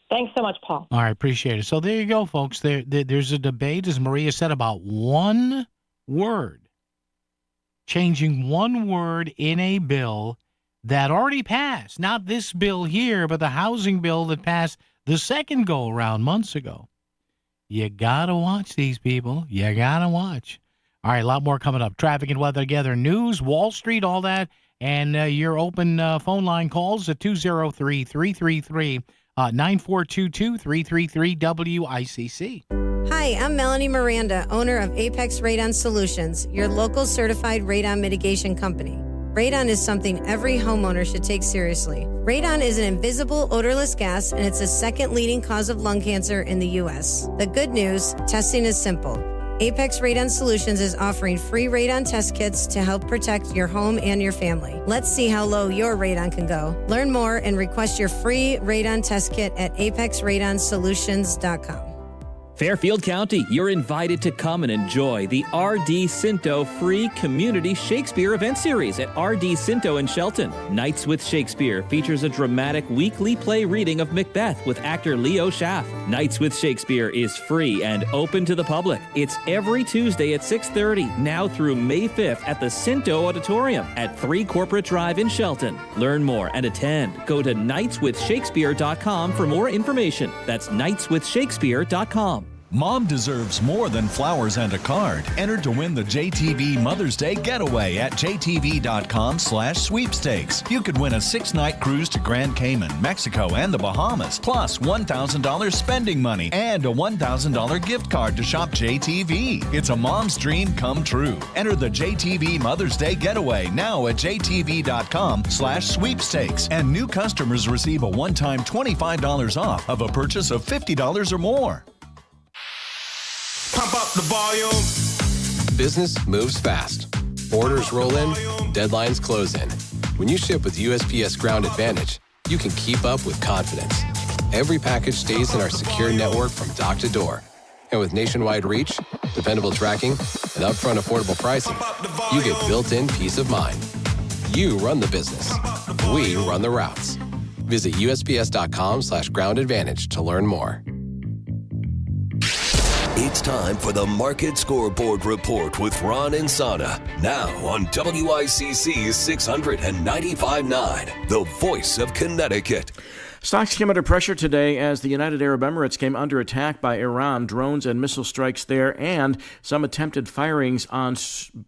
Thanks so much, Paul. All right, appreciate it. So there you go, folks. There's a debate, as Maria said, about one word, changing one word in a bill that already passed. Not this bill here, but the housing bill that passed the second go-around months ago. You got to watch these people. You got to watch. All right, a lot more coming up. Traffic and weather together, news, Wall Street, all that, and your open phone line calls at 203-333 9422 333 WICC. Hi, I'm Melanie Miranda, owner of Apex Radon Solutions, your local certified radon mitigation company. Radon is something every homeowner should take seriously. Radon is an invisible, odorless gas, and it's the second leading cause of lung cancer in the U.S. The good news, testing is simple. Apex Radon Solutions is offering free radon test kits to help protect your home and your family. Let's see how low your radon can go. Learn more and request your free radon test kit at apexradonsolutions.com. Fairfield County, you're invited to come and enjoy the R.D. Cinto Free Community Shakespeare Event Series at R.D. Cinto in Shelton. Nights with Shakespeare features a dramatic weekly play reading of Macbeth with actor Leo Schaff. Nights with Shakespeare is free and open to the public. It's every Tuesday at 6:30, now through May 5th at the Cinto Auditorium at 3 Corporate Drive in Shelton. Learn more and attend. Go to nightswithshakespeare.com for more information. That's nightswithshakespeare.com. Mom deserves more than flowers and a card. Enter to win the JTV Mother's Day Getaway at jtv.com/sweepstakes. You could win a 6-night cruise to Grand Cayman, Mexico, and the Bahamas, plus $1,000 spending money and a $1,000 gift card to shop JTV. It's a mom's dream come true. Enter the JTV Mother's Day Getaway now at jtv.com/sweepstakes. And new customers receive a one-time $25 off of a purchase of $50 or more. Pump up the volume. Business moves fast. Orders roll in, deadlines close in. When you ship with USPS Ground Advantage, you can keep up with confidence. Every package stays in our secure network from dock to door. And with nationwide reach, dependable tracking, and upfront affordable pricing, you get built-in peace of mind. You run the business. We run the routes. Visit USPS.com/Ground Advantage to learn more. It's time for the Market Scoreboard Report with Ron and Sana. Now on WICC 695.9, the voice of Connecticut. Stocks came under pressure today as the United Arab Emirates came under attack by Iran, drones and missile strikes there, and some attempted firings on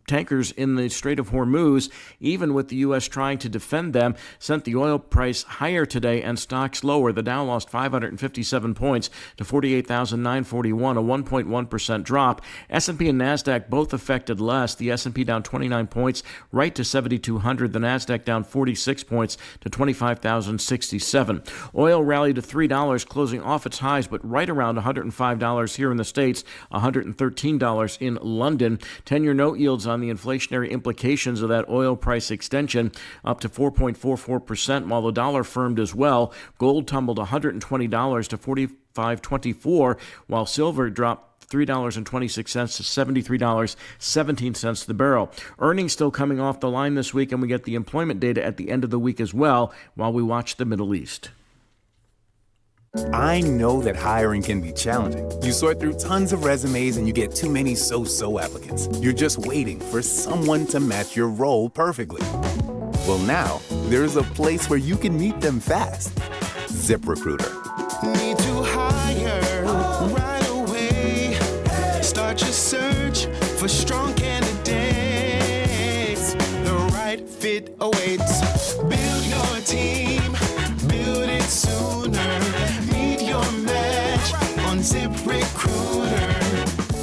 tankers in the Strait of Hormuz, even with the U.S. trying to defend them, sent the oil price higher today and stocks lower. The Dow lost 557 points to 48,941, a 1.1% drop. S&P and NASDAQ both affected less. The S&P down 29 points, right to 7,200. The NASDAQ down 46 points to 25,067. Oil rallied to $3, closing off its highs, but right around $105 here in the States, $113 in London. 10-year note yields on the inflationary implications of that oil price extension up to 4.44%, while the dollar firmed as well. Gold tumbled $120 to $45.24, while silver dropped $3.26 to $73.17 the barrel. Earnings still coming off the line this week, and we get the employment data at the end of the week as well while we watch the Middle East. I know that hiring can be challenging. You sort through tons of resumes and you get too many so-so applicants. You're just waiting for someone to match your role perfectly. Well, now, there's a place where you can meet them fast. ZipRecruiter. Need to hire right away. Start your search for strong candidates. The right fit awaits. Build your team. Build it sooner. Meet your match on ZipRecruiter.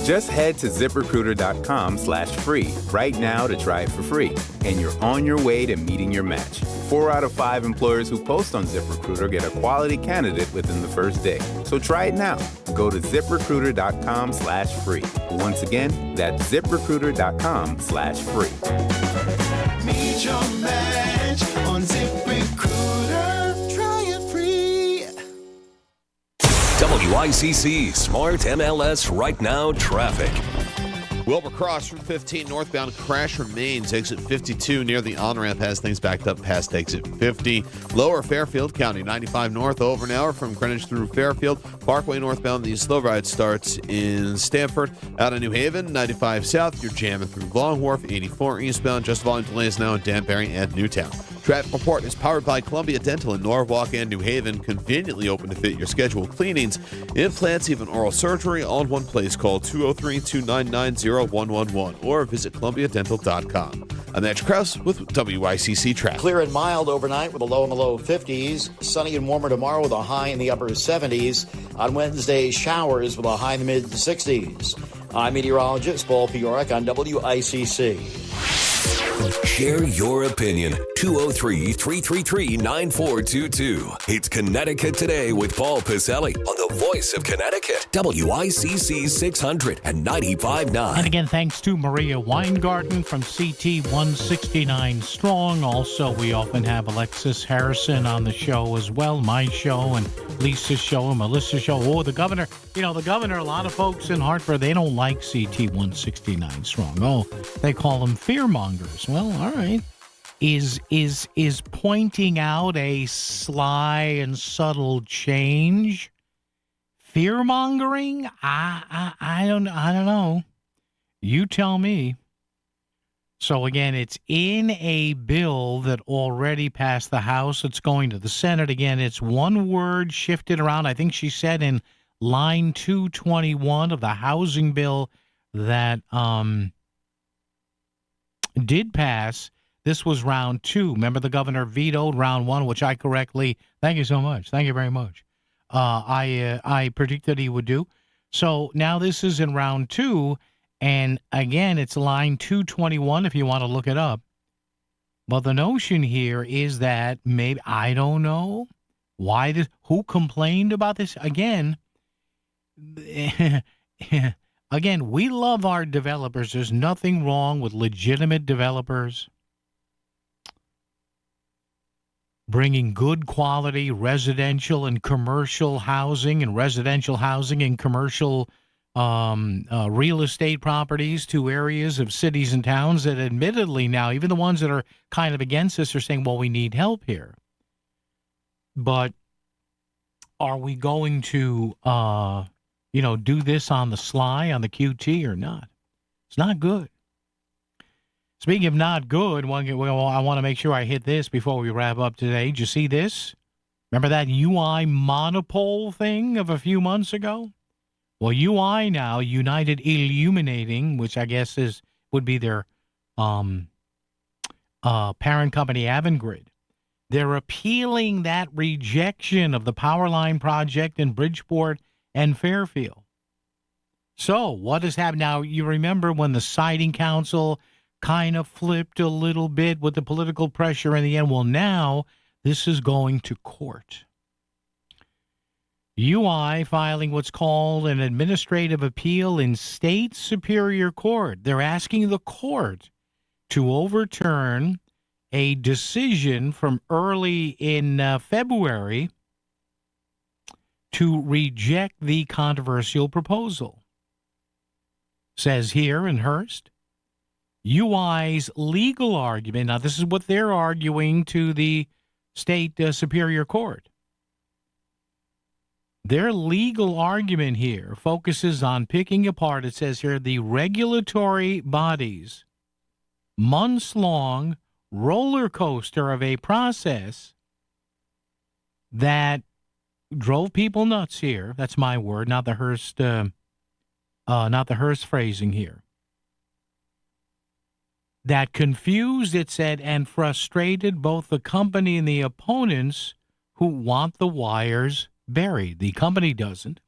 Just head to ZipRecruiter.com/free right now to try it for free. And you're on your way to meeting your match. 4 out of 5 employers who post on ZipRecruiter get a quality candidate within the first day. So try it now. Go to ZipRecruiter.com/free. Once again, that's ZipRecruiter.com/free. Meet your match on ZipRecruiter. Try it free. WICC Smart MLS Right Now Traffic. Wilbur Cross, Route 15 northbound crash remains. Exit 52 near the on-ramp has things backed up past exit 50. Lower Fairfield County, 95 north over an hour from Greenwich through Fairfield. Parkway northbound, the slow ride starts in Stamford. Out of New Haven, 95 south, you're jamming through Long Wharf. 84 eastbound, just volume delays now in Danbury and Newtown. Traffic report is powered by Columbia Dental in Norwalk and New Haven. Conveniently open to fit your schedule. Cleanings, implants, even oral surgery, all in one place. Call 203-299-0111 or visit columbiadental.com. I'm Matthew Krause with WICC Traffic. Clear and mild overnight with a low in the low 50s. Sunny and warmer tomorrow with a high in the upper 70s. On Wednesday, showers with a high in the mid 60s. I'm meteorologist Paul Fiorek on WICC. Share your opinion. 203-333-9422. It's Connecticut Today with Paul Piselli on the Voice of Connecticut. WICC 600 and 95.9. And again, thanks to Maria Weingarten from CT 169 Strong. Also, we often have Alexis Harrison on the show as well. My show and Lisa's show and Melissa's show. Oh, the governor. You know, the governor, a lot of folks in Hartford, they don't like CT 169 Strong. Oh, they call them fearmongers. Well, all right. Is pointing out a sly and subtle change fear-mongering? I don't know. You tell me. So again, it's in a bill that already passed the House. It's going to the Senate. Again, it's one word shifted around. I think she said in line 221 of the housing bill that did pass. This was round 2. Remember, the governor vetoed round 1, which I correctly. Thank you so much. Thank you very much. I predicted he would do. So now this is in round 2, and again, it's line 221 if you want to look it up. But the notion here is that maybe, I don't know why this. Who complained about this again? Again, we love our developers. There's nothing wrong with legitimate developers bringing good quality residential and commercial housing and commercial real estate properties to areas of cities and towns that admittedly now, even the ones that are kind of against this are saying, well, we need help here. But are we going to, do this on the sly, on the QT or not? It's not good. Speaking of not good, I want to make sure I hit this before we wrap up today. Did you see this? Remember that UI monopole thing of a few months ago? Well, UI now, United Illuminating, which I guess would be their parent company, Avangrid. They're appealing that rejection of the Powerline project in Bridgeport and Fairfield. So what has happened now? You remember when the Siting Council kind of flipped a little bit with the political pressure in the end. Well, now this is going to court. UI filing what's called an administrative appeal in state superior court. They're asking the court to overturn a decision from early in February to reject the controversial proposal. Says here in Hearst, UI's legal argument, now this is what they're arguing to the state superior court. Their legal argument here focuses on picking apart, it says here, the regulatory bodies' months-long roller coaster of a process that drove people nuts here. That's my word, not the Hearst phrasing here. That confused, it said, and frustrated both the company and the opponents who want the wires buried. The company doesn't,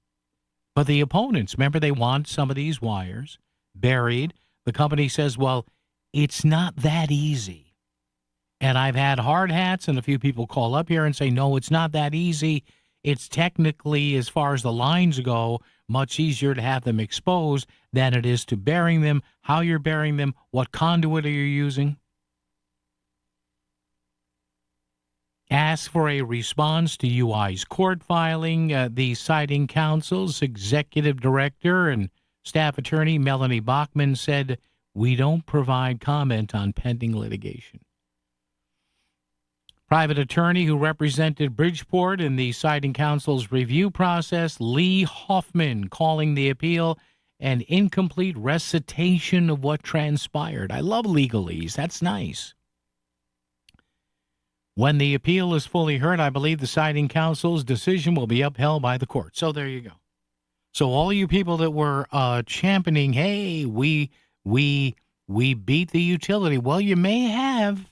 but the opponents, remember, they want some of these wires buried. The company says, well, it's not that easy. And I've had hard hats and a few people call up here and say, no, it's not that easy. It's technically, as far as the lines go, much easier to have them exposed than it is to burying them, how you're burying them, what conduit are you using. Ask for a response to UI's court filing. The citing counsel's executive director and staff attorney, Melanie Bachman, said, we don't provide comment on pending litigation. Private attorney who represented Bridgeport in the citing counsel's review process, Lee Hoffman, calling the appeal an incomplete recitation of what transpired. I love legalese. That's nice. When the appeal is fully heard, I believe the citing counsel's decision will be upheld by the court. So there you go. So all you people that were championing, hey, we beat the utility. Well, you may have.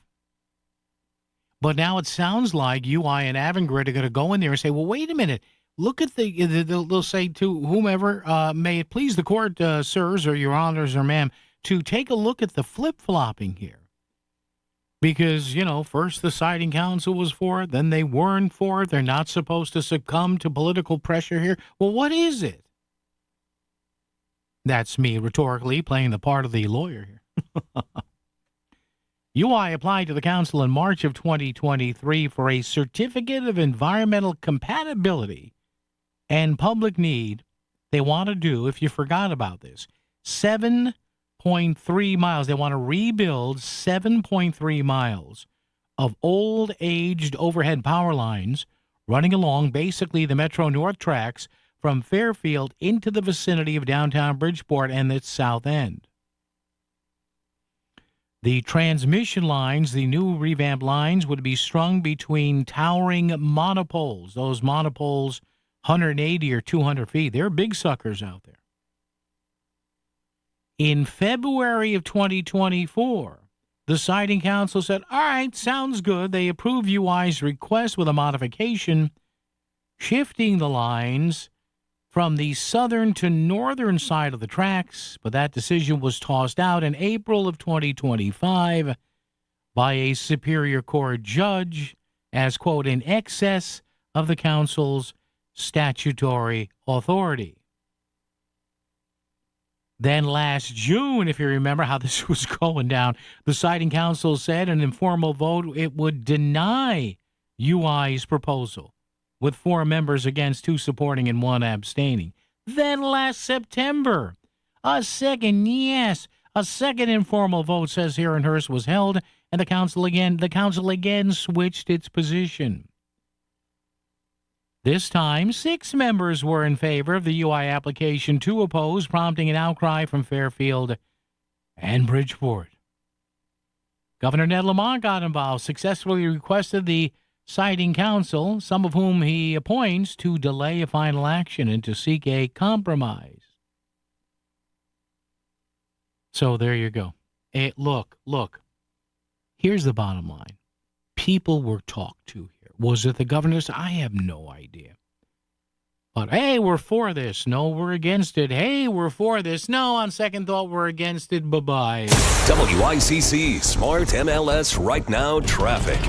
But now it sounds like UI and Avangrid are going to go in there and say, well, wait a minute. Look at they'll say to whomever, may it please the court, sirs, or your honors, or ma'am, to take a look at the flip-flopping here. Because, first the citing counsel was for it, then they weren't for it. They're not supposed to succumb to political pressure here. Well, what is it? That's me rhetorically playing the part of the lawyer here. UI applied to the council in March of 2023 for a certificate of environmental compatibility and public need. They want to do, if you forgot about this, 7.3 miles. They want to rebuild 7.3 miles of old, aged overhead power lines running along basically the Metro North tracks from Fairfield into the vicinity of downtown Bridgeport and its south end. The transmission lines, the new revamped lines, would be strung between towering monopoles. Those monopoles, 180 or 200 feet. They're big suckers out there. In February of 2024, the citing council said, all right, sounds good. They approved UI's request with a modification, shifting the lines from the southern to northern side of the tracks, but that decision was tossed out in April of 2025 by a Superior Court judge as, quote, in excess of the council's statutory authority. Then last June, if you remember how this was going down, the citing council said in an informal vote it would deny UI's proposal, with 4 members against, 2 supporting and 1 abstaining. Then last September, a second informal vote, says here in Hearst, was held, and the council again switched its position. This time, 6 members were in favor of the UI application, 2 opposed, prompting an outcry from Fairfield and Bridgeport. Governor Ned Lamont got involved, successfully requested the citing council, some of whom he appoints, to delay a final action and to seek a compromise. So there you go. Look. Here's the bottom line. People were talked to here. Was it the governors? I have no idea. But, hey, we're for this. No, we're against it. Hey, we're for this. No, on second thought, we're against it. Bye-bye. WICC Smart MLS Right Now Traffic.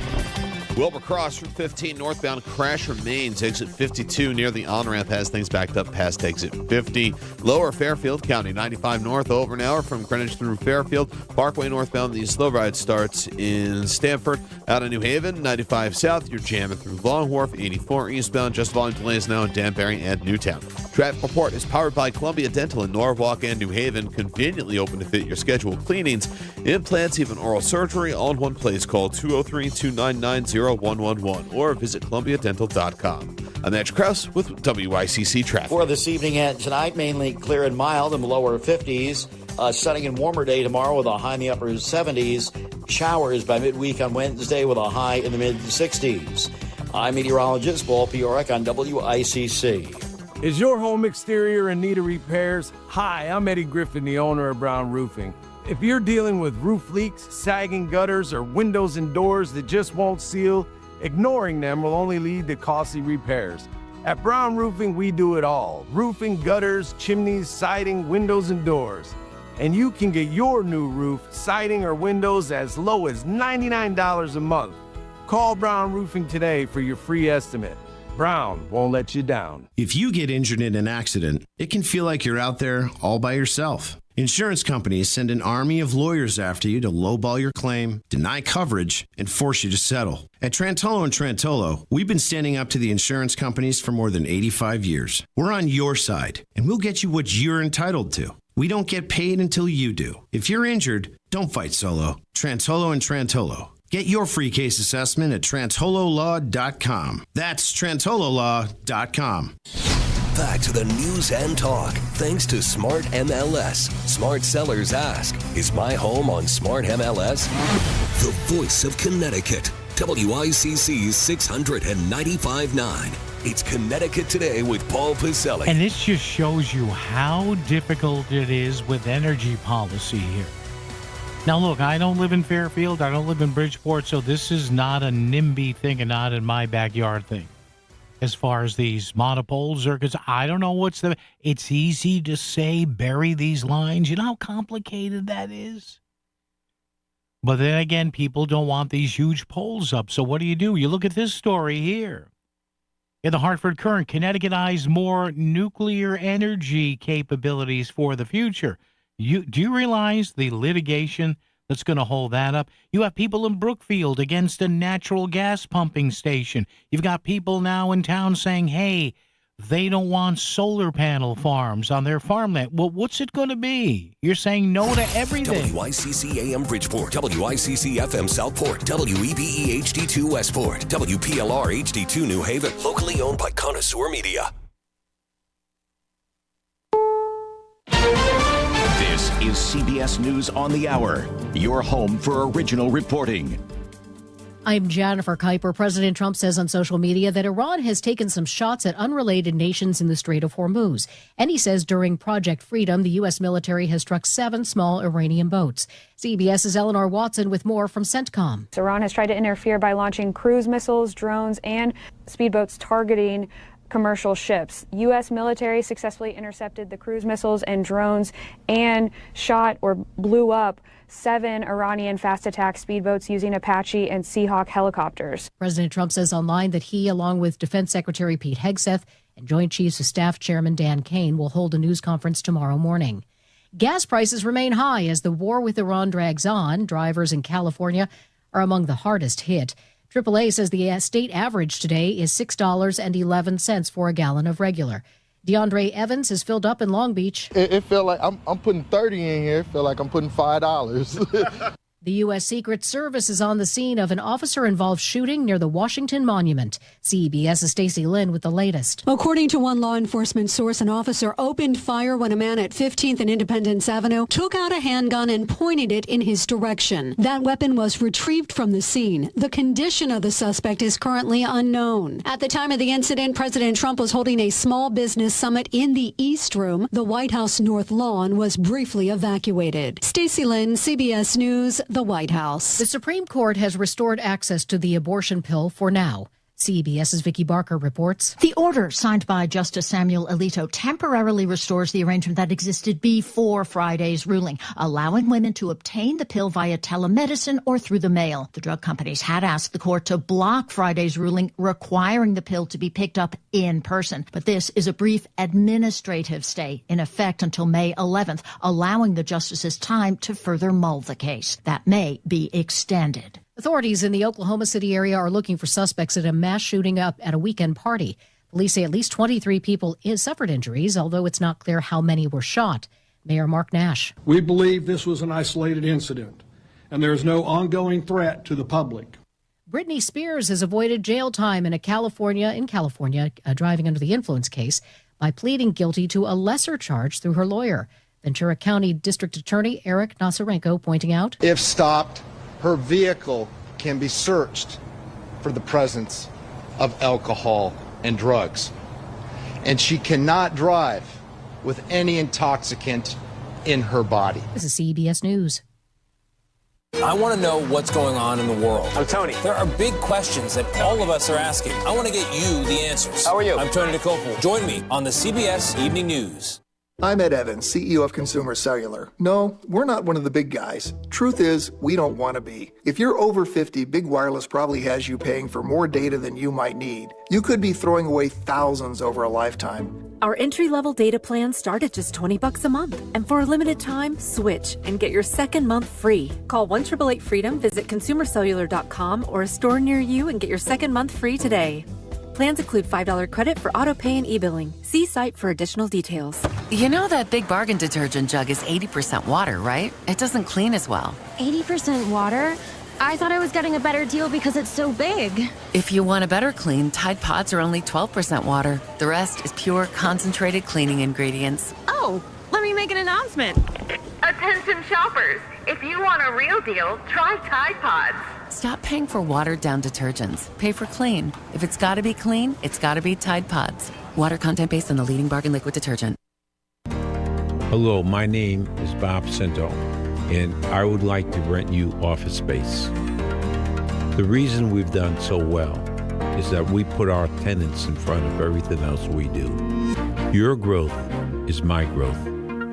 Wilbur Cross, Route 15 northbound crash remains. Exit 52 near the on-ramp has things backed up past exit 50. Lower Fairfield County, 95 north over an hour from Greenwich through Fairfield. Parkway northbound, the slow ride starts in Stamford. Out of New Haven, 95 south, you're jamming through Long Wharf. 84 eastbound, just volume delays now in Danbury and Newtown. Traffic report is powered by Columbia Dental in Norwalk and New Haven. Conveniently open to fit your scheduled cleanings, implants, even oral surgery, all in one place. Call 203-299-0111 or visit columbiadental.com. I'm Andrew Krause with WICC Traffic. For this evening and tonight, mainly clear and mild in the lower 50s. Sunny and warmer day tomorrow with a high in the upper 70s. Showers by midweek on Wednesday with a high in the mid-60s. I'm meteorologist Paul Piorek on WICC. Is your home exterior in need of repairs? Hi, I'm Eddie Griffin, the owner of Brown Roofing. If you're dealing with roof leaks, sagging gutters, or windows and doors that just won't seal, ignoring them will only lead to costly repairs. At Brown Roofing, we do it all. Roofing, gutters, chimneys, siding, windows, and doors. And you can get your new roof, siding, or windows as low as $99 a month. Call Brown Roofing today for your free estimate. Brown won't let you down. If you get injured in an accident, it can feel like you're out there all by yourself. Insurance companies send an army of lawyers after you to lowball your claim, deny coverage, and force you to settle. At Trantolo & Trantolo, we've been standing up to the insurance companies for more than 85 years. We're on your side, and we'll get you what you're entitled to. We don't get paid until you do. If you're injured, don't fight solo. Trantolo & Trantolo. Get your free case assessment at TrantoloLaw.com. That's TrantoloLaw.com. Back to the news and talk. Thanks to Smart MLS. Smart sellers ask, is my home on Smart MLS? The voice of Connecticut. WICC's 695.9. It's Connecticut Today with Paul Pacelli. And this just shows you how difficult it is with energy policy here. Now, look, I don't live in Fairfield. I don't live in Bridgeport, so this is not a NIMBY thing and not in my backyard thing. As far as these monopoles are, because I don't know it's easy to say, bury these lines. You know how complicated that is? But then again, people don't want these huge poles up. So what do? You look at this story here. In the Hartford Courant, Connecticut eyes more nuclear energy capabilities for the future. Do you realize the litigation that's going to hold that up? You have people in Brookfield against a natural gas pumping station. You've got people now in town saying, hey, they don't want solar panel farms on their farmland. Well, what's it going to be? You're saying no to everything. WICC AM Bridgeport, WICC FM Southport, WEBE HD2 Westport, WPLR HD2 New Haven. Locally owned by Connoisseur Media. This is CBS News on the Hour, your home for original reporting. I'm Jennifer Kuiper. President Trump says on social media that Iran has taken some shots at unrelated nations in the Strait of Hormuz. And he says during Project Freedom, the U.S. military has struck 7 small Iranian boats. CBS's Eleanor Watson with more from CENTCOM. Iran has tried to interfere by launching cruise missiles, drones, and speedboats targeting commercial ships. U.S. military successfully intercepted the cruise missiles and drones and shot or blew up 7 Iranian fast attack speedboats using Apache and Seahawk helicopters. President Trump says online that he, along with Defense Secretary Pete Hegseth and Joint Chiefs of Staff Chairman Dan Kane, will hold a news conference tomorrow morning. Gas prices remain high as the war with Iran drags on. Drivers in California are among the hardest hit. AAA says the state average today is $6.11 for a gallon of regular. DeAndre Evans has filled up in Long Beach. It felt like I'm putting 30 in here. It felt like I'm putting $5. The U.S. Secret Service is on the scene of an officer-involved shooting near the Washington Monument. CBS's Stacey Lynn with the latest. According to one law enforcement source, an officer opened fire when a man at 15th and Independence Avenue took out a handgun and pointed it in his direction. That weapon was retrieved from the scene. The condition of the suspect is currently unknown. At the time of the incident, President Trump was holding a small business summit in the East Room. The White House North Lawn was briefly evacuated. Stacey Lynn, CBS News, the White House. The Supreme Court has restored access to the abortion pill for now. CBS's Vicki Barker reports. The order signed by Justice Samuel Alito temporarily restores the arrangement that existed before Friday's ruling, allowing women to obtain the pill via telemedicine or through the mail. The drug companies had asked the court to block Friday's ruling requiring the pill to be picked up in person. But this is a brief administrative stay in effect until May 11th, allowing the justices time to further mull the case. That may be extended. Authorities in the Oklahoma City area are looking for suspects at a mass shooting up at a weekend party. Police say at least 23 people suffered injuries, although it's not clear how many were shot. Mayor Mark Nash. We believe this was an isolated incident, and there is no ongoing threat to the public. Britney Spears has avoided jail time in California, driving under the influence case by pleading guilty to a lesser charge through her lawyer. Ventura County District Attorney Eric Nasarenko pointing out, if stopped, her vehicle can be searched for the presence of alcohol and drugs. And she cannot drive with any intoxicant in her body. This is CBS News. I want to know what's going on in the world. I'm Tony. There are big questions that all of us are asking. I want to get you the answers. How are you? I'm Tony DeCopel. Join me on the CBS Evening News. I'm Ed Evans, CEO of Consumer Cellular. No, we're not one of the big guys. Truth is, we don't want to be. If you're over 50, Big Wireless probably has you paying for more data than you might need. You could be throwing away thousands over a lifetime. Our entry-level data plans start at just $20 a month. And for a limited time, switch and get your second month free. Call 1-888-FREEDOM, visit consumercellular.com or a store near you and get your second month free today. Plans include $5 credit for auto pay and e-billing. See site for additional details. You know that Big Bargain detergent jug is 80% water, right? It doesn't clean as well. 80% water? I thought I was getting a better deal because it's so big. If you want a better clean, Tide Pods are only 12% water. The rest is pure, concentrated cleaning ingredients. Oh, let me make an announcement. Attention shoppers, if you want a real deal, try Tide Pods. Stop paying for watered-down detergents. Pay for clean. If it's got to be clean, it's got to be Tide Pods. Water content based on the leading bargain liquid detergent. Hello, my name is Bob Cinto, and I would like to rent you office space. The reason we've done so well is that we put our tenants in front of everything else we do. Your growth is my growth.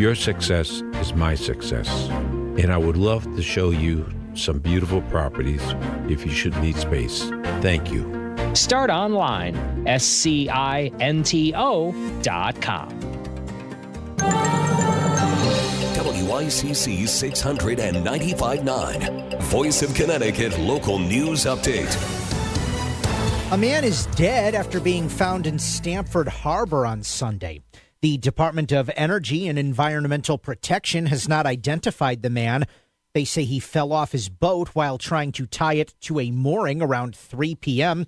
Your success is my success. And I would love to show you some beautiful properties if you should need space. Thank you. Start online, SCINTO.com. WICC 695.9, Voice of Connecticut Local News Update. A man is dead after being found in Stamford Harbor on Sunday. The Department of Energy and Environmental Protection has not identified the man. They say he fell off his boat while trying to tie it to a mooring around 3 p.m.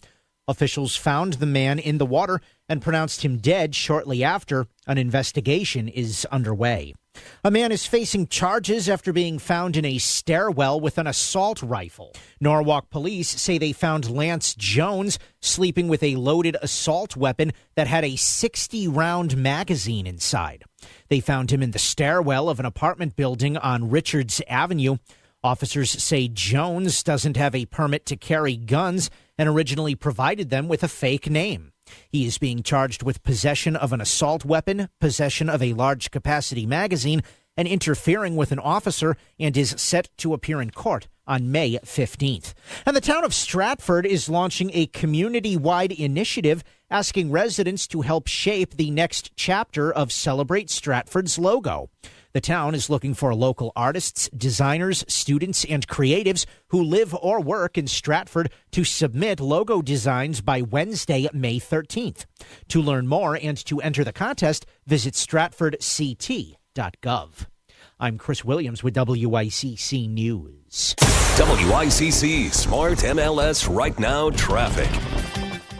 Officials found the man in the water and pronounced him dead shortly after. An investigation is underway. A man is facing charges after being found in a stairwell with an assault rifle. Norwalk police say they found Lance Jones sleeping with a loaded assault weapon that had a 60-round magazine inside. They found him in the stairwell of an apartment building on Richards Avenue. Officers say Jones doesn't have a permit to carry guns and originally provided them with a fake name. He is being charged with possession of an assault weapon, possession of a large-capacity magazine, and interfering with an officer, and is set to appear in court on May 15th. And the town of Stratford is launching a community-wide initiative asking residents to help shape the next chapter of Celebrate Stratford's logo. The town is looking for local artists, designers, students, and creatives who live or work in Stratford to submit logo designs by Wednesday, May 13th. To learn more and to enter the contest, visit stratfordct.gov. I'm Chris Williams with WICC News. WICC Smart MLS Right Now Traffic.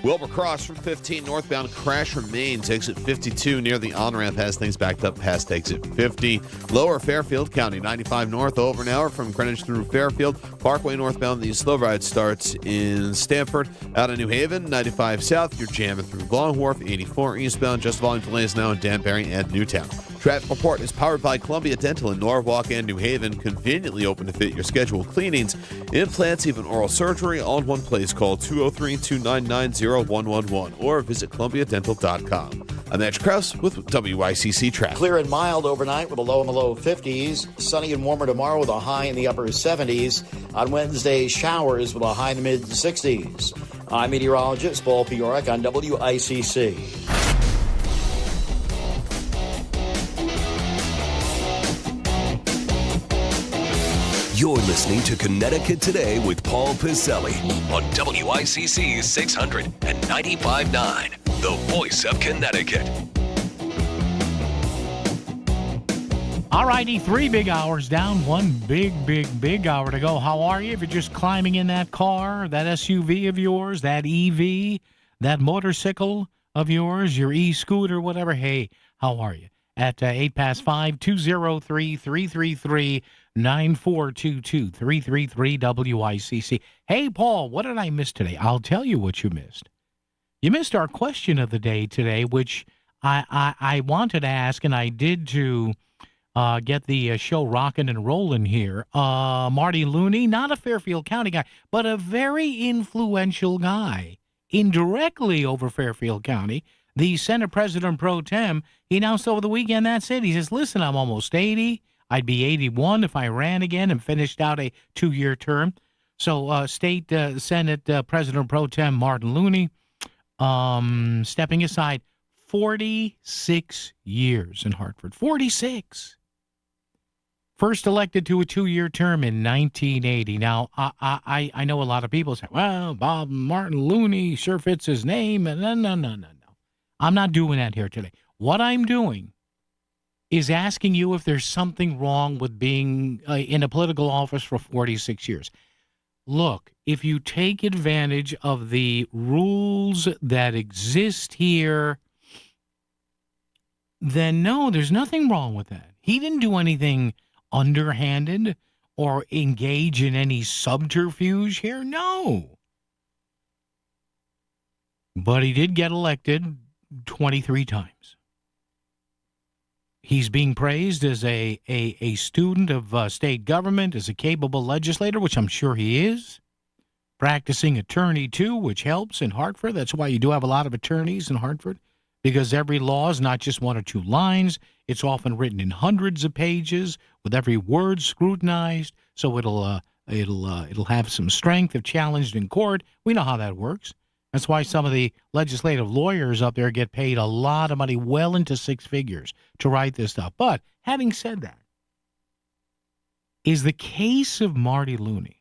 Wilbur Cross from 15 northbound crash remains. Exit 52 near the on-ramp has things backed up past exit 50. Lower Fairfield County 95 north over an hour from Greenwich through Fairfield. Parkway northbound, the slow ride starts in Stamford. Out of New Haven, 95 south, you're jamming through Long Wharf. 84 eastbound, just volume delays now in Danbury and Newtown. Traffic Report is powered by Columbia Dental in Norwalk and New Haven, conveniently open to fit your scheduled cleanings, implants, even oral surgery, all in one place. Call 203-299-0111 or visit columbiadental.com. I'm Matt Krause with WICC Traffic. Clear and mild overnight with a low in the low 50s. Sunny and warmer tomorrow with a high in the upper 70s. On Wednesday, showers with a high in the mid 60s. I'm meteorologist Paul Piorek on WICC. You're listening to Connecticut Today with Paul Piselli on WICC 695.9, the voice of Connecticut. All righty, 3 big hours down, 1 big hour to go. How are you? If you're just climbing in that car, that SUV of yours, that EV, that motorcycle of yours, your e-scooter, whatever, hey, how are you? At 8 past 5, 203-333-9422, 333 WICC. Hey, Paul, what did I miss today? I'll tell you what you missed. You missed our question of the day today, which I wanted to ask, and I did to get the show rocking and rolling here. Marty Looney, not a Fairfield County guy, but a very influential guy, indirectly over Fairfield County. The Senate President Pro Tem, he announced over the weekend, that's it. He says, listen, I'm almost 80. I'd be 81 if I ran again and finished out a 2-year term. So State Senate President Pro Tem Martin Looney stepping aside 46 years in Hartford. 46. First elected to a 2-year term in 1980. Now, I know a lot of people say, well, Bob Martin Looney sure fits his name. No. I'm not doing that here today. What I'm doing is asking you if there's something wrong with being in a political office for 46 years. Look, if you take advantage of the rules that exist here, then no, there's nothing wrong with that. He didn't do anything underhanded or engage in any subterfuge here. No. But he did get elected 23 times. He's being praised as a student of state government, as a capable legislator, which I'm sure he is. Practicing attorney, too, which helps in Hartford. That's why you do have a lot of attorneys in Hartford, because every law is not just 1 or 2 lines. It's often written in hundreds of pages with every word scrutinized, so it'll have some strength if challenged in court. We know how that works. That's why some of the legislative lawyers up there get paid a lot of money, well into 6 figures, to write this stuff. But having said that, is the case of Marty Looney,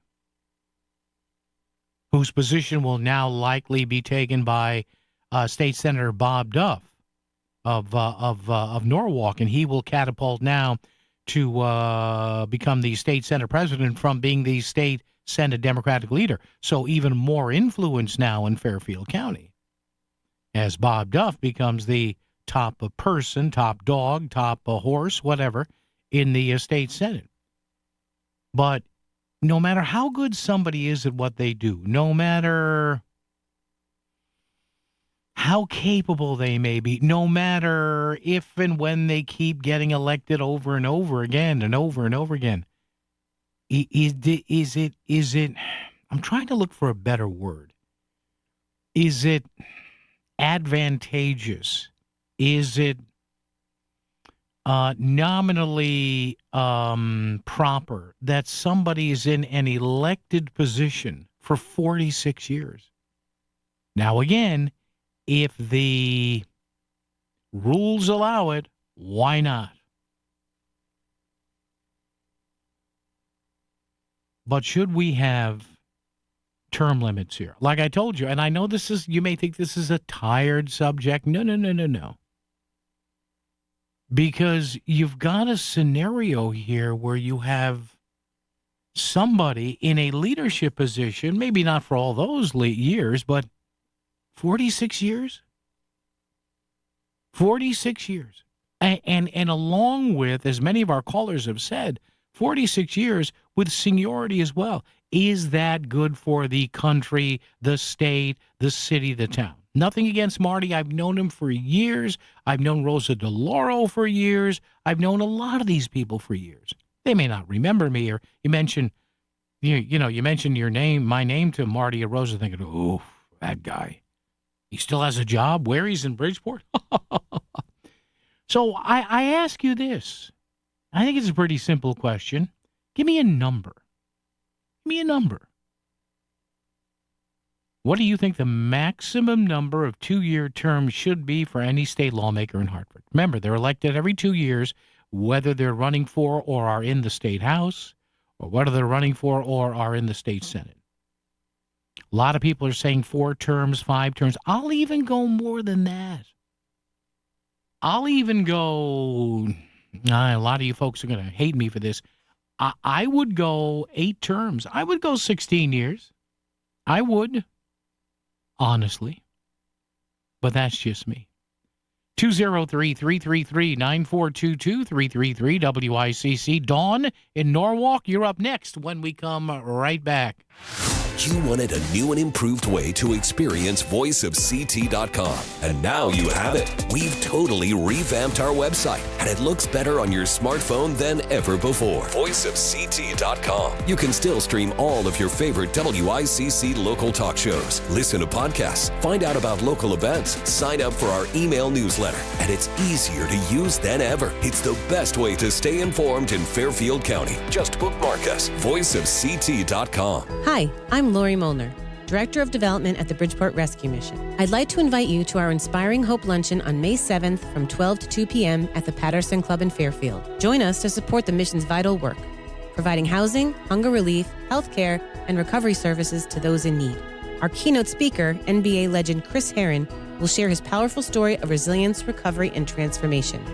whose position will now likely be taken by State Senator Bob Duff of Norwalk, and he will catapult now to become the state Senate president from being the state Senate Democratic leader. So even more influence now in Fairfield County as Bob Duff becomes the top person, top dog, top horse, whatever, in the state Senate. But no matter how good somebody is at what they do, no matter how capable they may be, no matter if and when they keep getting elected over and over again and over and over again, is it, I'm trying to look for a better word. Is it advantageous? Is it nominally proper that somebody is in an elected position for 46 years? Now, again, if the rules allow it, why not? But should we have term limits here? Like I told you, and I know this is, you may think this is a tired subject. No. Because you've got a scenario here where you have somebody in a leadership position, maybe not for all those years, but 46 years? 46 years. And along with, as many of our callers have said, 46 years with seniority as well. Is that good for the country, the state, the city, the town? Nothing against Marty. I've known him for years. I've known Rosa DeLauro for years. I've known a lot of these people for years. They may not remember me, or you mention, you mentioned my name to Marty or Rosa, thinking, "Oh, that guy. He still has a job where he's in Bridgeport." So I ask you this. I think it's a pretty simple question. Give me a number. Give me a number. What do you think the maximum number of 2-year terms should be for any state lawmaker in Hartford? Remember, they're elected every 2 years, whether they're running for or are in the state house, or whether they're running for or are in the state senate. A lot of people are saying 4 terms, 5 terms. I'll even go more than that. I'll even go, a lot of you folks are going to hate me for this. I would go 8 terms. I would go 16 years. I would, honestly. But that's just me. 203-333-9422, 333-WICC. Dawn in Norwalk, you're up next when we come right back. You wanted a new and improved way to experience voiceofct.com, and now you have it. We've totally revamped our website, and it looks better on your smartphone than ever before. Voiceofct.com. You can still stream all of your favorite WICC local talk shows, listen to podcasts, find out about local events, sign up for our email newsletter, and it's easier to use than ever. It's the best way to stay informed in Fairfield County. Just bookmark us, voiceofct.com. Hi, I'm Lori Molnar, Director of Development at the Bridgeport Rescue Mission. I'd like to invite you to our Inspiring Hope Luncheon on May 7th from 12 to 2 p.m. at the Patterson Club in Fairfield. Join us to support the mission's vital work, providing housing, hunger relief, health care, and recovery services to those in need. Our keynote speaker, NBA legend Chris Herron, will share his powerful story of resilience, recovery, and transformation.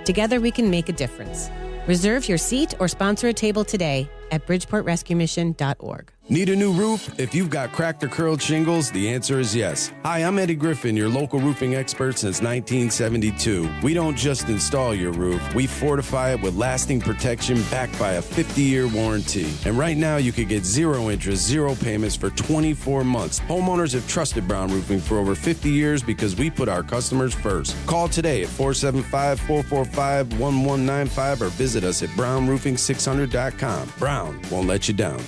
Together we can make a difference. Reserve your seat or sponsor a table today at bridgeportrescuemission.org. Need a new roof? If you've got cracked or curled shingles, the answer is yes. Hi, I'm Eddie Griffin, your local roofing expert since 1972. We don't just install your roof, we fortify it with lasting protection backed by a 50-year warranty. And right now, you could get 0 interest, 0 payments for 24 months. Homeowners have trusted Brown Roofing for over 50 years because we put our customers first. Call today at 475-445-1195 or visit us at brownroofing600.com. Brown won't let you down.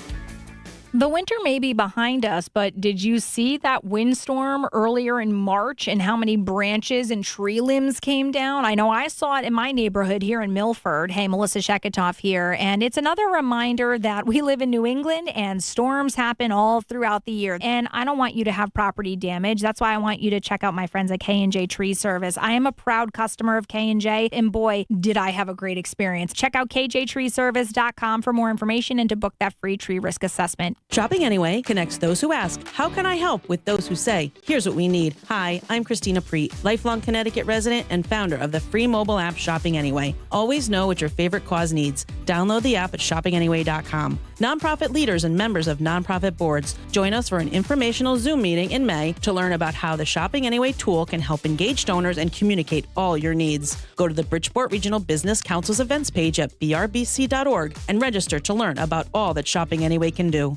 The winter may be behind us, but did you see that windstorm earlier in March and how many branches and tree limbs came down? I know I saw it in my neighborhood here in Milford. Hey, Melissa Sheketoff here. And it's another reminder that we live in New England and storms happen all throughout the year. And I don't want you to have property damage. That's why I want you to check out my friends at K&J Tree Service. I am a proud customer of K&J, and boy, did I have a great experience. Check out kjtreeservice.com for more information and to book that free tree risk assessment. Shopping Anyway connects those who ask, how can I help, with those who say, here's what we need. Hi, I'm Christina Preet, lifelong Connecticut resident and founder of the free mobile app Shopping Anyway. Always know what your favorite cause needs. Download the app at shoppinganyway.com. Nonprofit leaders and members of nonprofit boards, join us for an informational Zoom meeting in May to learn about how the Shopping Anyway tool can help engage donors and communicate all your needs. Go to the Bridgeport Regional Business Council's events page at brbc.org and register to learn about all that Shopping Anyway can do.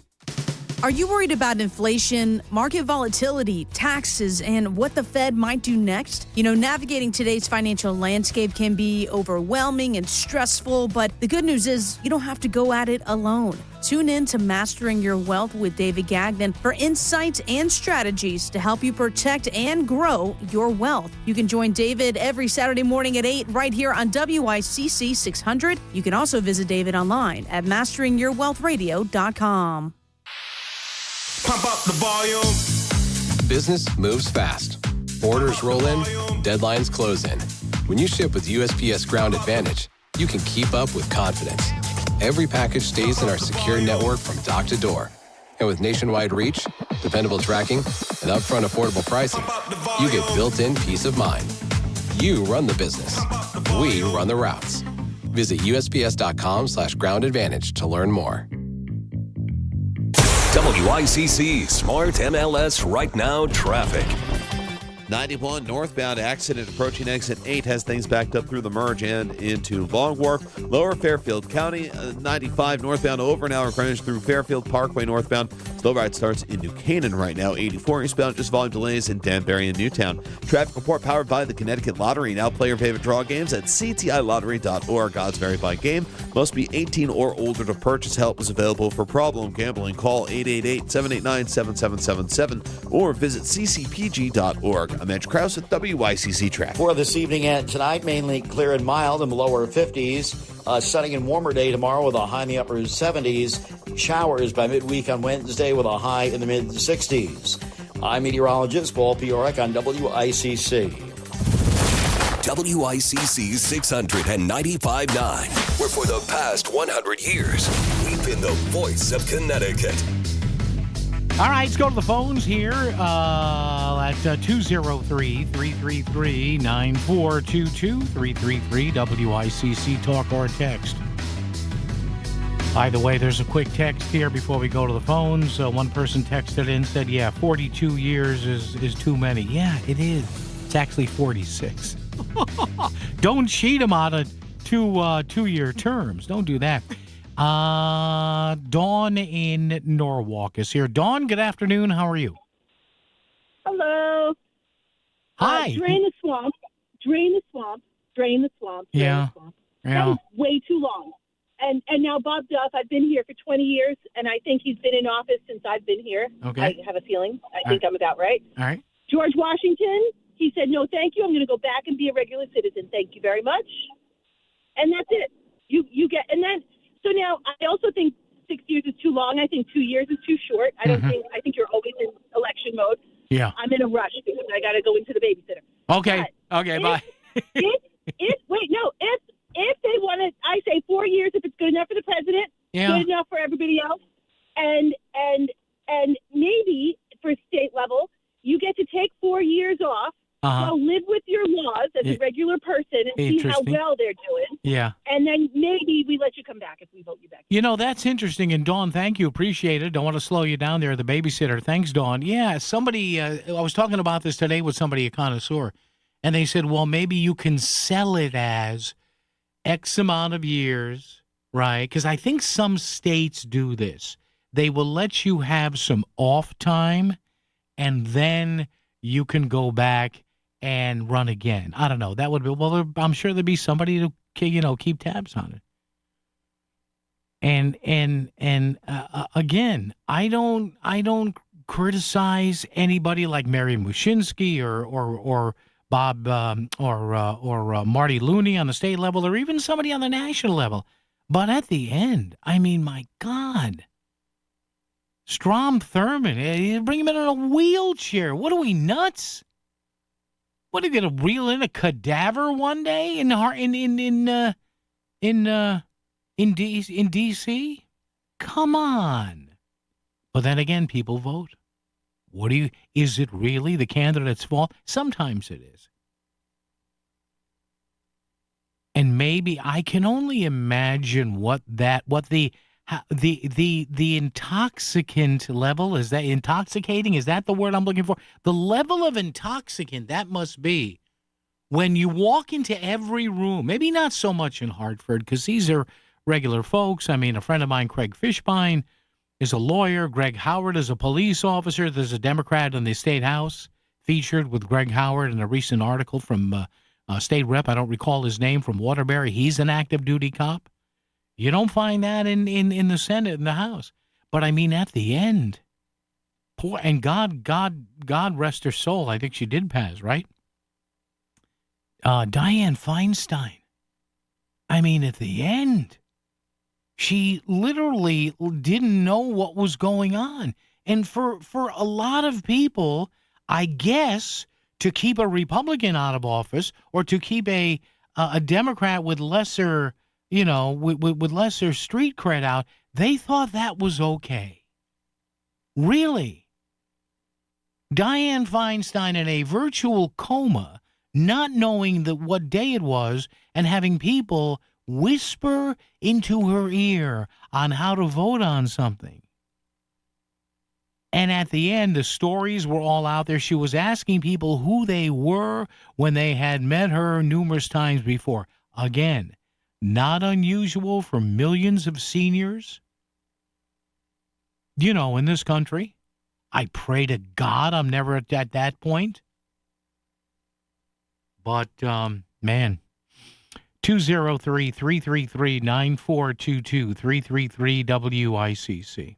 Are you worried about inflation, market volatility, taxes, and what the Fed might do next? You know, navigating today's financial landscape can be overwhelming and stressful, but the good news is you don't have to go at it alone. Tune in to Mastering Your Wealth with David Gagnon for insights and strategies to help you protect and grow your wealth. You can join David every Saturday morning at 8 right here on WICC 600. You can also visit David online at masteringyourwealthradio.com. Pump up the volume. Business moves fast. Orders roll in, deadlines close in. When you ship with USPS Ground Advantage, you can keep up with confidence. Every package stays in our secure network from dock to door. And with nationwide reach, dependable tracking, and upfront affordable pricing, you get built-in peace of mind. You run the business. We run the routes. Visit USPS.com/Ground Advantage to learn more. WICC Smart MLS Right Now Traffic. 91 northbound accident approaching exit 8 has things backed up through the merge and into Long Wharf. Lower Fairfield County, 95 northbound over an hour Greenwich through Fairfield Parkway northbound. Slow ride starts in New Canaan right now. 84 eastbound, just volume delays in Danbury and Newtown. Traffic report powered by the Connecticut Lottery. Now play your favorite draw games at ctilottery.org. Odds vary by game. Must be 18 or older to purchase. Help is available for problem gambling. Call 888-789-7777 or visit ccpg.org. I'm Edge Krause with WICC Traffic. For this evening and tonight, mainly clear and mild in the lower 50s. Sunny and warmer day tomorrow with a high in the upper 70s. Showers by midweek on Wednesday with a high in the mid 60s. I'm meteorologist Paul Piorek on WICC. WICC 695.9, where for the past 100 years, we've been the voice of Connecticut. All right, let's go to the phones here at 203-333-9422, 333-WICC Talk or text. By the way, there's a quick text here before we go to the phones. One person texted in, said, 42 years is too many. Yeah, it is. It's actually 46. Don't cheat them out of two-year terms. Don't do that. Dawn in Norwalk is here. Dawn, good afternoon. How are you? Hello. Hi. Drain the swamp. Drain the swamp. Drain the swamp. Drain Yeah. the swamp. Yeah. That was way too long. And now Bob Duff, I've been here for 20 years, and I think he's been in office since I've been here. Okay. I have a feeling. I think I'm about right. All right. George Washington, he said, no, thank you. I'm going to go back and be a regular citizen. Thank you very much. And that's it. You get, and then, so now I also think 6 years is too long. I think 2 years is too short. I think you're always in election mode. Yeah. I'm in a rush because I got to go into the babysitter. Okay. Okay, bye. If they want to, I say 4 years if it's good enough for the president, good enough for everybody else, and maybe for state level, you get to take 4 years off, go live with your laws as a regular person and see how well they're doing. Yeah. And then maybe we let you come back if we vote you back. You know, that's interesting. And, Dawn, thank you. Appreciate it. Don't want to slow you down there, the babysitter. Thanks, Dawn. Yeah, somebody, I was talking about this today with somebody, a connoisseur, and they said, well, maybe you can sell it as X amount of years, right? Because I think some states do this. They will let you have some off time, and then you can go back and run again. I don't know. That would be, well, I'm sure there'd be somebody to, keep tabs on it. And again, I don't criticize anybody like Mary Mushinsky or Bob or Marty Looney on the state level, or even somebody on the national level. But at the end, I mean, my God, Strom Thurmond, bring him in a wheelchair. What are we, nuts? What, are you going to reel in a cadaver one day in D.C.? Come on. But then again, people vote. Is it really the candidate's fault? Sometimes it is. And maybe I can only imagine what the intoxicant level, is that intoxicating? Is that the word I'm looking for? The level of intoxicant that must be when you walk into every room, maybe not so much in Hartford because these are regular folks. I mean, a friend of mine, Craig Fishbein, is a lawyer. Greg Howard is a police officer. There's a Democrat in the State House featured with Greg Howard in a recent article from State Rep. I don't recall his name, from Waterbury. He's an active duty cop. You don't find that in the Senate, in the House. But I mean, at the end, poor, and God rest her soul. I think she did pass, right? Dianne Feinstein. I mean, at the end, she literally didn't know what was going on. And for a lot of people, I guess, to keep a Republican out of office or to keep a Democrat with lesser, with lesser street cred out, they thought that was okay. Really? Dianne Feinstein in a virtual coma, not knowing what day it was, and having people whisper into her ear on how to vote on something. And at the end, the stories were all out there. She was asking people who they were when they had met her numerous times before. Again, not unusual for millions of seniors, in this country. I pray to God I'm never at that point. But, man, 203-333-9422, 333-WICC.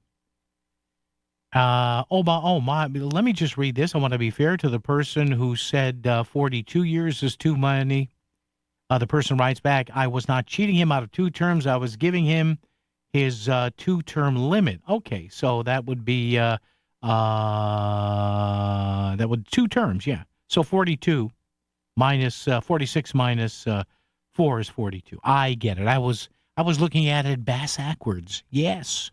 Let me just read this. I want to be fair to the person who said 42 years is too many. The person writes back, I was not cheating him out of 2 terms. I was giving him his 2-term limit. Okay, so that would be 2 terms, yeah. So 42 minus 46 minus 4 is 42. I get it. I was looking at it backwards. Yes.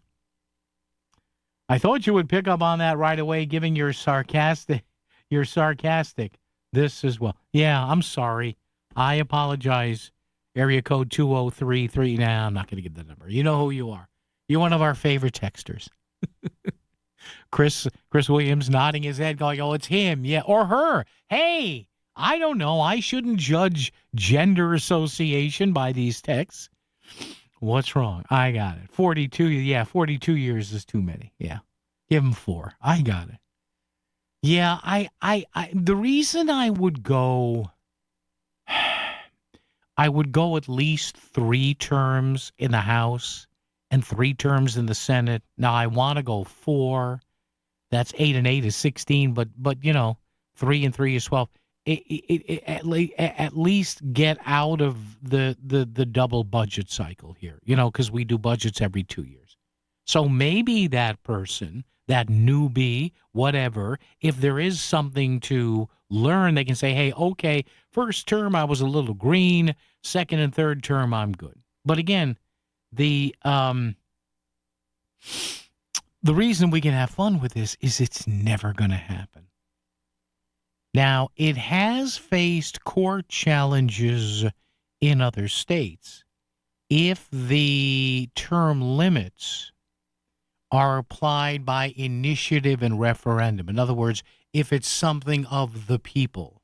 I thought you would pick up on that right away, giving your sarcastic this as well. Yeah, I'm sorry. I apologize. Area code 2033. Nah, I'm not going to give the number. You know who you are. You're one of our favorite texters. Chris Williams nodding his head, going, oh, it's him. Yeah, or her. Hey, I don't know. I shouldn't judge gender association by these texts. What's wrong? I got it. 42. Yeah, 42 years is too many. Yeah. Give him 4. I got it. Yeah, I the reason I would go at least 3 terms in the House and 3 terms in the Senate. Now I want to go 4. That's 8 and 8 is 16, but 3 and 3 is 12. At least get out of the double budget cycle here, because we do budgets every 2 years. So maybe that person, that newbie, whatever, if there is something to learn, they can say, hey, okay, first term I was a little green, second and third term I'm good. But again, the reason we can have fun with this is it's never going to happen. Now, it has faced court challenges in other states if the term limits are applied by initiative and referendum. In other words, if it's something of the people.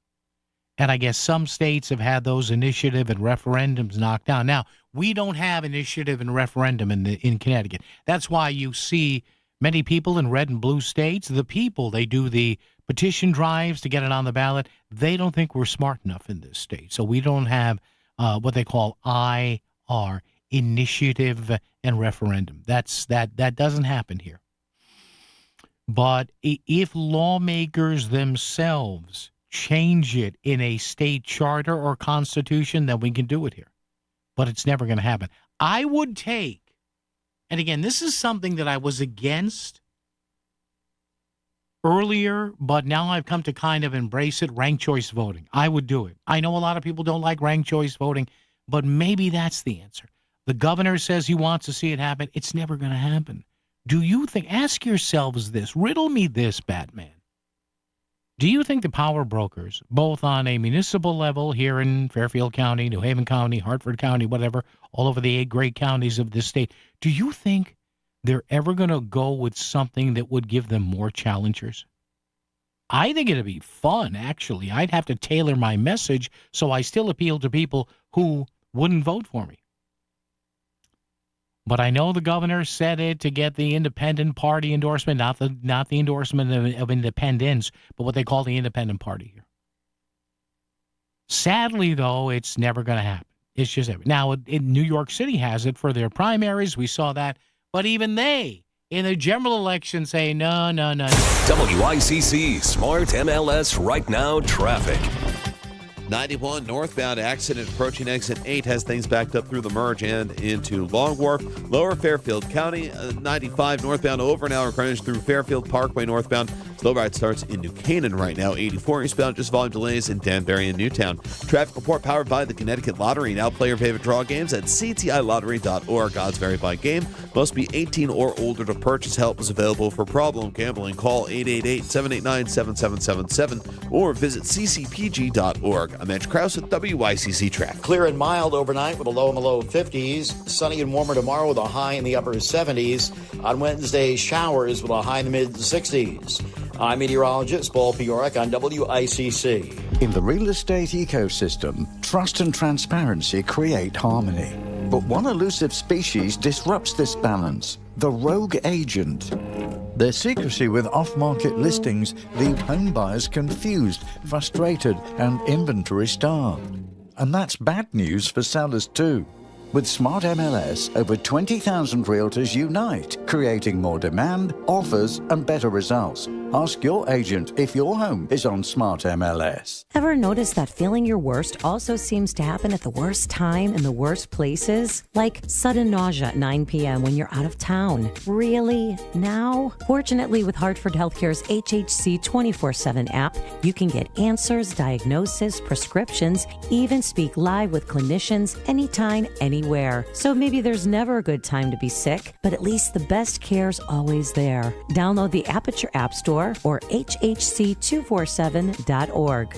And I guess some states have had those initiative and referendums knocked down. Now, we don't have initiative and referendum in Connecticut. That's why you see many people in red and blue states, the people, they do the petition drives to get it on the ballot. They don't think we're smart enough in this state. So we don't have what they call IR, initiative and referendum. That doesn't happen here. But if lawmakers themselves change it in a state charter or constitution, then we can do it here. But it's never going to happen. I would take, and again, this is something that I was against earlier, but now I've come to kind of embrace it, ranked choice voting. I would do it. I know a lot of people don't like ranked choice voting, but maybe that's the answer. The governor says he wants to see it happen. It's never going to happen. Do you think, ask yourselves this, riddle me this, Batman. Do you think the power brokers, both on a municipal level here in Fairfield County, New Haven County, Hartford County, whatever, all over the 8 great counties of this state, do you think they're ever going to go with something that would give them more challengers? I think it'd be fun, actually. I'd have to tailor my message so I still appeal to people who wouldn't vote for me. But I know the governor said it to get the independent party endorsement, not the endorsement of independents, but what they call the independent party here. Sadly, though, it's never going to happen. It's just now in New York City has it for their primaries. We saw that. But even they, in the general election, say no. WICC Smart MLS Right Now Traffic. 91 northbound accident approaching exit 8 has things backed up through the merge and into Long Wharf, Lower Fairfield County. 95 northbound over an hour Greenwich through Fairfield Parkway northbound. Slow ride starts in New Canaan right now. 84 eastbound, just volume delays in Danbury and Newtown. Traffic report powered by the Connecticut Lottery. Now play your favorite draw games at ctilottery.org. Odds vary by game. Must be 18 or older to purchase. Help is available for problem gambling. Call 888-789-7777 or visit ccpg.org. I'm Edge Krause with WICC Traffic. Clear and mild overnight with a low in the low 50s. Sunny and warmer tomorrow with a high in the upper 70s. On Wednesday, showers with a high in the mid 60s. I'm meteorologist Paul Piorek on WICC. In the real estate ecosystem, trust and transparency create harmony. But one elusive species disrupts this balance: the rogue agent. Their secrecy with off-market listings leave home buyers confused, frustrated, and inventory-starved. And that's bad news for sellers too. With Smart MLS, over 20,000 realtors unite, creating more demand, offers, and better results. Ask your agent if your home is on Smart MLS. Ever notice that feeling your worst also seems to happen at the worst time in the worst places? Like sudden nausea at 9 p.m. when you're out of town. Really? Now? Fortunately, with Hartford Healthcare's HHC 24/7 app, you can get answers, diagnosis, prescriptions, even speak live with clinicians anytime, anywhere. So maybe there's never a good time to be sick, but at least the best care's always there. Download the app at your app store or hhc247.org.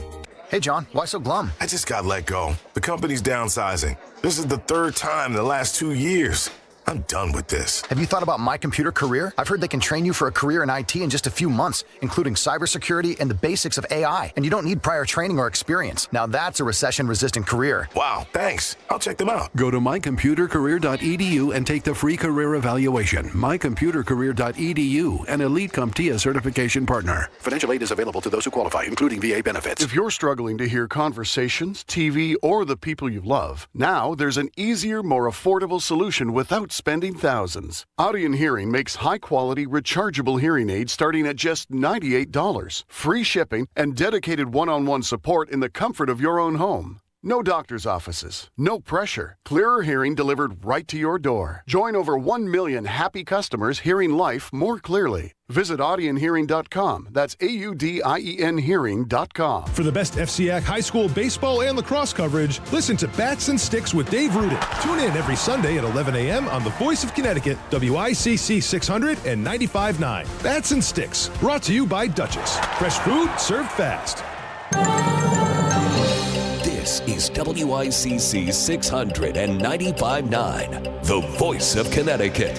Hey, John, why so glum? I just got let go. The company's downsizing. This is the third time in the last 2 years. I'm done with this. Have you thought about My Computer Career? I've heard they can train you for a career in IT in just a few months, including cybersecurity and the basics of AI, and you don't need prior training or experience. Now that's a recession-resistant career. Wow, thanks. I'll check them out. Go to mycomputercareer.edu and take the free career evaluation. mycomputercareer.edu, an Elite CompTIA certification partner. Financial aid is available to those who qualify, including VA benefits. If you're struggling to hear conversations, TV, or the people you love, now there's an easier, more affordable solution without spending thousands. Audion Hearing makes high-quality, rechargeable hearing aids starting at just $98. Free shipping and dedicated one-on-one support in the comfort of your own home. No doctor's offices, no pressure. Clearer hearing delivered right to your door. Join over 1 million happy customers hearing life more clearly. Visit audionhearing.com. That's AUDIEN hearing.com. For the best FCAC high school baseball and lacrosse coverage, listen to Bats and Sticks with Dave Rudin. Tune in every Sunday at 11 a.m. on the Voice of Connecticut, WICC 600 and 95.9. Bats and Sticks, brought to you by Duchess. Fresh food served fast. This is WICC 600 and 95.9, the Voice of Connecticut.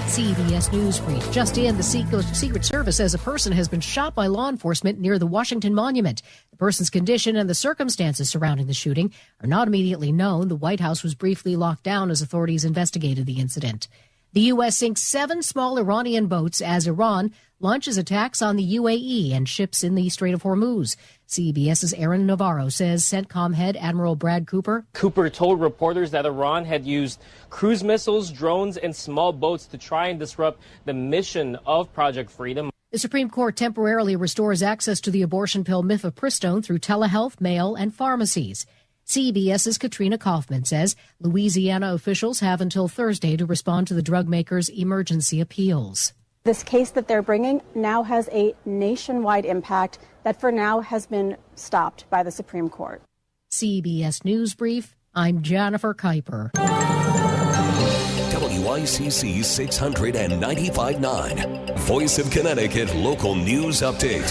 CBS News Brief. Just in, the Secret Service says a person has been shot by law enforcement near the Washington Monument. The person's condition and the circumstances surrounding the shooting are not immediately known. The White House was briefly locked down as authorities investigated the incident. The U.S. sinks 7 small Iranian boats as Iran launches attacks on the UAE and ships in the Strait of Hormuz. CBS's Aaron Navarro says CENTCOM head Admiral Brad Cooper told reporters that Iran had used cruise missiles, drones, and small boats to try and disrupt the mission of Project Freedom. The Supreme Court temporarily restores access to the abortion pill mifepristone through telehealth, mail, and pharmacies. CBS's Katrina Kaufman says Louisiana officials have until Thursday to respond to the drug maker's emergency appeals. This case that they're bringing now has a nationwide impact that for now has been stopped by the Supreme Court. CBS News Brief, I'm Jennifer Kuiper. WICC 695.9, Voice of Connecticut Local News Update.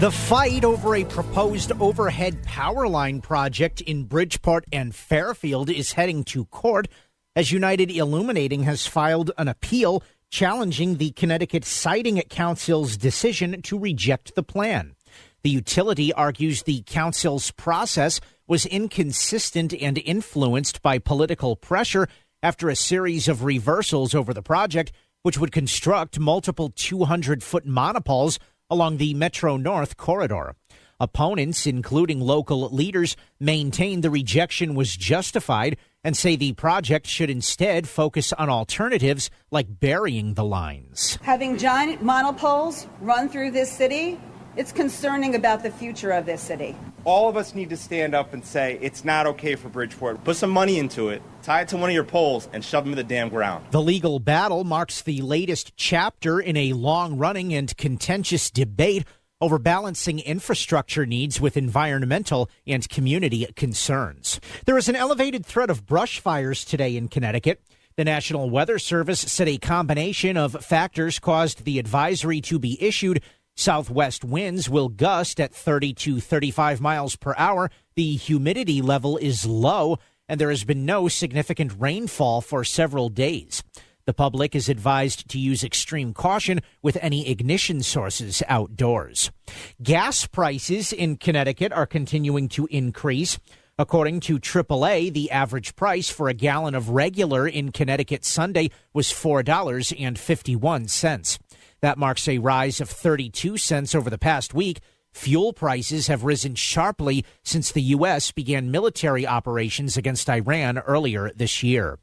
The fight over a proposed overhead power line project in Bridgeport and Fairfield is heading to court as United Illuminating has filed an appeal challenging the Connecticut Siting Council's decision to reject the plan. The utility argues the council's process was inconsistent and influenced by political pressure after a series of reversals over the project, which would construct multiple 200-foot monopoles along the Metro North corridor. Opponents, including local leaders, maintain the rejection was justified and say the project should instead focus on alternatives like burying the lines. Having giant monopoles run through this city It's concerning about the future of this city. All of us need to stand up and say it's not okay for Bridgeport. Put some money into it, tie it to one of your poles, and shove them in the damn ground. The legal battle marks the latest chapter in a long-running and contentious debate over balancing infrastructure needs with environmental and community concerns. There is an elevated threat of brush fires today in Connecticut. The National Weather Service said a combination of factors caused the advisory to be issued. Southwest winds will gust at 30 to 35 miles per hour. The humidity level is low, and there has been no significant rainfall for several days. The public is advised to use extreme caution with any ignition sources outdoors. Gas prices in Connecticut are continuing to increase. According to AAA, the average price for a gallon of regular in Connecticut Sunday was $4.51. That marks a rise of 32 cents over the past week. Fuel prices have risen sharply since the U.S. began military operations against Iran earlier this year.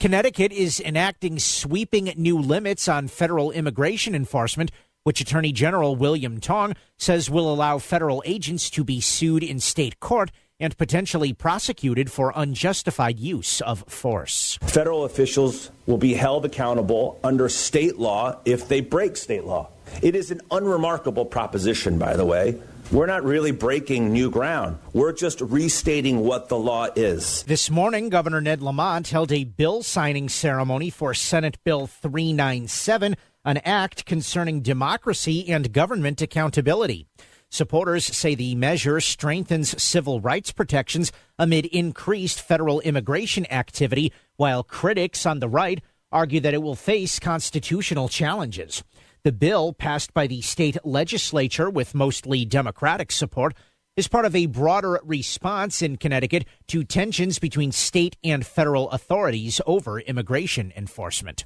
Connecticut is enacting sweeping new limits on federal immigration enforcement, which Attorney General William Tong says will allow federal agents to be sued in state court and potentially prosecuted for unjustified use of force. Federal officials will be held accountable under state law if they break state law. It is an unremarkable proposition, by the way. We're not really breaking new ground. We're just restating what the law is. This morning, Governor Ned Lamont held a bill signing ceremony for Senate Bill 397, an act concerning democracy and government accountability. Supporters say the measure strengthens civil rights protections amid increased federal immigration activity, while critics on the right argue that it will face constitutional challenges. The bill, passed by the state legislature with mostly Democratic support, is part of a broader response in Connecticut to tensions between state and federal authorities over immigration enforcement.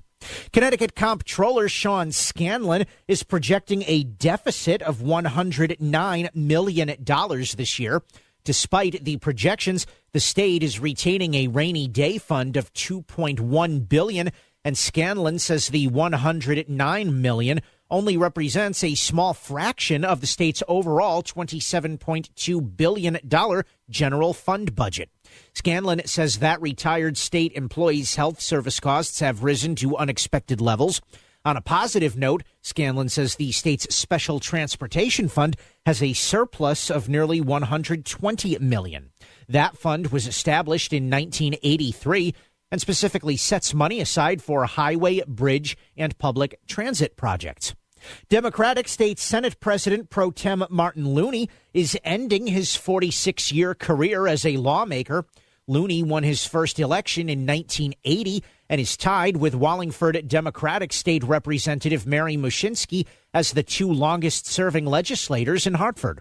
Connecticut Comptroller Sean Scanlon is projecting a deficit of $109 million this year. Despite the projections, the state is retaining a rainy day fund of $2.1 billion, and Scanlon says the $109 million only represents a small fraction of the state's overall $27.2 billion general fund budget. Scanlon says that retired state employees' health service costs have risen to unexpected levels. On a positive note, Scanlon says the state's special transportation fund has a surplus of nearly $120 million. That fund was established in 1983 and specifically sets money aside for highway, bridge, and public transit projects. Democratic State Senate President Pro Tem Martin Looney is ending his 46-year career as a lawmaker. Looney won his first election in 1980 and is tied with Wallingford Democratic State Representative Mary Mushinski as the two longest-serving legislators in Hartford.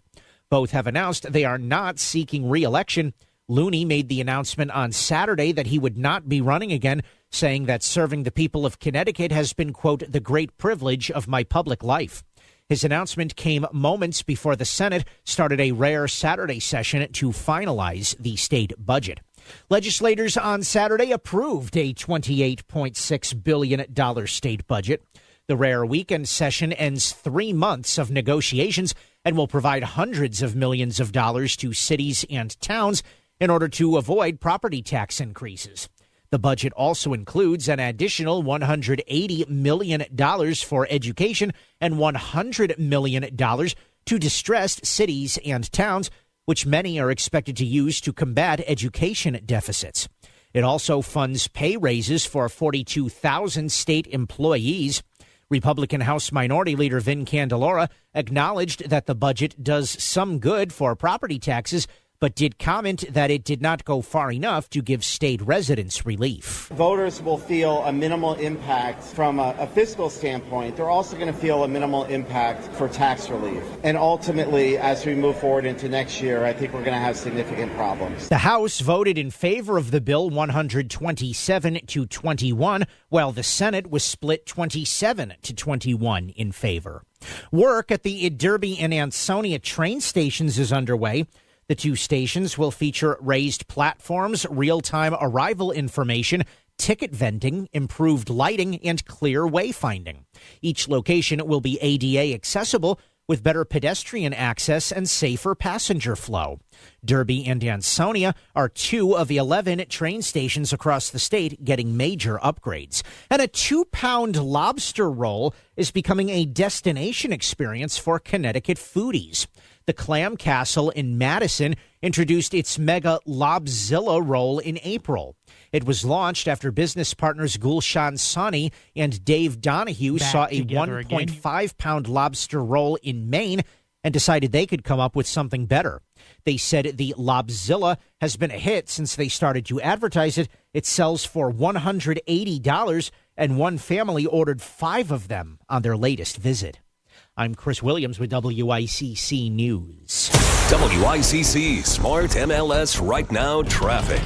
Both have announced they are not seeking re-election. Looney made the announcement on Saturday that he would not be running again, saying that serving the people of Connecticut has been, quote, the great privilege of my public life. His announcement came moments before the Senate started a rare Saturday session to finalize the state budget. Legislators on Saturday approved a $28.6 billion state budget. The rare weekend session ends 3 months of negotiations and will provide hundreds of millions of dollars to cities and towns in order to avoid property tax increases. The budget also includes an additional $180 million for education and $100 million to distressed cities and towns, which many are expected to use to combat education deficits. It also funds pay raises for 42,000 state employees. Republican House Minority Leader Vin Candelora acknowledged that the budget does some good for property taxes, but did comment that it did not go far enough to give state residents relief. Voters will feel a minimal impact from a fiscal standpoint. They're also going to feel a minimal impact for tax relief. And ultimately, as we move forward into next year, I think we're going to have significant problems. The House voted in favor of the bill 127 to 21, while the Senate was split 27 to 21 in favor. Work at the Derby and Ansonia train stations is underway. The two stations will feature raised platforms, real-time arrival information, ticket vending, improved lighting, and clear wayfinding. Each location will be ADA accessible, with better pedestrian access and safer passenger flow. Derby and Ansonia are 2 of the 11 train stations across the state getting major upgrades. And a 2-pound lobster roll is becoming a destination experience for Connecticut foodies. The Clam Castle in Madison introduced its mega Lobzilla roll in April. It was launched after business partners Gulshan Sani and Dave Donahue saw a 1.5-pound lobster roll in Maine and decided they could come up with something better. They said the Lobzilla has been a hit since they started to advertise it. It sells for $180, and one family ordered 5 of them on their latest visit. I'm Chris Williams with WICC News. WICC Smart MLS Right Now Traffic.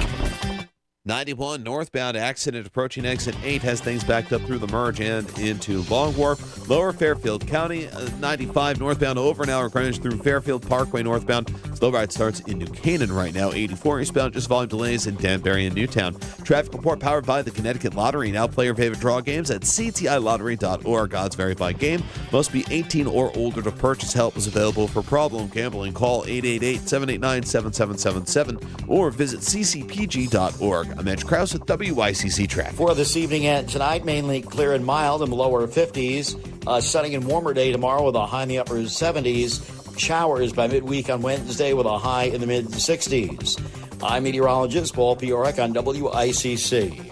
91 northbound accident approaching exit 8 has things backed up through the merge and into Long Wharf, Lower Fairfield County. 95 northbound over an hour Greenwich through Fairfield Parkway northbound. Slow ride starts in New Canaan right now. 84 eastbound, just volume delays in Danbury and Newtown. Traffic report powered by the Connecticut Lottery. Now play your favorite draw games at ctilottery.org. Odds vary by game. Must be 18 or older to purchase. Help is available for problem gambling. Call 888-789-7777 or visit ccpg.org. I'm Mitch Krause with WICC Traffic. For this evening and tonight, mainly clear and mild in the lower 50s. Sunny and warmer day tomorrow with a high in the upper 70s. Showers by midweek on Wednesday with a high in the mid-60s. I'm meteorologist Paul Piorek on WICC.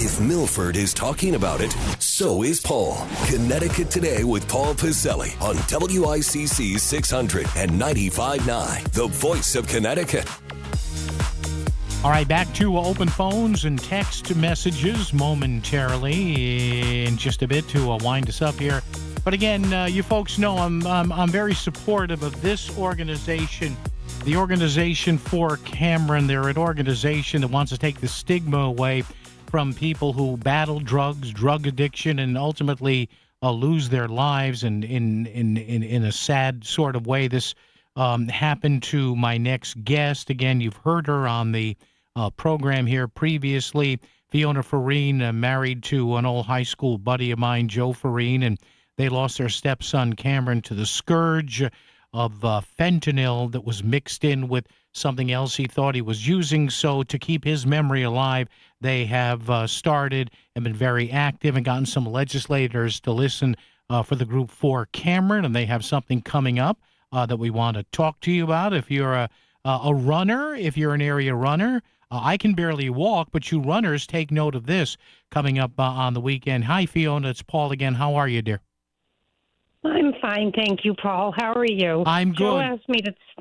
If Milford is talking about it, so is Paul. Connecticut Today with Paul Piselli on WICC 600 and 95.9, the voice of Connecticut. All right, back to open phones and text messages momentarily in just a bit to wind us up here. But again, you folks know I'm very supportive of this organization, the Organization for Cameron. They're an organization that wants to take the stigma away from people who battle drugs, drug addiction, and ultimately lose their lives in a sad sort of way. This happened to my next guest. Again, you've heard her on the program here previously. Fiona Farine, married to an old high school buddy of mine, Joe Farine, and they lost their stepson, Cameron, to the scourge of fentanyl that was mixed in with something else he thought he was using. So to keep his memory alive, they have started and been very active and gotten some legislators to listen for the group for Cameron, and they have something coming up that we want to talk to you about. If you're a runner, if you're an area runner, I can barely walk, but you runners take note of this coming up on the weekend. Hi, Fiona. It's Paul again. How are you, dear? I'm fine, thank you, Paul. How are you? I'm good.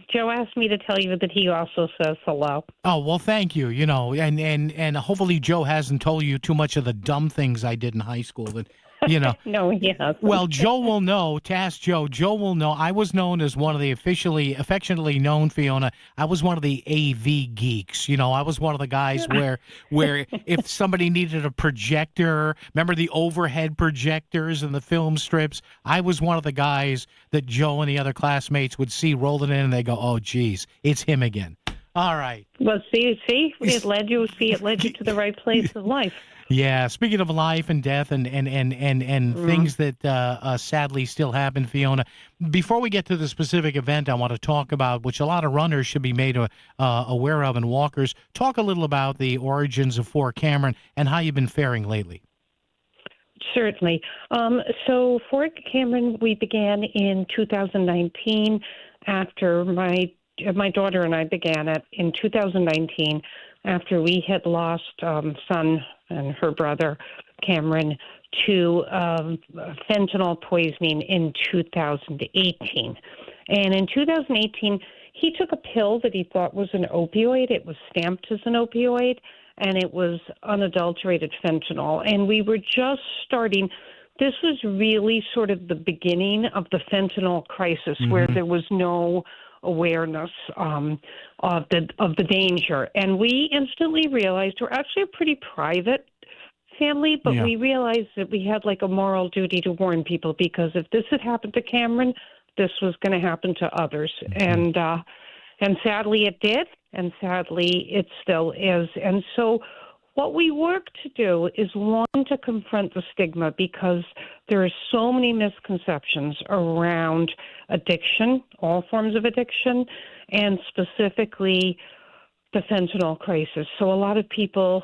Joe asked me to tell you that he also says hello. Oh, well, thank you. You know, and hopefully Joe hasn't told you too much of the dumb things I did in high school that, you know. No, he hasn't. Well, Joe will know. To ask Joe will know. I was known as one of the affectionately known, Fiona, I was one of the AV geeks. You know, I was one of the guys where if somebody needed a projector, remember the overhead projectors and the film strips? I was one of the guys that Joe and the other classmates would see rolling in and they go, oh, geez, it's him again. All right. Well, see, it led you to the right place in life. Yeah, speaking of life and death and things that sadly still happen, Fiona, before we get to the specific event I want to talk about, which a lot of runners should be made aware of and walkers, talk a little about the origins of For Cameron and how you've been faring lately. Certainly. So For Cameron, we began in 2019 after my daughter and I began it in 2019 after we had lost son and her brother, Cameron, to fentanyl poisoning in 2018. And in 2018, he took a pill that he thought was an opioid. It was stamped as an opioid, and it was unadulterated fentanyl. And we were just starting. This was really sort of the beginning of the fentanyl crisis, where there was no awareness of the danger. And we instantly realized we're actually a pretty private family, but we realized that we had like a moral duty to warn people, because if this had happened to Cameron, this was going to happen to others. And sadly it did, and sadly it still is. And so What we work to do is, one, to confront the stigma, because there are so many misconceptions around addiction, all forms of addiction, and specifically the fentanyl crisis. So a lot of people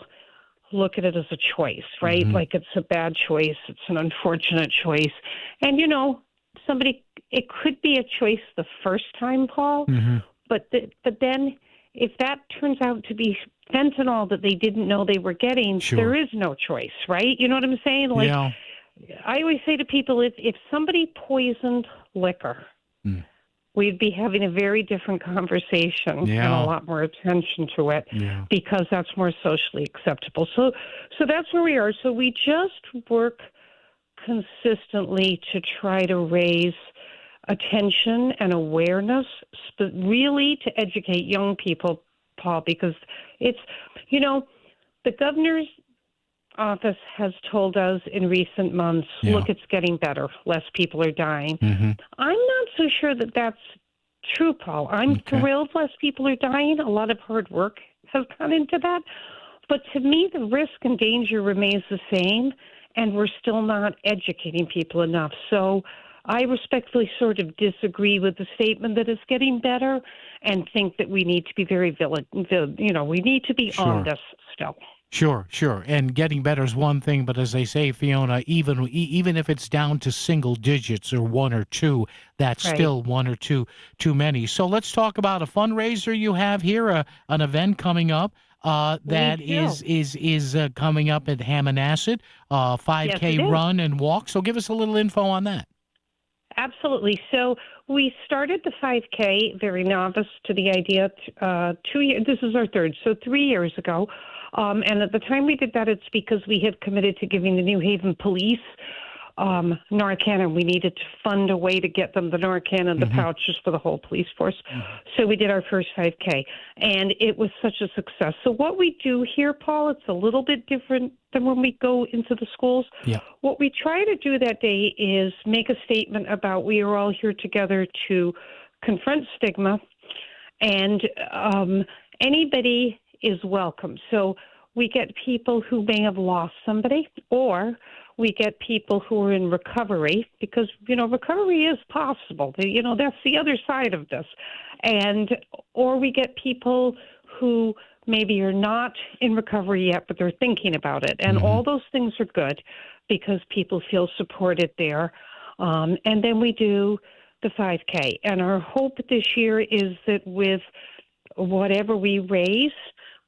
look at it as a choice, right? Mhm. Like it's a bad choice. It's an unfortunate choice. And, it could be a choice the first time, Paul, but then if that turns out to be fentanyl that they didn't know they were getting, Sure. there is no choice, right? You know what I'm saying? Like, Yeah. I always say to people, if somebody poisoned liquor, we'd be having a very different conversation and Yeah. a lot more attention to it, Yeah. because that's more socially acceptable. So that's where we are. So we just work consistently to try to raise attention and awareness, but really to educate young people, Paul, because it's, the governor's office has told us in recent months, look, it's getting better. Less people are dying. I'm not so sure that that's true, Paul. I'm thrilled less people are dying. A lot of hard work has gone into that. But to me, the risk and danger remains the same, and we're still not educating people enough. So I respectfully sort of disagree with the statement that it's getting better, and think that we need to be very we need to be on this still. Sure. And getting better is one thing, but as they say, Fiona, even if it's down to single digits or one or two, that's Right. still one or two too many. So let's talk about a fundraiser you have here, an event coming up that is coming up at Hammonasset, 5K Yes, it is. run and walk. So give us a little info on that. Absolutely. So we started the 5K, very novice to the idea, 2 years. This is our third, so 3 years ago. And at the time we did that, it's because we had committed to giving the New Haven police Narcan, and we needed to fund a way to get them the Narcan and the pouches for the whole police force. So we did our first 5K, and it was such a success. So what we do here, Paul, it's a little bit different than when we go into the schools. Yeah. What we try to do that day is make a statement about we are all here together to confront stigma, and anybody is welcome. So we get people who may have lost somebody, or we get people who are in recovery, because, recovery is possible. That's the other side of this. Or we get people who maybe are not in recovery yet, but they're thinking about it. And all those things are good because people feel supported there. And then we do the 5K. And our hope this year is that with whatever we raise,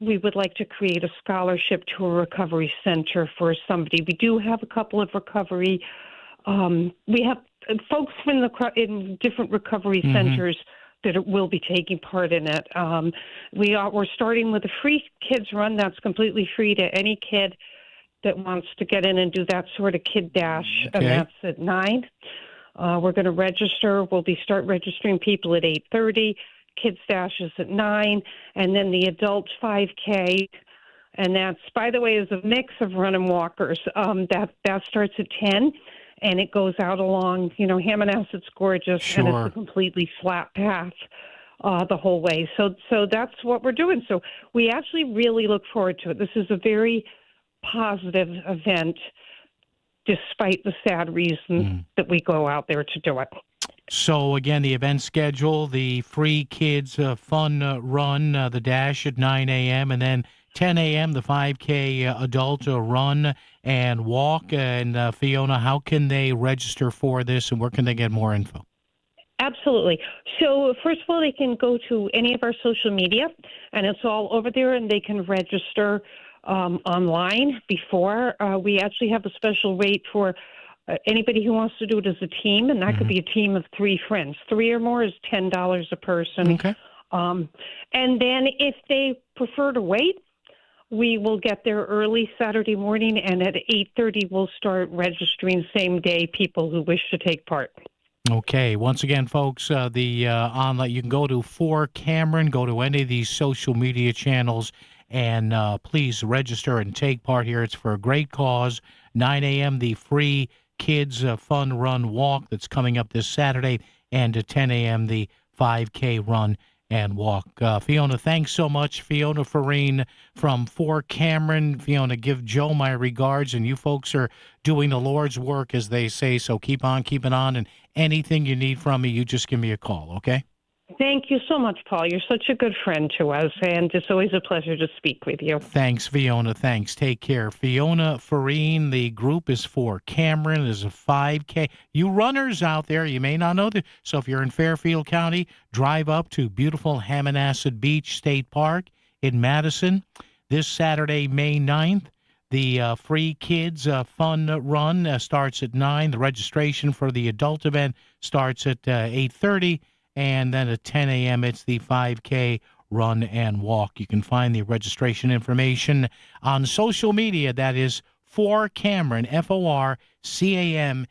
we would like to create a scholarship to a recovery center for somebody. We do have a couple of recovery. We have folks in different recovery centers that will be taking part in it. We're starting with a free kids run that's completely free to any kid that wants to get in and do that sort of kid dash, and that's at 9. We're going to register. We'll start registering people at 8:30. Kids Dash is at 9, and then the adult 5K, and that's, by the way, is a mix of run and walkers. That starts at 10, and it goes out along, Hammonasset's gorgeous, and it's a completely flat path the whole way. So that's what we're doing. So we actually really look forward to it. This is a very positive event, despite the sad reason that we go out there to do it. So, again, the event schedule, the free kids fun run, the dash at 9 a.m., and then 10 a.m., the 5K adult run and walk. And, Fiona, how can they register for this, and where can they get more info? Absolutely. So, first of all, they can go to any of our social media, and it's all over there, and they can register online before. We actually have a special rate for anybody who wants to do it as a team, and that could be a team of 3 friends. 3 or more is $10 a person. Okay. And then if they prefer to wait, we will get there early Saturday morning, and at 8:30 we'll start registering same day people who wish to take part. Okay. Once again, folks, the online, you can go to For Cameron, go to any of these social media channels, and please register and take part here. It's for a great cause. 9 a.m., the free kids fun run walk that's coming up this Saturday, and at 10 a.m., the 5K run and walk. Fiona, thanks so much. Fiona Farine from Fort Cameron. Fiona, give Joe my regards, and you folks are doing the Lord's work, as they say, so keep on keeping on, and anything you need from me, you just give me a call, okay? Thank you so much, Paul. You're such a good friend to us, and it's always a pleasure to speak with you. Thanks, Fiona. Thanks. Take care. Fiona Farine, the group is for Cameron. There's a 5K. You runners out there, you may not know that. So if you're in Fairfield County, drive up to beautiful Hammonasset Beach State Park in Madison this Saturday, May 9th. The free kids fun run starts at 9. The registration for the adult event starts at 8:30. And then at 10 a.m., it's the 5K run and walk. You can find the registration information on social media. That is For Cameron, FORCAMERON.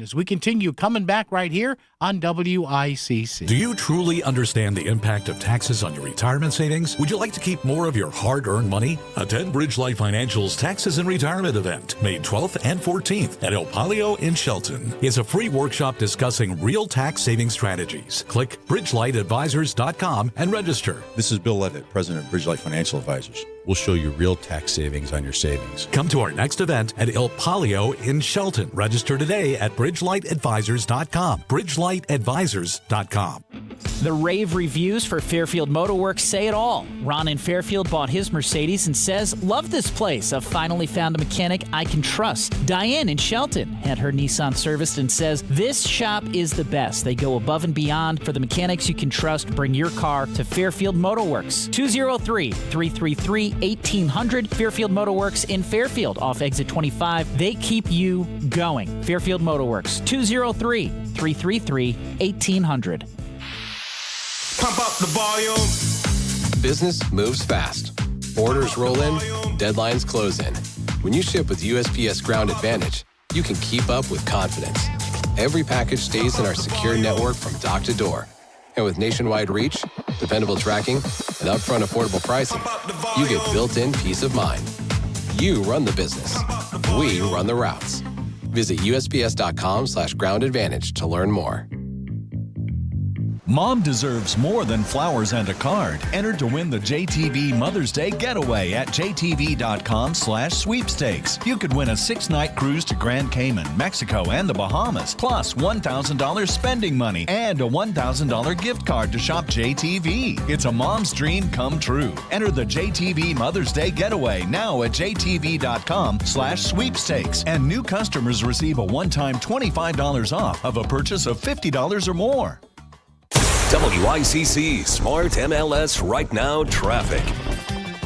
As we continue, coming back right here on WICC. Do you truly understand the impact of taxes on your retirement savings? Would you like to keep more of your hard-earned money? Attend Bridgelight Financial's Taxes and Retirement event, May 12th and 14th at El Palio in Shelton. It's a free workshop discussing real tax saving strategies. Click BridgelightAdvisors.com and register. This is Bill Levitt, President of Bridgelight Financial Advisors. We'll show you real tax savings on your savings. Come to our next event at El Palio in Shelton. Register today at BridgelightAdvisors.com. BridgelightAdvisors.com. The rave reviews for Fairfield Motorworks say it all. Ron in Fairfield bought his Mercedes and says, "Love this place. I've finally found a mechanic I can trust." Diane in Shelton had her Nissan serviced and says, "This shop is the best. They go above and beyond for the mechanics you can trust. Bring your car to Fairfield Motorworks." 203-333-1800. Fairfield Motorworks in Fairfield off exit 25. They keep you going. Fairfield Motorworks, 203-333-1800. Pump up the volume. Business moves fast. Orders roll in, deadlines close in. When you ship with USPS Ground Advantage, you can keep up with confidence. Every package stays in our secure network from dock to door. And with nationwide reach, dependable tracking, and upfront affordable pricing, you get built-in peace of mind. You run the business. We run the routes. Visit USPS.com/Ground Advantage to learn more. Mom deserves more than flowers and a card. Enter to win the JTV Mother's Day Getaway at jtv.com/sweepstakes. You could win a 6-night cruise to Grand Cayman, Mexico, and the Bahamas, plus $1,000 spending money and a $1,000 gift card to shop JTV. It's a mom's dream come true. Enter the JTV Mother's Day Getaway now at jtv.com/sweepstakes. And new customers receive a one-time $25 off of a purchase of $50 or more. WICC Smart MLS Right Now Traffic.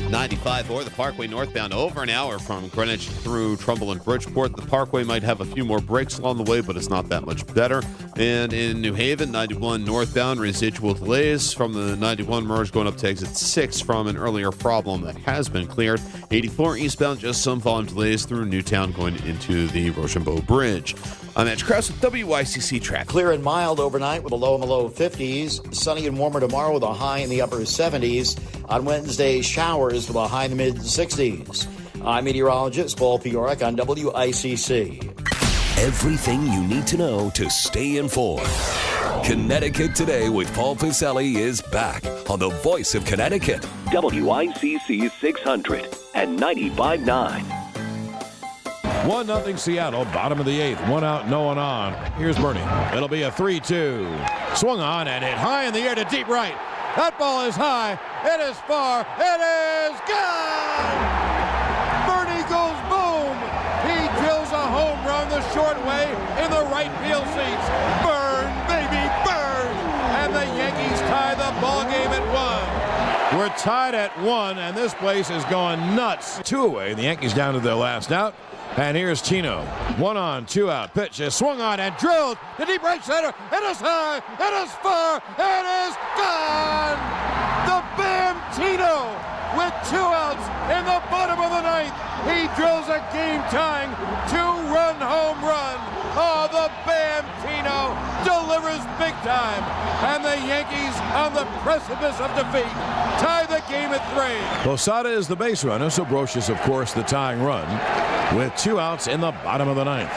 95 or the Parkway northbound over an hour from Greenwich through Trumbull and Bridgeport. The Parkway might have a few more breaks along the way, but it's not that much better. And in New Haven, 91 northbound, residual delays from the 91 merge going up to exit 6 from an earlier problem that has been cleared. 84 eastbound, just some volume delays through Newtown going into the Rochambeau Bridge. I'm Edge Krause with WICC Traffic. Clear and mild overnight with a low in the low 50s. Sunny and warmer tomorrow with a high in the upper 70s. On Wednesday, showers with a high in the mid-60s. I'm meteorologist Paul Piorek on WICC. Everything you need to know to stay informed. Connecticut Today with Paul Piselli is back on the Voice of Connecticut. WICC 600 and 95.9. 1-0 Seattle, bottom of the 8th. One out, no one on. Here's Bernie. It'll be a 3-2. Swung on and hit high in the air to deep right. That ball is high. It is far. It is gone! Bernie goes boom. He drills a home run the short way in the right field seats. Burn, baby, burn! And the Yankees tie the ball game at 1. We're tied at 1, and this place is going nuts. 2 away. The Yankees down to their last out. And here's Tino. 1 on, 2 out. Pitch is swung on and drilled to deep right center. It is high. It is far. It is gone. The Bam Tino with 2 outs in the bottom of the 9th. He drills a game-tying 2-run home run. Oh, the Bam Tino delivers big time. And the Yankees on the precipice of defeat tie the game at 3. Posada is the base runner, so Brocious, of course, the tying run, with 2 outs in the bottom of the 9th.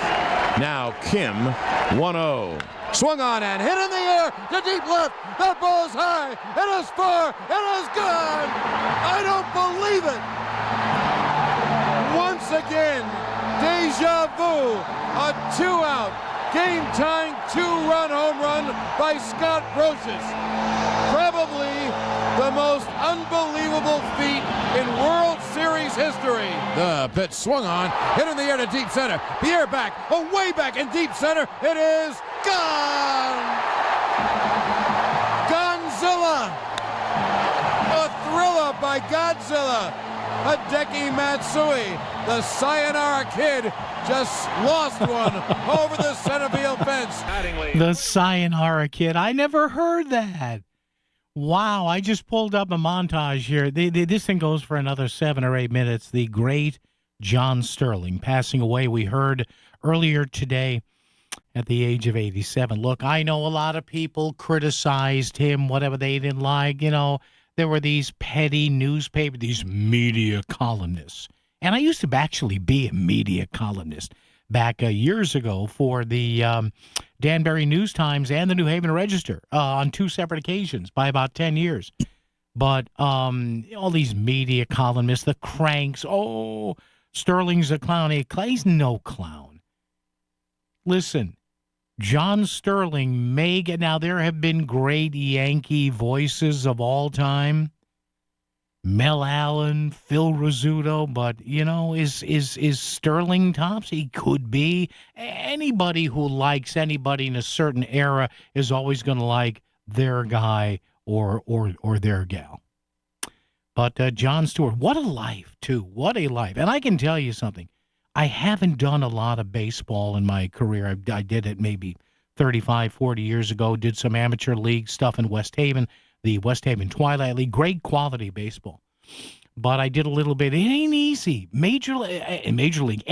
Now Kim, 1-0. Swung on and hit in the air to deep left. That ball is high. It is far. It is gone. I don't believe it. Once again, deja vu. A 2-out, game-tying 2-run home run by Scott Brocious. Probably the most unbelievable feat in World Series history. The pitch swung on, hit in the air to deep center. Pierre back, way back in deep center. It is gone! Gonzilla! A thriller by Godzilla. Hideki Matsui, the Sayonara Kid, just lost one over the center field fence. The Sayonara Kid. I never heard that. Wow, I just pulled up a montage here. This thing goes for another 7 or 8 minutes. The great John Sterling passing away. We heard earlier today at the age of 87. Look, I know a lot of people criticized him, whatever they didn't like. You know, there were these petty newspaper, these media columnists. And I used to actually be a media columnist back years ago for the Danbury News Times and the New Haven Register on 2 separate occasions by about 10 years. But all these media columnists, the cranks, Sterling's a clown. Hey, Clay's no clown. Listen, John Sterling may get, now there have been great Yankee voices of all time. Mel Allen, Phil Rizzuto, but, you know, is Sterling tops? He could be. Anybody who likes anybody in a certain era is always going to like their guy or their gal. But John Stewart, what a life, too. What a life. And I can tell you something. I haven't done a lot of baseball in my career. I did it maybe 35, 40 years ago, did some amateur league stuff in West Haven, the West Haven Twilight League, great quality baseball. But I did a little bit. It ain't easy. Major League,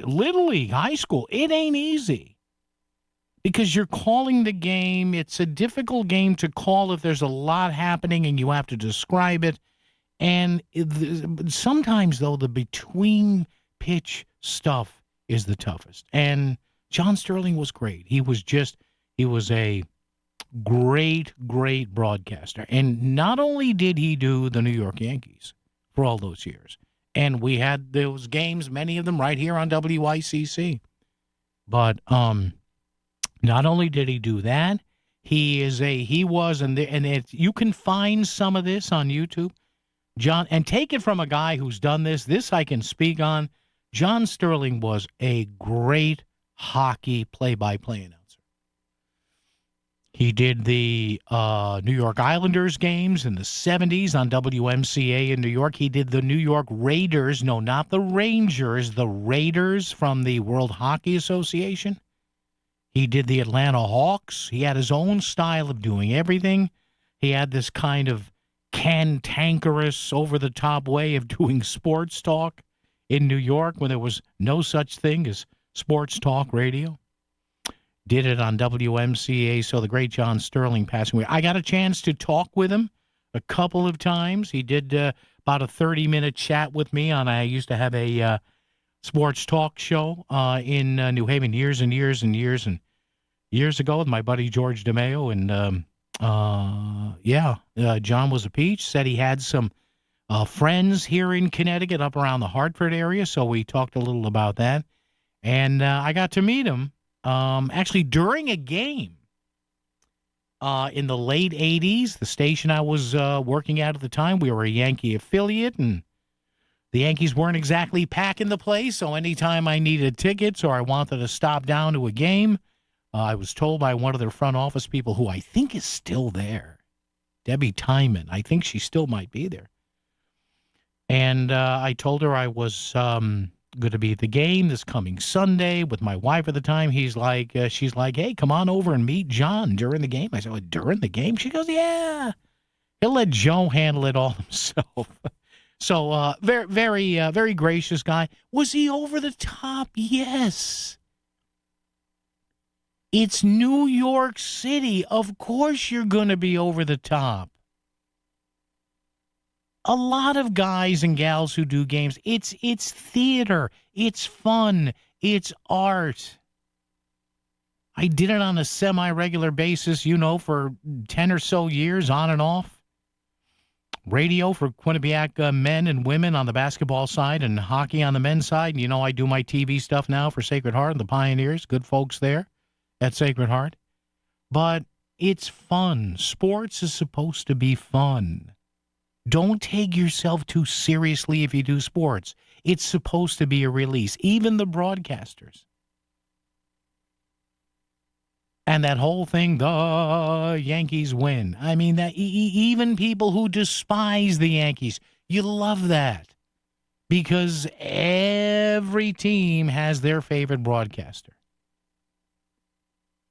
Little League, high school, it ain't easy. Because you're calling the game. It's a difficult game to call if there's a lot happening and you have to describe it. And sometimes, though, the between-pitch stuff is the toughest. And John Sterling was great. He was a great broadcaster. And not only did he do the New York Yankees for all those years, and we had those games, many of them right here on WICC, but not only did he do that, you can find some of this on YouTube, John, and take it from a guy who's done this I can speak on. John Sterling was a great hockey play-by-play announcer. He did the New York Islanders games in the 70s on WMCA in New York. He did the New York Raiders. No, not the Rangers, the Raiders from the World Hockey Association. He did the Atlanta Hawks. He had his own style of doing everything. He had this kind of cantankerous, over-the-top way of doing sports talk in New York when there was no such thing as sports talk radio. Did it on WMCA, so the great John Sterling passing away. I got a chance to talk with him a couple of times. He did about a 30-minute chat with me I used to have a sports talk show in New Haven years ago with my buddy George DeMeo. And, John was a peach, said he had some friends here in Connecticut up around the Hartford area, so we talked a little about that. And I got to meet him. Actually, during a game in the late 80s, the station I was working at the time, we were a Yankee affiliate, and the Yankees weren't exactly packing the place, so anytime I needed tickets or I wanted to stop down to a game, I was told by one of their front office people, who I think is still there, Debbie Timon. I think she still might be there. And I told her I was going to be at the game this coming Sunday with my wife at the time. She's like, hey, come on over and meet John during the game. I said, well, during the game? She goes, yeah. He'll let Joe handle it all himself. So very, very gracious guy. Was he over the top? Yes. It's New York City. Of course you're going to be over the top. A lot of guys and gals who do games, it's theater, it's fun, it's art. I did it on a semi-regular basis, for 10 or so years, on and off. Radio for Quinnipiac men and women on the basketball side and hockey on the men's side. And, I do my TV stuff now for Sacred Heart and the Pioneers. Good folks there at Sacred Heart. But it's fun. Sports is supposed to be fun. Don't take yourself too seriously if you do sports. It's supposed to be a release. Even the broadcasters. And that whole thing, the Yankees win. I mean, that even people who despise the Yankees, you love that. Because every team has their favorite broadcaster.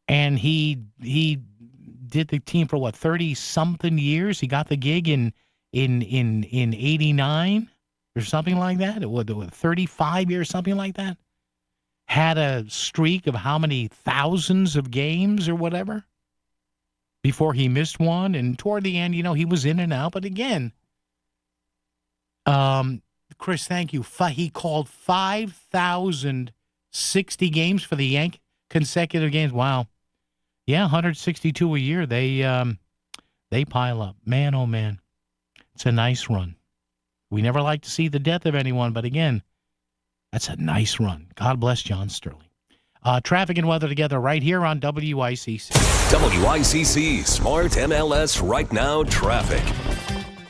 And he did the team for, 30-something years? He got the gig in 89 or something like that? It was 35 years, something like that? Had a streak of how many thousands of games or whatever before he missed one. And toward the end, he was in and out. But again, Chris, thank you. He called 5,060 games for the Yankees, consecutive games. Wow. Yeah, 162 a year. They pile up. Man, oh, man. It's a nice run. We never like to see the death of anyone, but again, that's a nice run. God bless John Sterling. Traffic and weather together right here on WICC. WICC Smart MLS Right Now Traffic.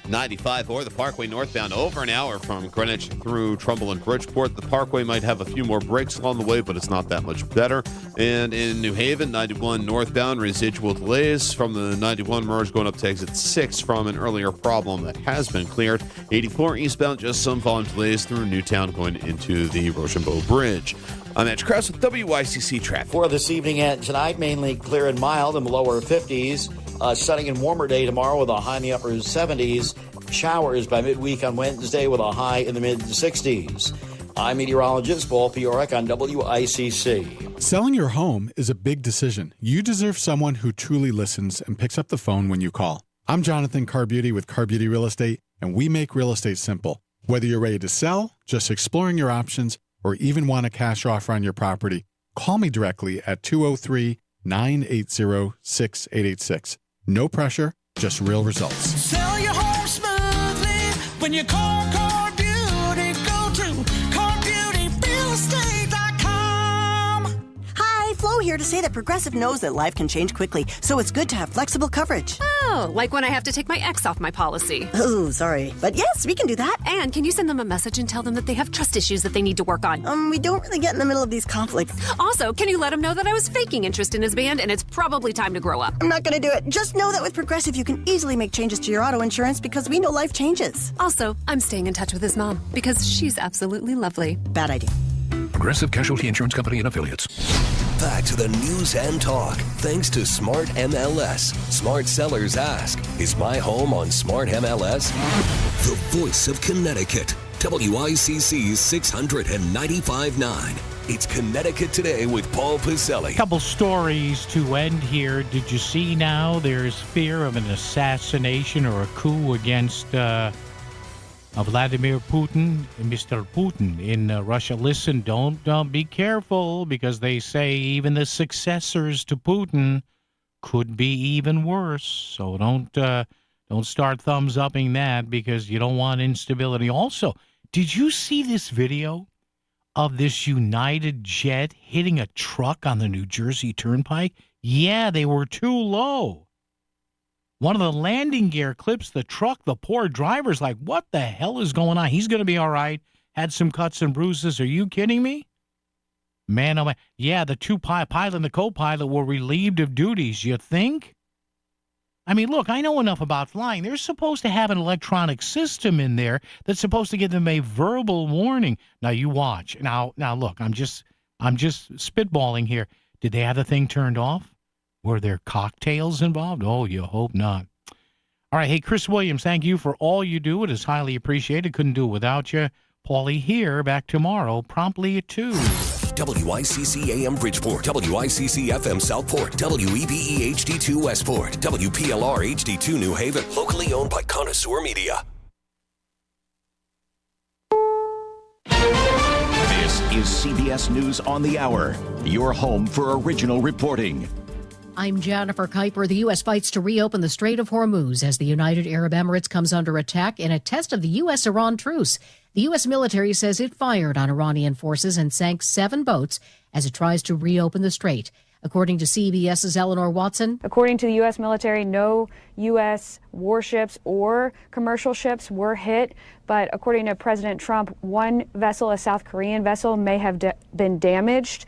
95 or the Parkway northbound over an hour from Greenwich through Trumbull and Bridgeport. The Parkway might have a few more breaks along the way, but it's not that much better. And in New Haven, 91 northbound, residual delays from the 91 merge going up to exit 6 from an earlier problem that has been cleared. 84 eastbound, just some volume delays through Newtown going into the Rochambeau Bridge. I'm Edge Krause with WICC Traffic. For this evening and tonight, mainly clear and mild in the lower 50s. Sunny and warmer day tomorrow with a high in the upper 70s. Showers by midweek on Wednesday with a high in the mid-60s. I'm meteorologist Paul Piorek on WICC. Selling your home is a big decision. You deserve someone who truly listens and picks up the phone when you call. I'm Jonathan Carbeauty with Carbeauty Real Estate, and we make real estate simple. Whether you're ready to sell, just exploring your options, or even want a cash offer on your property, call me directly at 203-980-6886. No pressure, just real results. Sell your home smoothly when you call Carbeauty. Go to CarBeautyRealEstate.com. Hi, Flo here to say that Progressive knows that life can change quickly, so it's good to have flexible coverage. Oh, like when I have to take my ex off my policy. Oh, sorry. But yes, we can do that. And can you send them a message and tell them that they have trust issues that they need to work on? We don't really get in the middle of these conflicts. Also, can you let him know that I was faking interest in his band and it's probably time to grow up? I'm not going to do it. Just know that with Progressive, you can easily make changes to your auto insurance because we know life changes. Also, I'm staying in touch with his mom because she's absolutely lovely. Bad idea. Progressive Casualty Insurance Company and Affiliates. Back to the news and talk. Thanks to Smart MLS. Smart sellers ask, is my home on Smart MLS? The voice of Connecticut. WICC's 695.9. It's Connecticut Today with Paul Piselli. Couple stories to end here. Did you see now there's fear of an assassination or a coup against Vladimir Putin, Mr. Putin in Russia? Listen, don't be careful, because they say even the successors to Putin could be even worse. So don't start thumbs upping that, because you don't want instability. Also, did you see this video of this United jet hitting a truck on the New Jersey Turnpike? Yeah, they were too low. One of the landing gear clips the truck. The poor driver's like, what the hell is going on? He's going to be all right. Had some cuts and bruises. Are you kidding me? Man, oh man. Yeah, the two pilot and the co-pilot were relieved of duties. You think? I mean, look, I know enough about flying. They're supposed to have an electronic system in there that's supposed to give them a verbal warning. Now, you watch. Now, look, I'm just spitballing here. Did they have the thing turned off? Were there cocktails involved? Oh, you hope not. All right. Hey, Chris Williams, thank you for all you do. It is highly appreciated. Couldn't do it without you. Paulie here, back tomorrow, promptly at 2. WICC AM Bridgeport, WICC FM Southport, WEBE HD2 Westport, WPLR HD2 New Haven, locally owned by Connoisseur Media. This is CBS News on the Hour, your home for original reporting. I'm Jennifer Kuiper. The U.S. fights to reopen the Strait of Hormuz as the United Arab Emirates comes under attack in a test of the U.S.-Iran truce. The U.S. military says it fired on Iranian forces and sank 7 boats as it tries to reopen the strait. According to CBS's Eleanor Watson. According to the U.S. military, no U.S. warships or commercial ships were hit. But according to President Trump, one vessel, a South Korean vessel, may have been damaged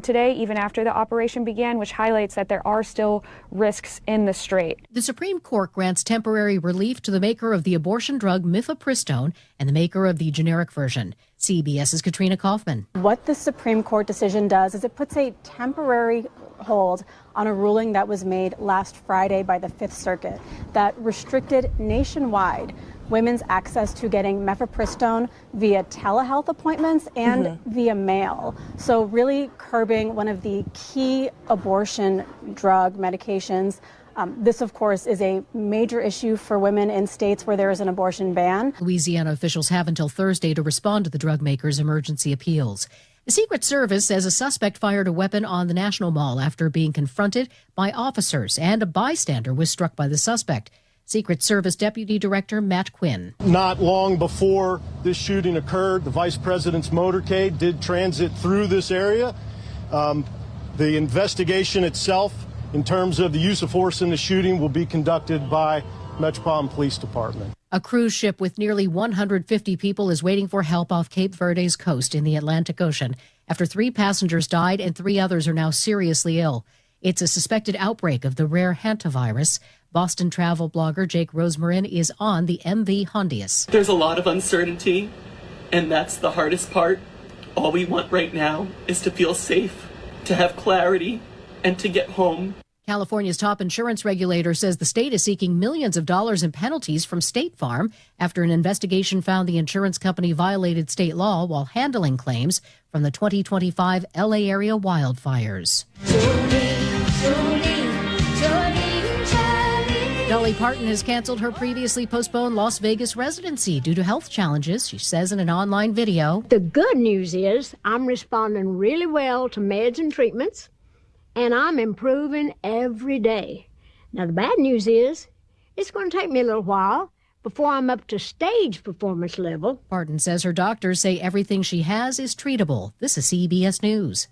today, even after the operation began, which highlights that there are still risks in the strait. The Supreme Court grants temporary relief to the maker of the abortion drug mifepristone and the maker of the generic version. CBS's Katrina Kaufman. What the Supreme Court decision does is it puts a temporary hold on a ruling that was made last Friday by the Fifth Circuit that restricted nationwide women's access to getting mifepristone via telehealth appointments and via mail. So really curbing one of the key abortion drug medications. This, of course, is a major issue for women in states where there is an abortion ban. Louisiana officials have until Thursday to respond to the drug maker's emergency appeals. The Secret Service says a suspect fired a weapon on the National Mall after being confronted by officers, and a bystander was struck by the suspect. Secret Service Deputy Director Matt Quinn. Not long before this shooting occurred, the Vice President's motorcade did transit through this area. The investigation itself, in terms of the use of force in the shooting, will be conducted by Metropolitan Police Department. A cruise ship with nearly 150 people is waiting for help off Cape Verde's coast in the Atlantic Ocean after 3 passengers died and 3 others are now seriously ill. It's a suspected outbreak of the rare hantavirus. Boston travel blogger Jake Rosemarin is on the MV Hondius. There's a lot of uncertainty, and that's the hardest part. All we want right now is to feel safe, to have clarity, and to get home. California's top insurance regulator says the state is seeking millions of dollars in penalties from State Farm after an investigation found the insurance company violated state law while handling claims from the 2025 LA area wildfires. Dolly Parton has canceled her previously postponed Las Vegas residency due to health challenges, she says in an online video. The good news is I'm responding really well to meds and treatments, and I'm improving every day. Now, the bad news is it's going to take me a little while before I'm up to stage performance level. Parton says her doctors say everything she has is treatable. This is CBS News.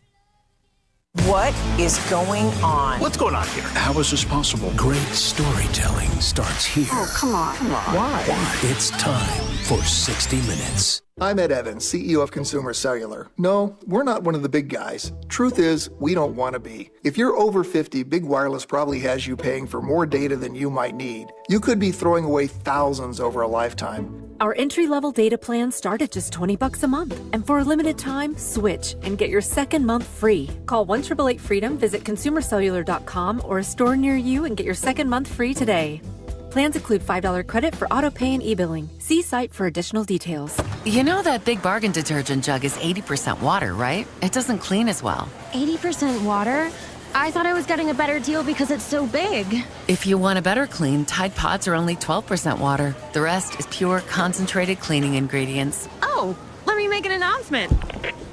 What is going on? What's going on here? How is this possible? Great storytelling starts here. Oh, come on. Why? It's time for 60 Minutes. I'm Ed Evans, CEO of Consumer Cellular. No, we're not one of the big guys. Truth is, we don't want to be. If you're over 50, Big Wireless probably has you paying for more data than you might need. You could be throwing away thousands over a lifetime. Our entry-level data plans start at just $20 a month. And for a limited time, switch and get your second month free. Call 1-888-FREEDOM, visit consumercellular.com or a store near you and get your second month free today. Plans include $5 credit for auto pay and e-billing. See site for additional details. You know that Big Bargain detergent jug is 80% water, right? It doesn't clean as well. 80% water? I thought I was getting a better deal because it's so big. If you want a better clean, Tide Pods are only 12% water. The rest is pure, concentrated cleaning ingredients. Oh, let me make an announcement.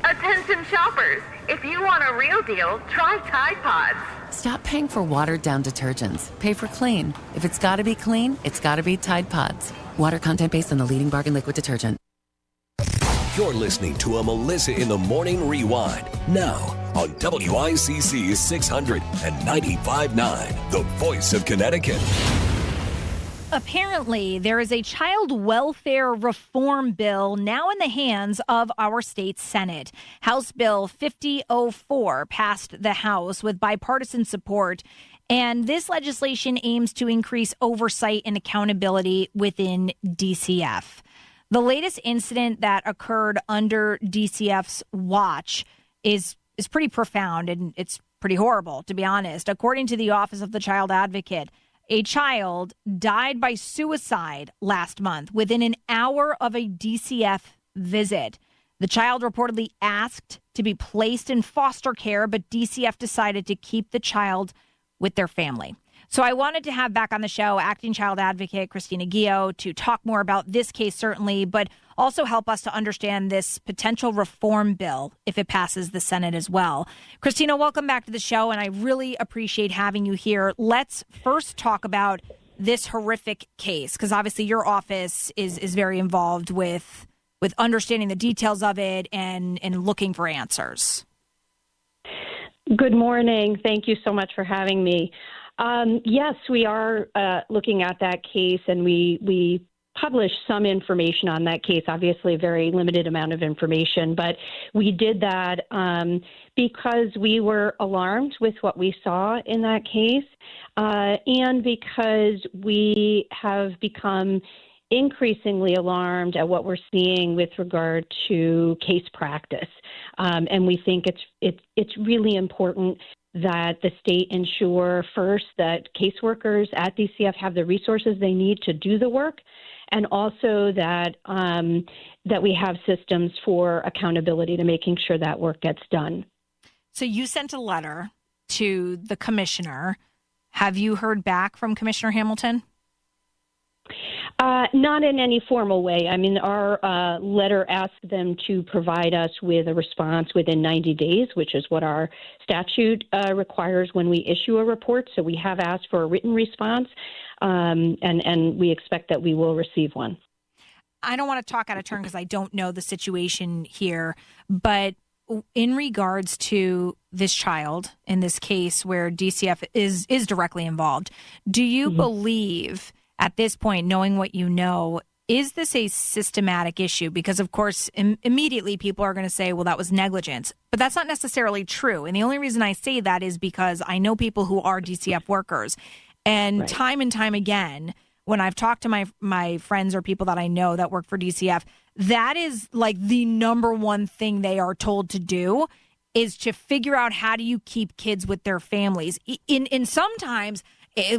Attention shoppers, if you want a real deal, try Tide Pods. Stop paying for watered-down detergents. Pay for clean. If it's got to be clean, it's got to be Tide Pods. Water content based on the leading bargain liquid detergent. You're listening to a Melissa in the Morning Rewind. Now on WICC 695.9, the voice of Connecticut. Apparently, there is a child welfare reform bill now in the hands of our state Senate. House Bill 5004 passed the House with bipartisan support, and this legislation aims to increase oversight and accountability within DCF. The latest incident that occurred under DCF's watch is pretty profound, and it's pretty horrible, to be honest. According to the Office of the Child Advocate, a child died by suicide last month within an hour of a DCF visit. The child reportedly asked to be placed in foster care, but DCF decided to keep the child with their family. So I wanted to have back on the show acting child advocate Christina Guillo to talk more about this case, certainly, but also help us to understand this potential reform bill if it passes the Senate as well. Christina, welcome back to the show, and I really appreciate having you here. Let's first talk about this horrific case, because obviously your office is very involved with understanding the details of it and looking for answers. Good morning. Thank you so much for having me. Yes, we are looking at that case, and we published some information on that case, obviously a very limited amount of information, but we did that because we were alarmed with what we saw in that case, and because we have become increasingly alarmed at what we're seeing with regard to case practice. And we think it's really important that the state ensure first that caseworkers at DCF have the resources they need to do the work, and also that that we have systems for accountability to making sure that work gets done. So you sent a letter to the commissioner. Have you heard back from Commissioner Hamilton? Not in any formal way. I mean, our letter asked them to provide us with a response within 90 days, which is what our statute requires when we issue a report. So we have asked for a written response, and we expect that we will receive one. I don't want to talk out of turn because I don't know the situation here, but in regards to this child in this case where DCF is directly involved, do you believe at this point, knowing what you know, is this a systematic issue? Because, of course, immediately people are going to say, well, that was negligence. But that's not necessarily true. And the only reason I say that is because I know people who are DCF workers. And time and time again, when I've talked to my friends or people that I know that work for DCF, that is like the number one thing they are told to do is to figure out how do you keep kids with their families. In sometimes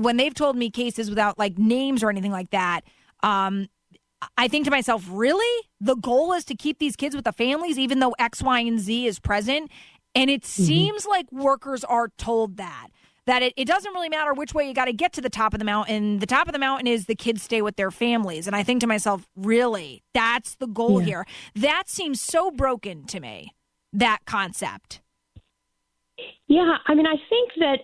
when they've told me cases without like names or anything like that, I think to myself, really? The goal is to keep these kids with the families, even though X, Y, and Z is present? And it seems like workers are told that it doesn't really matter which way you got to get to the top of the mountain. The top of the mountain is the kids stay with their families. And I think to myself, really? That's the goal here? That seems so broken to me, that concept. Yeah, I think that,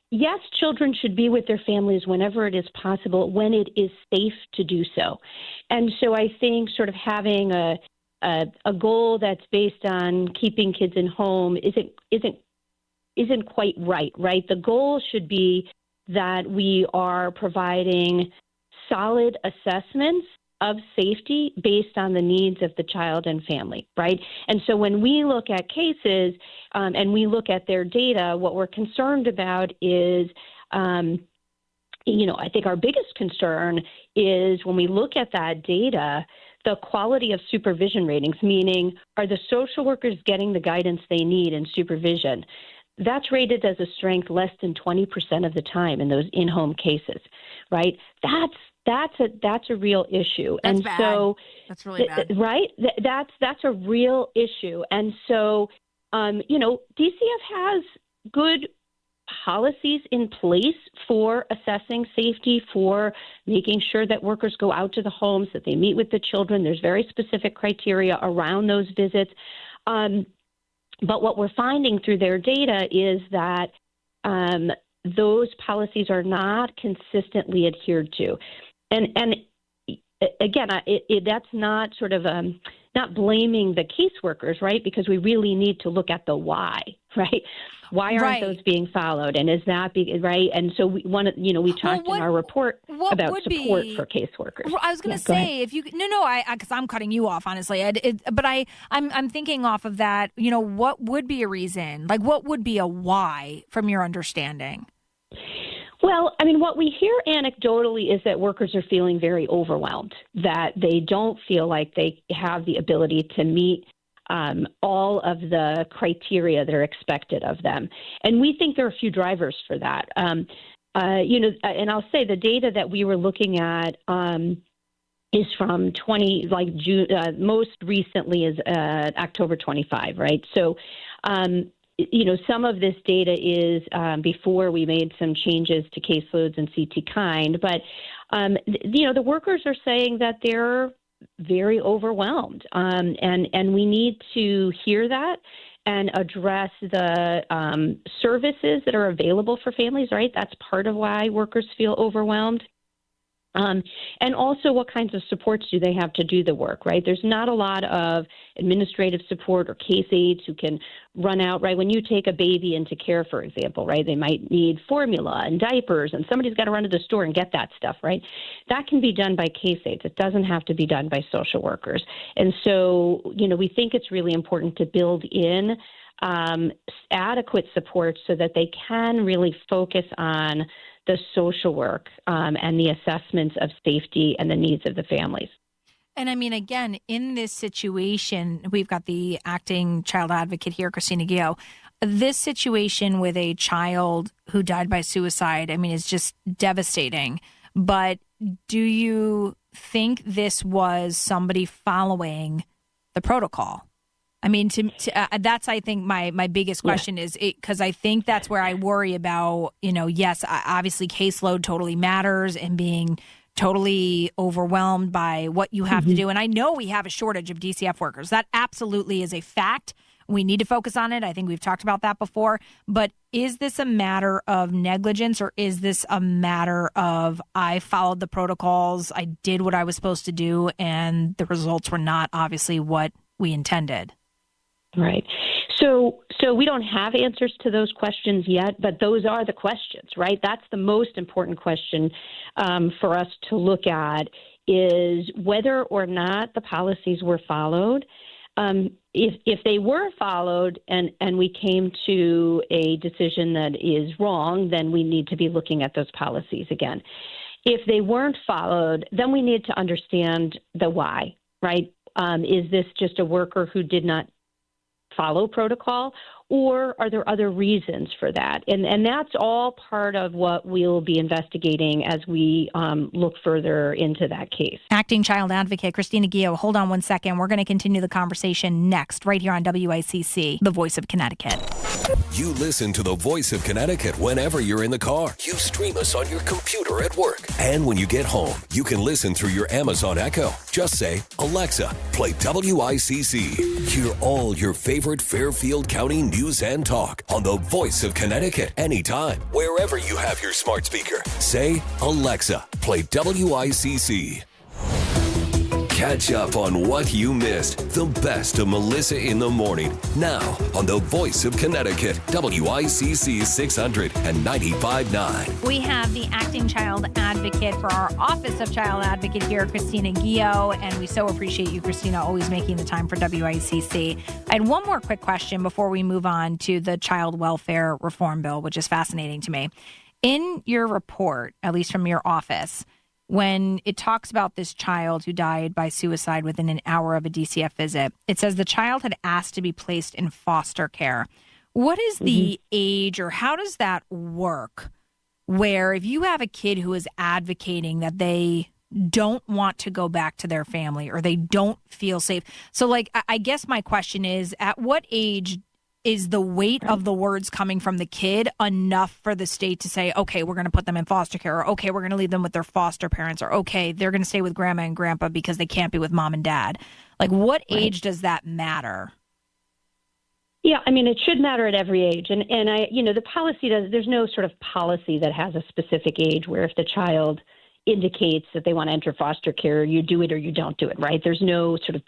yes, children should be with their families whenever it is possible, when it is safe to do so. And so I think sort of having a goal that's based on keeping kids in home isn't quite right? The goal should be that we are providing solid assessments of safety based on the needs of the child and family, right? And so when we look at cases and we look at their data, what we're concerned about is, I think our biggest concern is when we look at that data, the quality of supervision ratings, meaning are the social workers getting the guidance they need in supervision? That's rated as a strength less than 20% of the time in those in-home cases, right? That's a real issue. That's bad. So that's really bad. Right? That's a real issue. And so, DCF has good policies in place for assessing safety, for making sure that workers go out to the homes, that they meet with the children. There's very specific criteria around those visits. But what we're finding through their data is that those policies are not consistently adhered to. And again, that's not sort of not blaming the caseworkers, right? Because we really need to look at the why, right? Why aren't those being followed? And is that right? And so we talked in our report about support for caseworkers. I was going to say, if you because I'm cutting you off, honestly. But I'm thinking off of that. What would be a reason? Like, what would be a why from your understanding? Well, what we hear anecdotally is that workers are feeling very overwhelmed, that they don't feel like they have the ability to meet all of the criteria that are expected of them. And we think there are a few drivers for that. And I'll say the data that we were looking at is from June, most recently is October 25, right? So, some of this data is before we made some changes to caseloads and CT kind, but the workers are saying that they're very overwhelmed, and we need to hear that and address the services that are available for families, right? That's part of why workers feel overwhelmed. And also, what kinds of supports do they have to do the work, right? There's not a lot of administrative support or case aides who can run out, right? When you take a baby into care, for example, right, they might need formula and diapers, and somebody's got to run to the store and get that stuff, right? That can be done by case aides. It doesn't have to be done by social workers. And so, we think it's really important to build in adequate support so that they can really focus on the social work and the assessments of safety and the needs of the families. And I mean, again, in this situation, we've got the acting child advocate here, Christina Gio. This situation with a child who died by suicide, I mean, is just devastating. But do you think this was somebody following the protocol? I mean, that's, I think, my biggest question is because I think that's where I worry about, yes, obviously caseload totally matters and being totally overwhelmed by what you have to do. And I know we have a shortage of DCF workers. That absolutely is a fact. We need to focus on it. I think we've talked about that before. But is this a matter of negligence, or is this a matter of I followed the protocols, I did what I was supposed to do, and the results were not obviously what we intended? Right. So we don't have answers to those questions yet, but those are the questions, right? That's the most important question for us to look at, is whether or not the policies were followed. If they were followed and we came to a decision that is wrong, then we need to be looking at those policies again. If they weren't followed, then we need to understand the why, right? Is this just a worker who did not follow protocol, or are there other reasons for that? And that's all part of what we'll be investigating as we look further into that case. Acting child advocate Christina Gio, hold on one second. We're going to continue the conversation next, right here on WICC, the Voice of Connecticut. You listen to the Voice of Connecticut whenever you're in the car. You stream us on your computer at work. And when you get home, you can listen through your Amazon Echo. Just say, Alexa, play WICC. Hear all your favorite Fairfield County news and talk on the Voice of Connecticut anytime, wherever you have your smart speaker. Say, Alexa, play WICC. Catch up on what you missed. The best of Melissa in the Morning. Now on the Voice of Connecticut, WICC 600 and 95.9. We have the acting child advocate for our Office of Child Advocate here, Christina Gio, and we so appreciate you, Christina, always making the time for WICC. I had one more quick question before we move on to the Child Welfare Reform Bill, which is fascinating to me. In your report, at least from your office, when it talks about this child who died by suicide within an hour of a DCF visit, it says the child had asked to be placed in foster care. What is the age, or how does that work, where if you have a kid who is advocating that they don't want to go back to their family or they don't feel safe? So, I guess my question is, at what age is the weight of the words coming from the kid enough for the state to say, okay, we're going to put them in foster care, or okay, we're going to leave them with their foster parents, or okay, they're going to stay with grandma and grandpa because they can't be with mom and dad? What age does that matter? Yeah, I mean, it should matter at every age. And the policy there's no sort of policy that has a specific age where if the child indicates that they want to enter foster care, you do it or you don't do it, right? There's no sort of